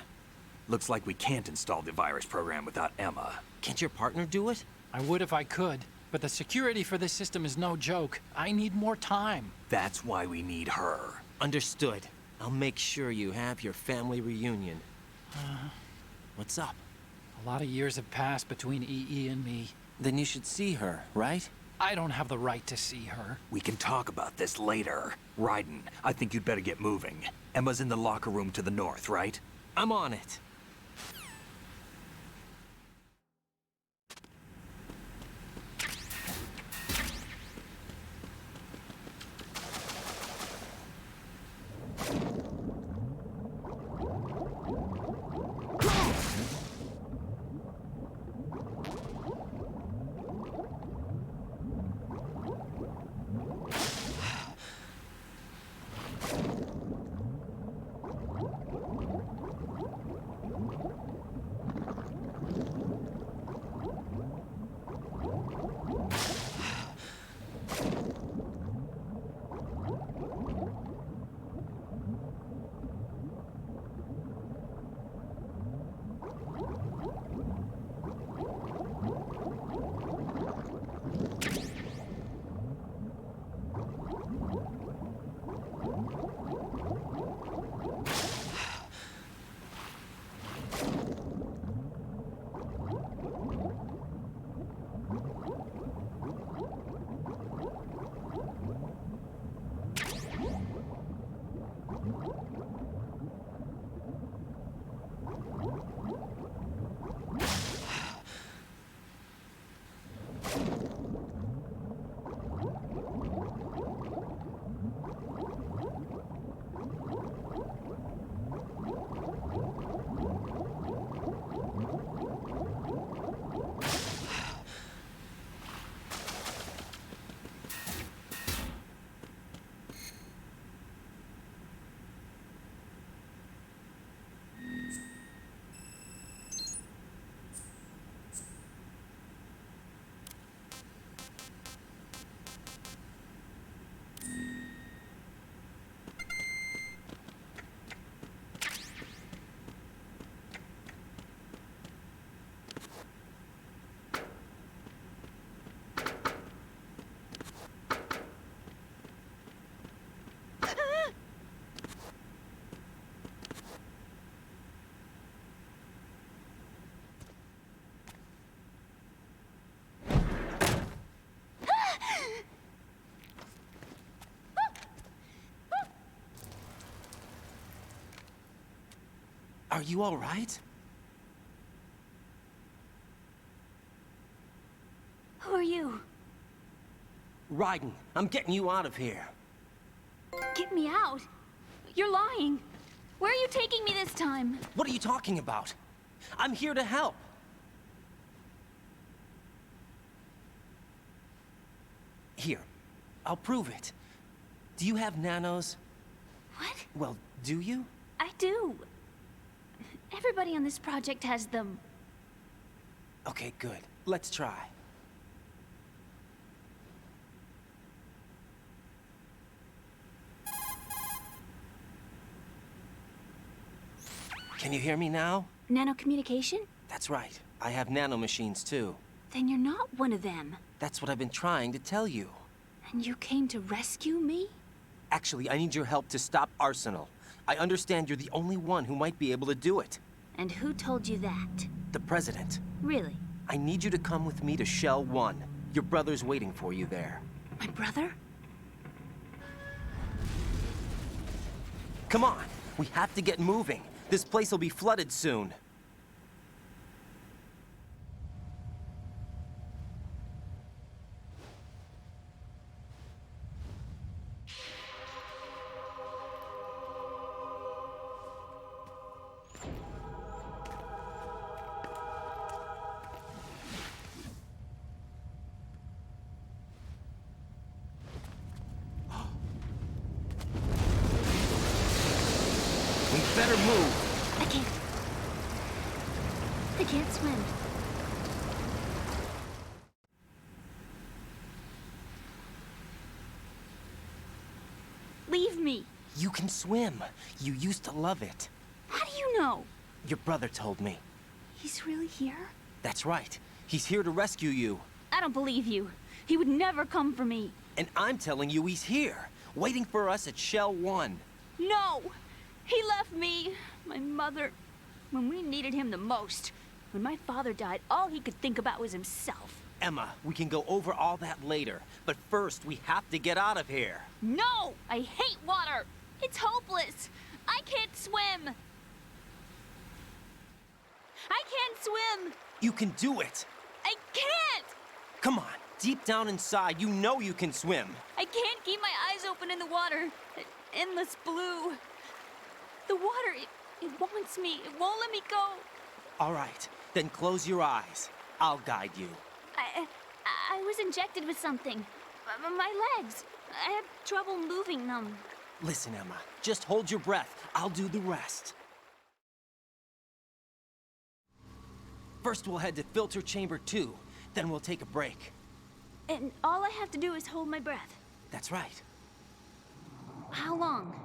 Looks like we can't install the virus program without Emma. Can't your partner do it? I would if I could, but the security for this system is no joke. I need more time. That's why we need her. Understood. I'll make sure you have your family reunion. What's up? A lot of years have passed between EE and me. Then you should see her, right? I don't have the right to see her. We can talk about this later. Raiden, I think you'd better get moving. Emma's in the locker room to the north, right? I'm on it. Are you all right? Who are you? Raiden, I'm getting you out of here. Get me out. You're lying. Where are you taking me this time? What are you talking about? I'm here to help. Here, I'll prove it. Do you have nanos? What? Well, do you? I do. Everybody on this project has them. Okay, good. Let's try. Can you hear me now? Nanocommunication? That's right. I have nanomachines too. Then you're not one of them. That's what I've been trying to tell you. And you came to rescue me? Actually, I need your help to stop Arsenal. I understand you're the only one who might be able to do it. And who told you that? The President. Really? I need you to come with me to Shell 1. Your brother's waiting for you there. My brother? Come on! We have to get moving. This place will be flooded soon. We better move. I can't. I can't swim. Leave me. You can swim. You used to love it. How do you know? Your brother told me. He's really here? That's right. He's here to rescue you. I don't believe you. He would never come for me. And I'm telling you he's here, waiting for us at Shell 1. No! He left me, my mother, when we needed him the most. When my father died, all he could think about was himself. Emma, we can go over all that later, but first we have to get out of here. No! I hate water! It's hopeless! I can't swim! I can't swim! You can do it! I can't! Come on, deep down inside, you know you can swim. I can't keep my eyes open in the water. Endless blue. The water, it wants me. It won't let me go. All right, then close your eyes. I'll guide you. I was injected with something. My legs. I have trouble moving them. Listen, Emma, just hold your breath. I'll do the rest. First, we'll head to filter chamber 2. Then we'll take a break. And all I have to do is hold my breath. That's right. How long?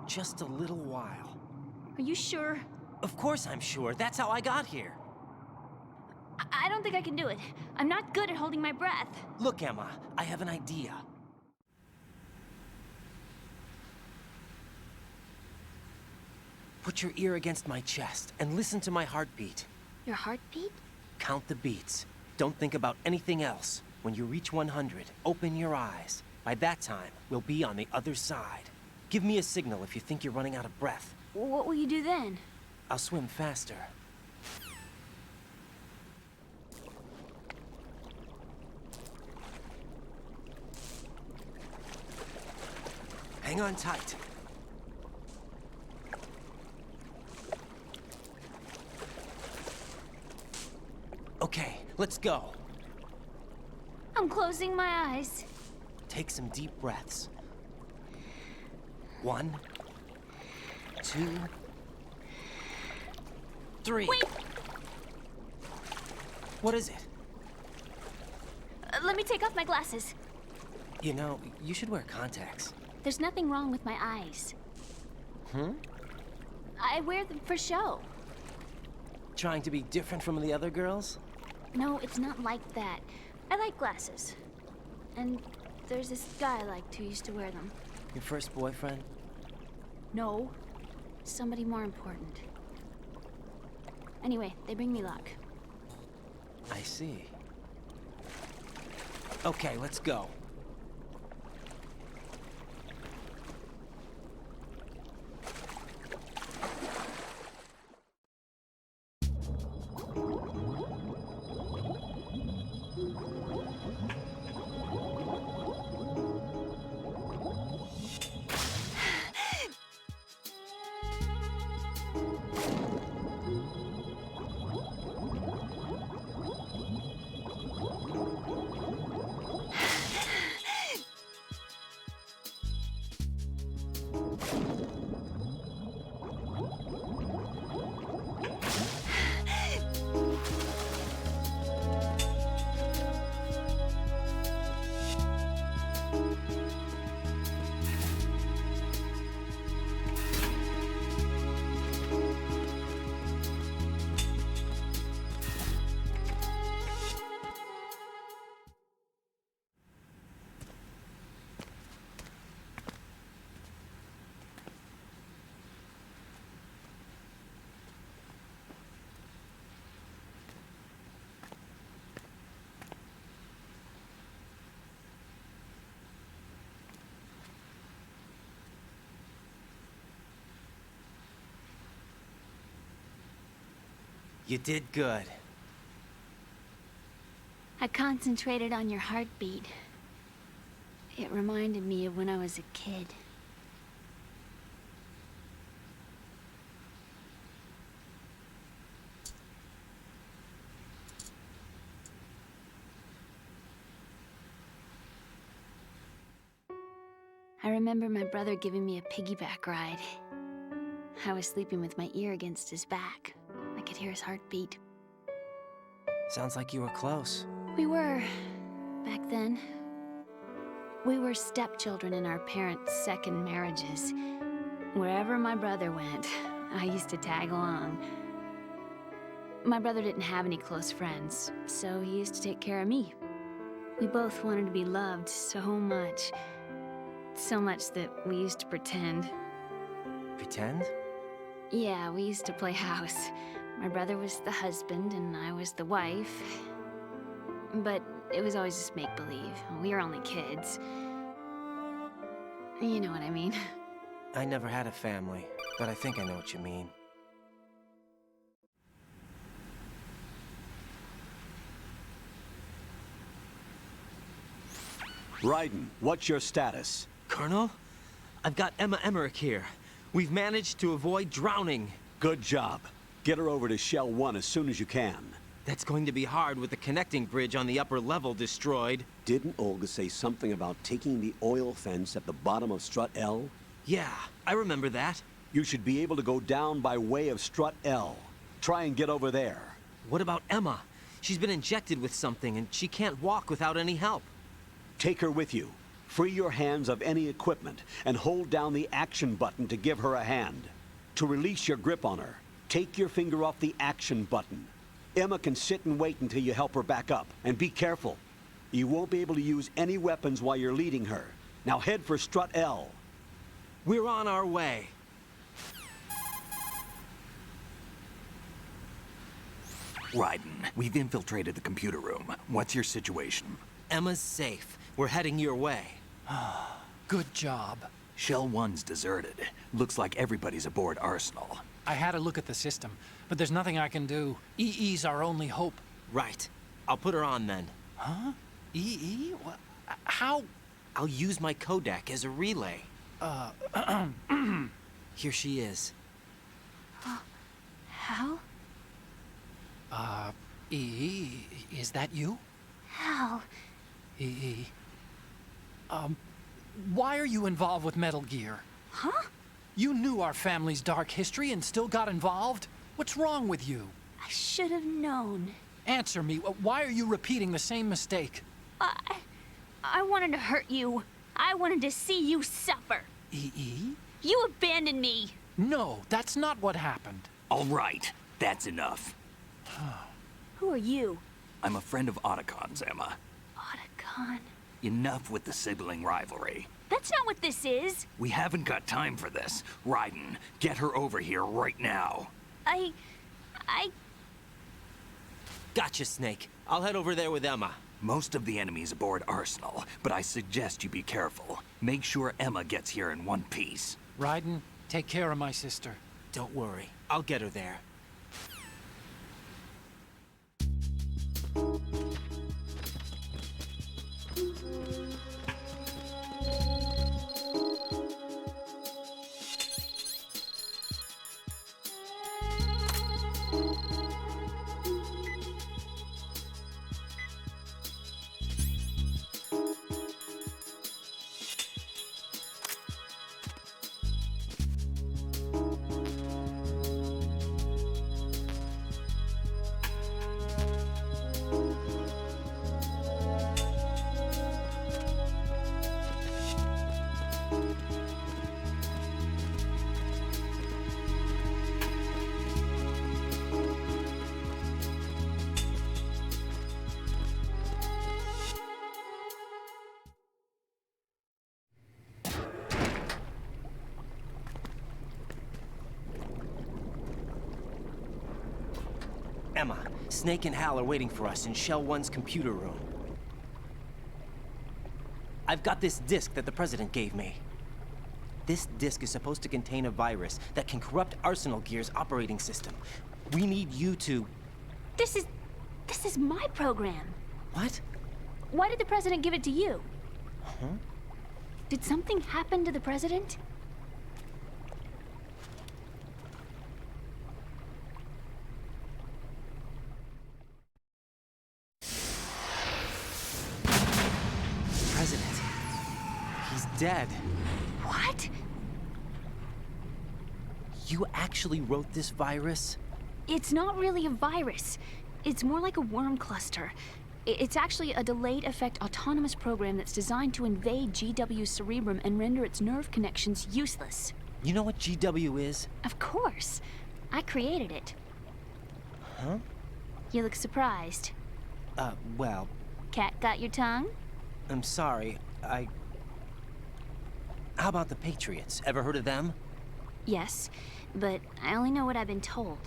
Just a little while. Are you sure? Of course I'm sure. That's how I got here. I don't think I can do it. I'm not good at holding my breath. Look, Emma, I have an idea. Put your ear against my chest and listen to my heartbeat. Your heartbeat? Count the beats. Don't think about anything else. When you reach 100, open your eyes. By that time, we'll be on the other side. Give me a signal if you think you're running out of breath. What will you do then? I'll swim faster. Hang on tight. Okay, let's go. I'm closing my eyes. Take some deep breaths. 1, 2, 3. Wait! What is it? Let me take off my glasses. You know, you should wear contacts. There's nothing wrong with my eyes. I wear them for show. Trying to be different from the other girls? No, it's not like that. I like glasses. And there's this guy I liked who used to wear them. Your first boyfriend? No. Somebody more important. Anyway, they bring me luck. I see. Okay, let's go. You did good. I concentrated on your heartbeat. It reminded me of when I was a kid. I remember my brother giving me a piggyback ride. I was sleeping with my ear against his back. I could hear his heartbeat. Sounds like you were close. We were, back then. We were stepchildren in our parents' second marriages. Wherever my brother went, I used to tag along. My brother didn't have any close friends, so he used to take care of me. We both wanted to be loved so much. So much that we used to pretend. Pretend? Yeah, we used to play house. My brother was the husband and I was the wife. But it was always just make-believe. We were only kids. You know what I mean. I never had a family, but I think I know what you mean. Raiden, what's your status? Colonel, I've got Emma Emmerich here. We've managed to avoid drowning. Good job. Get her over to Shell 1 as soon as you can. That's going to be hard with the connecting bridge on the upper level destroyed. Didn't Olga say something about taking the oil fence at the bottom of Strut L? Yeah, I remember that. You should be able to go down by way of Strut L. Try and get over there. What about Emma? She's been injected with something and she can't walk without any help. Take her with you. Free your hands of any equipment and hold down the action button to give her a hand. To release your grip on her, take your finger off the action button. Emma can sit and wait until you help her back up. And be careful. You won't be able to use any weapons while you're leading her. Now head for Strut L. We're on our way. Raiden, we've infiltrated the computer room. What's your situation? Emma's safe. We're heading your way. Good job. Shell 1's deserted. Looks like everybody's aboard Arsenal. I had a look at the system, but there's nothing I can do. EE's our only hope. Right. I'll put her on then. Huh? EE? What? How? I'll use my Kodak as a relay. Here she is. Hal? EE, is that you? Hal. EE. Why are you involved with Metal Gear? Huh? You knew our family's dark history and still got involved? What's wrong with you? I should have known. Answer me. Why are you repeating the same mistake? I wanted to hurt you. I wanted to see you suffer. EE? You abandoned me. No, that's not what happened. All right, that's enough. Who are you? I'm a friend of Otacon's, Emma. Otacon? Enough with the sibling rivalry. That's not what this is. We haven't got time for this. Raiden, get her over here right now. I... Gotcha, Snake. I'll head over there with Emma. Most of the enemy's aboard Arsenal, but I suggest you be careful. Make sure Emma gets here in one piece. Raiden, take care of my sister. Don't worry. I'll get her there. Emma, Snake and Hal are waiting for us in Shell 1's computer room. I've got this disk that the President gave me. This disk is supposed to contain a virus that can corrupt Arsenal Gear's operating system. We need you to... This is my program. What? Why did the President give it to you? Huh? Did something happen to the President? President. He's dead. What? You actually wrote this virus? It's not really a virus. It's more like a worm cluster. It's actually a delayed effect autonomous program that's designed to invade GW's cerebrum and render its nerve connections useless. You know what GW is? Of course. I created it. Huh? You look surprised. Well... Cat got your tongue? I'm sorry, How about the Patriots? Ever heard of them? Yes, but I only know what I've been told.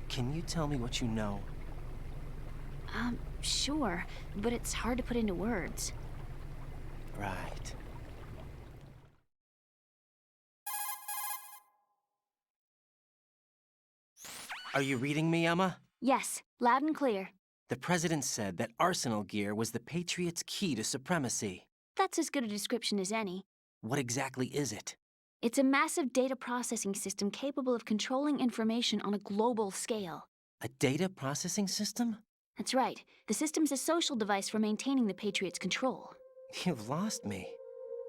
Can you tell me what you know? Sure, but it's hard to put into words. Right. Are you reading me, Emma? Yes, loud and clear. The President said that Arsenal Gear was the Patriots' key to supremacy. That's as good a description as any. What exactly is it? It's a massive data processing system capable of controlling information on a global scale. A data processing system? That's right. The system's a social device for maintaining the Patriots' control. You've lost me.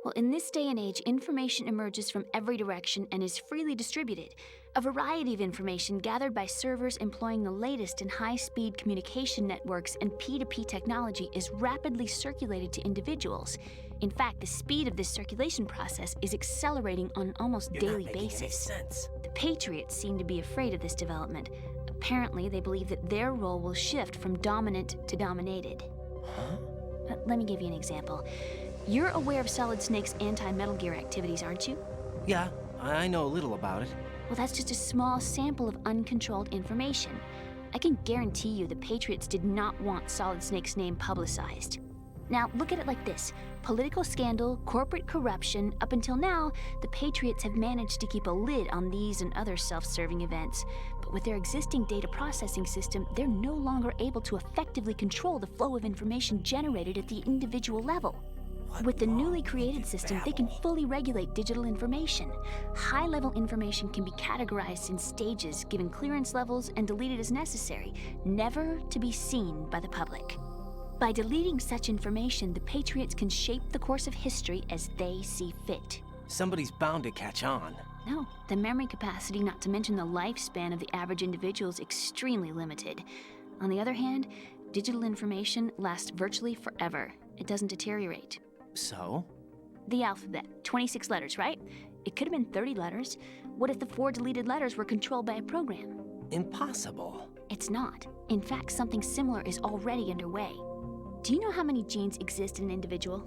Well, in this day and age, information emerges from every direction and is freely distributed. A variety of information gathered by servers employing the latest in high-speed communication networks and P2P technology is rapidly circulated to individuals. In fact, the speed of this circulation process is accelerating on an almost daily basis. The Patriots seem to be afraid of this development. Apparently, they believe that their role will shift from dominant to dominated. Huh? Let me give you an example. You're aware of Solid Snake's anti-Metal Gear activities, aren't you? Yeah, I know a little about it. Well, that's just a small sample of uncontrolled information. I can guarantee you the Patriots did not want Solid Snake's name publicized. Now, look at it like this. Political scandal, corporate corruption, up until now, the Patriots have managed to keep a lid on these and other self-serving events. But with their existing data processing system, they're no longer able to effectively control the flow of information generated at the individual level. With the newly created system, they can fully regulate digital information. High-level information can be categorized in stages, given clearance levels, and deleted as necessary, never to be seen by the public. By deleting such information, the Patriots can shape the course of history as they see fit. Somebody's bound to catch on. No, the memory capacity, not to mention the lifespan of the average individual, is extremely limited. On the other hand, digital information lasts virtually forever. It doesn't deteriorate. So? The alphabet, 26 letters, right? It could have been 30 letters. What if the 4 deleted letters were controlled by a program? Impossible. It's not. In fact, something similar is already underway. Do you know how many genes exist in an individual?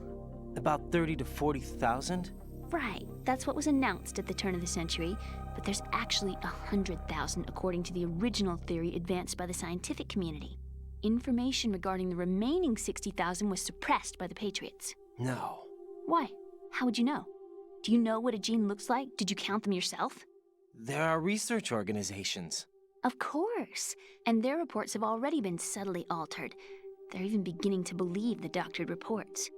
About 30 to 40,000? Right, that's what was announced at the turn of the century, but there's actually 100,000 according to the original theory advanced by the scientific community. Information regarding the remaining 60,000 was suppressed by the Patriots. No. Why? How would you know? Do you know what a gene looks like? Did you count them yourself? There are research organizations. Of course, and their reports have already been subtly altered. They're even beginning to believe the doctored reports.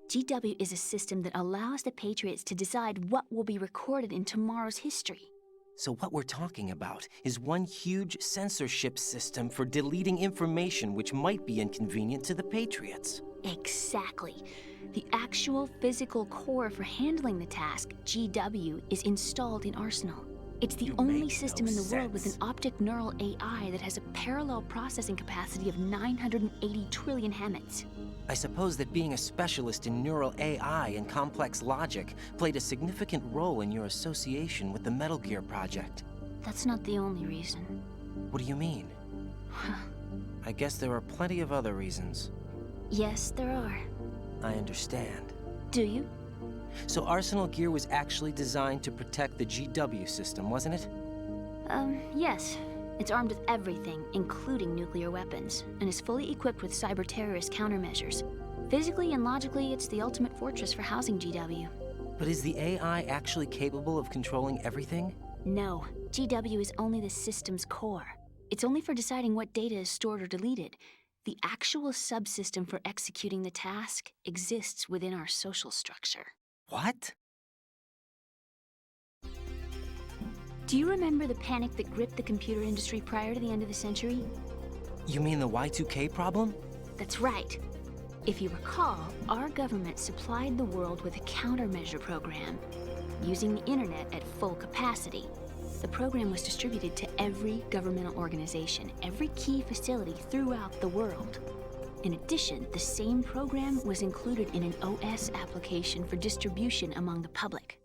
GW is a system that allows the Patriots to decide what will be recorded in tomorrow's history. So what we're talking about is one huge censorship system for deleting information which might be inconvenient to the Patriots. Exactly. The actual physical core for handling the task, GW, is installed in Arsenal. It's the only system in the world with an optic neural AI that has a parallel processing capacity of 980 trillion Hammets. I suppose that being a specialist in neural AI and complex logic played a significant role in your association with the Metal Gear project. That's not the only reason. What do you mean? I guess there are plenty of other reasons. Yes, there are. I understand. Do you? So Arsenal Gear was actually designed to protect the GW system, wasn't it? Yes. It's armed with everything, including nuclear weapons, and is fully equipped with cyber-terrorist countermeasures. Physically and logically, it's the ultimate fortress for housing GW. But is the AI actually capable of controlling everything? No, GW is only the system's core. It's only for deciding what data is stored or deleted. The actual subsystem for executing the task exists within our social structure. What? Do you remember the panic that gripped the computer industry prior to the end of the century? You mean the Y2K problem? That's right. If you recall, our government supplied the world with a countermeasure program. Using the internet at full capacity, the program was distributed to every governmental organization, every key facility throughout the world. In addition, the same program was included in an OS application for distribution among the public.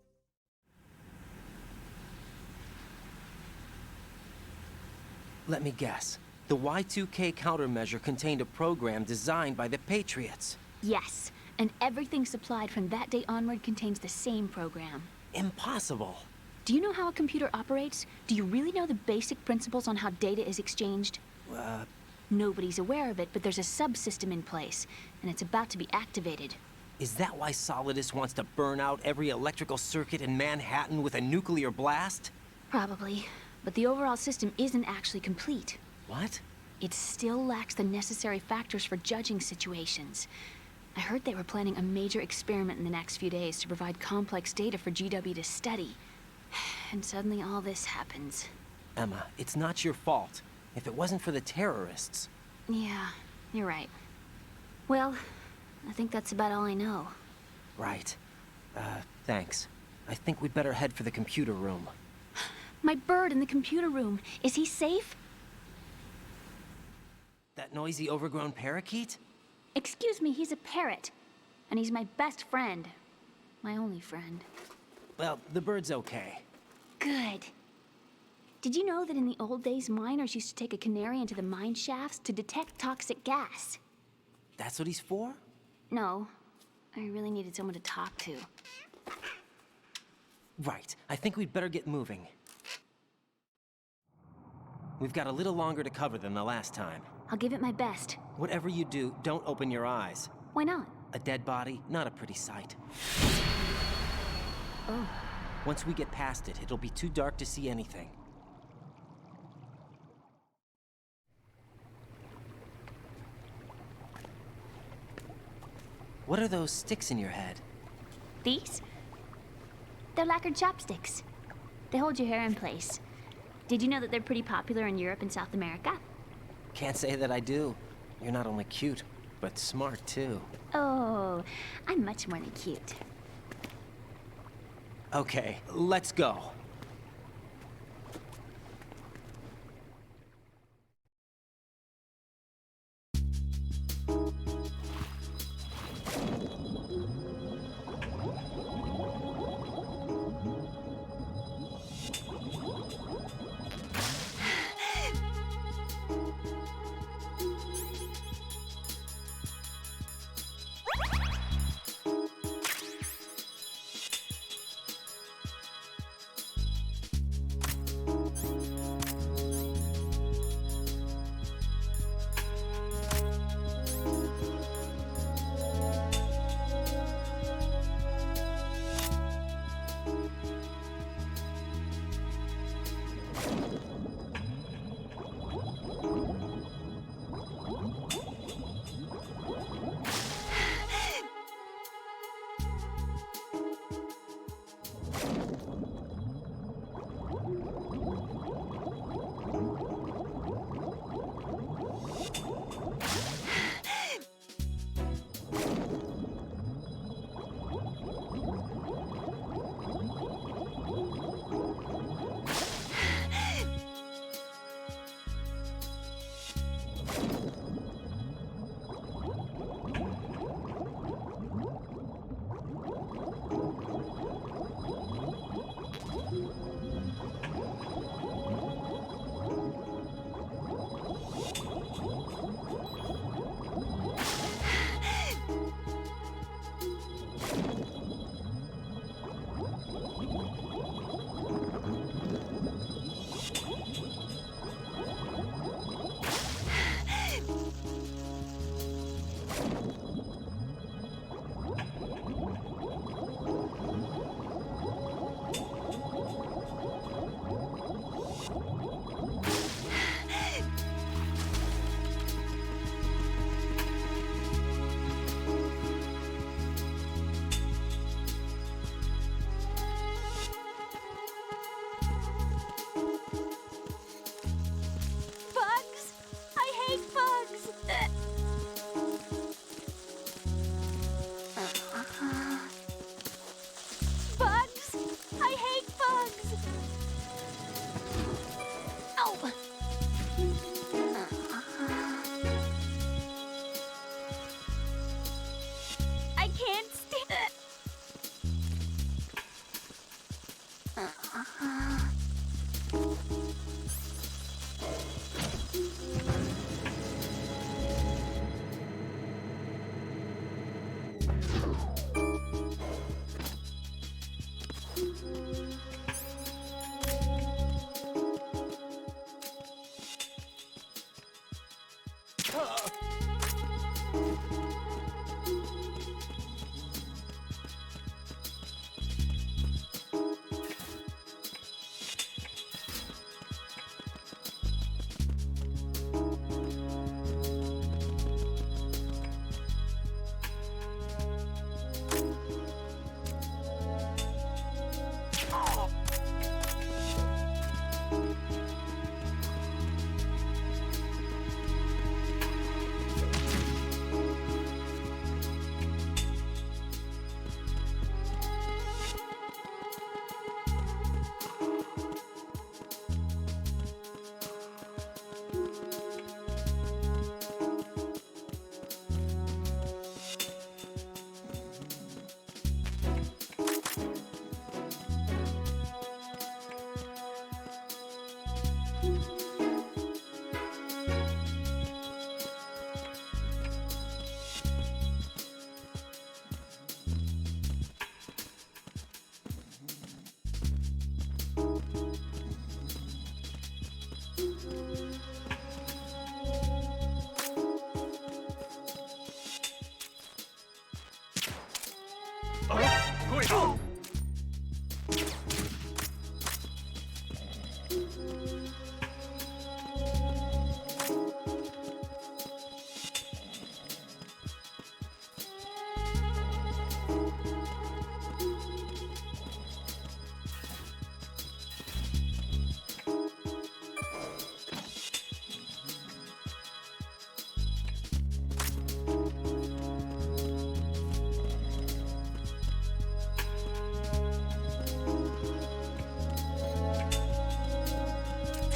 Let me guess. The Y2K countermeasure contained a program designed by the Patriots. Yes, and everything supplied from that day onward contains the same program. Impossible. Do you know how a computer operates? Do you really know the basic principles on how data is exchanged? Nobody's aware of it, but there's a subsystem in place, and it's about to be activated. Is that why Solidus wants to burn out every electrical circuit in Manhattan with a nuclear blast? Probably, but the overall system isn't actually complete. What? It still lacks the necessary factors for judging situations. I heard they were planning a major experiment in the next few days to provide complex data for GW to study. And suddenly all this happens. Emma, it's not your fault. If it wasn't for the terrorists... Yeah, you're right. Well, I think that's about all I know. Right. Thanks. I think we'd better head for the computer room. My bird in the computer room. Is he safe? That noisy, overgrown parakeet? Excuse me, he's a parrot. And he's my best friend. My only friend. Well, the bird's okay. Good. Did you know that in the old days, miners used to take a canary into the mine shafts to detect toxic gas? That's what he's for? No. I really needed someone to talk to. Right. I think we'd better get moving. We've got a little longer to cover than the last time. I'll give it my best. Whatever you do, don't open your eyes. Why not? A dead body, not a pretty sight. Oh. Once we get past it, it'll be too dark to see anything. What are those sticks in your head? These? They're lacquered chopsticks. They hold your hair in place. Did you know that they're pretty popular in Europe and South America? Can't say that I do. You're not only cute, but smart too. Oh, I'm much more than cute. Okay, let's go.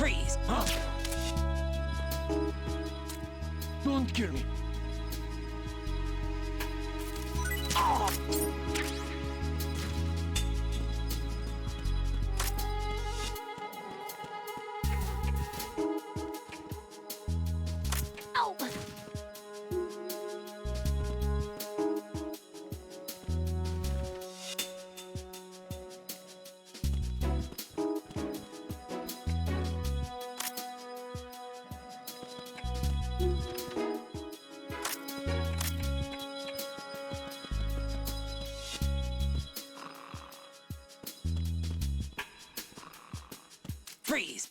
Freeze! Huh? Don't kill me. Freeze!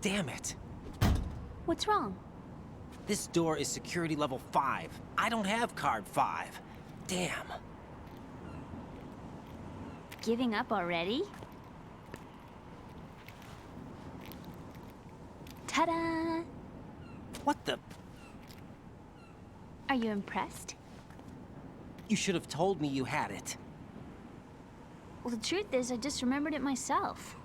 Damn it. What's wrong? This door is security level 5. I don't have card 5. Damn. Giving up already? Ta-da! What the? Are you impressed? You should have told me you had it. Well, the truth is, I just remembered it myself.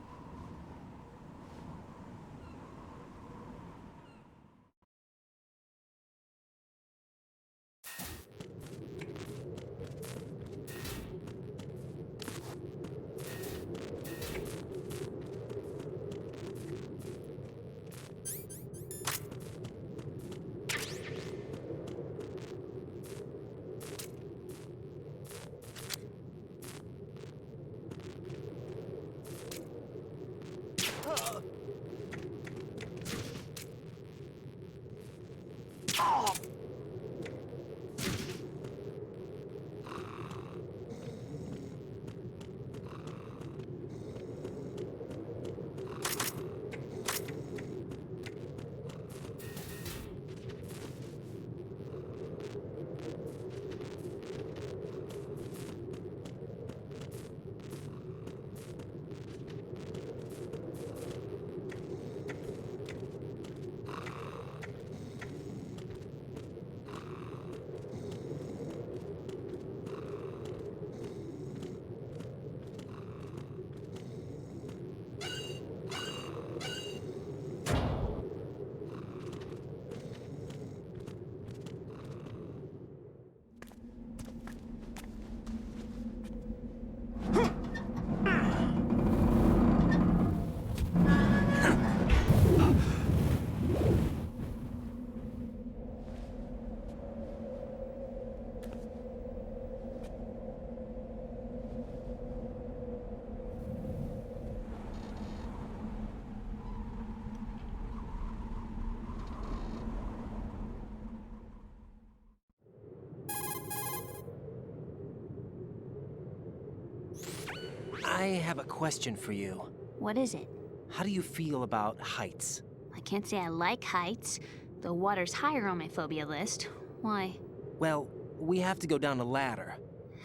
I have a question for you. What is it? How do you feel about heights? I can't say I like heights. The water's higher on my phobia list. Why? Well, we have to go down a ladder.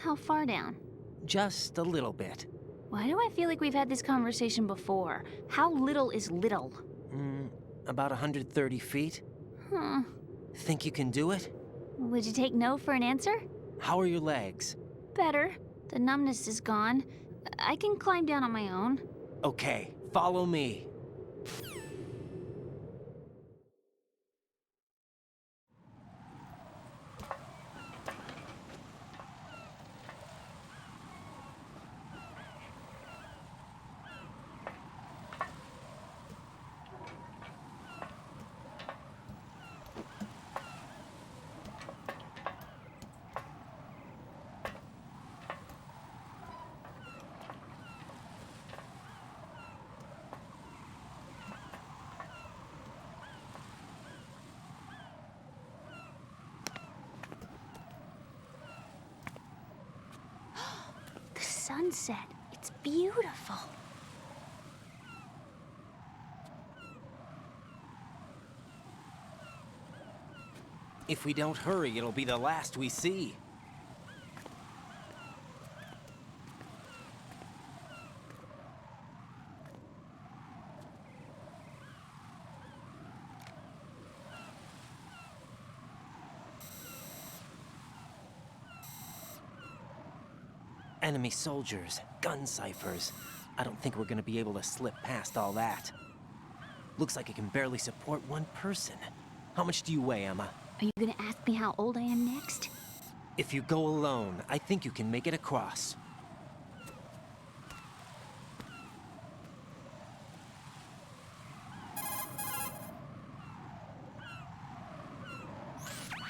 How far down? Just a little bit. Why do I feel like we've had this conversation before? How little is little? About 130 feet. Huh. Think you can do it? Would you take no for an answer? How are your legs? Better. The numbness is gone. I can climb down on my own. Okay, follow me. The sunset. It's beautiful. If we don't hurry, it'll be the last we see. Enemy soldiers, gun ciphers. I don't think we're gonna be able to slip past all that. Looks like it can barely support one person. How much do you weigh, Emma? Are you gonna ask me how old I am next? If you go alone, I think you can make it across.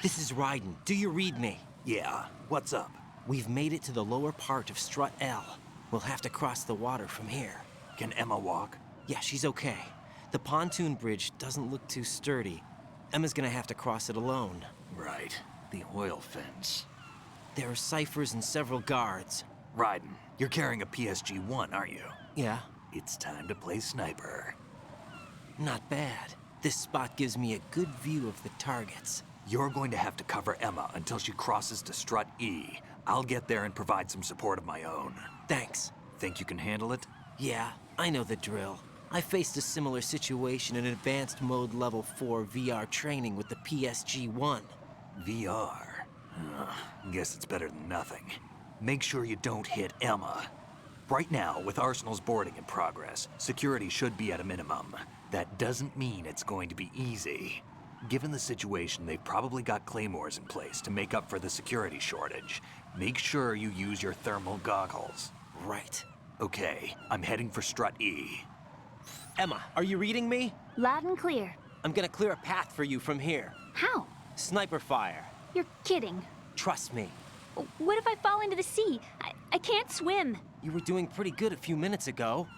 This is Raiden. Do you read me? Yeah, what's up? We've made it to the lower part of Strut L. We'll have to cross the water from here. Can Emma walk? Yeah, she's okay. The pontoon bridge doesn't look too sturdy. Emma's gonna have to cross it alone. Right. The oil fence. There are ciphers and several guards. Raiden, you're carrying a PSG-1, aren't you? Yeah. It's time to play sniper. Not bad. This spot gives me a good view of the targets. You're going to have to cover Emma until she crosses to strut E. I'll get there and provide some support of my own. Thanks. Think you can handle it? Yeah, I know the drill. I faced a similar situation in Advanced Mode Level 4 VR training with the PSG-1. VR? Guess it's better than nothing. Make sure you don't hit Emma. Right now, with Arsenal's boarding in progress, security should be at a minimum. That doesn't mean it's going to be easy. Given the situation, they've probably got claymores in place to make up for the security shortage. Make sure you use your thermal goggles. Right. Okay, I'm heading for strut E. Emma, are you reading me? Loud and clear. I'm gonna clear a path for you from here. How? Sniper fire. You're kidding. Trust me. What if I fall into the sea? I can't swim. You were doing pretty good a few minutes ago.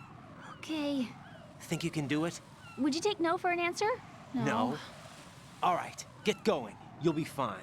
Okay. Think you can do it? Would you take no for an answer? No. All right, get going. You'll be fine.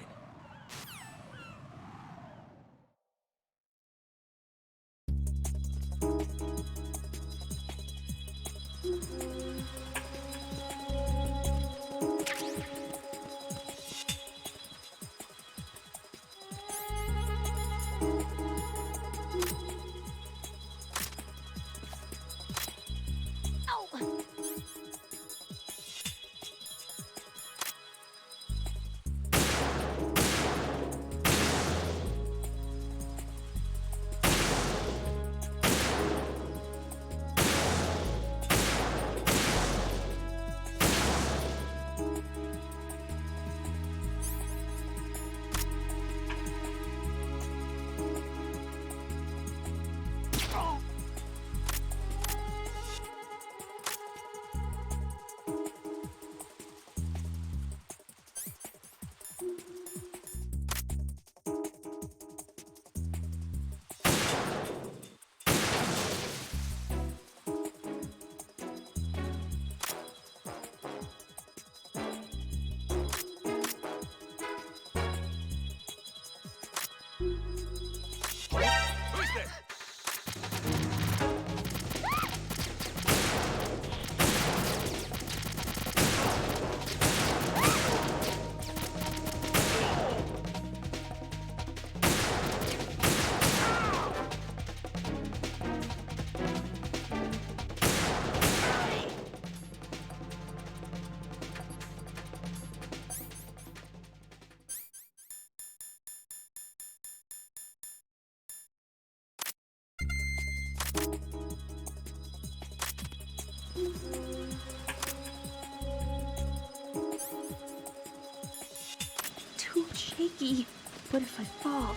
Too shaky. What if I fall?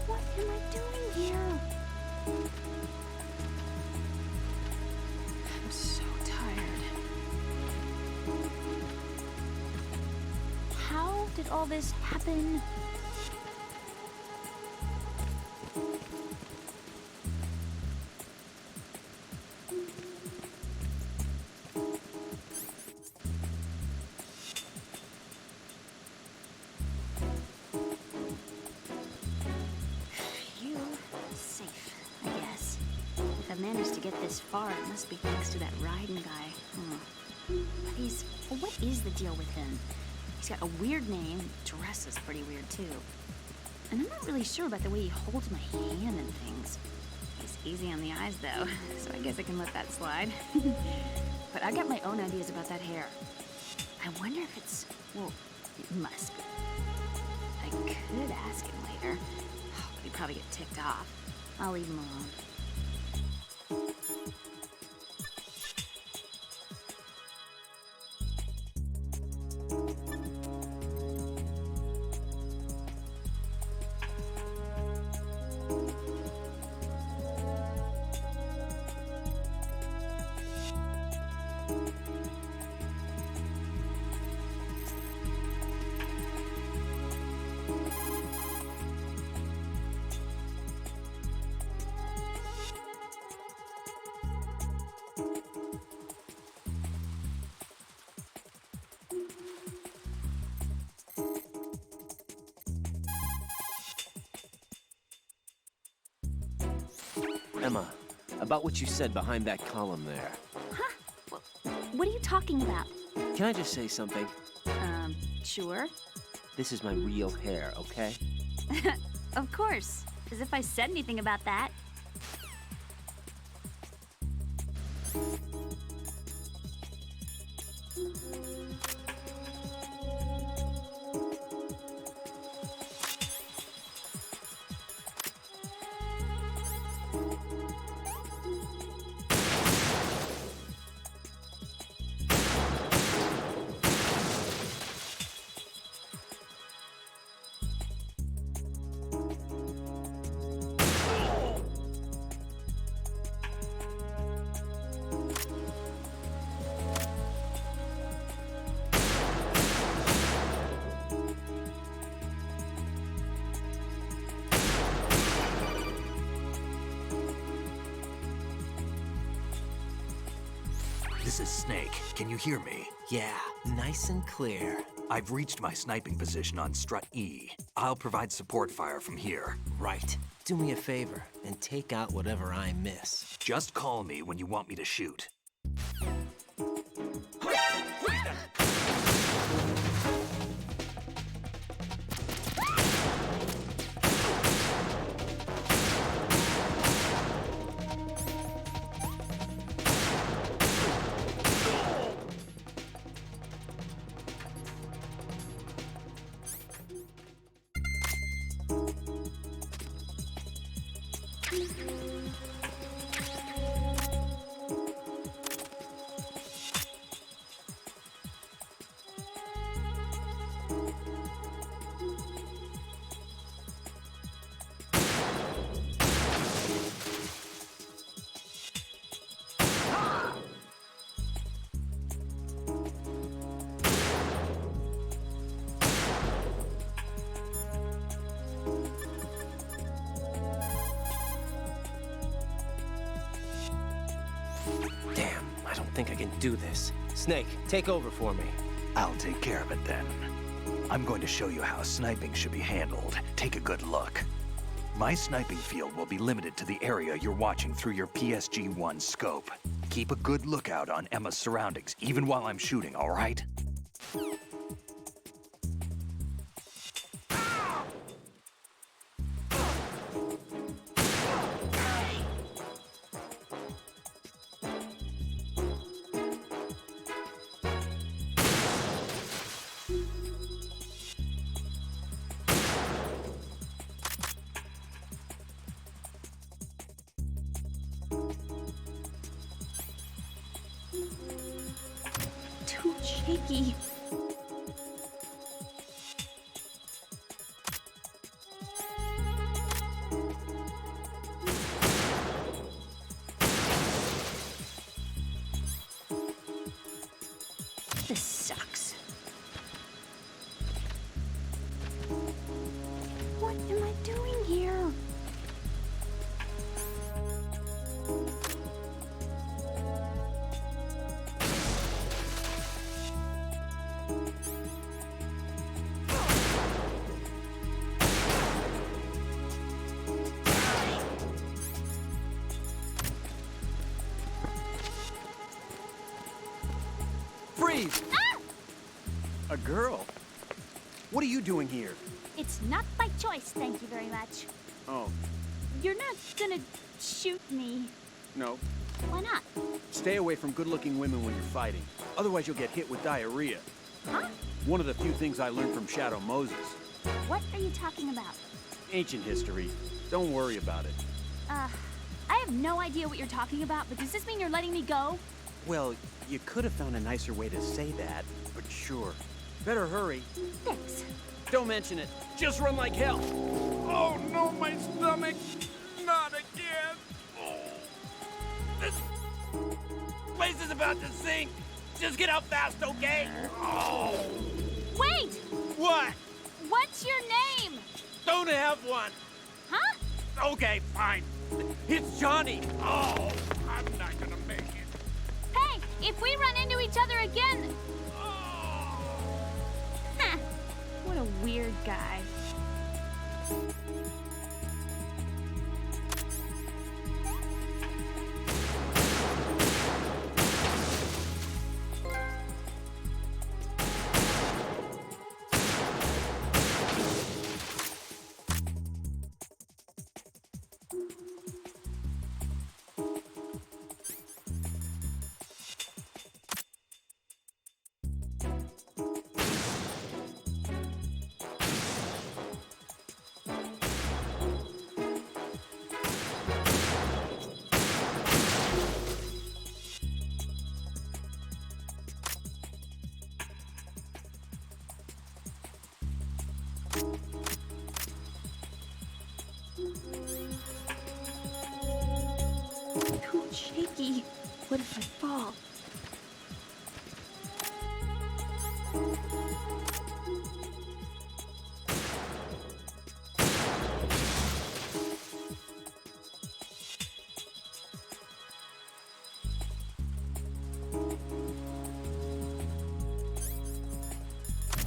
What am I doing here? I'm so tired. How did all this happen? Phew. Safe, I guess. If I've managed to get this far, it must be thanks to that riding guy. But what is the deal with him? He's got a weird name, dresses pretty weird too. And I'm not really sure about the way he holds my hand and things. He's easy on the eyes though, so I guess I can let that slide. But I got my own ideas about that hair. I wonder if it's, well, it must be. I could ask him later, but he'd probably get ticked off. I'll leave him alone. Emma, about what you said behind that column there. Huh? What are you talking about? Can I just say something? Sure. This is my real hair, okay? Of course. As if I said anything about that. This is Snake. Can you hear me? Yeah, nice and clear. I've reached my sniping position on Strut E. I'll provide support fire from here. Right. Do me a favor and take out whatever I miss. Just call me when you want me to shoot. Damn, I don't think I can do this. Snake, take over for me. I'll take care of it then. I'm going to show you how sniping should be handled. Take a good look. My sniping field will be limited to the area you're watching through your PSG-1 scope. Keep a good lookout on Emma's surroundings, even while I'm shooting, all right? Too shaky. This sucks. What am I doing here? Freeze! Ah! A girl? What are you doing here? It's not by choice, thank you very much. Oh, You're not gonna shoot me. no. Why not? Stay away from good-looking women when you're fighting. Otherwise, you'll get hit with diarrhea. Huh? One of the few things I learned from Shadow Moses. What are you talking about? Ancient history. Don't worry about it. I have no idea what you're talking about, but does this mean you're letting me go? Well, you could have found a nicer way to say that, but sure. Better hurry. Thanks. Don't mention it. Just run like hell. Oh no, my stomach! Not again! This place is about to sink! Just get out fast, okay? Oh. Wait! What? What's your name? Don't have one! Huh? Okay, fine. It's Johnny! Oh, I'm not gonna make it. Hey, if we run into each other again... Huh. What a weird guy. risky. What if I fall?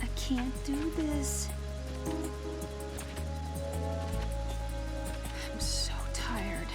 I can't do this. I'm so tired.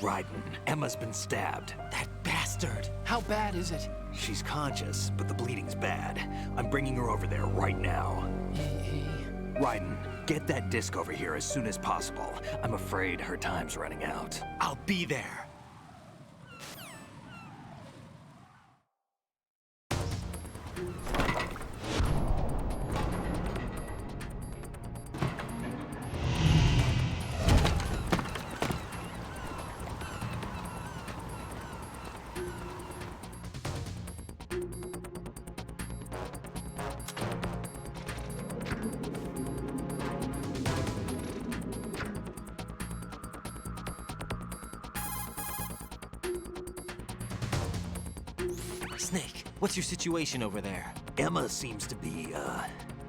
Raiden, Emma's been stabbed. That bastard! How bad is it? She's conscious, but the bleeding's bad. I'm bringing her over there right now. Raiden, get that disc over here as soon as possible. I'm afraid her time's running out. I'll be there. Snake, what's your situation over there? Emma seems to be,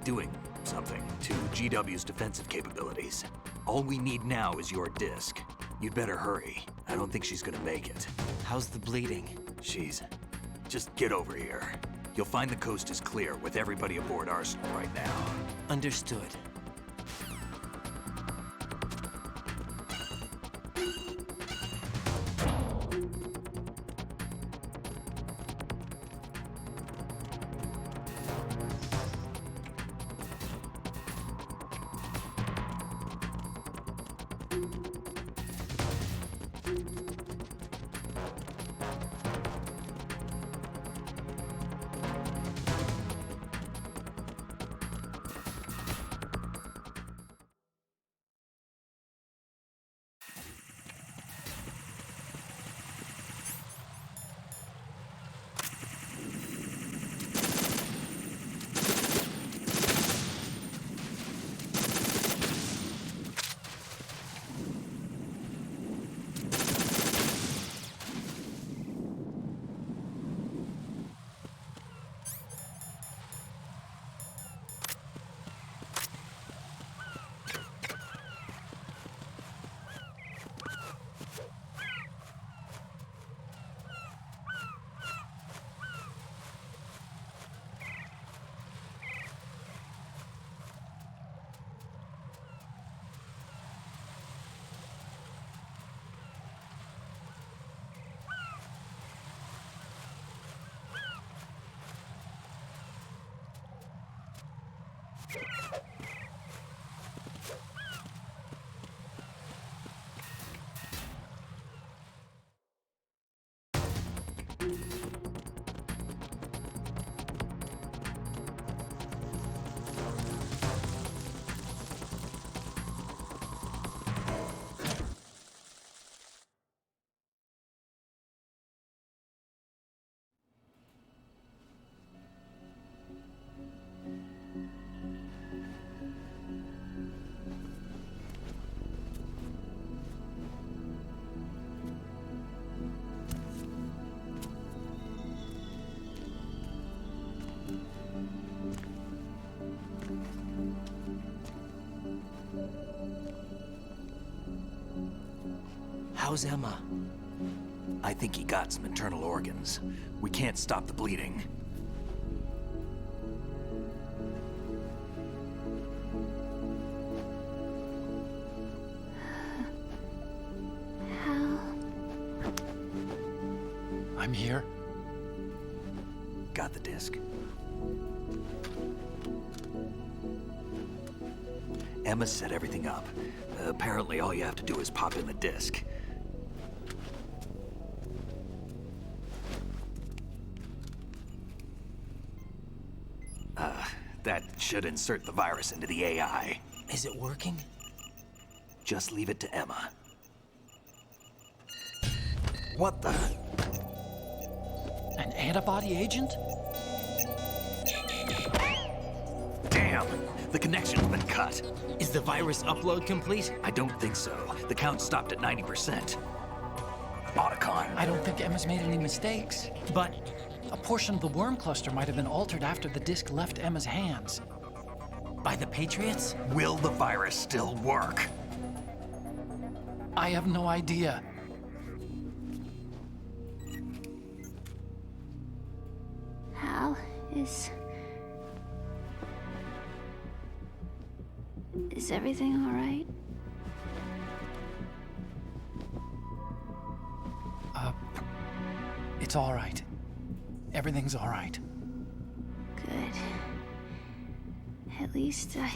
doing something to GW's defensive capabilities. All we need now is your disc. You'd better hurry. I don't think she's gonna make it. How's the bleeding? Just get over here. You'll find the coast is clear with everybody aboard Arsenal right now. Understood. How's Emma? I think he got some internal organs. We can't stop the bleeding. I'm here. Got the disc. Emma set everything up. Apparently all you have to do is pop in the disc. That should insert the virus into the AI. Is it working? Just leave it to Emma. What the? An antibody agent? Damn! The connection's been cut. Is the virus upload complete? I don't think so. The count stopped at 90%. Otacon. I don't think Emma's made any mistakes. But a portion of the worm cluster might have been altered after the disc left Emma's hands. By the Patriots? Will the virus still work? I have no idea. Hal, is everything all right? It's all right. Everything's all right. Good. At least I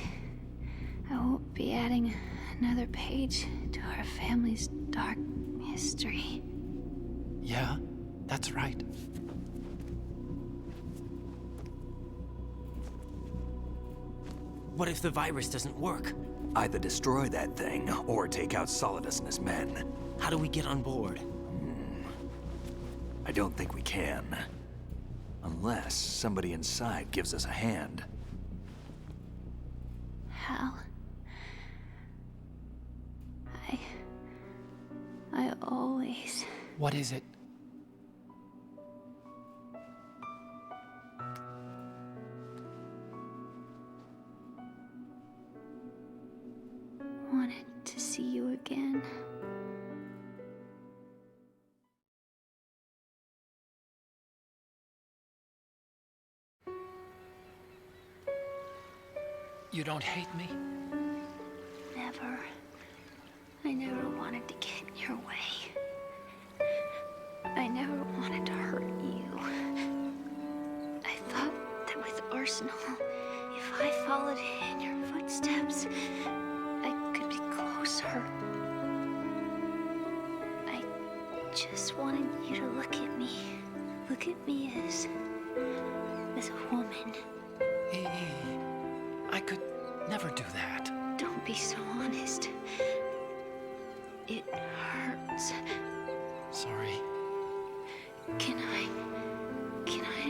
won't be adding another page to our family's dark history. Yeah, that's right. What if the virus doesn't work? Either destroy that thing, or take out Solidus and his men. How do we get on board? I don't think we can. Unless somebody inside gives us a hand. Hal, I always... What is it? wanted to see you again. You don't hate me? Never. I never wanted to get in your way. I never wanted to hurt you. I thought that with Arsenal, if I followed in your footsteps, I could be closer. I just wanted you to look at me. Look at me as a woman. I could never do that. Don't be so honest. It hurts. Sorry. Can I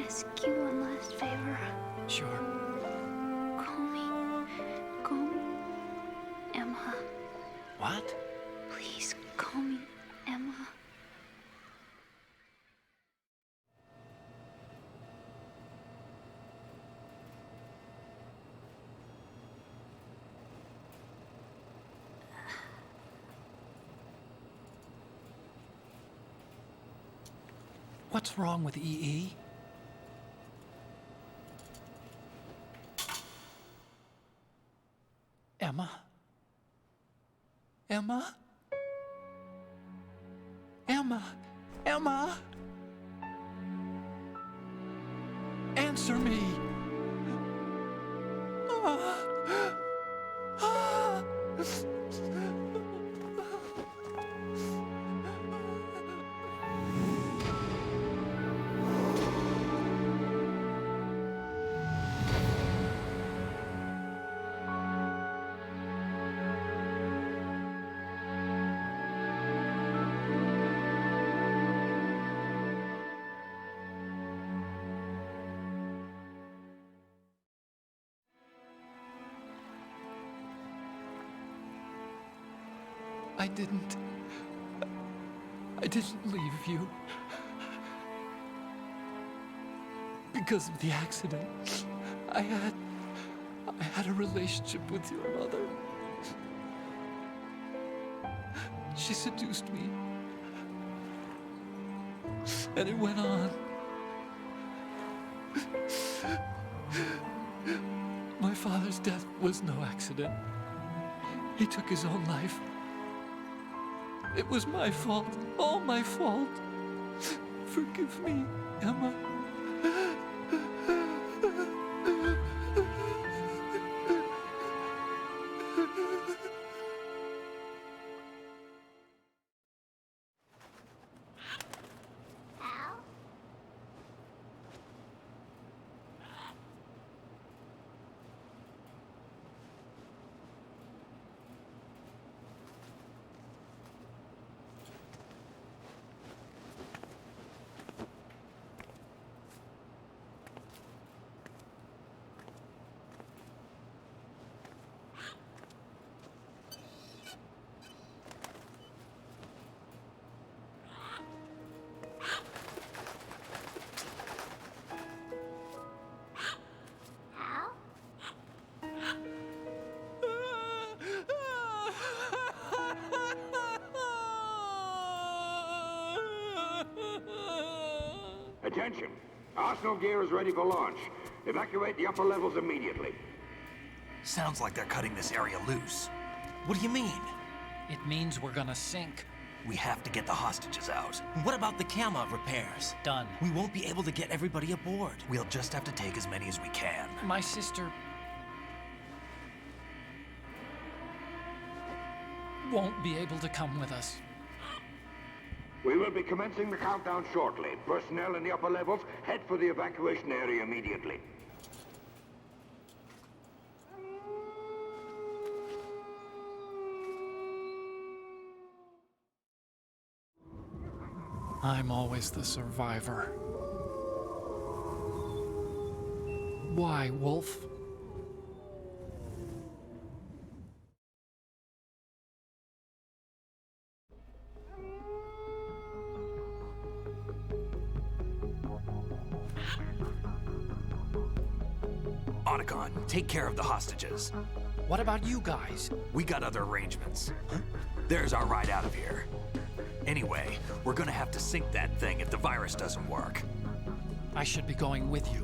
ask you one last favor? Sure. Call me Emma. What? Please call me Emma. What's wrong with EE? Emma? Emma? Emma? Emma? Answer me! I didn't leave you. Because of the accident, I had a relationship with your mother. She seduced me. And it went on. My father's death was no accident. He took his own life. It was my fault, all my fault. Forgive me, Emma. Attention! Arsenal gear is ready for launch. Evacuate the upper levels immediately. Sounds like they're cutting this area loose. What do you mean? It means we're gonna sink. We have to get the hostages out. What about the camo repairs? Done. We won't be able to get everybody aboard. We'll just have to take as many as we can. My sister won't be able to come with us. We will be commencing the countdown shortly. Personnel in the upper levels, head for the evacuation area immediately. I'm always the survivor. Why, Wolf? Otacon, take care of the hostages. What about you guys? We got other arrangements. There's our ride out of here. Anyway, we're gonna have to sink that thing if the virus doesn't work. I should be going with you.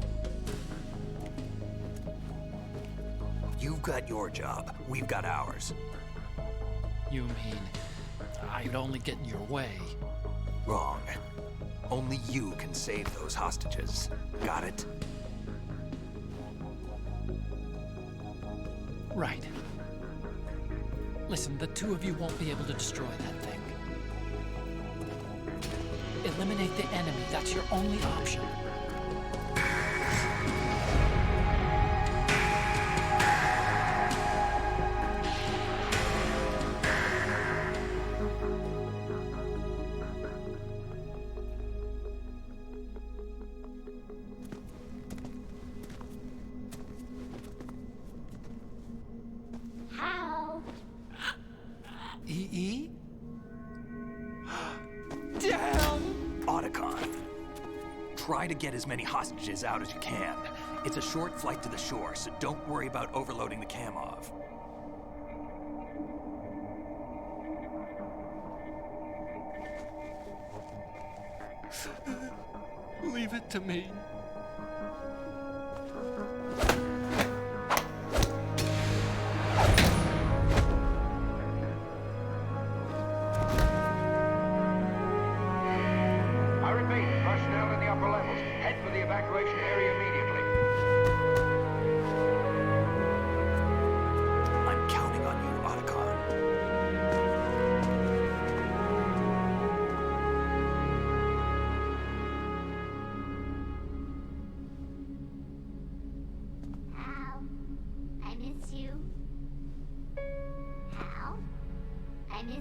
You've got your job. We've got ours. You mean I'd only get in your way? Wrong. Only you can save those hostages. Got it? Right. Listen, the two of you won't be able to destroy that thing. Eliminate the enemy. That's your only option. EE? Damn! Otacon, try to get as many hostages out as you can. It's a short flight to the shore, so don't worry about overloading the Kamov. Leave it to me. I repeat, personnel in the upper levels, head for the evacuation area immediately.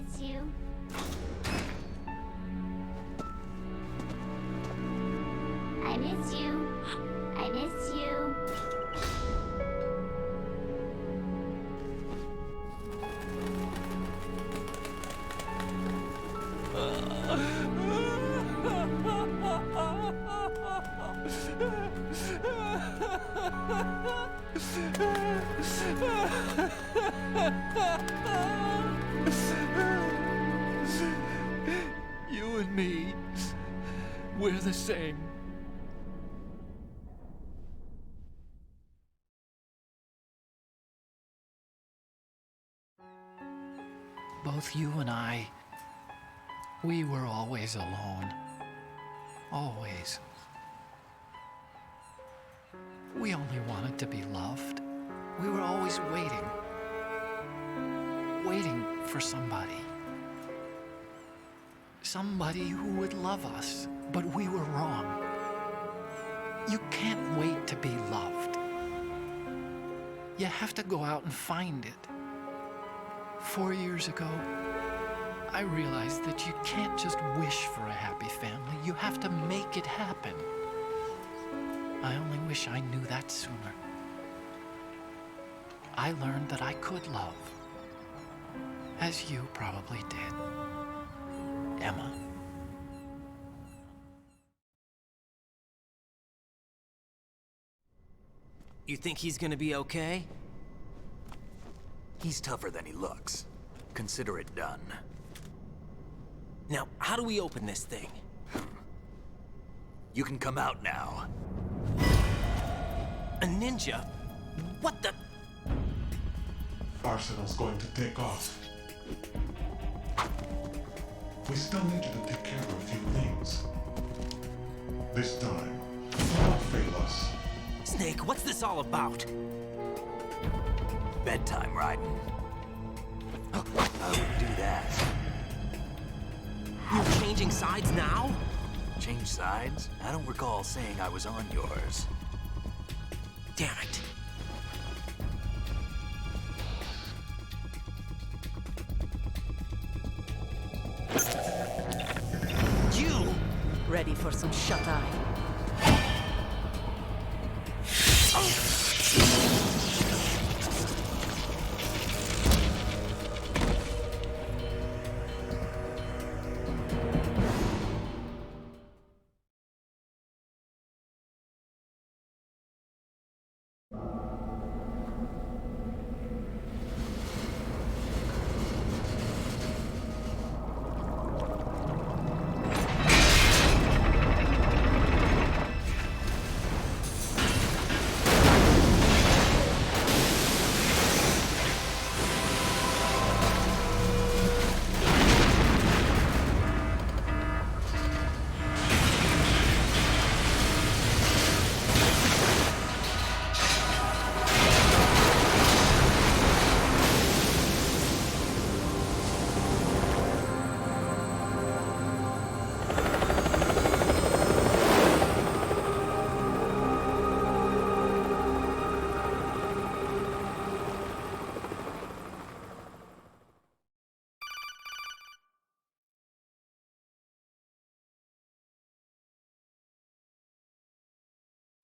miss you. I miss you. I miss you. You and me, we're the same. Both you and I, we were always alone. Always. We only wanted to be loved. We were always waiting. Waiting for somebody. Somebody who would love us, but we were wrong. You can't wait to be loved. You have to go out and find it. 4 years ago, I realized that you can't just wish for a happy family. You have to make it happen. I only wish I knew that sooner. I learned that I could love, as you probably did, Emma. You think he's gonna be okay? He's tougher than he looks. Consider it done. Now, how do we open this thing? You can come out now. A ninja? What the? Arsenal's going to take off. We still need you to take care of a few things. This time, don't fail us. Snake, what's this all about? Bedtime, Raiden. I wouldn't do that. You're changing sides now? Change sides? I don't recall saying I was on yours. Damn it. You! Ready for some shut-eye?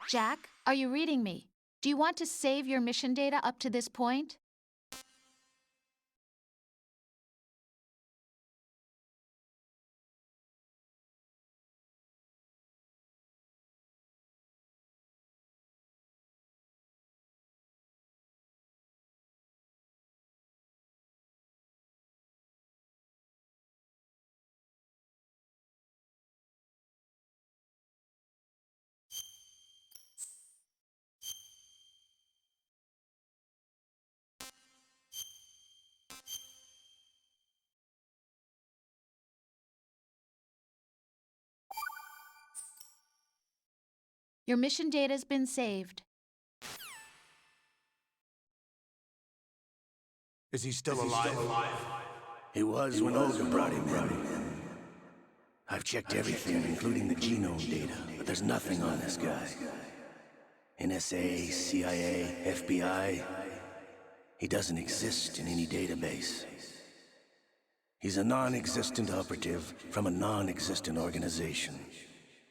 Jack, are you reading me? Do you want to save your mission data up to this point? Your mission data's been saved. Is he still alive? He was when Olga brought him in. I've checked everything, including the genome data, but there's nothing on this guy. NSA, CIA, FBI. He doesn't exist in any database. He's a non-existent operative from a non-existent organization.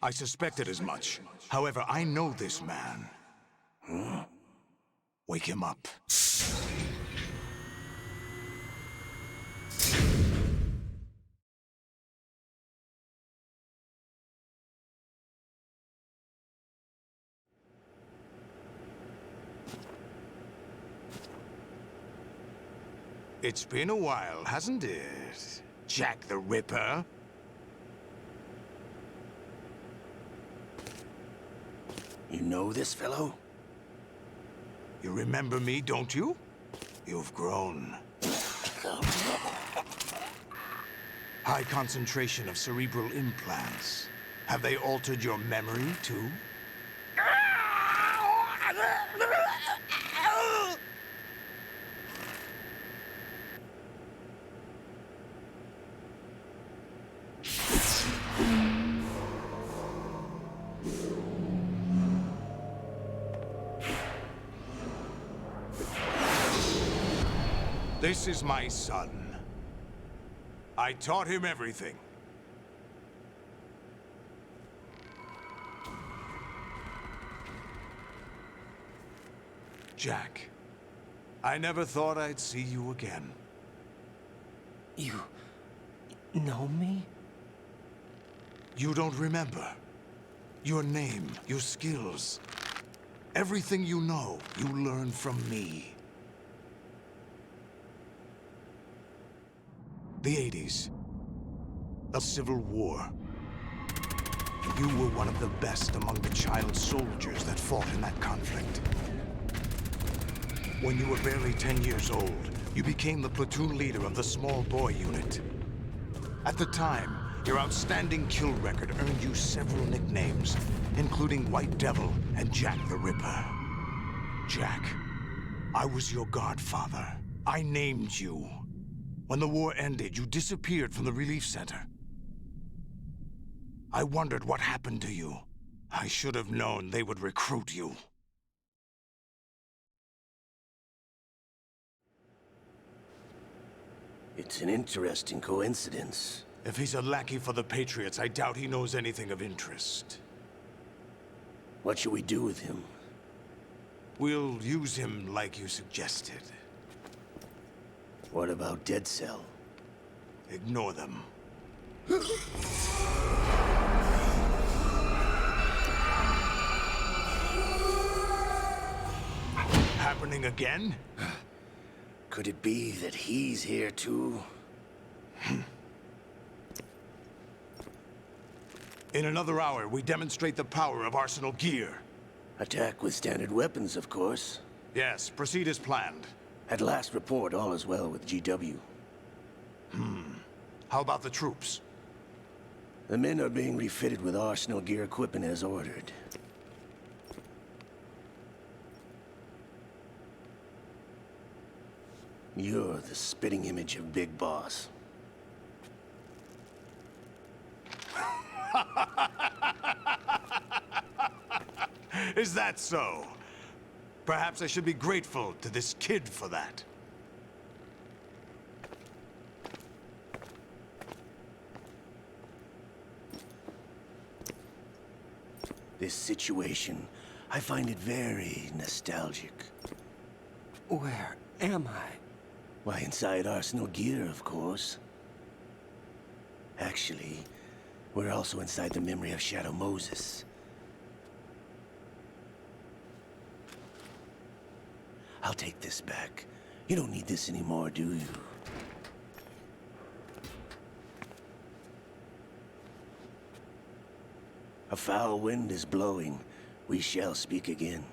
I suspected as much. However, I know this man. Hmm? Wake him up. It's been a while, hasn't it? Jack the Ripper? You know this fellow? You remember me, don't you? You've grown. High concentration of cerebral implants. Have they altered your memory, too? This is my son. I taught him everything. Jack, I never thought I'd see you again. You know me? You don't remember. Your name, your skills. Everything you know, you learned from me. The 80s. The Civil War. You were one of the best among the child soldiers that fought in that conflict. When you were barely 10 years old, you became the platoon leader of the small boy unit. At the time, your outstanding kill record earned you several nicknames, including White Devil and Jack the Ripper. Jack, I was your godfather. I named you. When the war ended, you disappeared from the relief center. I wondered what happened to you. I should have known they would recruit you. It's an interesting coincidence. If he's a lackey for the Patriots, I doubt he knows anything of interest. What should we do with him? We'll use him like you suggested. What about Dead Cell? Ignore them. Happening again? Could it be that he's here too? In another hour, we demonstrate the power of Arsenal gear. Attack with standard weapons, of course. Yes, proceed as planned. At last report, all is well with GW. How about the troops? The men are being refitted with Arsenal gear equipment as ordered. You're the spitting image of Big Boss. Is that so? Perhaps I should be grateful to this kid for that. This situation, I find it very nostalgic. Where am I? Why, inside Arsenal gear, of course. Actually, we're also inside the memory of Shadow Moses. I'll take this back. You don't need this anymore, do you? A foul wind is blowing. We shall speak again.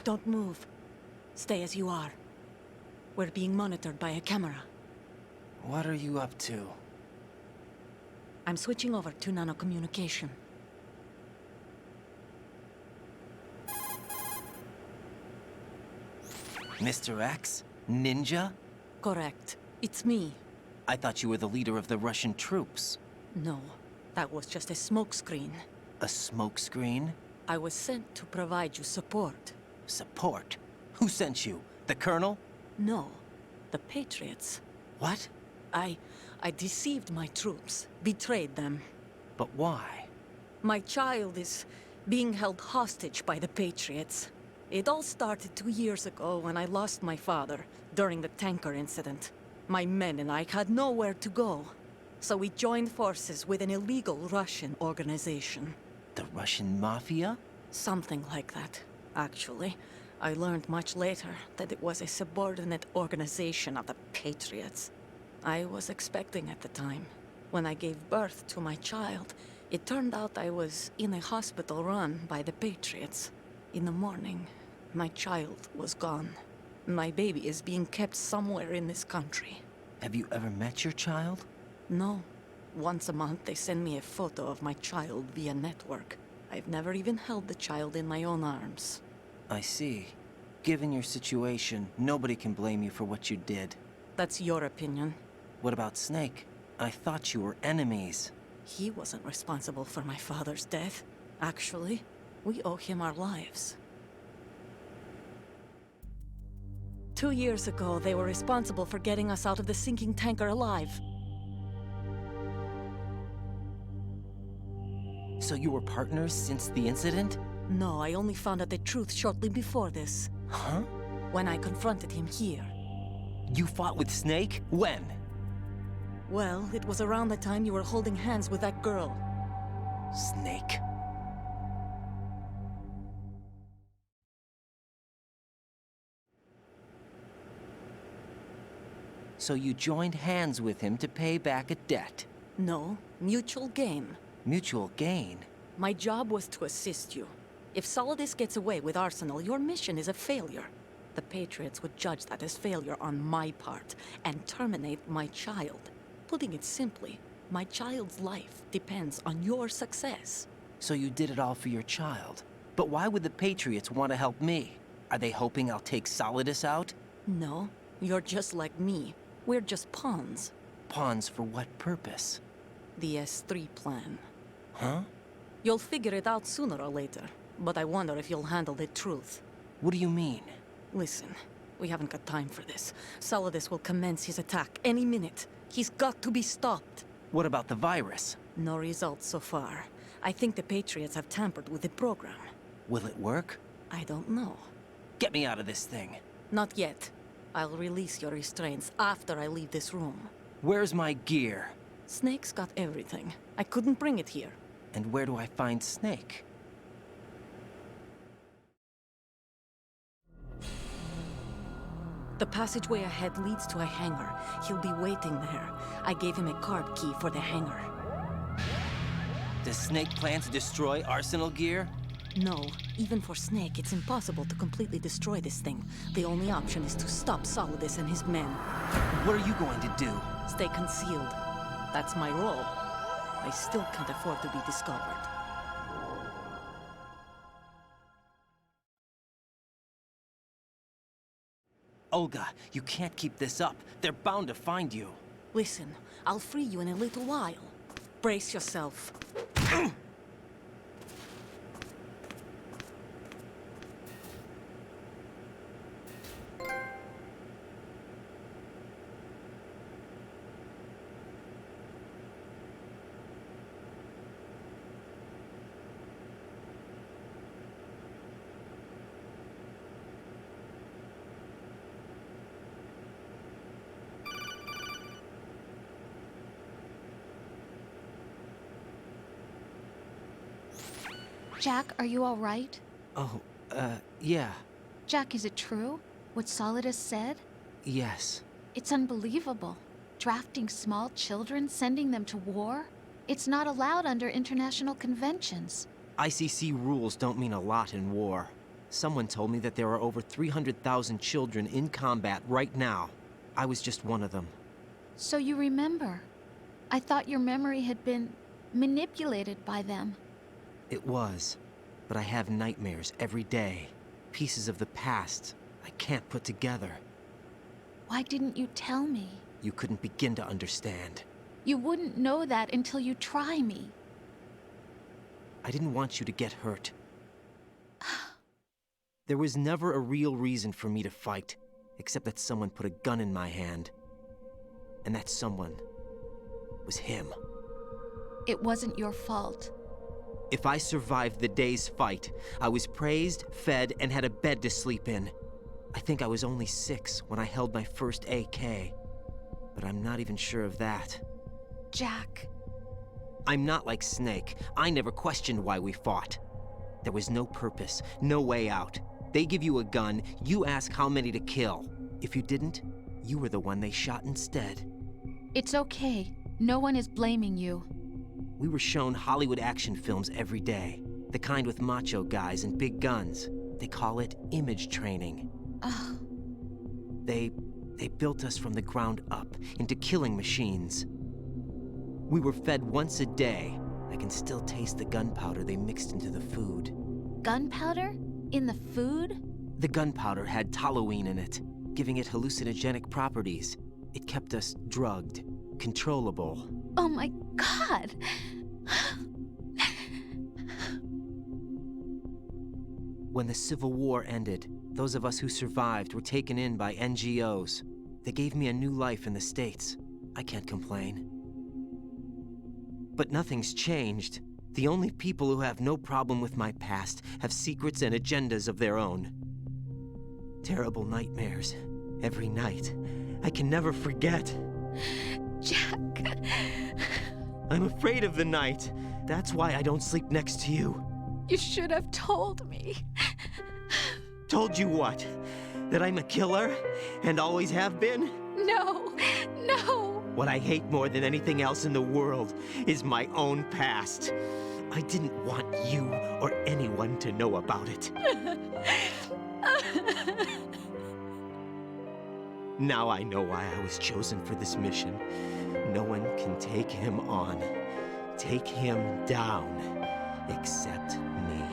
Don't move. Stay as you are. We're being monitored by a camera. What are you up to? I'm switching over to nanocommunication. Mr. X? Ninja? Correct. It's me. I thought you were the leader of the Russian troops. No, that was just a smokescreen. A smokescreen? I was sent to provide you support. Support? Who sent you? The Colonel? No, the Patriots. What? I deceived my troops, betrayed them. But why? My child is being held hostage by the Patriots. It all started 2 years ago when I lost my father during the tanker incident. My men and I had nowhere to go, so we joined forces with an illegal Russian organization. The Russian Mafia? Something like that, actually. I learned much later that it was a subordinate organization of the Patriots. I was expecting at the time. When I gave birth to my child, it turned out I was in a hospital run by the Patriots. In the morning, my child was gone. My baby is being kept somewhere in this country. Have you ever met your child? No. Once a month, they send me a photo of my child via network. I've never even held the child in my own arms. I see. Given your situation, nobody can blame you for what you did. That's your opinion. What about Snake? I thought you were enemies. He wasn't responsible for my father's death. Actually, we owe him our lives. 2 years ago, they were responsible for getting us out of the sinking tanker alive. So you were partners since the incident? No, I only found out the truth shortly before this. Huh? When I confronted him here. You fought with Snake? When? Well, it was around the time you were holding hands with that girl. Snake. So you joined hands with him to pay back a debt? No, mutual gain. Mutual gain? My job was to assist you. If Solidus gets away with Arsenal, your mission is a failure. The Patriots would judge that as failure on my part and terminate my child. Putting it simply, my child's life depends on your success. So you did it all for your child. But why would the Patriots want to help me? Are they hoping I'll take Solidus out? No, you're just like me. We're just pawns. Pawns for what purpose? The S3 plan. Huh? You'll figure it out sooner or later, but I wonder if you'll handle the truth. What do you mean? Listen, we haven't got time for this. Solidus will commence his attack any minute. He's got to be stopped. What about the virus? No results so far. I think the Patriots have tampered with the program. Will it work? I don't know. Get me out of this thing. Not yet. I'll release your restraints after I leave this room. Where's my gear? Snake's got everything. I couldn't bring it here. And where do I find Snake? The passageway ahead leads to a hangar. He'll be waiting there. I gave him a card key for the hangar. Does Snake plan to destroy Arsenal gear? No. Even for Snake, it's impossible to completely destroy this thing. The only option is to stop Solidus and his men. What are you going to do? Stay concealed. That's my role. I still can't afford to be discovered. Olga, you can't keep this up. They're bound to find you. Listen, I'll free you in a little while. Brace yourself. Jack, are you all right? Oh, yeah. Jack, is it true? What Solidus said? Yes. It's unbelievable. Drafting small children, sending them to war? It's not allowed under international conventions. ICC rules don't mean a lot in war. Someone told me that there are over 300,000 children in combat right now. I was just one of them. So you remember. I thought your memory had been manipulated by them. It was, but I have nightmares every day. Pieces of the past I can't put together. Why didn't you tell me? You couldn't begin to understand. You wouldn't know that until you try me. I didn't want you to get hurt. There was never a real reason for me to fight, except that someone put a gun in my hand. And that someone was him. It wasn't your fault. If I survived the day's fight, I was praised, fed, and had a bed to sleep in. I think I was only 6 when I held my first AK. But I'm not even sure of that. Jack. I'm not like Snake. I never questioned why we fought. There was no purpose, no way out. They give you a gun, you ask how many to kill. If you didn't, you were the one they shot instead. It's okay. No one is blaming you. We were shown Hollywood action films every day. The kind with macho guys and big guns. They call it image training. Ugh. They built us from the ground up into killing machines. We were fed once a day. I can still taste the gunpowder they mixed into the food. Gunpowder? In the food? The gunpowder had toluene in it, giving it hallucinogenic properties. It kept us drugged, controllable. Oh my God! When the Civil War ended, those of us who survived were taken in by NGOs. They gave me a new life in the States. I can't complain. But nothing's changed. The only people who have no problem with my past have secrets and agendas of their own. Terrible nightmares. Every night. I can never forget. Jack. I'm afraid of the night. That's why I don't sleep next to you. You should have told me. Told you what? That I'm a killer? And always have been? No, no. What I hate more than anything else in the world is my own past. I didn't want you or anyone to know about it. Now I know why I was chosen for this mission. No one can take him on, take him down, except me.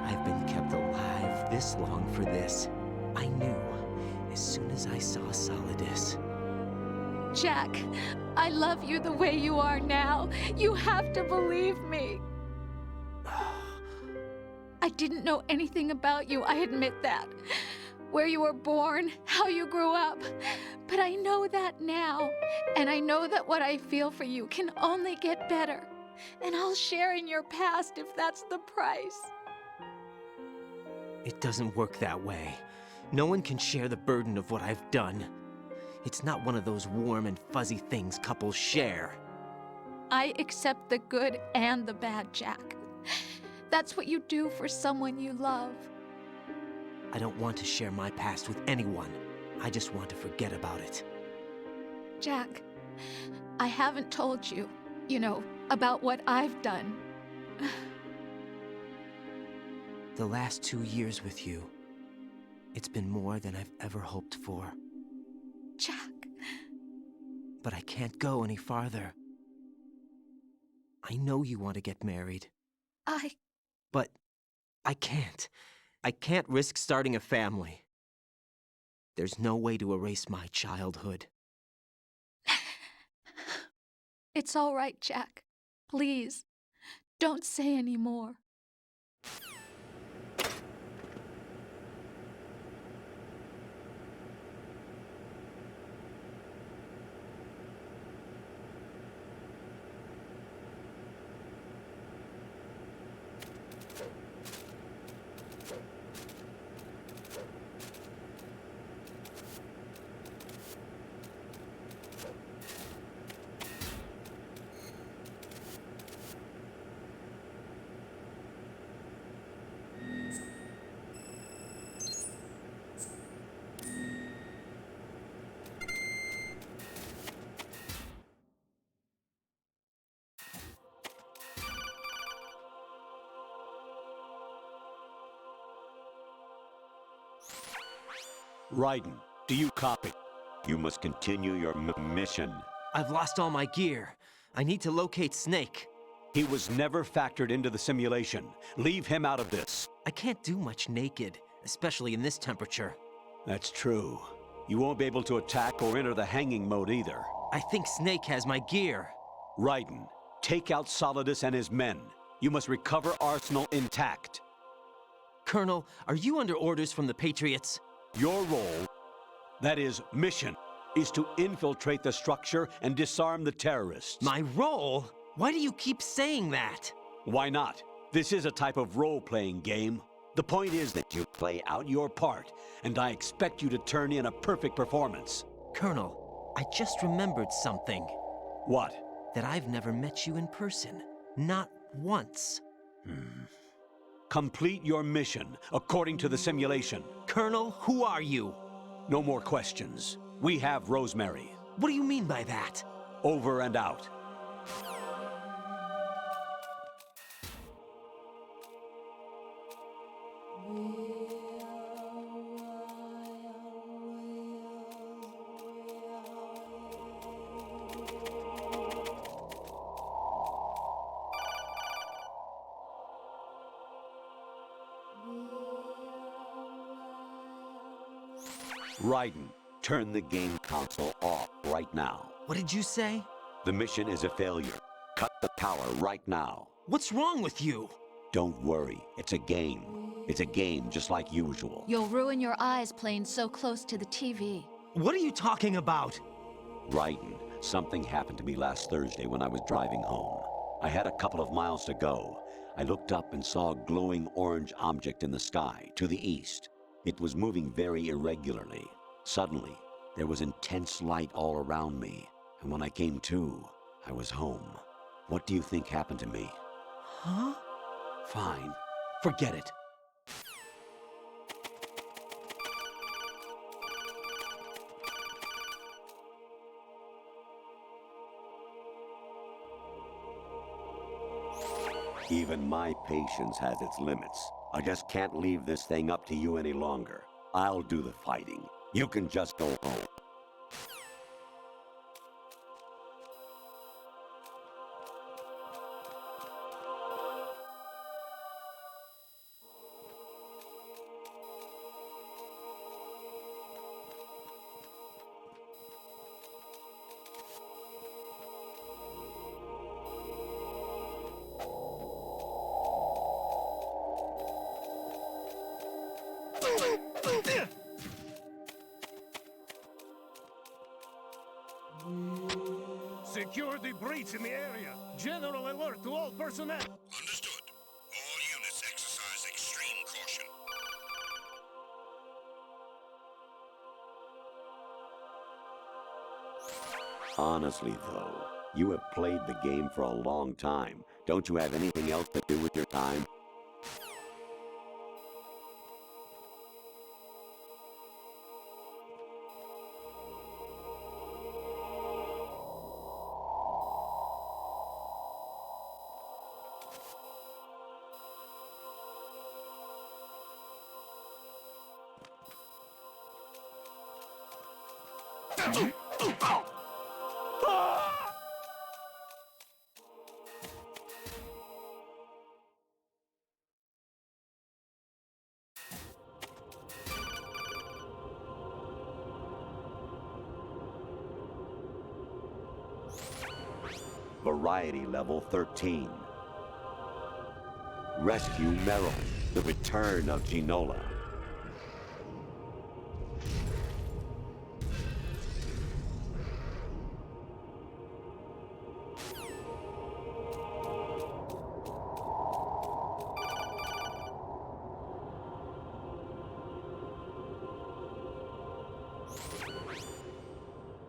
I've been kept alive this long for this. I knew as soon as I saw Solidus. Jack, I love you the way you are now. You have to believe me. I didn't know anything about you, I admit that. Where you were born, how you grew up. But I know that now. And I know that what I feel for you can only get better. And I'll share in your past if that's the price. It doesn't work that way. No one can share the burden of what I've done. It's not one of those warm and fuzzy things couples share. I accept the good and the bad, Jack. That's what you do for someone you love. I don't want to share my past with anyone. I just want to forget about it. Jack, I haven't told you, about what I've done. The last 2 years with you, it's been more than I've ever hoped for. Jack. But I can't go any farther. I know you want to get married. But I can't. I can't risk starting a family. There's no way to erase my childhood. It's all right, Jack. Please, don't say any more. Raiden, do you copy? You must continue your mission. I've lost all my gear. I need to locate Snake. He was never factored into the simulation. Leave him out of this. I can't do much naked, especially in this temperature. That's true. You won't be able to attack or enter the hanging mode either. I think Snake has my gear. Colonel, are you under orders from the Patriots? Your role, that is, mission, is to infiltrate the structure and disarm the terrorists. My role? Why do you keep saying that? Why not? This is a type of role-playing game. The point is that you play out your part, and I expect you to turn in a perfect performance. Colonel, I just remembered something. What? That I've never met you in person. Not once. Complete your mission, according to the simulation. Colonel, who are you? No more questions. We have Rosemary. What do you mean by that? Over and out. Raiden, turn the game console off right now. What did you say? The mission is a failure. Cut the power right now. What's wrong with you? Don't worry, it's a game. It's a game just like usual. You'll ruin your eyes playing so close to the TV. What are you talking about? Raiden, something happened to me last Thursday when I was driving home. I had a couple of miles to go. I looked up and saw a glowing orange object in the sky, to the east. It was moving very irregularly. Suddenly, there was intense light all around me, and when I came to, I was home. What do you think happened to me? Huh? Fine. Forget it. Even my patience has its limits. I just can't leave this thing up to you any longer. I'll do the fighting. You can just go home. Secure the breach in the area. General alert to all personnel. Understood. All units exercise extreme caution. Honestly, though, you have played the game for a long time. Don't you have anything else to do with your time? Variety level 13. Rescue Meryl, the return of Ginola.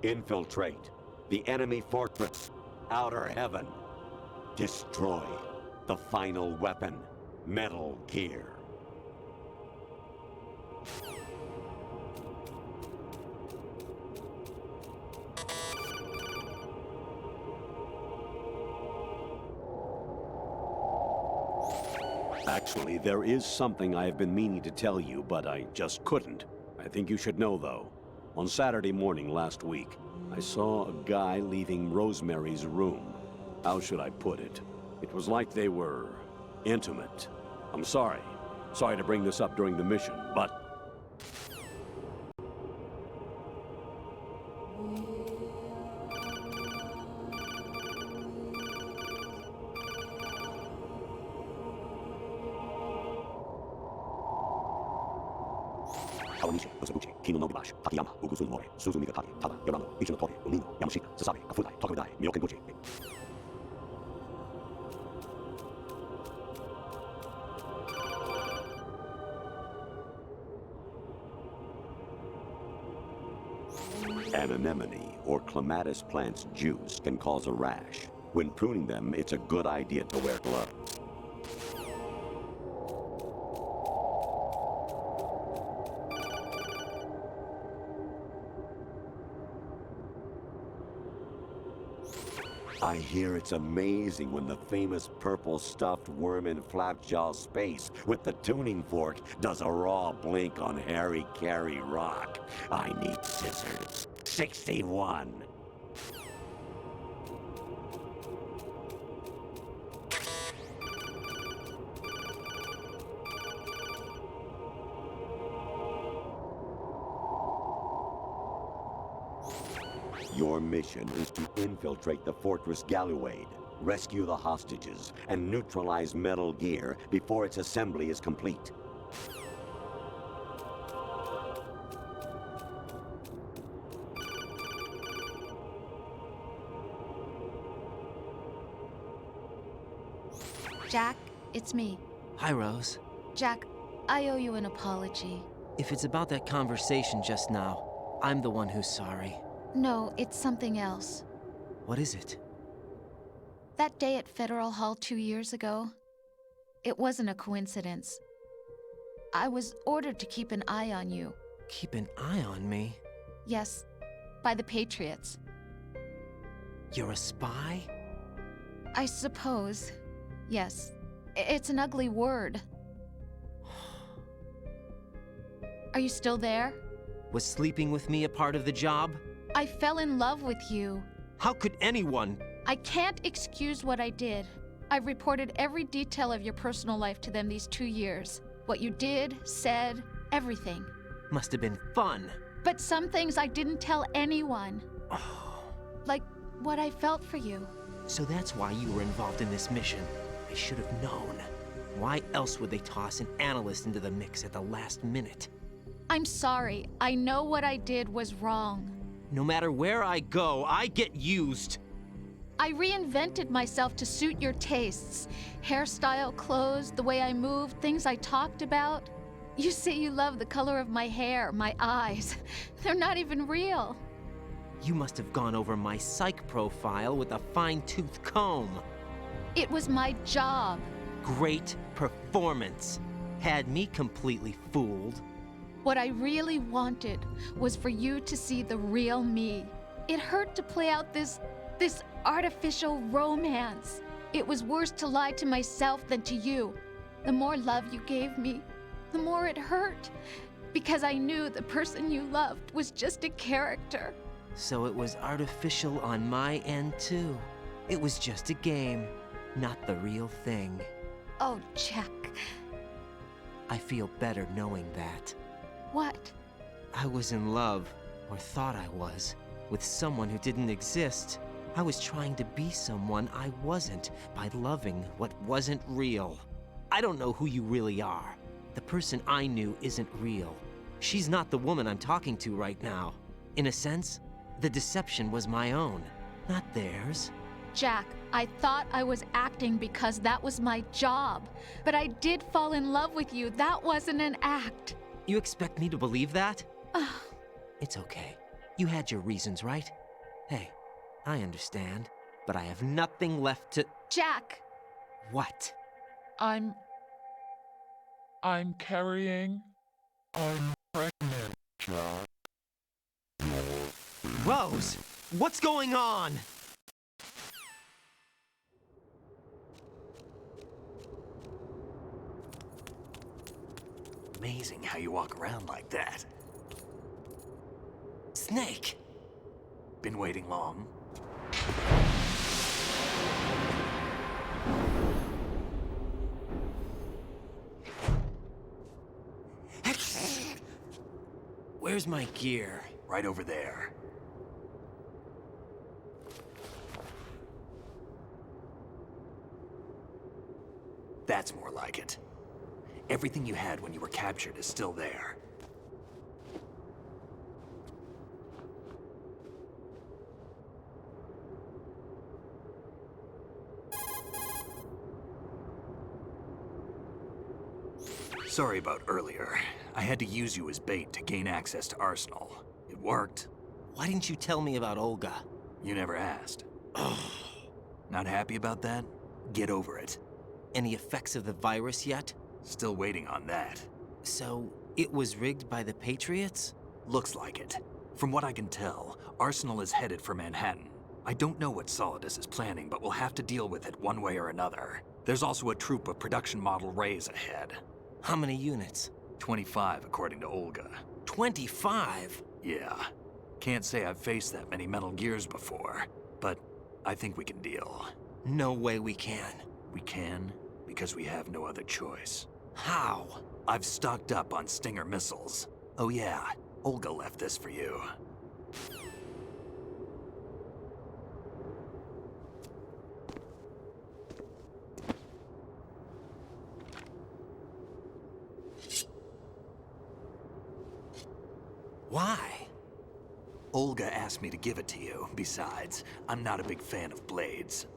Infiltrate the enemy fortress. Outer Heaven. Destroy the final weapon, Metal Gear. Actually, there is something I have been meaning to tell you, but I just couldn't. I think you should know, though. On Saturday morning last week, I saw a guy leaving Rosemary's room. How should I put it? It was like they were intimate. I'm sorry. Sorry to bring this up during the mission, but... Kawanishi, Osabuchi, Kino Nobubashi, Takayama, Ugusunmori, Suzumi Gatari, Tada, Yorano, Ichinotori, Umino, Yamashita, Sasabe, Kafudai, Tokudai, Miyokenguchi. An anemone or clematis plant's juice can cause a rash. When pruning them, it's a good idea to wear gloves. I hear it's amazing when the famous purple stuffed worm in Flapjaw space with the tuning fork does a raw blink on Harry Carey Rock. I need scissors. 61. Your mission is to infiltrate the Fortress Galluade, rescue the hostages, and neutralize Metal Gear before its assembly is complete. Jack, it's me. Hi, Rose. Jack, I owe you an apology. If it's about that conversation just now, I'm the one who's sorry. No, it's something else. What is it? That day at Federal Hall 2 years ago, it wasn't a coincidence. I was ordered to keep an eye on you. Keep an eye on me? Yes, by the Patriots. You're a spy? I suppose. Yes. It's an ugly word. Are you still there? Was sleeping with me a part of the job? I fell in love with you. How could anyone? I can't excuse what I did. I've reported every detail of your personal life to them these 2 years. What you did, said, everything. Must have been fun. But some things I didn't tell anyone. Like what I felt for you. So that's why you were involved in this mission. I should have known. Why else would they toss an analyst into the mix at the last minute? I'm sorry. I know what I did was wrong. No matter where I go, I get used. I reinvented myself to suit your tastes. Hairstyle, clothes, the way I moved, things I talked about. You say you love the color of my hair, my eyes. They're not even real. You must have gone over my psych profile with a fine-tooth comb. It was my job. Great performance. Had me completely fooled. What I really wanted was for you to see the real me. It hurt to play out this artificial romance. It was worse to lie to myself than to you. The more love you gave me, the more it hurt. Because I knew the person you loved was just a character. So it was artificial on my end too. It was just a game, not the real thing. Oh, Jack. I feel better knowing that. What? I was in love, or thought I was, with someone who didn't exist. I was trying to be someone I wasn't by loving what wasn't real. I don't know who you really are. The person I knew isn't real. She's not the woman I'm talking to right now. In a sense, the deception was my own, not theirs. Jack, I thought I was acting because that was my job. But I did fall in love with you. That wasn't an act. You expect me to believe that? It's okay. You had your reasons, right? Hey, I understand, but I have nothing left to— Jack! What? I'm carrying. I'm pregnant, Jack. Rose! What's going on? Amazing how you walk around like that. Snake! Been waiting long? Where's my gear? Right over there. That's more like it. Everything you had when you were captured is still there. Sorry about earlier. I had to use you as bait to gain access to Arsenal. It worked. Why didn't you tell me about Olga? You never asked. Not happy about that? Get over it. Any effects of the virus yet? Still waiting on that. So, it was rigged by the Patriots? Looks like it. From what I can tell, Arsenal is headed for Manhattan. I don't know what Solidus is planning, but we'll have to deal with it one way or another. There's also a troop of production model Rays ahead. How many units? 25, according to Olga. 25? Yeah. Can't say I've faced that many Metal Gears before, but I think we can deal. No way we can. We can, because we have no other choice. How? I've stocked up on Stinger missiles. Oh yeah, Olga left this for you. Why? Olga asked me to give it to you. Besides, I'm not a big fan of blades.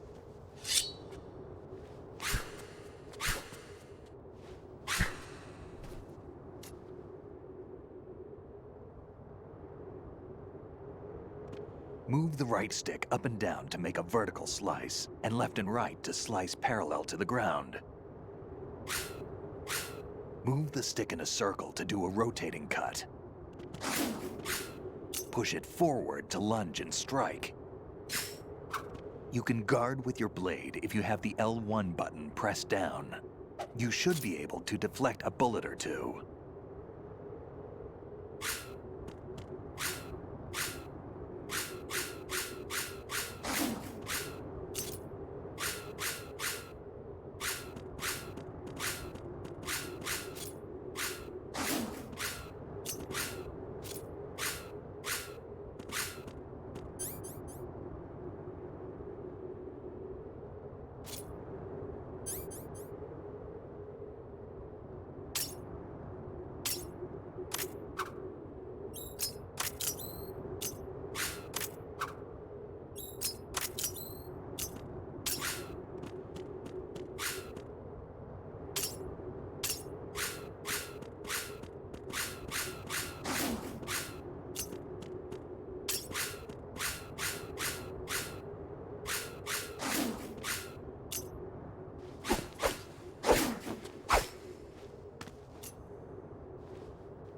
Move the right stick up and down to make a vertical slice, and left and right to slice parallel to the ground. Move the stick in a circle to do a rotating cut. Push it forward to lunge and strike. You can guard with your blade if you have the L1 button pressed down. You should be able to deflect a bullet or two.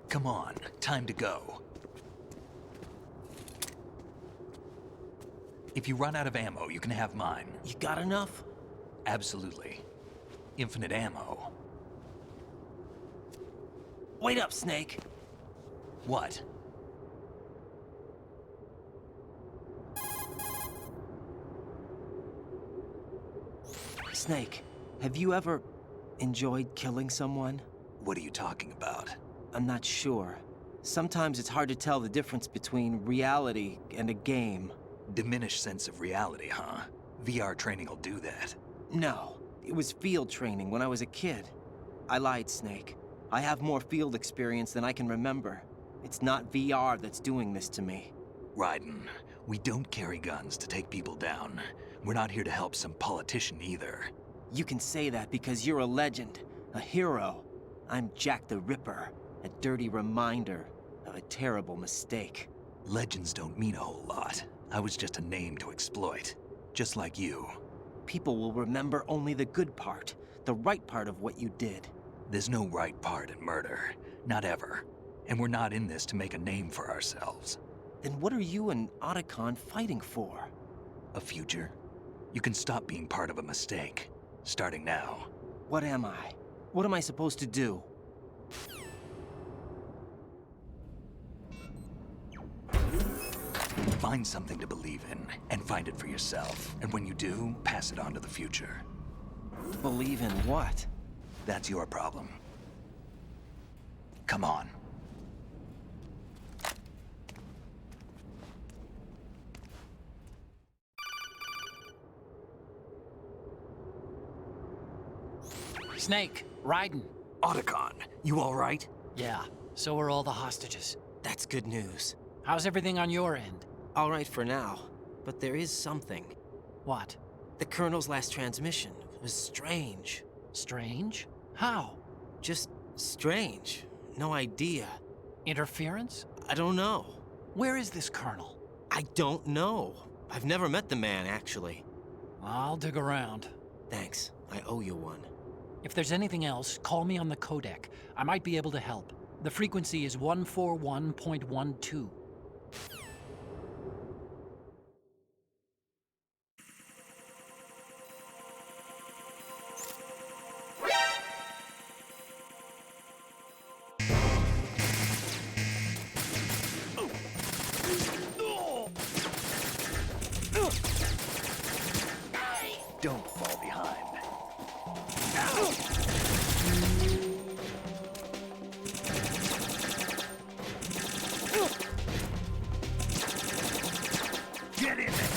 Come on, time to go. If you run out of ammo, you can have mine. You got enough? Absolutely. Infinite ammo. Wait up, Snake. What? Snake, have you ever enjoyed killing someone? What are you talking about? I'm not sure. Sometimes it's hard to tell the difference between reality and a game. Diminished sense of reality, huh? VR training will do that. No, it was field training when I was a kid. I lied, Snake. I have more field experience than I can remember. It's not VR that's doing this to me. Raiden, we don't carry guns to take people down. We're not here to help some politician either. You can say that because you're a legend, a hero. I'm Jack the Ripper, a dirty reminder of a terrible mistake. Legends don't mean a whole lot. I was just a name to exploit, just like you. People will remember only the good part, the right part of what you did. There's no right part in murder, not ever. And we're not in this to make a name for ourselves. Then what are you and Otacon fighting for? A future? You can stop being part of a mistake, starting now. What am I? What am I supposed to do? Find something to believe in, and find it for yourself. And when you do, pass it on to the future. Believe in what? That's your problem. Come on. Snake, Raiden. Otacon, you all right? Yeah, so are all the hostages. That's good news. How's everything on your end? All right for now, but there is something. What? The Colonel's last transmission was strange. Strange? How? Just Strange. No idea. Interference? I don't know. Where is this colonel? I don't know. I've never met the man, actually. I'll dig around. Thanks. I owe you one. If there's anything else, call me on the codec. I might be able to help. The frequency is 141.12. Don't fall behind. Get in there!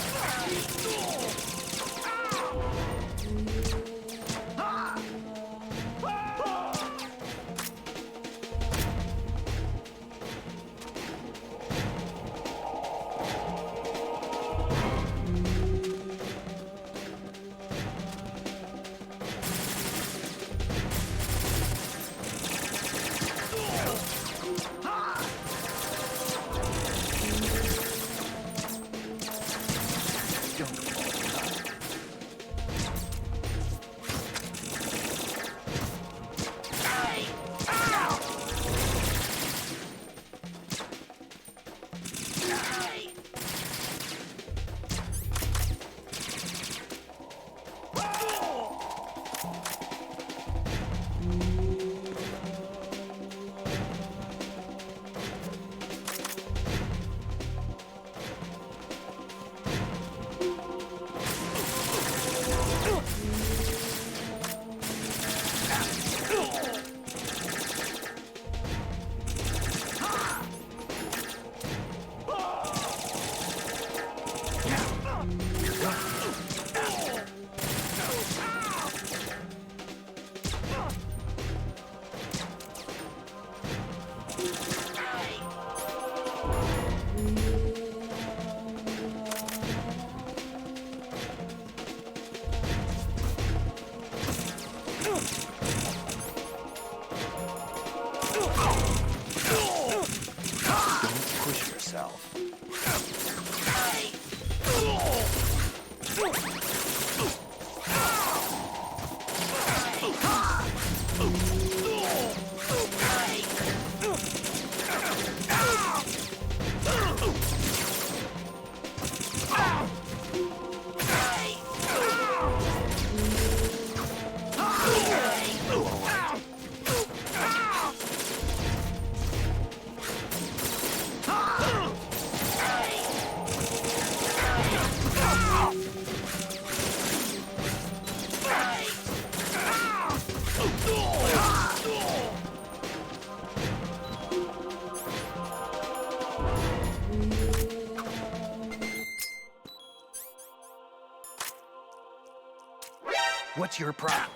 What's your problem?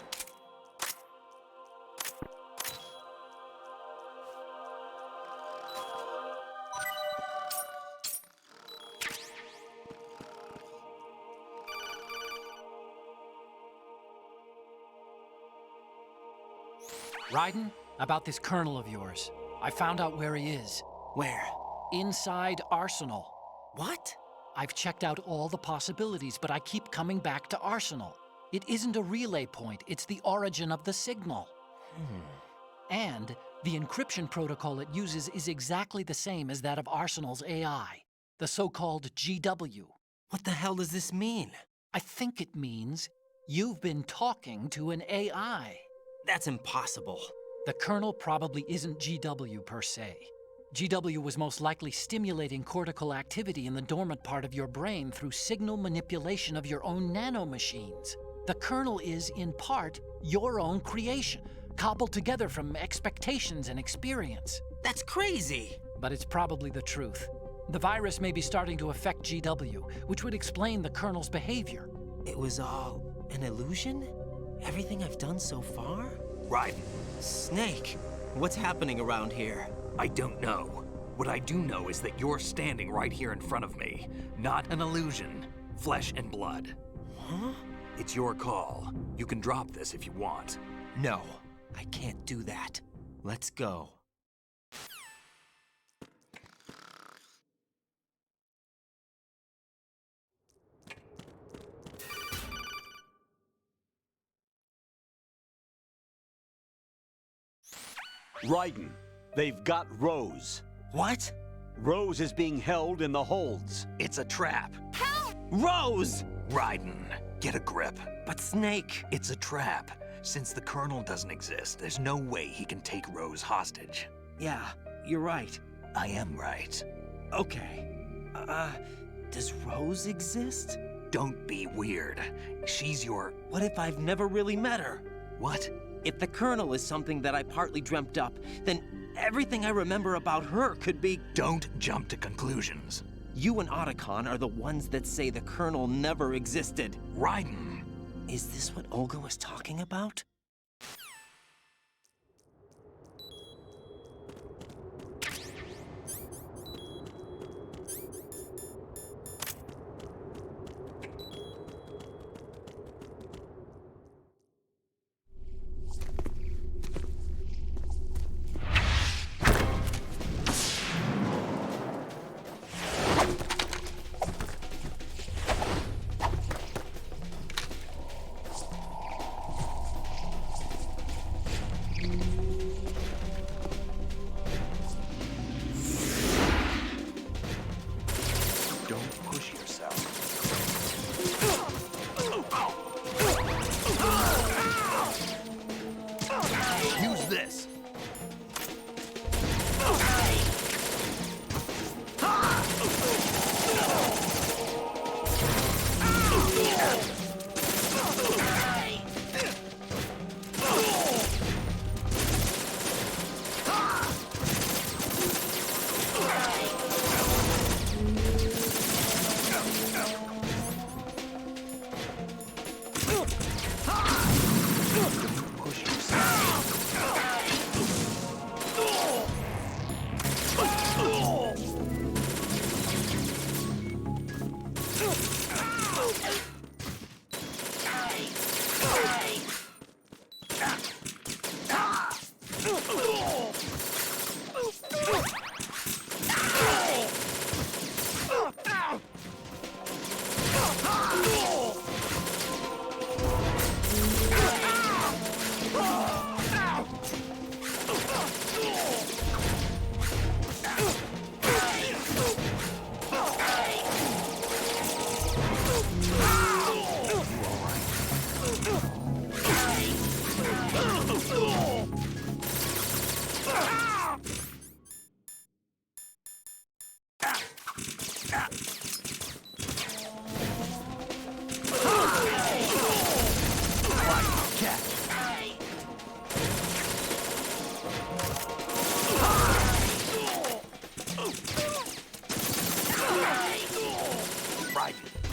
Raiden, about this colonel of yours. I found out where he is. Where? Inside Arsenal. What? I've checked out all the possibilities, but I keep coming back to Arsenal. It isn't a relay point, it's the origin of the signal. And the encryption protocol it uses is exactly the same as that of Arsenal's AI, the so-called GW. What the hell does this mean? I think it means you've been talking to an AI. That's impossible. The kernel probably isn't GW per se. GW was most likely stimulating cortical activity in the dormant part of your brain through signal manipulation of your own nanomachines. The kernel is, in part, your own creation, cobbled together from expectations and experience. That's crazy! But it's probably the truth. The virus may be starting to affect GW, which would explain the kernel's behavior. It was all an illusion? Everything I've done so far? Raiden. Snake, what's happening around here? I don't know. What I do know is that you're standing right here in front of me. Not an illusion. Flesh and blood. Huh? It's your call. You can drop this if you want. No, I can't do that. Let's go. Raiden, they've got Rose. What? Rose is being held in the holds. It's a trap. Help! Rose! Raiden, get a grip. But Snake... It's a trap. Since the Colonel doesn't exist, there's no way he can take Rose hostage. Yeah, you're right. I am right. Okay. Does Rose exist? Don't be weird. She's your... What if I've never really met her? What? If the Colonel is something that I partly dreamt up, then everything I remember about her could be... Don't jump to conclusions. You and Otacon are the ones that say the Colonel never existed. Raiden! Is this what Olga was talking about?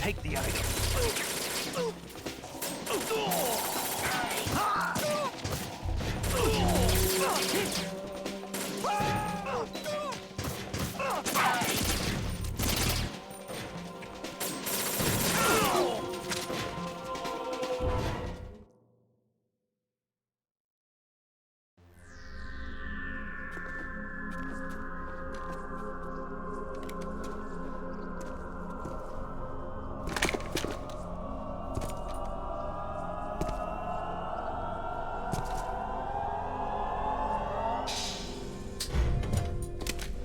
Take the item.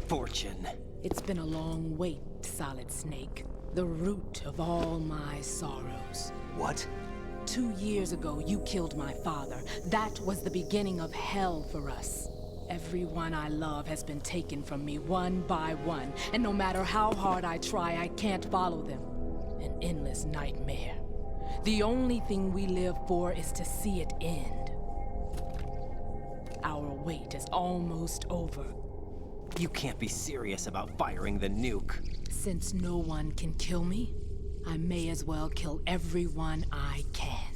Fortune. It's been a long wait, Solid Snake. The root of all my sorrows. What? 2 years ago, you killed my father. That was the beginning of hell for us. Everyone I love has been taken from me one by one, and no matter how hard I try, I can't follow them. An endless nightmare. The only thing we live for is to see it end. Our wait is almost over. You can't be serious about firing the nuke. Since no one can kill me, I may as well kill everyone I can.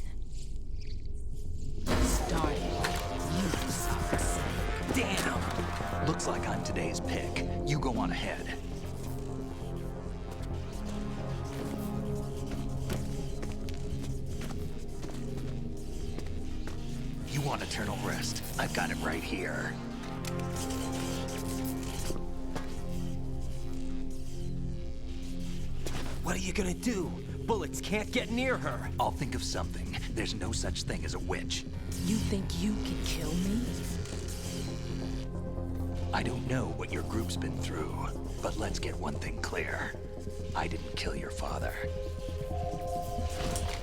Starting you, Solid Snake. Damn! Looks like I'm today's pick. You go on ahead. You want eternal rest? I've got it right here. What are you gonna do? Bullets can't get near her. I'll think of something. There's no such thing as a witch. You think you can kill me? I don't know what your group's been through, but let's get one thing clear. I didn't kill your father.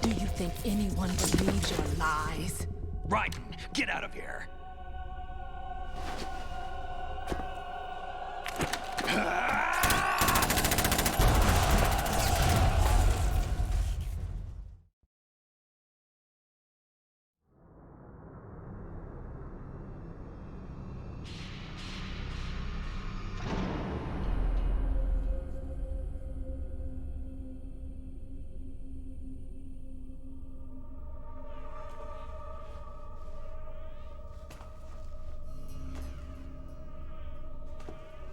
Do you think anyone believes your lies? Raiden, get out of here!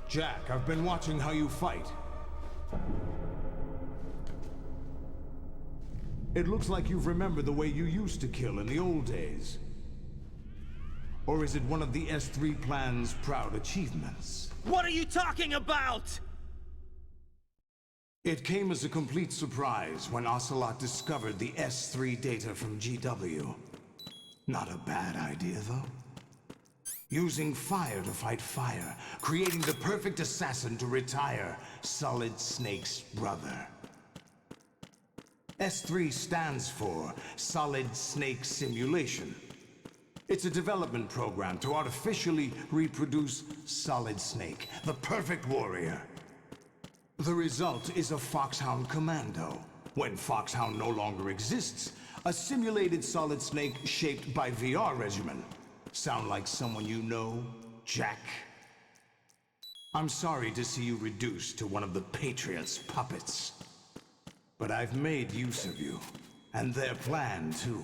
Jack, I've been watching how you fight. It looks like you've remembered the way you used to kill in the old days. Or is it one of the S3 plan's proud achievements? What are you talking about? It came as a complete surprise when Ocelot discovered the S3 data from GW. Not a bad idea, though. Using fire to fight fire, creating the perfect assassin to retire Solid Snake's brother. S3 stands for Solid Snake Simulation. It's a development program to artificially reproduce Solid Snake, the perfect warrior. The result is a Foxhound Commando. When Foxhound no longer exists, a simulated Solid Snake shaped by VR regimen. Sound like someone you know, Jack? I'm sorry to see you reduced to one of the Patriots' puppets. But I've made use of you, and their plan too.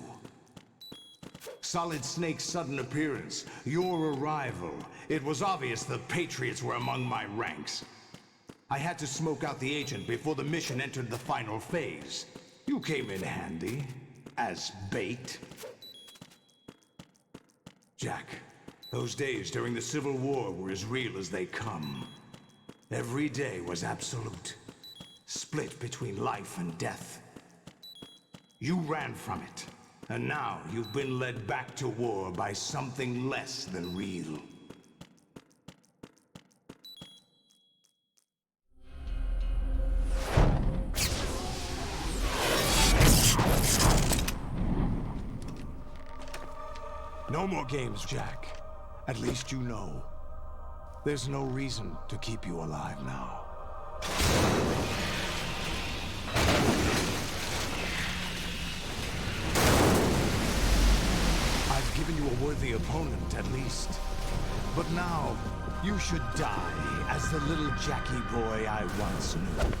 Solid Snake's sudden appearance, your arrival, it was obvious the Patriots were among my ranks. I had to smoke out the agent before the mission entered the final phase. You came in handy, as bait. Jack, those days during the Civil War were as real as they come. Every day was absolute, split between life and death. You ran from it, and now you've been led back to war by something less than real. No more games, Jack. At least you know. There's no reason to keep you alive now. I've given you a worthy opponent, at least. But now, you should die as the little Jackie boy I once knew.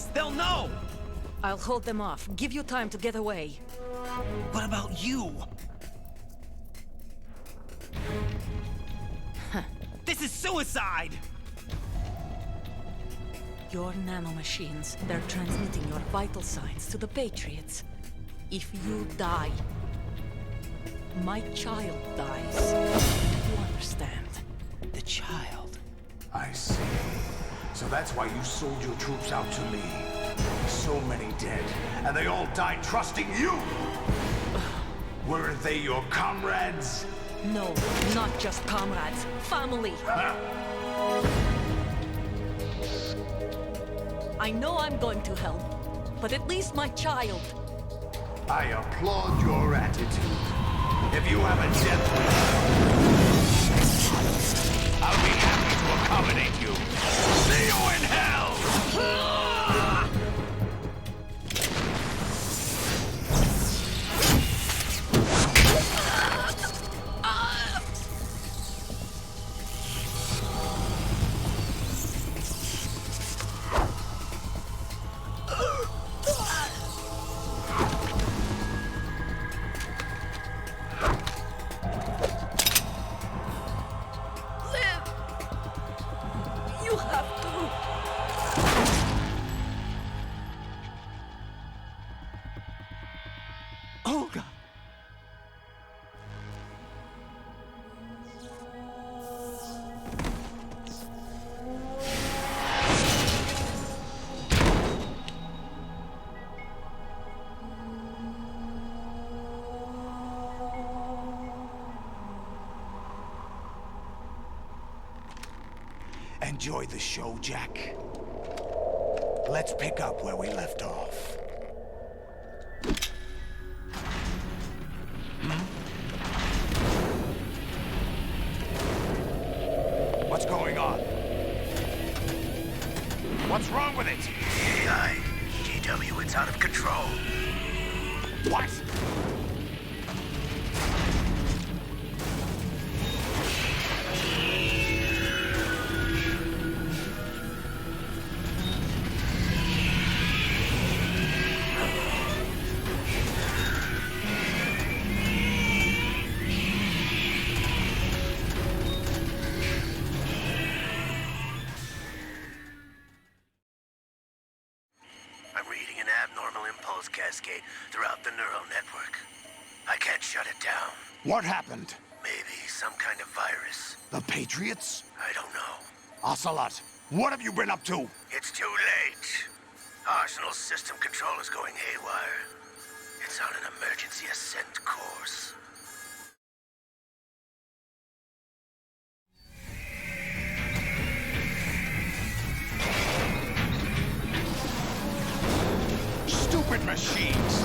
this! They'll know! I'll hold them off. Give you time to get away. What about you? This is suicide! Your nanomachines, they're transmitting your vital signs to the Patriots. If you die, my child dies. You understand? The child. I see. So that's why you sold your troops out to me. So many dead, and they all died trusting you! Weren't they your comrades? No, not just comrades. Family! I know I'm going to hell, but at least my child. I applaud your attitude. If you have a death wish, I'll be happy to accommodate you. See you in hell! Enjoy the show, Jack. Let's pick up where we left off. What's going on? What's wrong with it? AI, GW, it's out of control. What? I'm reading an abnormal impulse cascade throughout the neural network. I can't shut it down. What happened? Maybe some kind of virus. The Patriots? I don't know. Ocelot, what have you been up to? It's too late. Arsenal's system control is going haywire. It's on an emergency ascent course. Stupid machines!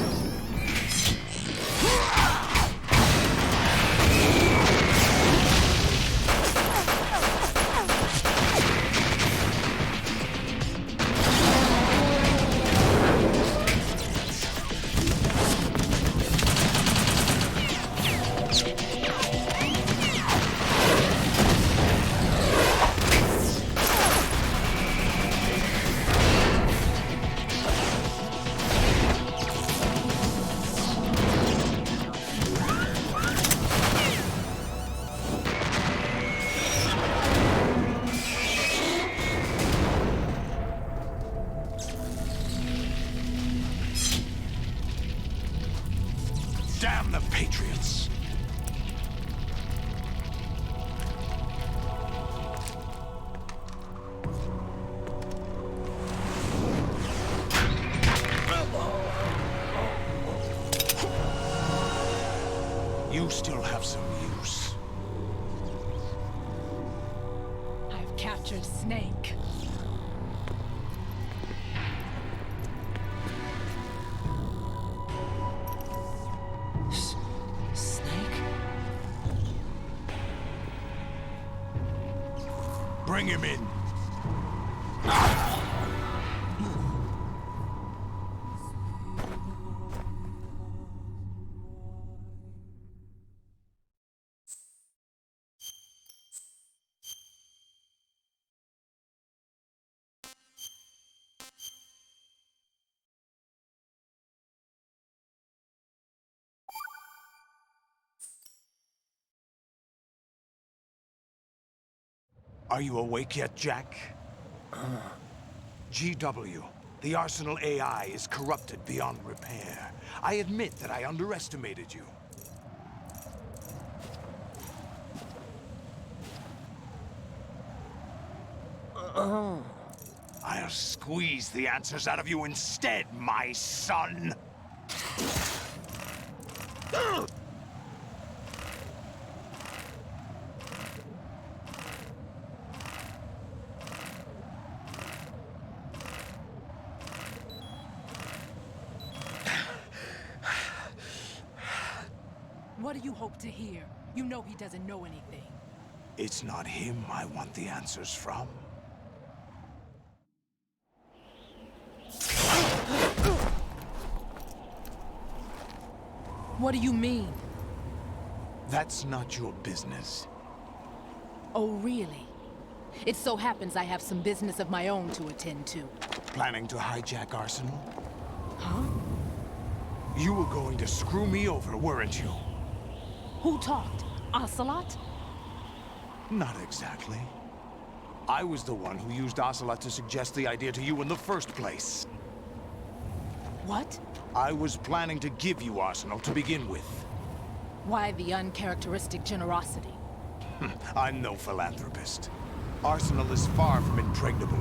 Damn the Patriots! You still have some use. I've captured Snake. Snake? Bring him in. Are you awake yet, Jack? GW, the Arsenal AI is corrupted beyond repair. I admit that I underestimated you. I'll squeeze the answers out of you instead, my son! What do you hope to hear? You know he doesn't know anything. It's not him I want the answers from. What do you mean? That's not your business. Oh, really? It so happens I have some business of my own to attend to. Planning to hijack Arsenal? Huh? You were going to screw me over, weren't you? Who talked? Ocelot? Not exactly. I was the one who used Ocelot to suggest the idea to you in the first place. What? I was planning to give you Arsenal to begin with. Why the uncharacteristic generosity? I'm no philanthropist. Arsenal is far from impregnable.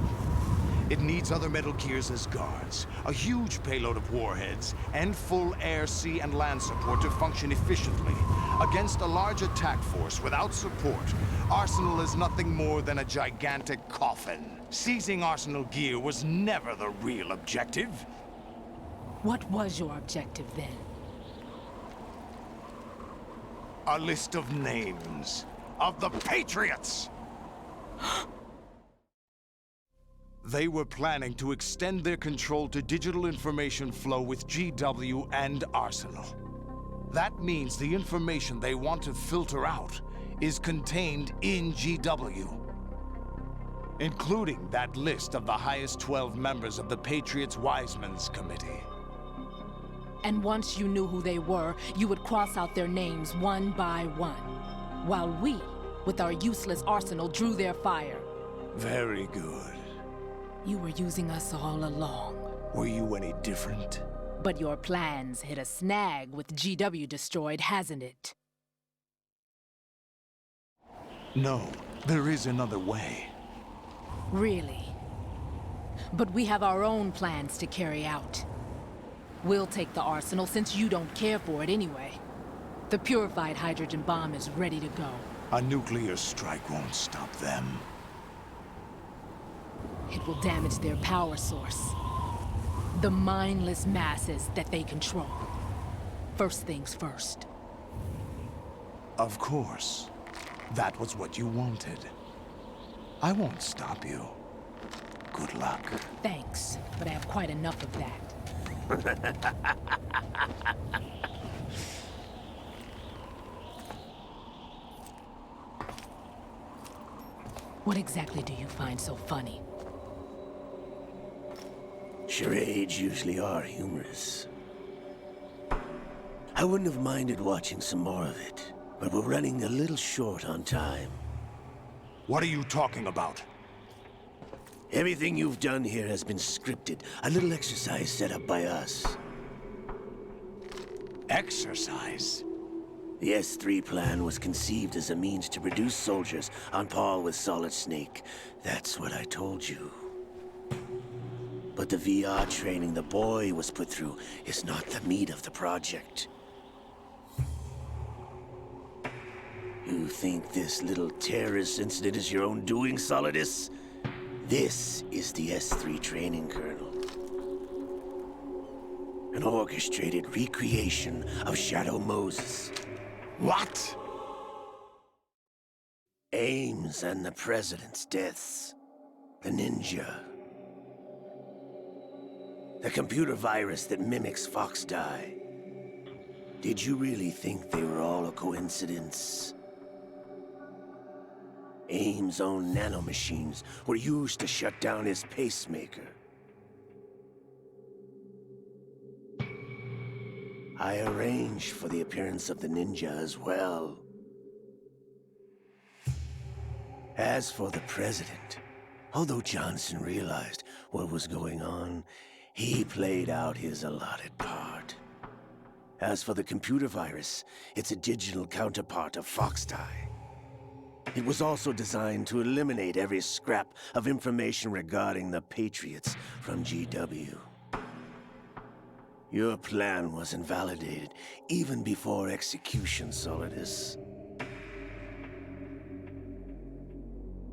It needs other Metal Gears as guards, a huge payload of warheads, and full air, sea, and land support to function efficiently. Against a large attack force without support, Arsenal is nothing more than a gigantic coffin. Seizing Arsenal gear was never the real objective. What was your objective then? A list of names of the Patriots! They were planning to extend their control to digital information flow with GW and Arsenal. That means the information they want to filter out is contained in GW, including that list of the highest 12 members of the Patriots Wiseman's Committee. And once you knew who they were, you would cross out their names one by one, while we, with our useless arsenal, drew their fire. Very good. You were using us all along. Were you any different? But your plans hit a snag with GW destroyed, hasn't it? No, there is another way. Really? But we have our own plans to carry out. We'll take the arsenal since you don't care for it anyway. The purified hydrogen bomb is ready to go. A nuclear strike won't stop them. It will damage their power source. The mindless masses that they control. First things first. Of course. That was what you wanted. I won't stop you. Good luck. Thanks, but I have quite enough of that. What exactly do you find so funny? Charades usually are humorous. I wouldn't have minded watching some more of it, but we're running a little short on time. What are you talking about? Everything you've done here has been scripted. A little exercise set up by us. Exercise? The S3 plan was conceived as a means to produce soldiers on par with Solid Snake. That's what I told you. But the VR training the boy was put through is not the meat of the project. You think this little terrorist incident is your own doing, Solidus? This is the S3 training kernel. An orchestrated recreation of Shadow Moses. What? Ames and the President's deaths. The ninja. The computer virus that mimics Foxdie. Did you really think they were all a coincidence? Ames' own nanomachines were used to shut down his pacemaker. I arranged for the appearance of the ninja as well. As for the president, although Johnson realized what was going on, he played out his allotted part. As for the computer virus, it's a digital counterpart of Foxtie. It was also designed to eliminate every scrap of information regarding the Patriots from GW. Your plan was invalidated even before execution, Solidus.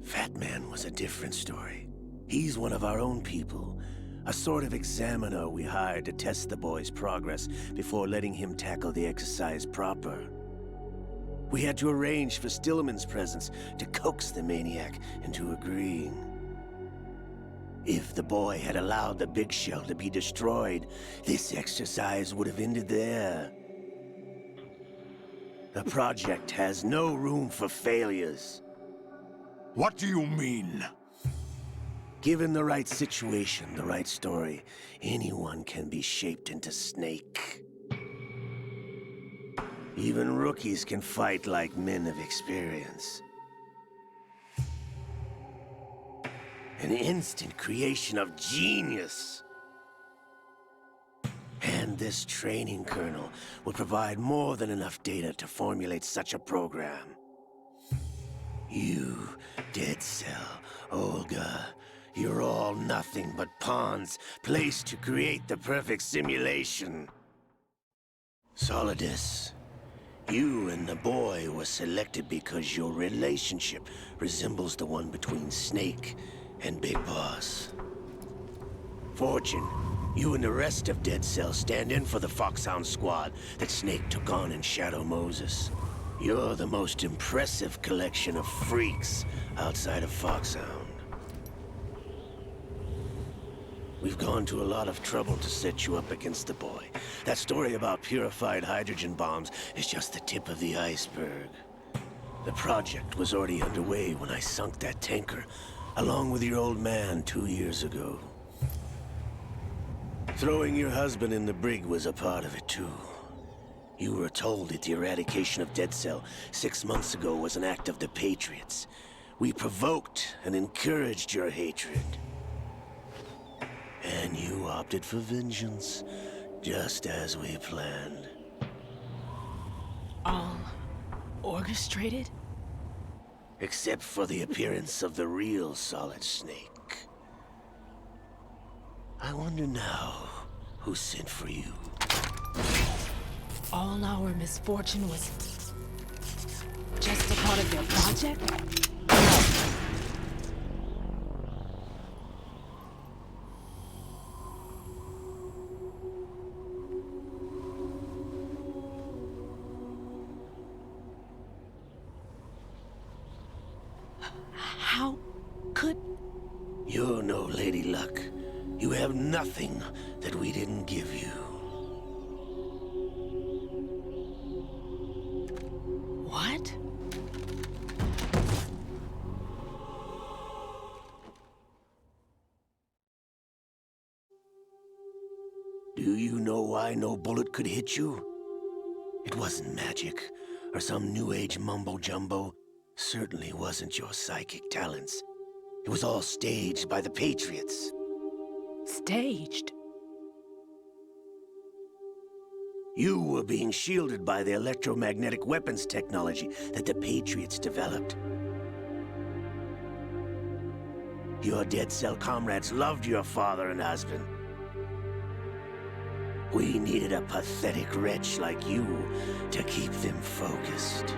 Fat Man was a different story. He's one of our own people, a sort of examiner we hired to test the boy's progress before letting him tackle the exercise proper. We had to arrange for Stillman's presence to coax the maniac into agreeing. If the boy had allowed the big shell to be destroyed, this exercise would have ended there. The project has no room for failures. What do you mean? Given the right situation, the right story, anyone can be shaped into Snake. Even rookies can fight like men of experience. An instant creation of genius. And this training kernel will provide more than enough data to formulate such a program. You, Dead Cell, Olga, you're all nothing but pawns placed to create the perfect simulation. Solidus, you and the boy were selected because your relationship resembles the one between Snake and Big Boss. Fortune, you and the rest of Dead Cell stand in for the Foxhound squad that Snake took on in Shadow Moses. You're the most impressive collection of freaks outside of Foxhound. We've gone to a lot of trouble to set you up against the boy. That story about purified hydrogen bombs is just the tip of the iceberg. The project was already underway when I sunk that tanker, along with your old man 2 years ago. Throwing your husband in the brig was a part of it too. You were told that the eradication of Dead Cell 6 months ago was an act of the Patriots. We provoked and encouraged your hatred. And you opted for vengeance, just as we planned. All orchestrated? Except for the appearance of the real Solid Snake. I wonder now who sent for you. All our misfortune was just a part of their project? How could... You're no Lady Luck. You have nothing that we didn't give you. What? Do you know why no bullet could hit you? It wasn't magic, or some new age mumbo-jumbo. Certainly wasn't your psychic talents. It was all staged by the Patriots. Staged? You were being shielded by the electromagnetic weapons technology that the Patriots developed. Your Dead Cell comrades loved your father and husband. We needed a pathetic wretch like you to keep them focused.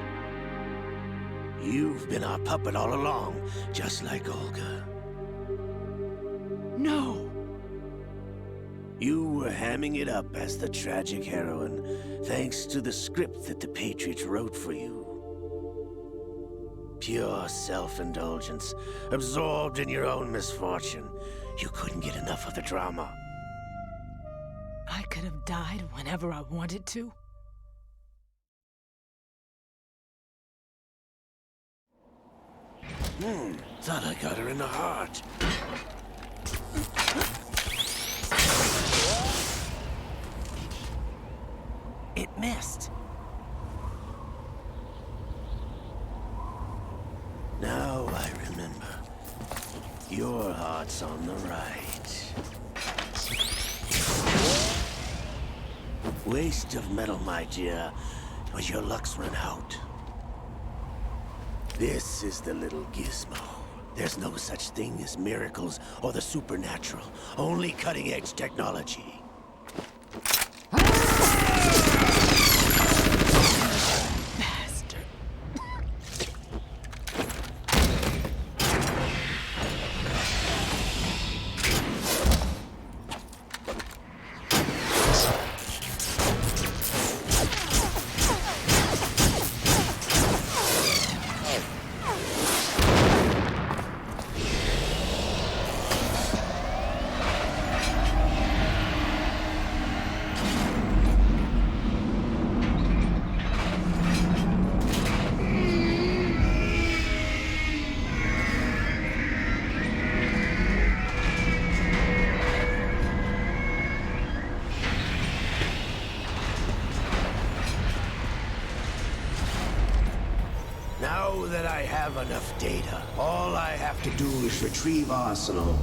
You've been our puppet all along, just like Olga. No! You were hamming it up as the tragic heroine, thanks to the script that the Patriots wrote for you. Pure self-indulgence, absorbed in your own misfortune. You couldn't get enough of the drama. I could have died whenever I wanted to. Thought I got her in the heart. It missed. Now I remember. Your heart's on the right. Waste of metal, my dear, but your luck's run out. This is the little gizmo. There's no such thing as miracles or the supernatural. Only cutting-edge technology. Now that I have enough data, all I have to do is retrieve Arsenal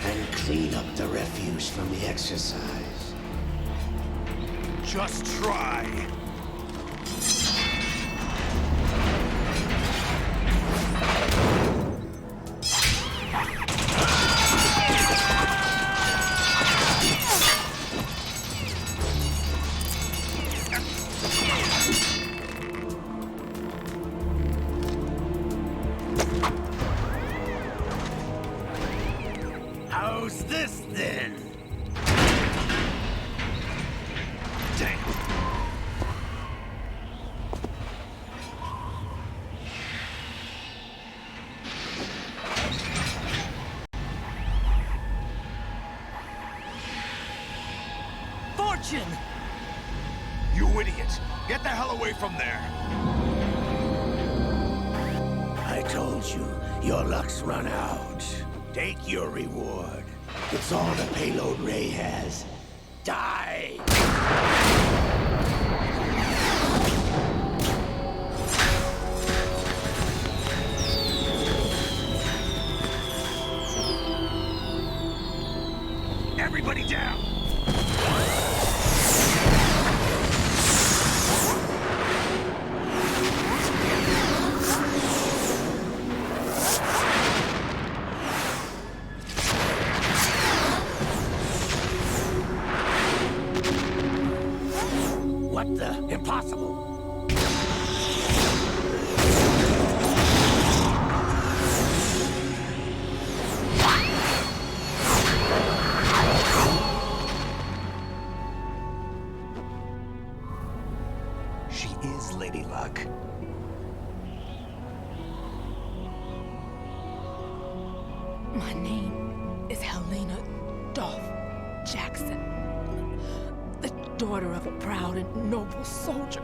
and clean up the refuse from the exercise. Just try. How's this then? Damn. Fortune! You idiot! Get the hell away from there! I told you, your luck's run out. Take your reward. It's all the payload Ray has. Die! Everybody down! What the? Impossible! She is Lady Luck. My name is Helena Dolph Jackson, the daughter of a proud and noble soldier.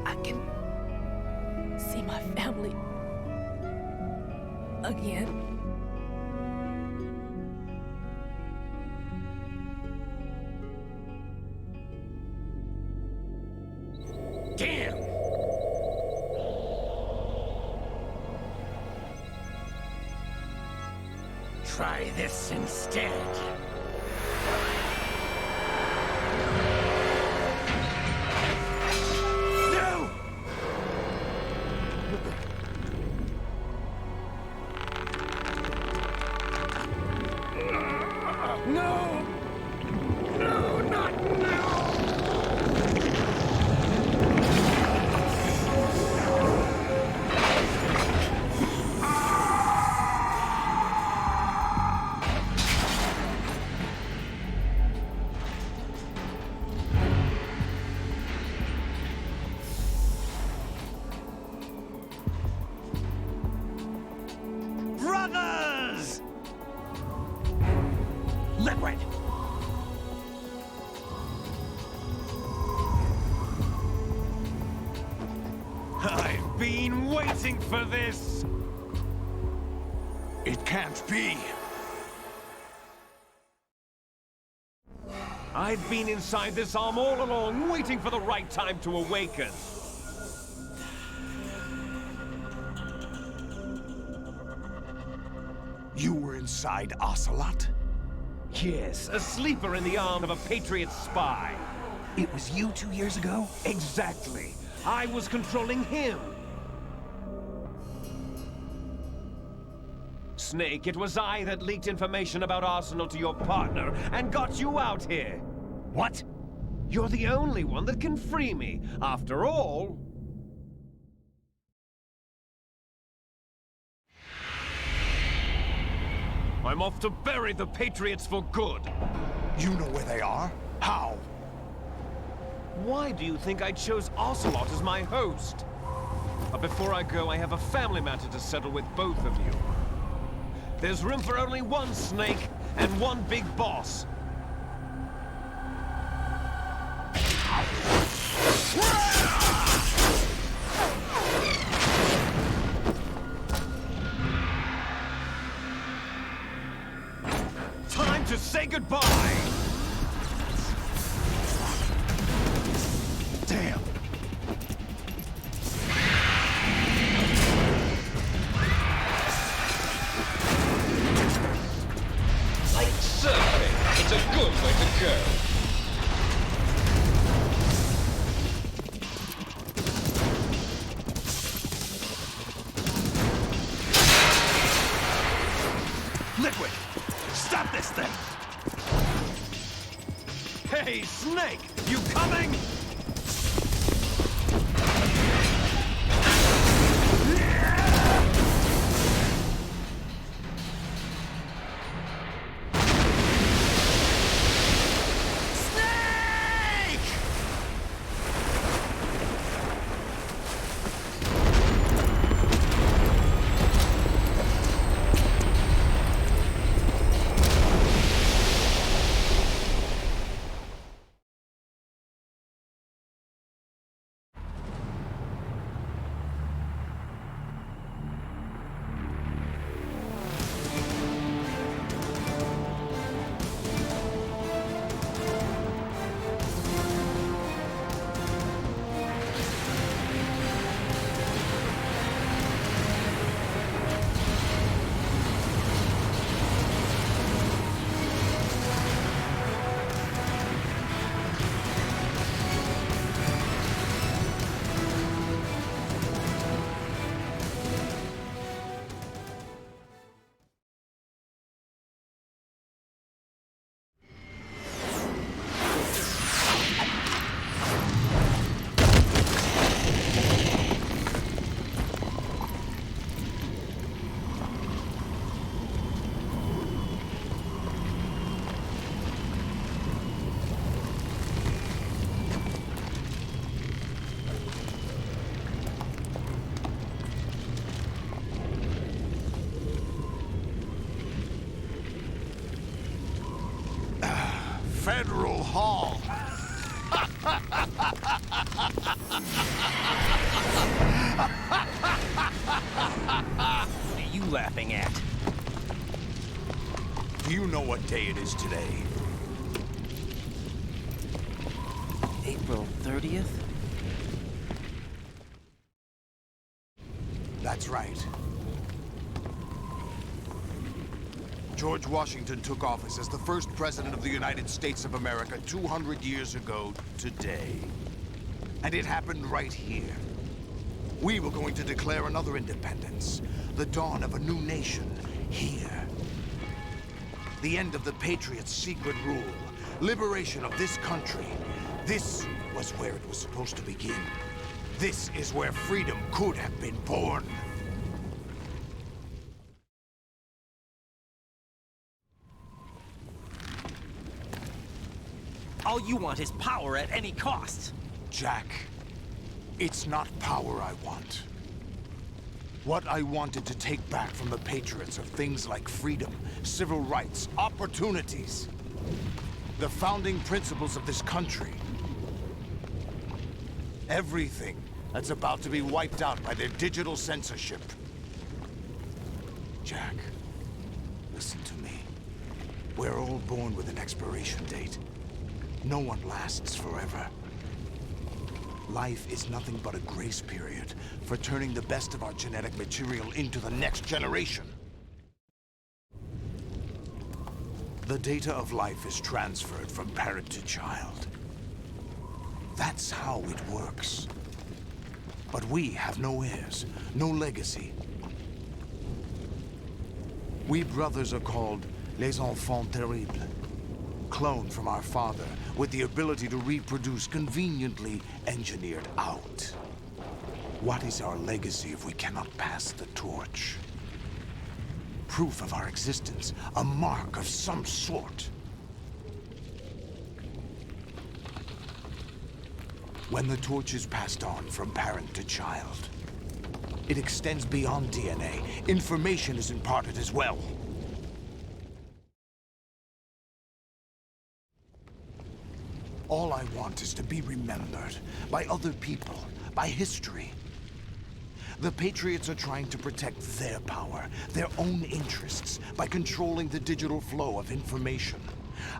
I can see my family again. Damn! Try this instead. No! No! No, not now! Brothers! Liquid! I've been waiting for this! It can't be! I've been inside this arm all along, waiting for the right time to awaken. You were inside Ocelot? Yes, a sleeper in the arm of a Patriot spy. It was you 2 years ago? Exactly. I was controlling him. Snake, it was I that leaked information about Arsenal to your partner and got you out here. What? You're the only one that can free me. After all... I'm off to bury the Patriots for good. You know where they are? How? Why do you think I chose Ocelot as my host? But before I go, I have a family matter to settle with both of you. There's room for only one Snake and one big boss. Time to say goodbye! Damn! Like surfing, it's a good way to go. Liquid! Stop this thing! Hey, Snake! You coming? Federal Hall. What are you laughing at? Do you know what day it is today? April 30th? That's right. George Washington took office as the first president of the United States of America 200 years ago today. And it happened right here. We were going to declare another independence, the dawn of a new nation, here. The end of the Patriots' secret rule, liberation of this country. This was where it was supposed to begin. This is where freedom could have been born. All you want is power at any cost. Jack, it's not power I want. What I wanted to take back from the Patriots are things like freedom, civil rights, opportunities. The founding principles of this country. Everything that's about to be wiped out by their digital censorship. Jack, listen to me. We're all born with an expiration date. No one lasts forever. Life is nothing but a grace period for turning the best of our genetic material into the next generation. The data of life is transferred from parent to child. That's how it works. But we have no heirs, no legacy. We brothers are called les enfants terribles. Cloned from our father, with the ability to reproduce conveniently engineered out. What is our legacy if we cannot pass the torch? Proof of our existence, a mark of some sort. When the torch is passed on from parent to child, it extends beyond DNA. Information is imparted as well. All I want is to be remembered by other people, by history. The Patriots are trying to protect their power, their own interests, by controlling the digital flow of information.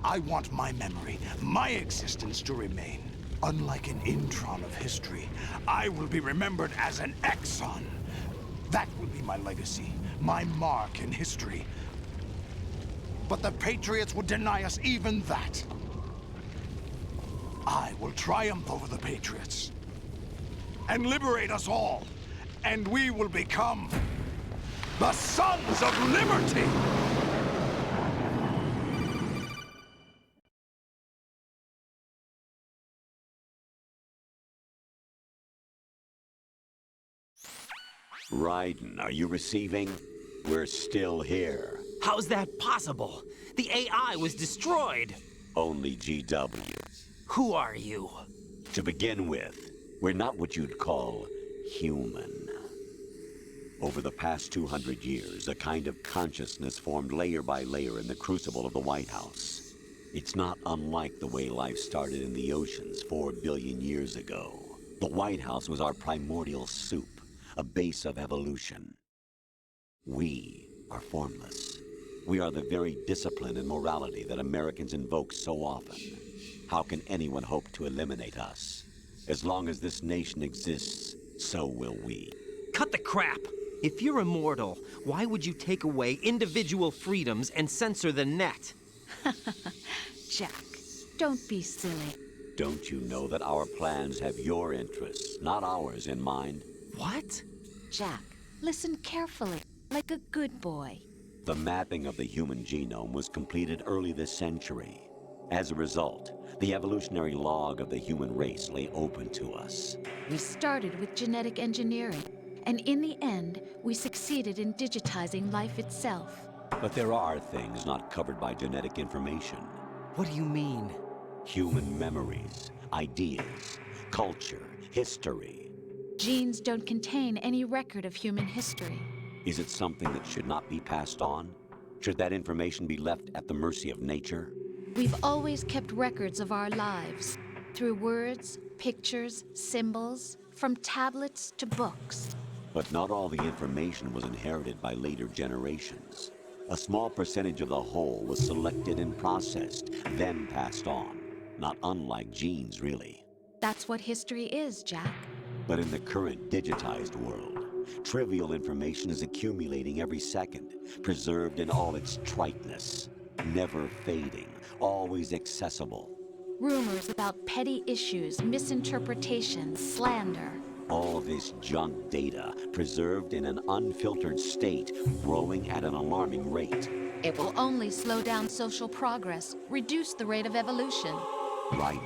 I want my memory, my existence to remain. Unlike an intron of history, I will be remembered as an exon. That will be my legacy, my mark in history. But the Patriots would deny us even that. I will triumph over the Patriots and liberate us all, and we will become the Sons of Liberty! Raiden, are you receiving? We're still here. How's that possible? The AI was destroyed. Only GW. Who are you? To begin with, we're not what you'd call human. Over the past 200 years, a kind of consciousness formed layer by layer in the crucible of the White House. It's not unlike the way life started in the oceans 4 billion years ago. The White House was our primordial soup, a base of evolution. We are formless. We are the very discipline and morality that Americans invoke so often. How can anyone hope to eliminate us? As long as this nation exists, so will we. Cut the crap! If you're immortal, why would you take away individual freedoms and censor the net? Jack, don't be silly. Don't you know that our plans have your interests, not ours, in mind? What? Jack, listen carefully, like a good boy. The mapping of the human genome was completed early this century. As a result, the evolutionary log of the human race lay open to us. We started with genetic engineering, and in the end, we succeeded in digitizing life itself. But there are things not covered by genetic information. What do you mean? Human memories, ideas, culture, history. Genes don't contain any record of human history. Is it something that should not be passed on? Should that information be left at the mercy of nature? We've always kept records of our lives, through words, pictures, symbols, from tablets to books. But not all the information was inherited by later generations. A small percentage of the whole was selected and processed, then passed on. Not unlike genes, really. That's what history is, Jack. But in the current digitized world, trivial information is accumulating every second, preserved in all its triteness, never fading, always accessible. Rumors about petty issues, misinterpretations, slander. All this junk data, preserved in an unfiltered state, growing at an alarming rate. It will only slow down social progress, reduce the rate of evolution. Right.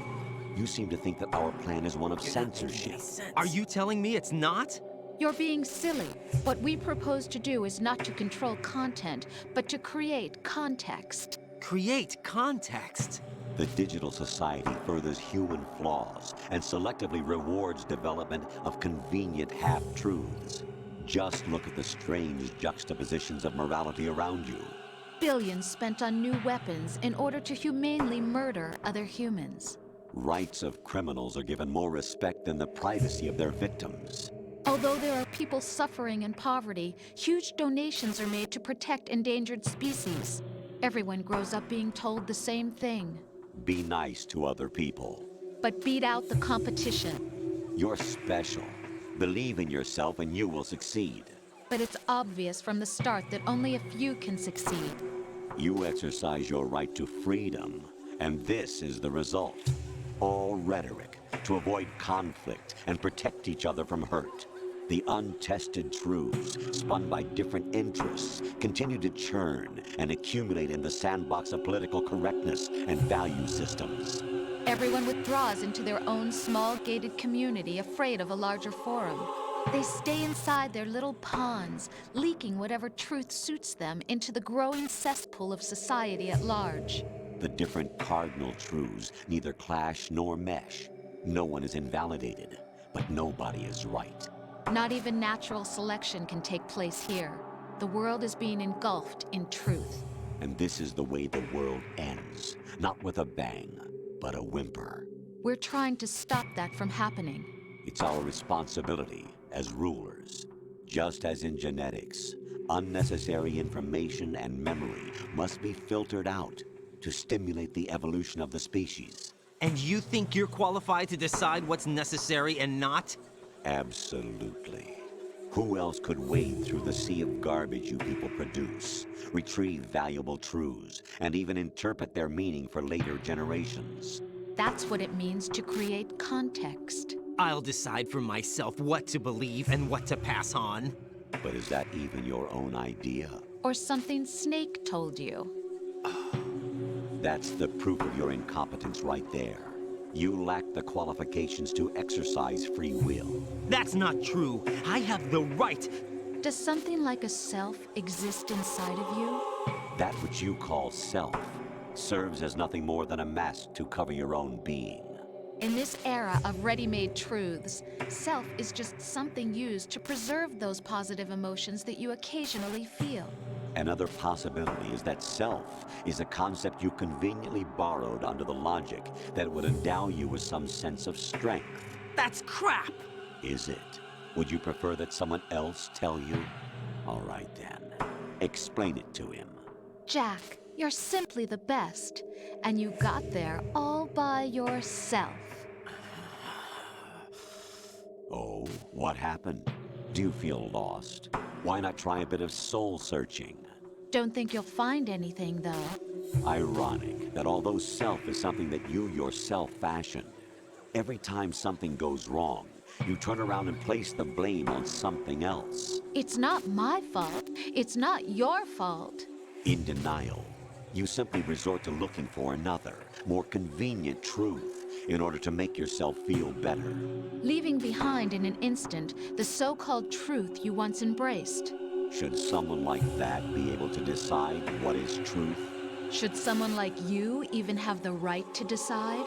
You seem to think that our plan is one of censorship. Are you telling me it's not? You're being silly. What we propose to do is not to control content, but to create context. Create context? The digital society furthers human flaws and selectively rewards development of convenient half-truths. Just look at the strange juxtapositions of morality around you. Billions spent on new weapons in order to humanely murder other humans. Rights of criminals are given more respect than the privacy of their victims. Although there are people suffering in poverty, huge donations are made to protect endangered species. Everyone grows up being told the same thing. Be nice to other people. But beat out the competition. You're special. Believe in yourself and you will succeed. But it's obvious from the start that only a few can succeed. You exercise your right to freedom, and this is the result. All rhetoric to avoid conflict and protect each other from hurt. The untested truths, spun by different interests, continue to churn and accumulate in the sandbox of political correctness and value systems. Everyone withdraws into their own small gated community, afraid of a larger forum. They stay inside their little ponds, leaking whatever truth suits them into the growing cesspool of society at large. The different cardinal truths neither clash nor mesh. No one is invalidated, but nobody is right. Not even natural selection can take place here. The world is being engulfed in truth. And this is the way the world ends. Not with a bang, but a whimper. We're trying to stop that from happening. It's our responsibility as rulers. Just as in genetics, unnecessary information and memory must be filtered out to stimulate the evolution of the species. And you think you're qualified to decide what's necessary and not? Absolutely. Who else could wade through the sea of garbage you people produce, retrieve valuable truths, and even interpret their meaning for later generations? That's what it means to create context. I'll decide for myself what to believe and what to pass on. But is that even your own idea? Or something Snake told you? That's the proof of your incompetence right there. You lack the qualifications to exercise free will. That's not true. I have the right. Does something like a self exist inside of you? That which you call self serves as nothing more than a mask to cover your own being. In this era of ready-made truths, self is just something used to preserve those positive emotions that you occasionally feel. Another possibility is that self is a concept you conveniently borrowed under the logic that would endow you with some sense of strength. That's crap! Is it? Would you prefer that someone else tell you? All right then. Explain it to him. Jack, you're simply the best, and you got there all by yourself. Oh, what happened? Do you feel lost? Why not try a bit of soul searching? Don't think you'll find anything, though. Ironic that although self is something that you yourself fashioned, every time something goes wrong, you turn around and place the blame on something else. It's not my fault. It's not your fault. In denial, you simply resort to looking for another, more convenient truth in order to make yourself feel better. Leaving behind in an instant the so-called truth you once embraced. Should someone like that be able to decide what is truth? Should someone like you even have the right to decide?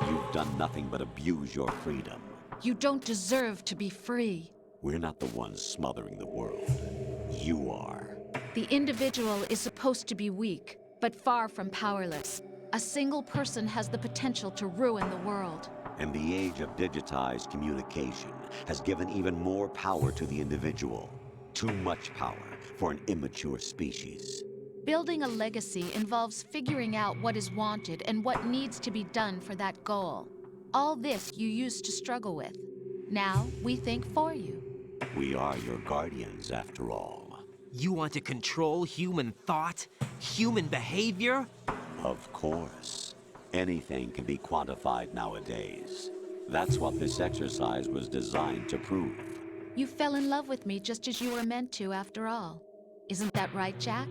You've done nothing but abuse your freedom. You don't deserve to be free. We're not the ones smothering the world. You are. The individual is supposed to be weak, but far from powerless. A single person has the potential to ruin the world. And the age of digitized communication has given even more power to the individual. Too much power for an immature species. Building a legacy involves figuring out what is wanted and what needs to be done for that goal. All this you used to struggle with. Now we think for you. We are your guardians, after all. You want to control human thought? Human behavior? Of course. Anything can be quantified nowadays. That's what this exercise was designed to prove. You fell in love with me just as you were meant to, after all. Isn't that right, Jack?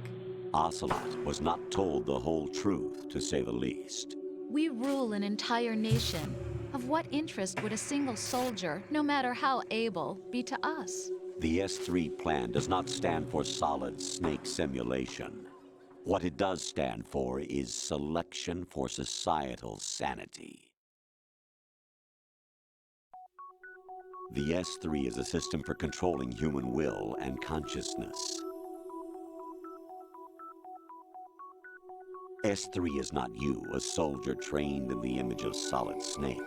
Ocelot was not told the whole truth, to say the least. We rule an entire nation. Of what interest would a single soldier, no matter how able, be to us? The S3 plan does not stand for solid snake simulation. What it does stand for is selection for societal sanity. The S3 is a system for controlling human will and consciousness. S3 is not you, a soldier trained in the image of Solid Snake.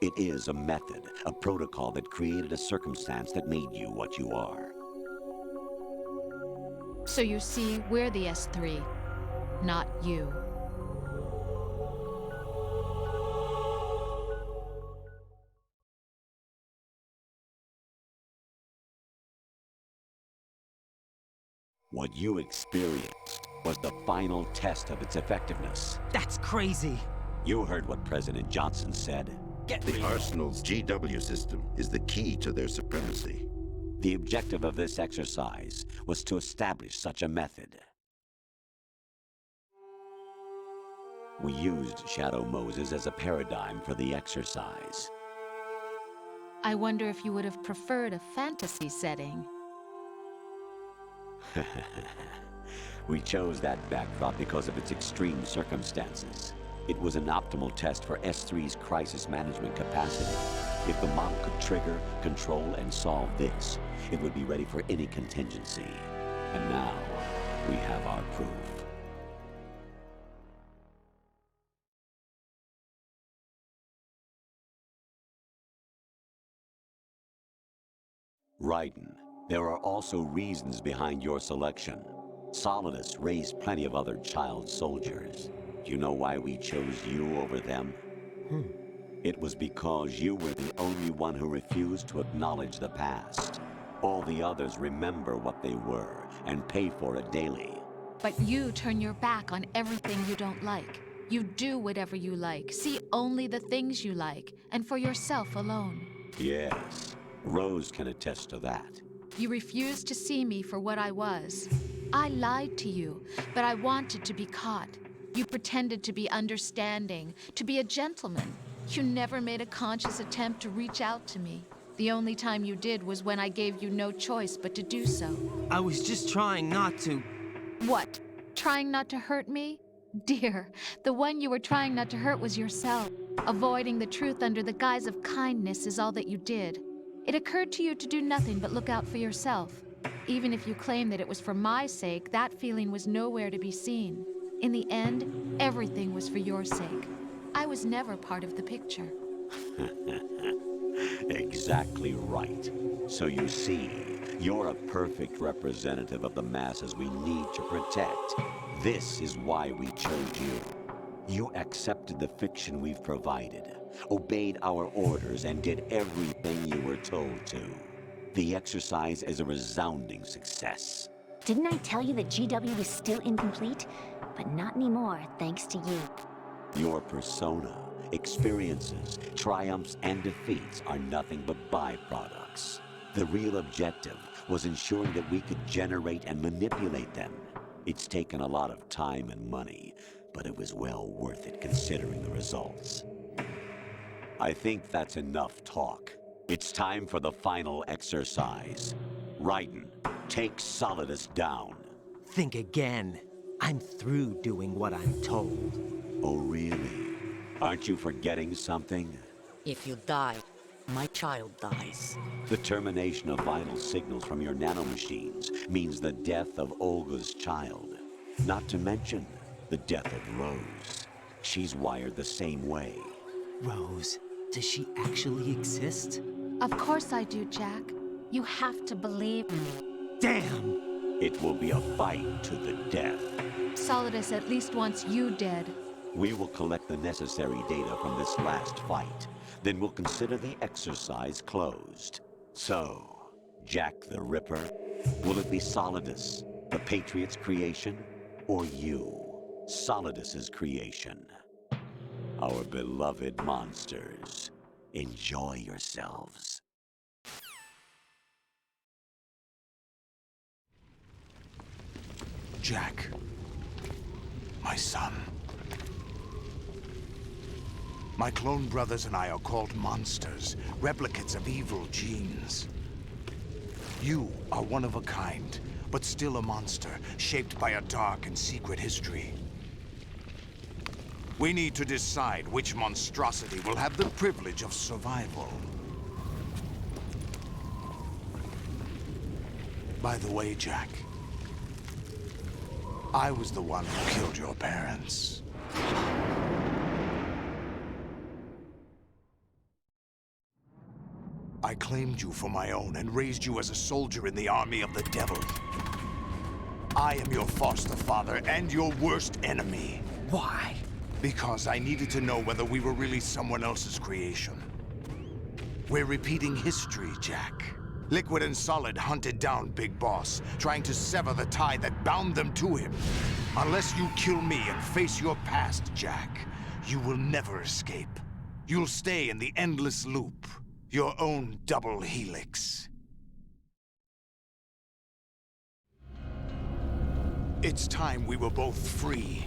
It is a method, a protocol that created a circumstance that made you what you are. So you see, we're the S3. not you. What you experienced was the final test of its effectiveness. That's crazy. You heard what President Johnson said. The Arsenal's GW system is the key to their supremacy. The objective of this exercise was to establish such a method. We used Shadow Moses as a paradigm for the exercise. I wonder if you would have preferred a fantasy setting. We chose that backdrop because of its extreme circumstances. It was an optimal test for S3's crisis management capacity. If the model could trigger, control, and solve this, it would be ready for any contingency. And now, we have our proof. Raiden, there are also reasons behind your selection. Solidus raised plenty of other child soldiers. Do you know why we chose you over them? It was because you were the only one who refused to acknowledge the past. All the others remember what they were and pay for it daily. But you turn your back on everything you don't like. You do whatever you like, see only the things you like, and for yourself alone. Yes, Rose can attest to that. You refused to see me for what I was. I lied to you, but I wanted to be caught. You pretended to be understanding, to be a gentleman. You never made a conscious attempt to reach out to me. The only time you did was when I gave you no choice but to do so. I was just trying not to. What? Trying not to hurt me? Dear, the one you were trying not to hurt was yourself. Avoiding the truth under the guise of kindness is all that you did. It occurred to you to do nothing but look out for yourself. Even if you claim that it was for my sake, that feeling was nowhere to be seen. In the end, everything was for your sake. I was never part of the picture. Exactly right. So you see, you're a perfect representative of the masses we need to protect. This is why we chose you. You accepted the fiction we've provided, obeyed our orders, and did everything you were told to. The exercise is a resounding success. Didn't I tell you that GW was still incomplete? But not anymore, thanks to you. Your persona, experiences, triumphs, and defeats are nothing but byproducts. The real objective was ensuring that we could generate and manipulate them. It's taken a lot of time and money, but it was well worth it considering the results. I think that's enough talk. It's time for the final exercise. Raiden, take Solidus down. Think again. I'm through doing what I'm told. Oh, really? Aren't you forgetting something? If you die, my child dies. The termination of vital signals from your nanomachines means the death of Olga's child. Not to mention the death of Rose. She's wired the same way. Rose, does she actually exist? Of course I do, Jack. You have to believe me. Damn! It will be a fight to the death. Solidus at least wants you dead. We will collect the necessary data from this last fight. Then we'll consider the exercise closed. So, Jack the Ripper, will it be Solidus, the Patriot's creation, or you, Solidus's creation? Our beloved monsters, enjoy yourselves. Jack, my son. My clone brothers and I are called monsters, replicates of evil genes. You are one of a kind, but still a monster, shaped by a dark and secret history. We need to decide which monstrosity will have the privilege of survival. By the way, Jack, I was the one who killed your parents. I claimed you for my own and raised you as a soldier in the army of the devil. I am your foster father and your worst enemy. Why? Because I needed to know whether we were really someone else's creation. We're repeating history, Jack. Liquid and Solid hunted down Big Boss, trying to sever the tie that bound them to him. Unless you kill me and face your past, Jack, you will never escape. You'll stay in the endless loop, your own double helix. It's time we were both free.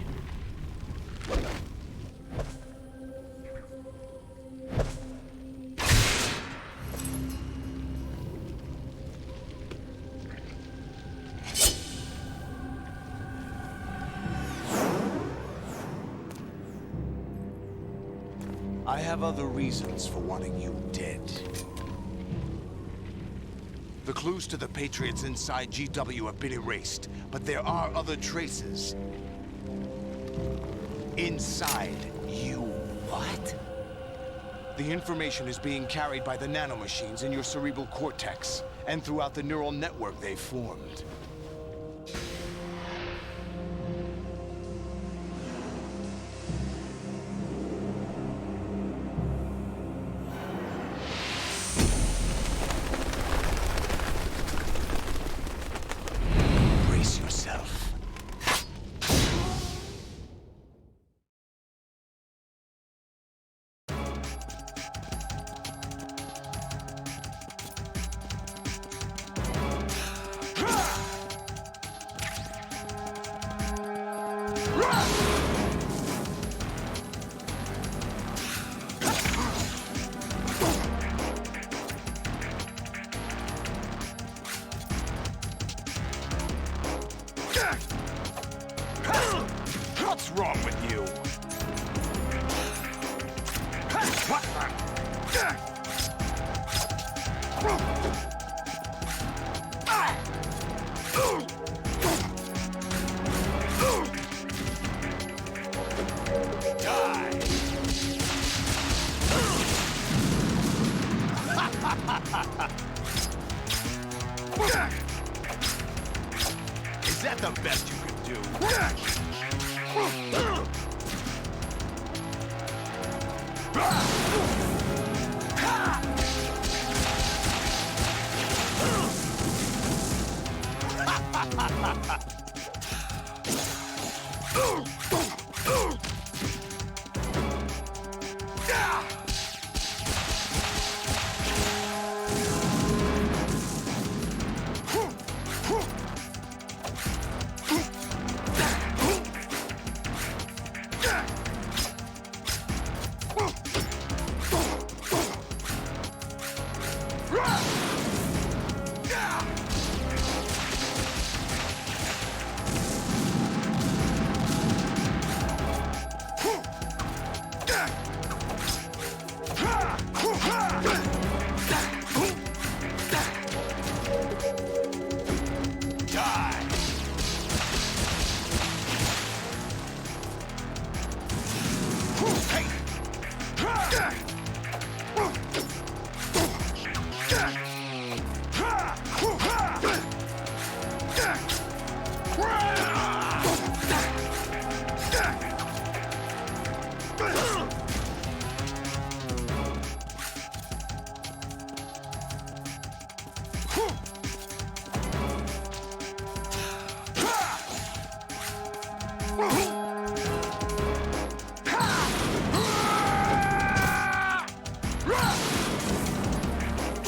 I have other reasons for wanting you dead. The clues to the Patriots inside GW have been erased, but there are other traces. Inside you. What? The information is being carried by the nanomachines in your cerebral cortex, and throughout the neural network they've formed. Brace yourself. What's wrong with you? What Is that the best you could do?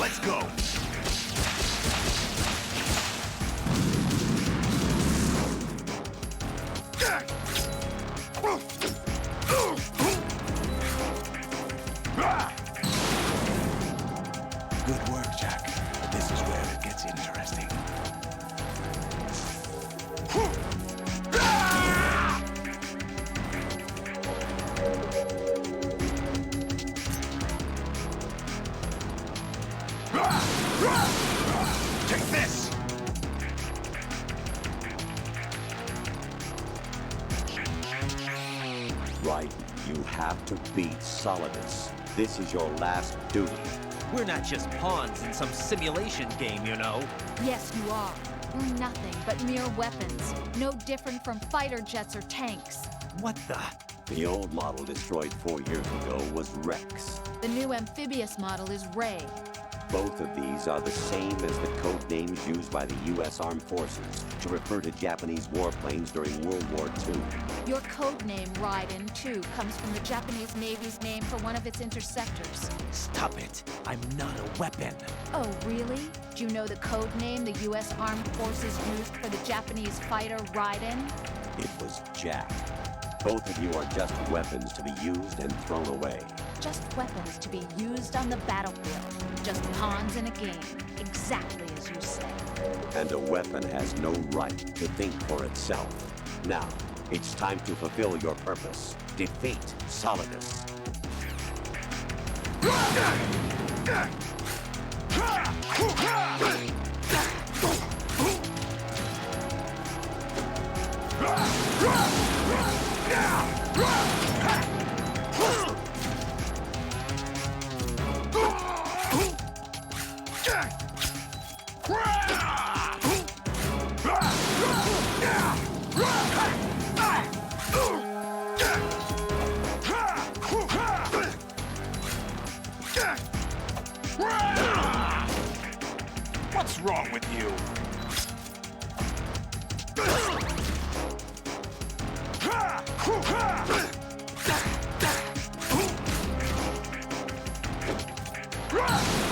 Let's go. Good work, Jack. But this is where it gets interesting. Take this! Right, you have to beat Solidus. This is your last duty. We're not just pawns in some simulation game, you know. Yes, you are. We're nothing but mere weapons. No different from fighter jets or tanks. What the? The old model destroyed 4 years ago was Rex. The new amphibious model is Ray. Both of these are the same as the code names used by the U.S. Armed Forces to refer to Japanese warplanes during World War II. Your code name, Raiden, too, comes from the Japanese Navy's name for one of its interceptors. Stop it. I'm not a weapon. Oh, really? Do you know the code name the U.S. Armed Forces used for the Japanese fighter Raiden? It was Jack. Both of you are just weapons to be used and thrown away. Just weapons to be used on the battlefield. Just pawns in a game. Exactly as you say. And a weapon has no right to think for itself. Now, it's time to fulfill your purpose. Defeat Solidus. What's wrong with you?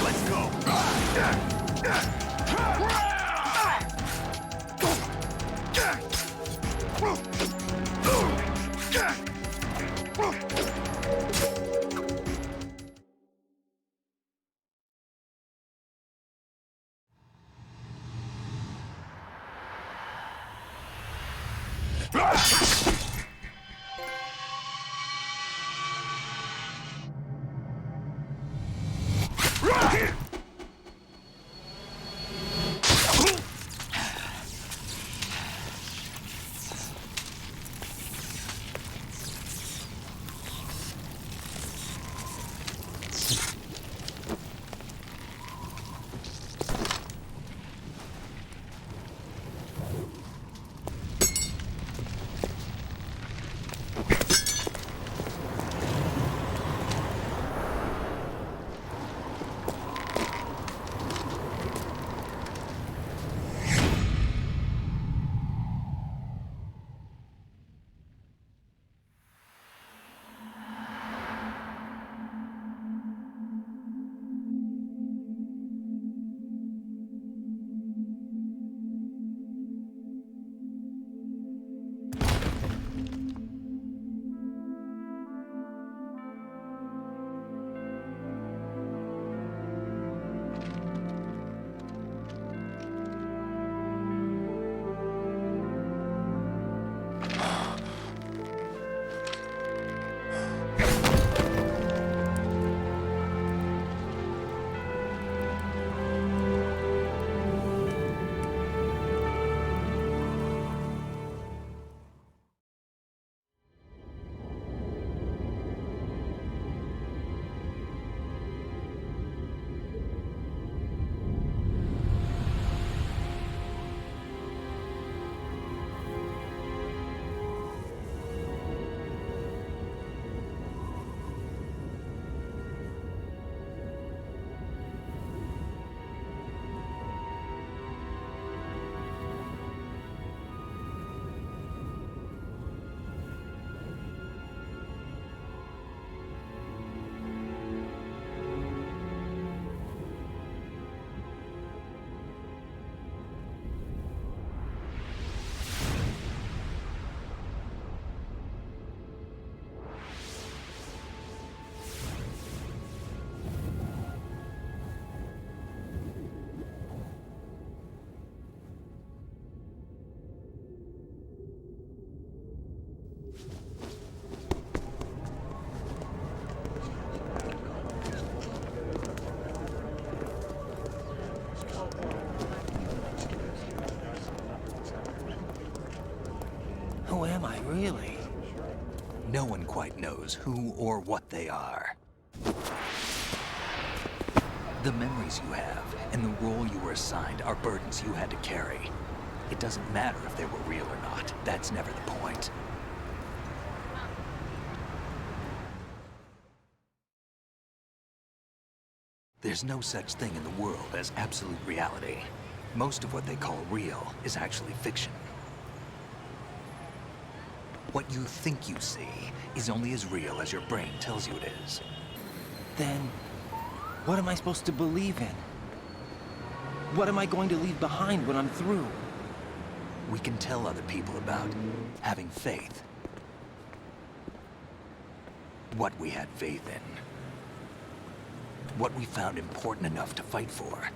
Let's go. Who am I, really? No one quite knows who or what they are. The memories you have and the role you were assigned are burdens you had to carry. It doesn't matter if they were real or not. That's never the point. There's no such thing in the world as absolute reality. Most of what they call real is actually fiction. What you think you see is only as real as your brain tells you it is. Then, what am I supposed to believe in? What am I going to leave behind when I'm through? We can tell other people about having faith. What we had faith in. What we found important enough to fight for.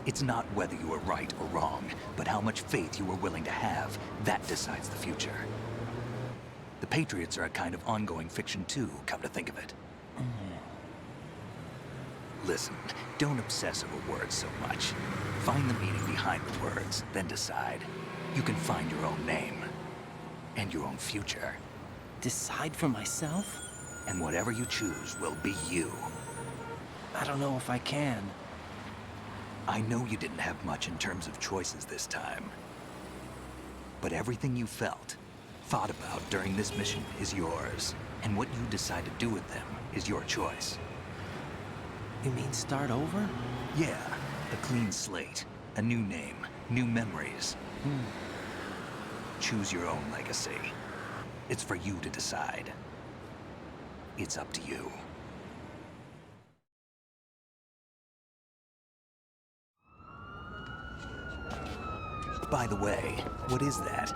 It's not whether you were right or wrong, but how much faith you were willing to have. That decides the future. The Patriots are a kind of ongoing fiction too, come to think of it. Listen, don't obsess over words so much. Find the meaning behind the words, then decide. You can find your own name. And your own future. Decide for myself? And whatever you choose will be you. I don't know if I can. I know you didn't have much in terms of choices this time. But everything you felt, thought about during this mission is yours. And what you decide to do with them is your choice. You mean start over? Yeah, a clean slate, a new name, new memories. Choose your own legacy. It's for you to decide. It's up to you. By the way, what is that?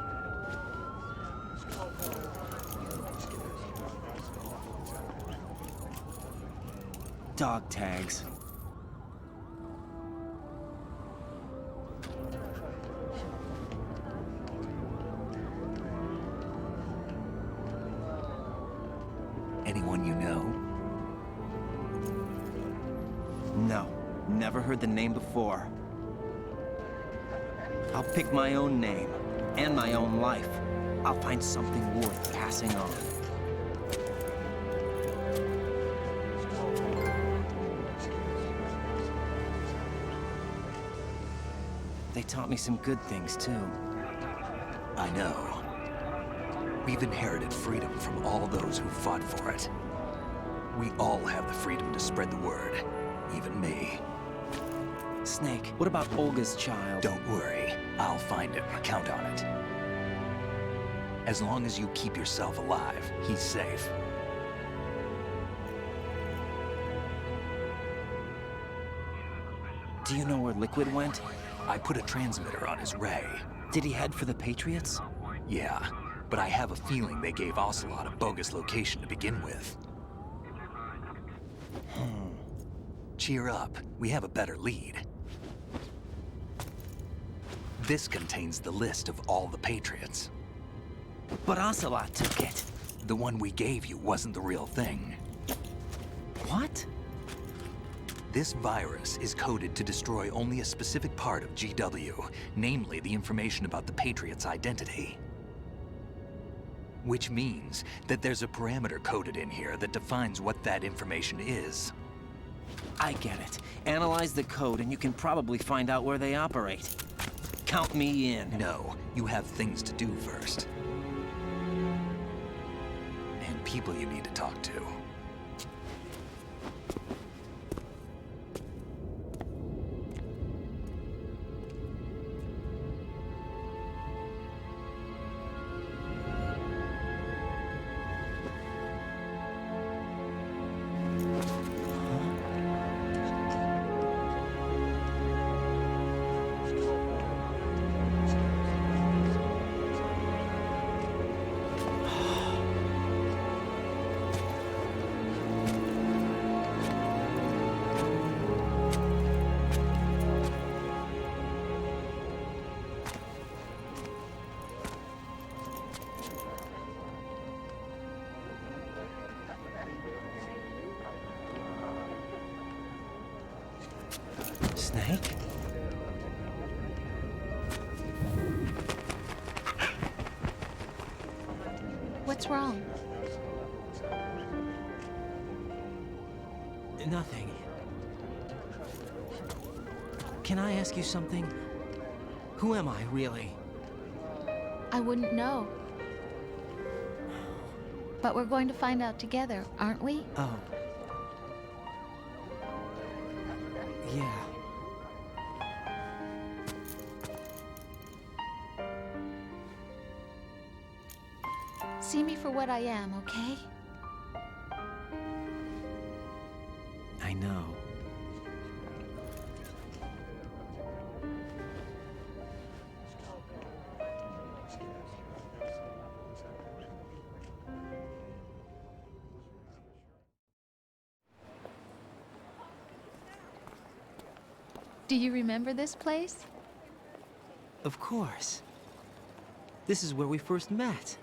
Dog tags. Anyone you know? No, never heard the name before. I'll pick my own name, and my own life. I'll find something worth passing on. They taught me some good things, too. I know. We've inherited freedom from all those who fought for it. We all have the freedom to spread the word, even me. Snake, what about Olga's child? Don't worry. I'll find him. Count on it. As long as you keep yourself alive, he's safe. Do you know where Liquid went? I put a transmitter on his ray. Did he head for the Patriots? Yeah, but I have a feeling they gave Ocelot a bogus location to begin with. Cheer up. We have a better lead. This contains the list of all the Patriots. But Ocelot took it. The one we gave you wasn't the real thing. What? This virus is coded to destroy only a specific part of GW, namely the information about the Patriots' identity. Which means that there's a parameter coded in here that defines what that information is. I get it. Analyze the code and you can probably find out where they operate. Count me in. No, you have things to do first. And people you need to talk to. Snake? What's wrong? Nothing. Can I ask you something? Who am I, really? I wouldn't know. But we're going to find out together, aren't we? Oh. Yeah. See me for what I am, okay? I know. Do you remember this place? Of course. This is where we first met.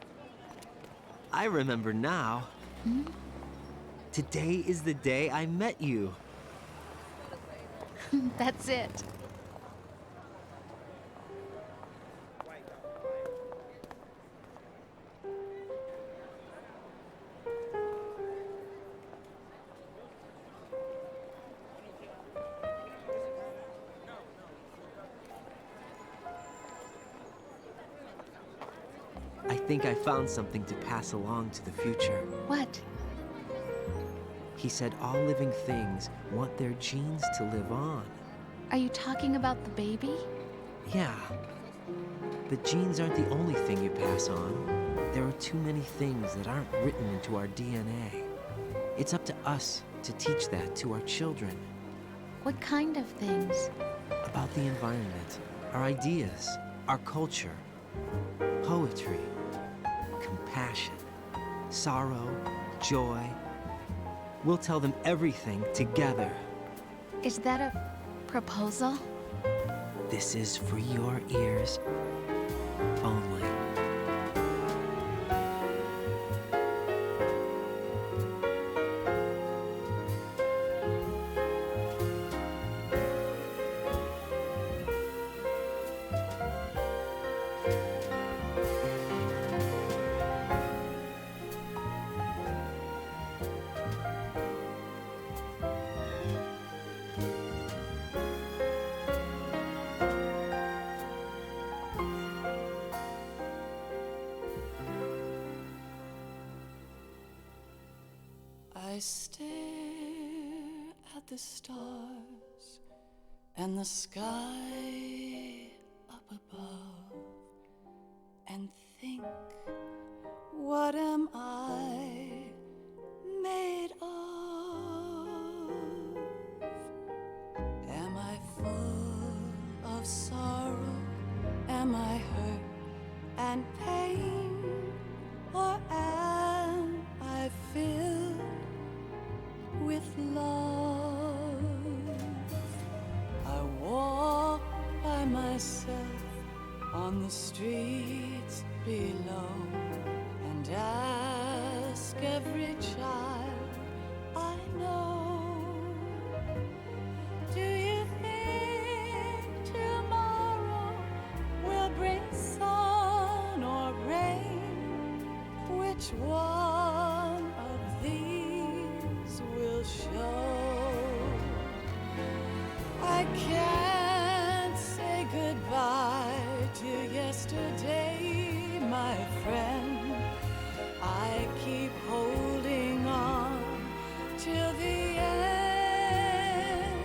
I remember now. Hmm? Today is the day I met you. That's it. I think I found something to pass along to the future. What? He said all living things want their genes to live on. Are you talking about the baby? Yeah. But genes aren't the only thing you pass on. There are too many things that aren't written into our DNA. It's up to us to teach that to our children. What kind of things? About the environment, our ideas, our culture, poetry, compassion, sorrow, joy. We'll tell them everything together. Is that a proposal? This is for your ears only. I stare at the stars and the sky up above and think, what am I made of? Am I full of sorrow? Am I hurt and pain? Or am I filled with love? I walk by myself on the streets below and ask every child I know, do you think tomorrow will bring sun or rain? Which one of these will show? I can't say goodbye to yesterday, my friend. I keep holding on till the end.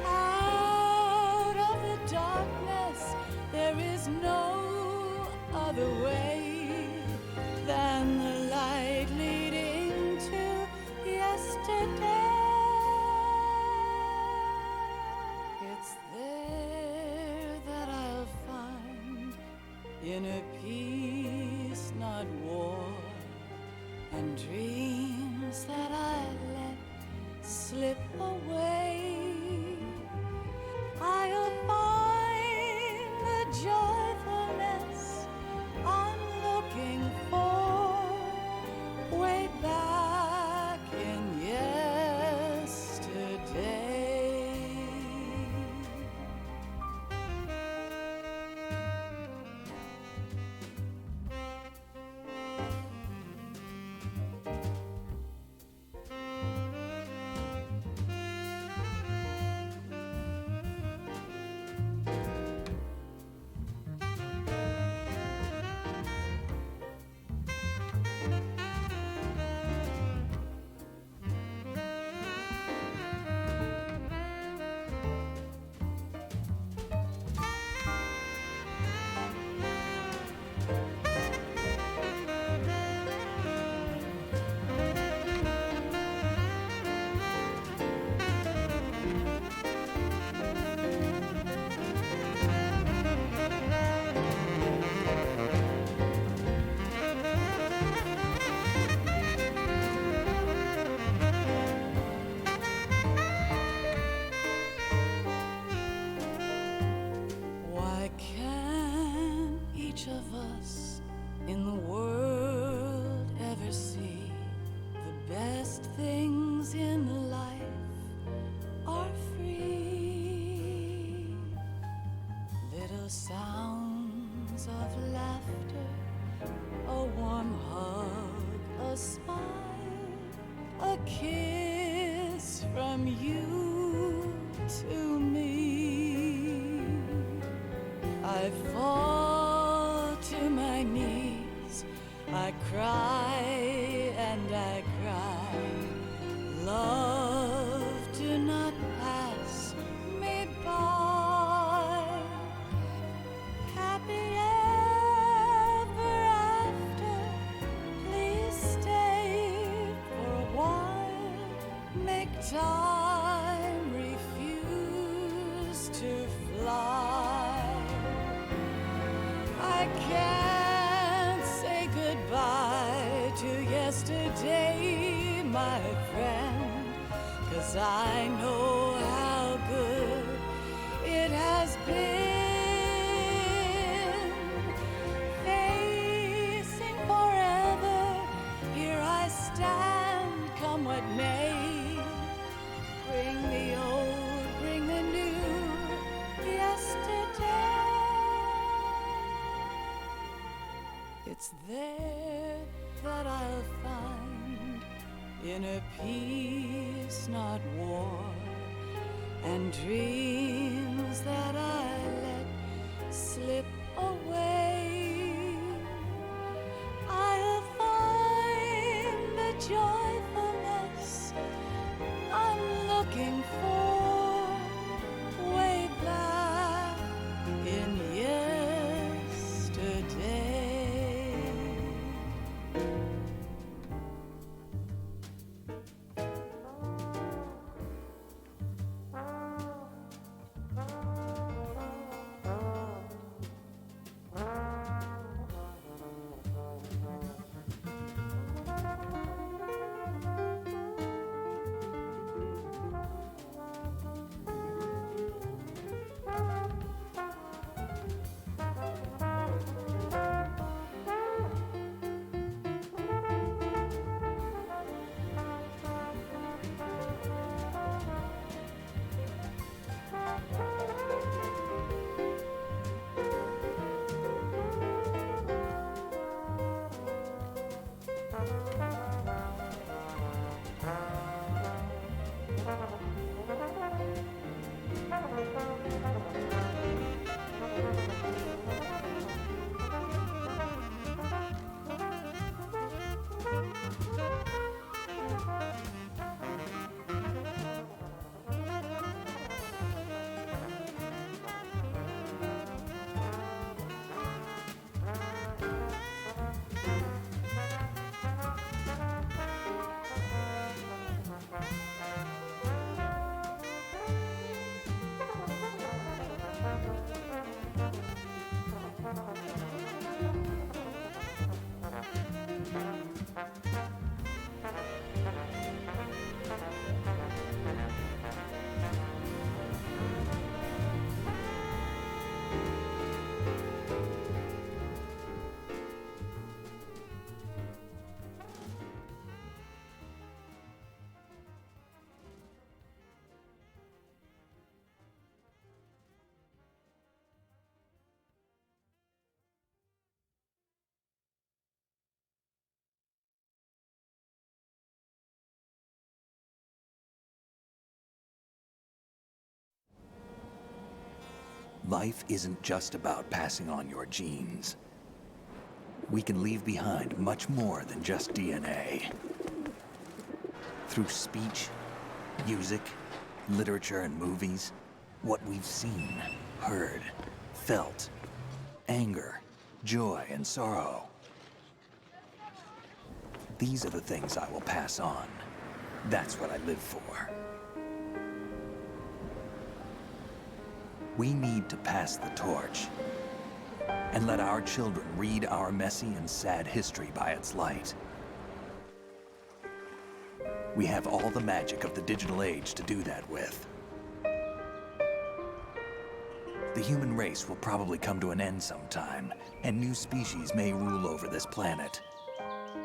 Out of the darkness, there is no other way than the light leading to yesterday. It's there that I'll find inner peace, not war, and dreams that I let slip away. I'll find the joyfulness I'm looking for way back in yesterday. sounds of laughter, a warm hug, a smile, a kiss from you to me. I fall to my knees, I cry and I cry. Love, do not pass me by. Happy ever after, please stay for a while. Make time, refuse to fly. I can't say goodbye to yesterday, my friend, 'cause I know how good it has been. Facing forever, here I stand, come what may. Bring the old, bring the new, yesterday. It's there that I'll find inner peace, not war, and dreams that I let slip away. I'll find the joyfulness I'm looking for way back in yesterday. Life isn't just about passing on your genes. We can leave behind much more than just DNA. Through speech, music, literature, and movies, what we've seen, heard, felt, anger, joy, and sorrow. These are the things I will pass on. That's what I live for. We need to pass the torch and let our children read our messy and sad history by its light. We have all the magic of the digital age to do that with. The human race will probably come to an end sometime, and new species may rule over this planet.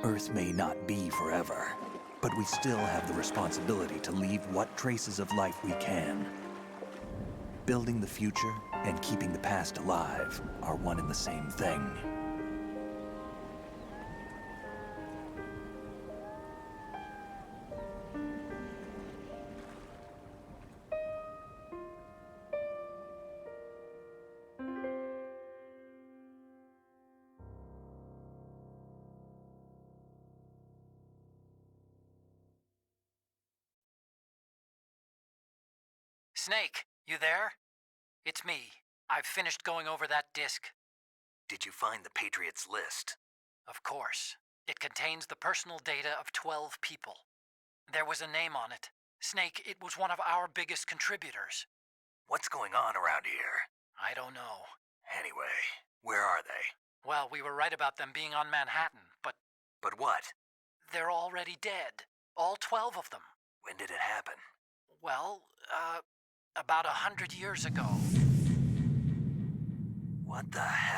Earth may not be forever, but we still have the responsibility to leave what traces of life we can. Building the future and keeping the past alive are one and the same thing. Snake, you there? It's me. I've finished going over that disk. Did you find the Patriots list? Of course. It contains the personal data of 12 people. There was a name on it. Snake, it was one of our biggest contributors. What's going on around here? I don't know. Anyway, where are they? Well, we were right about them being on Manhattan, but... But what? They're already dead. All 12 of them. When did it happen? Well, about 100 years ago. What the hell?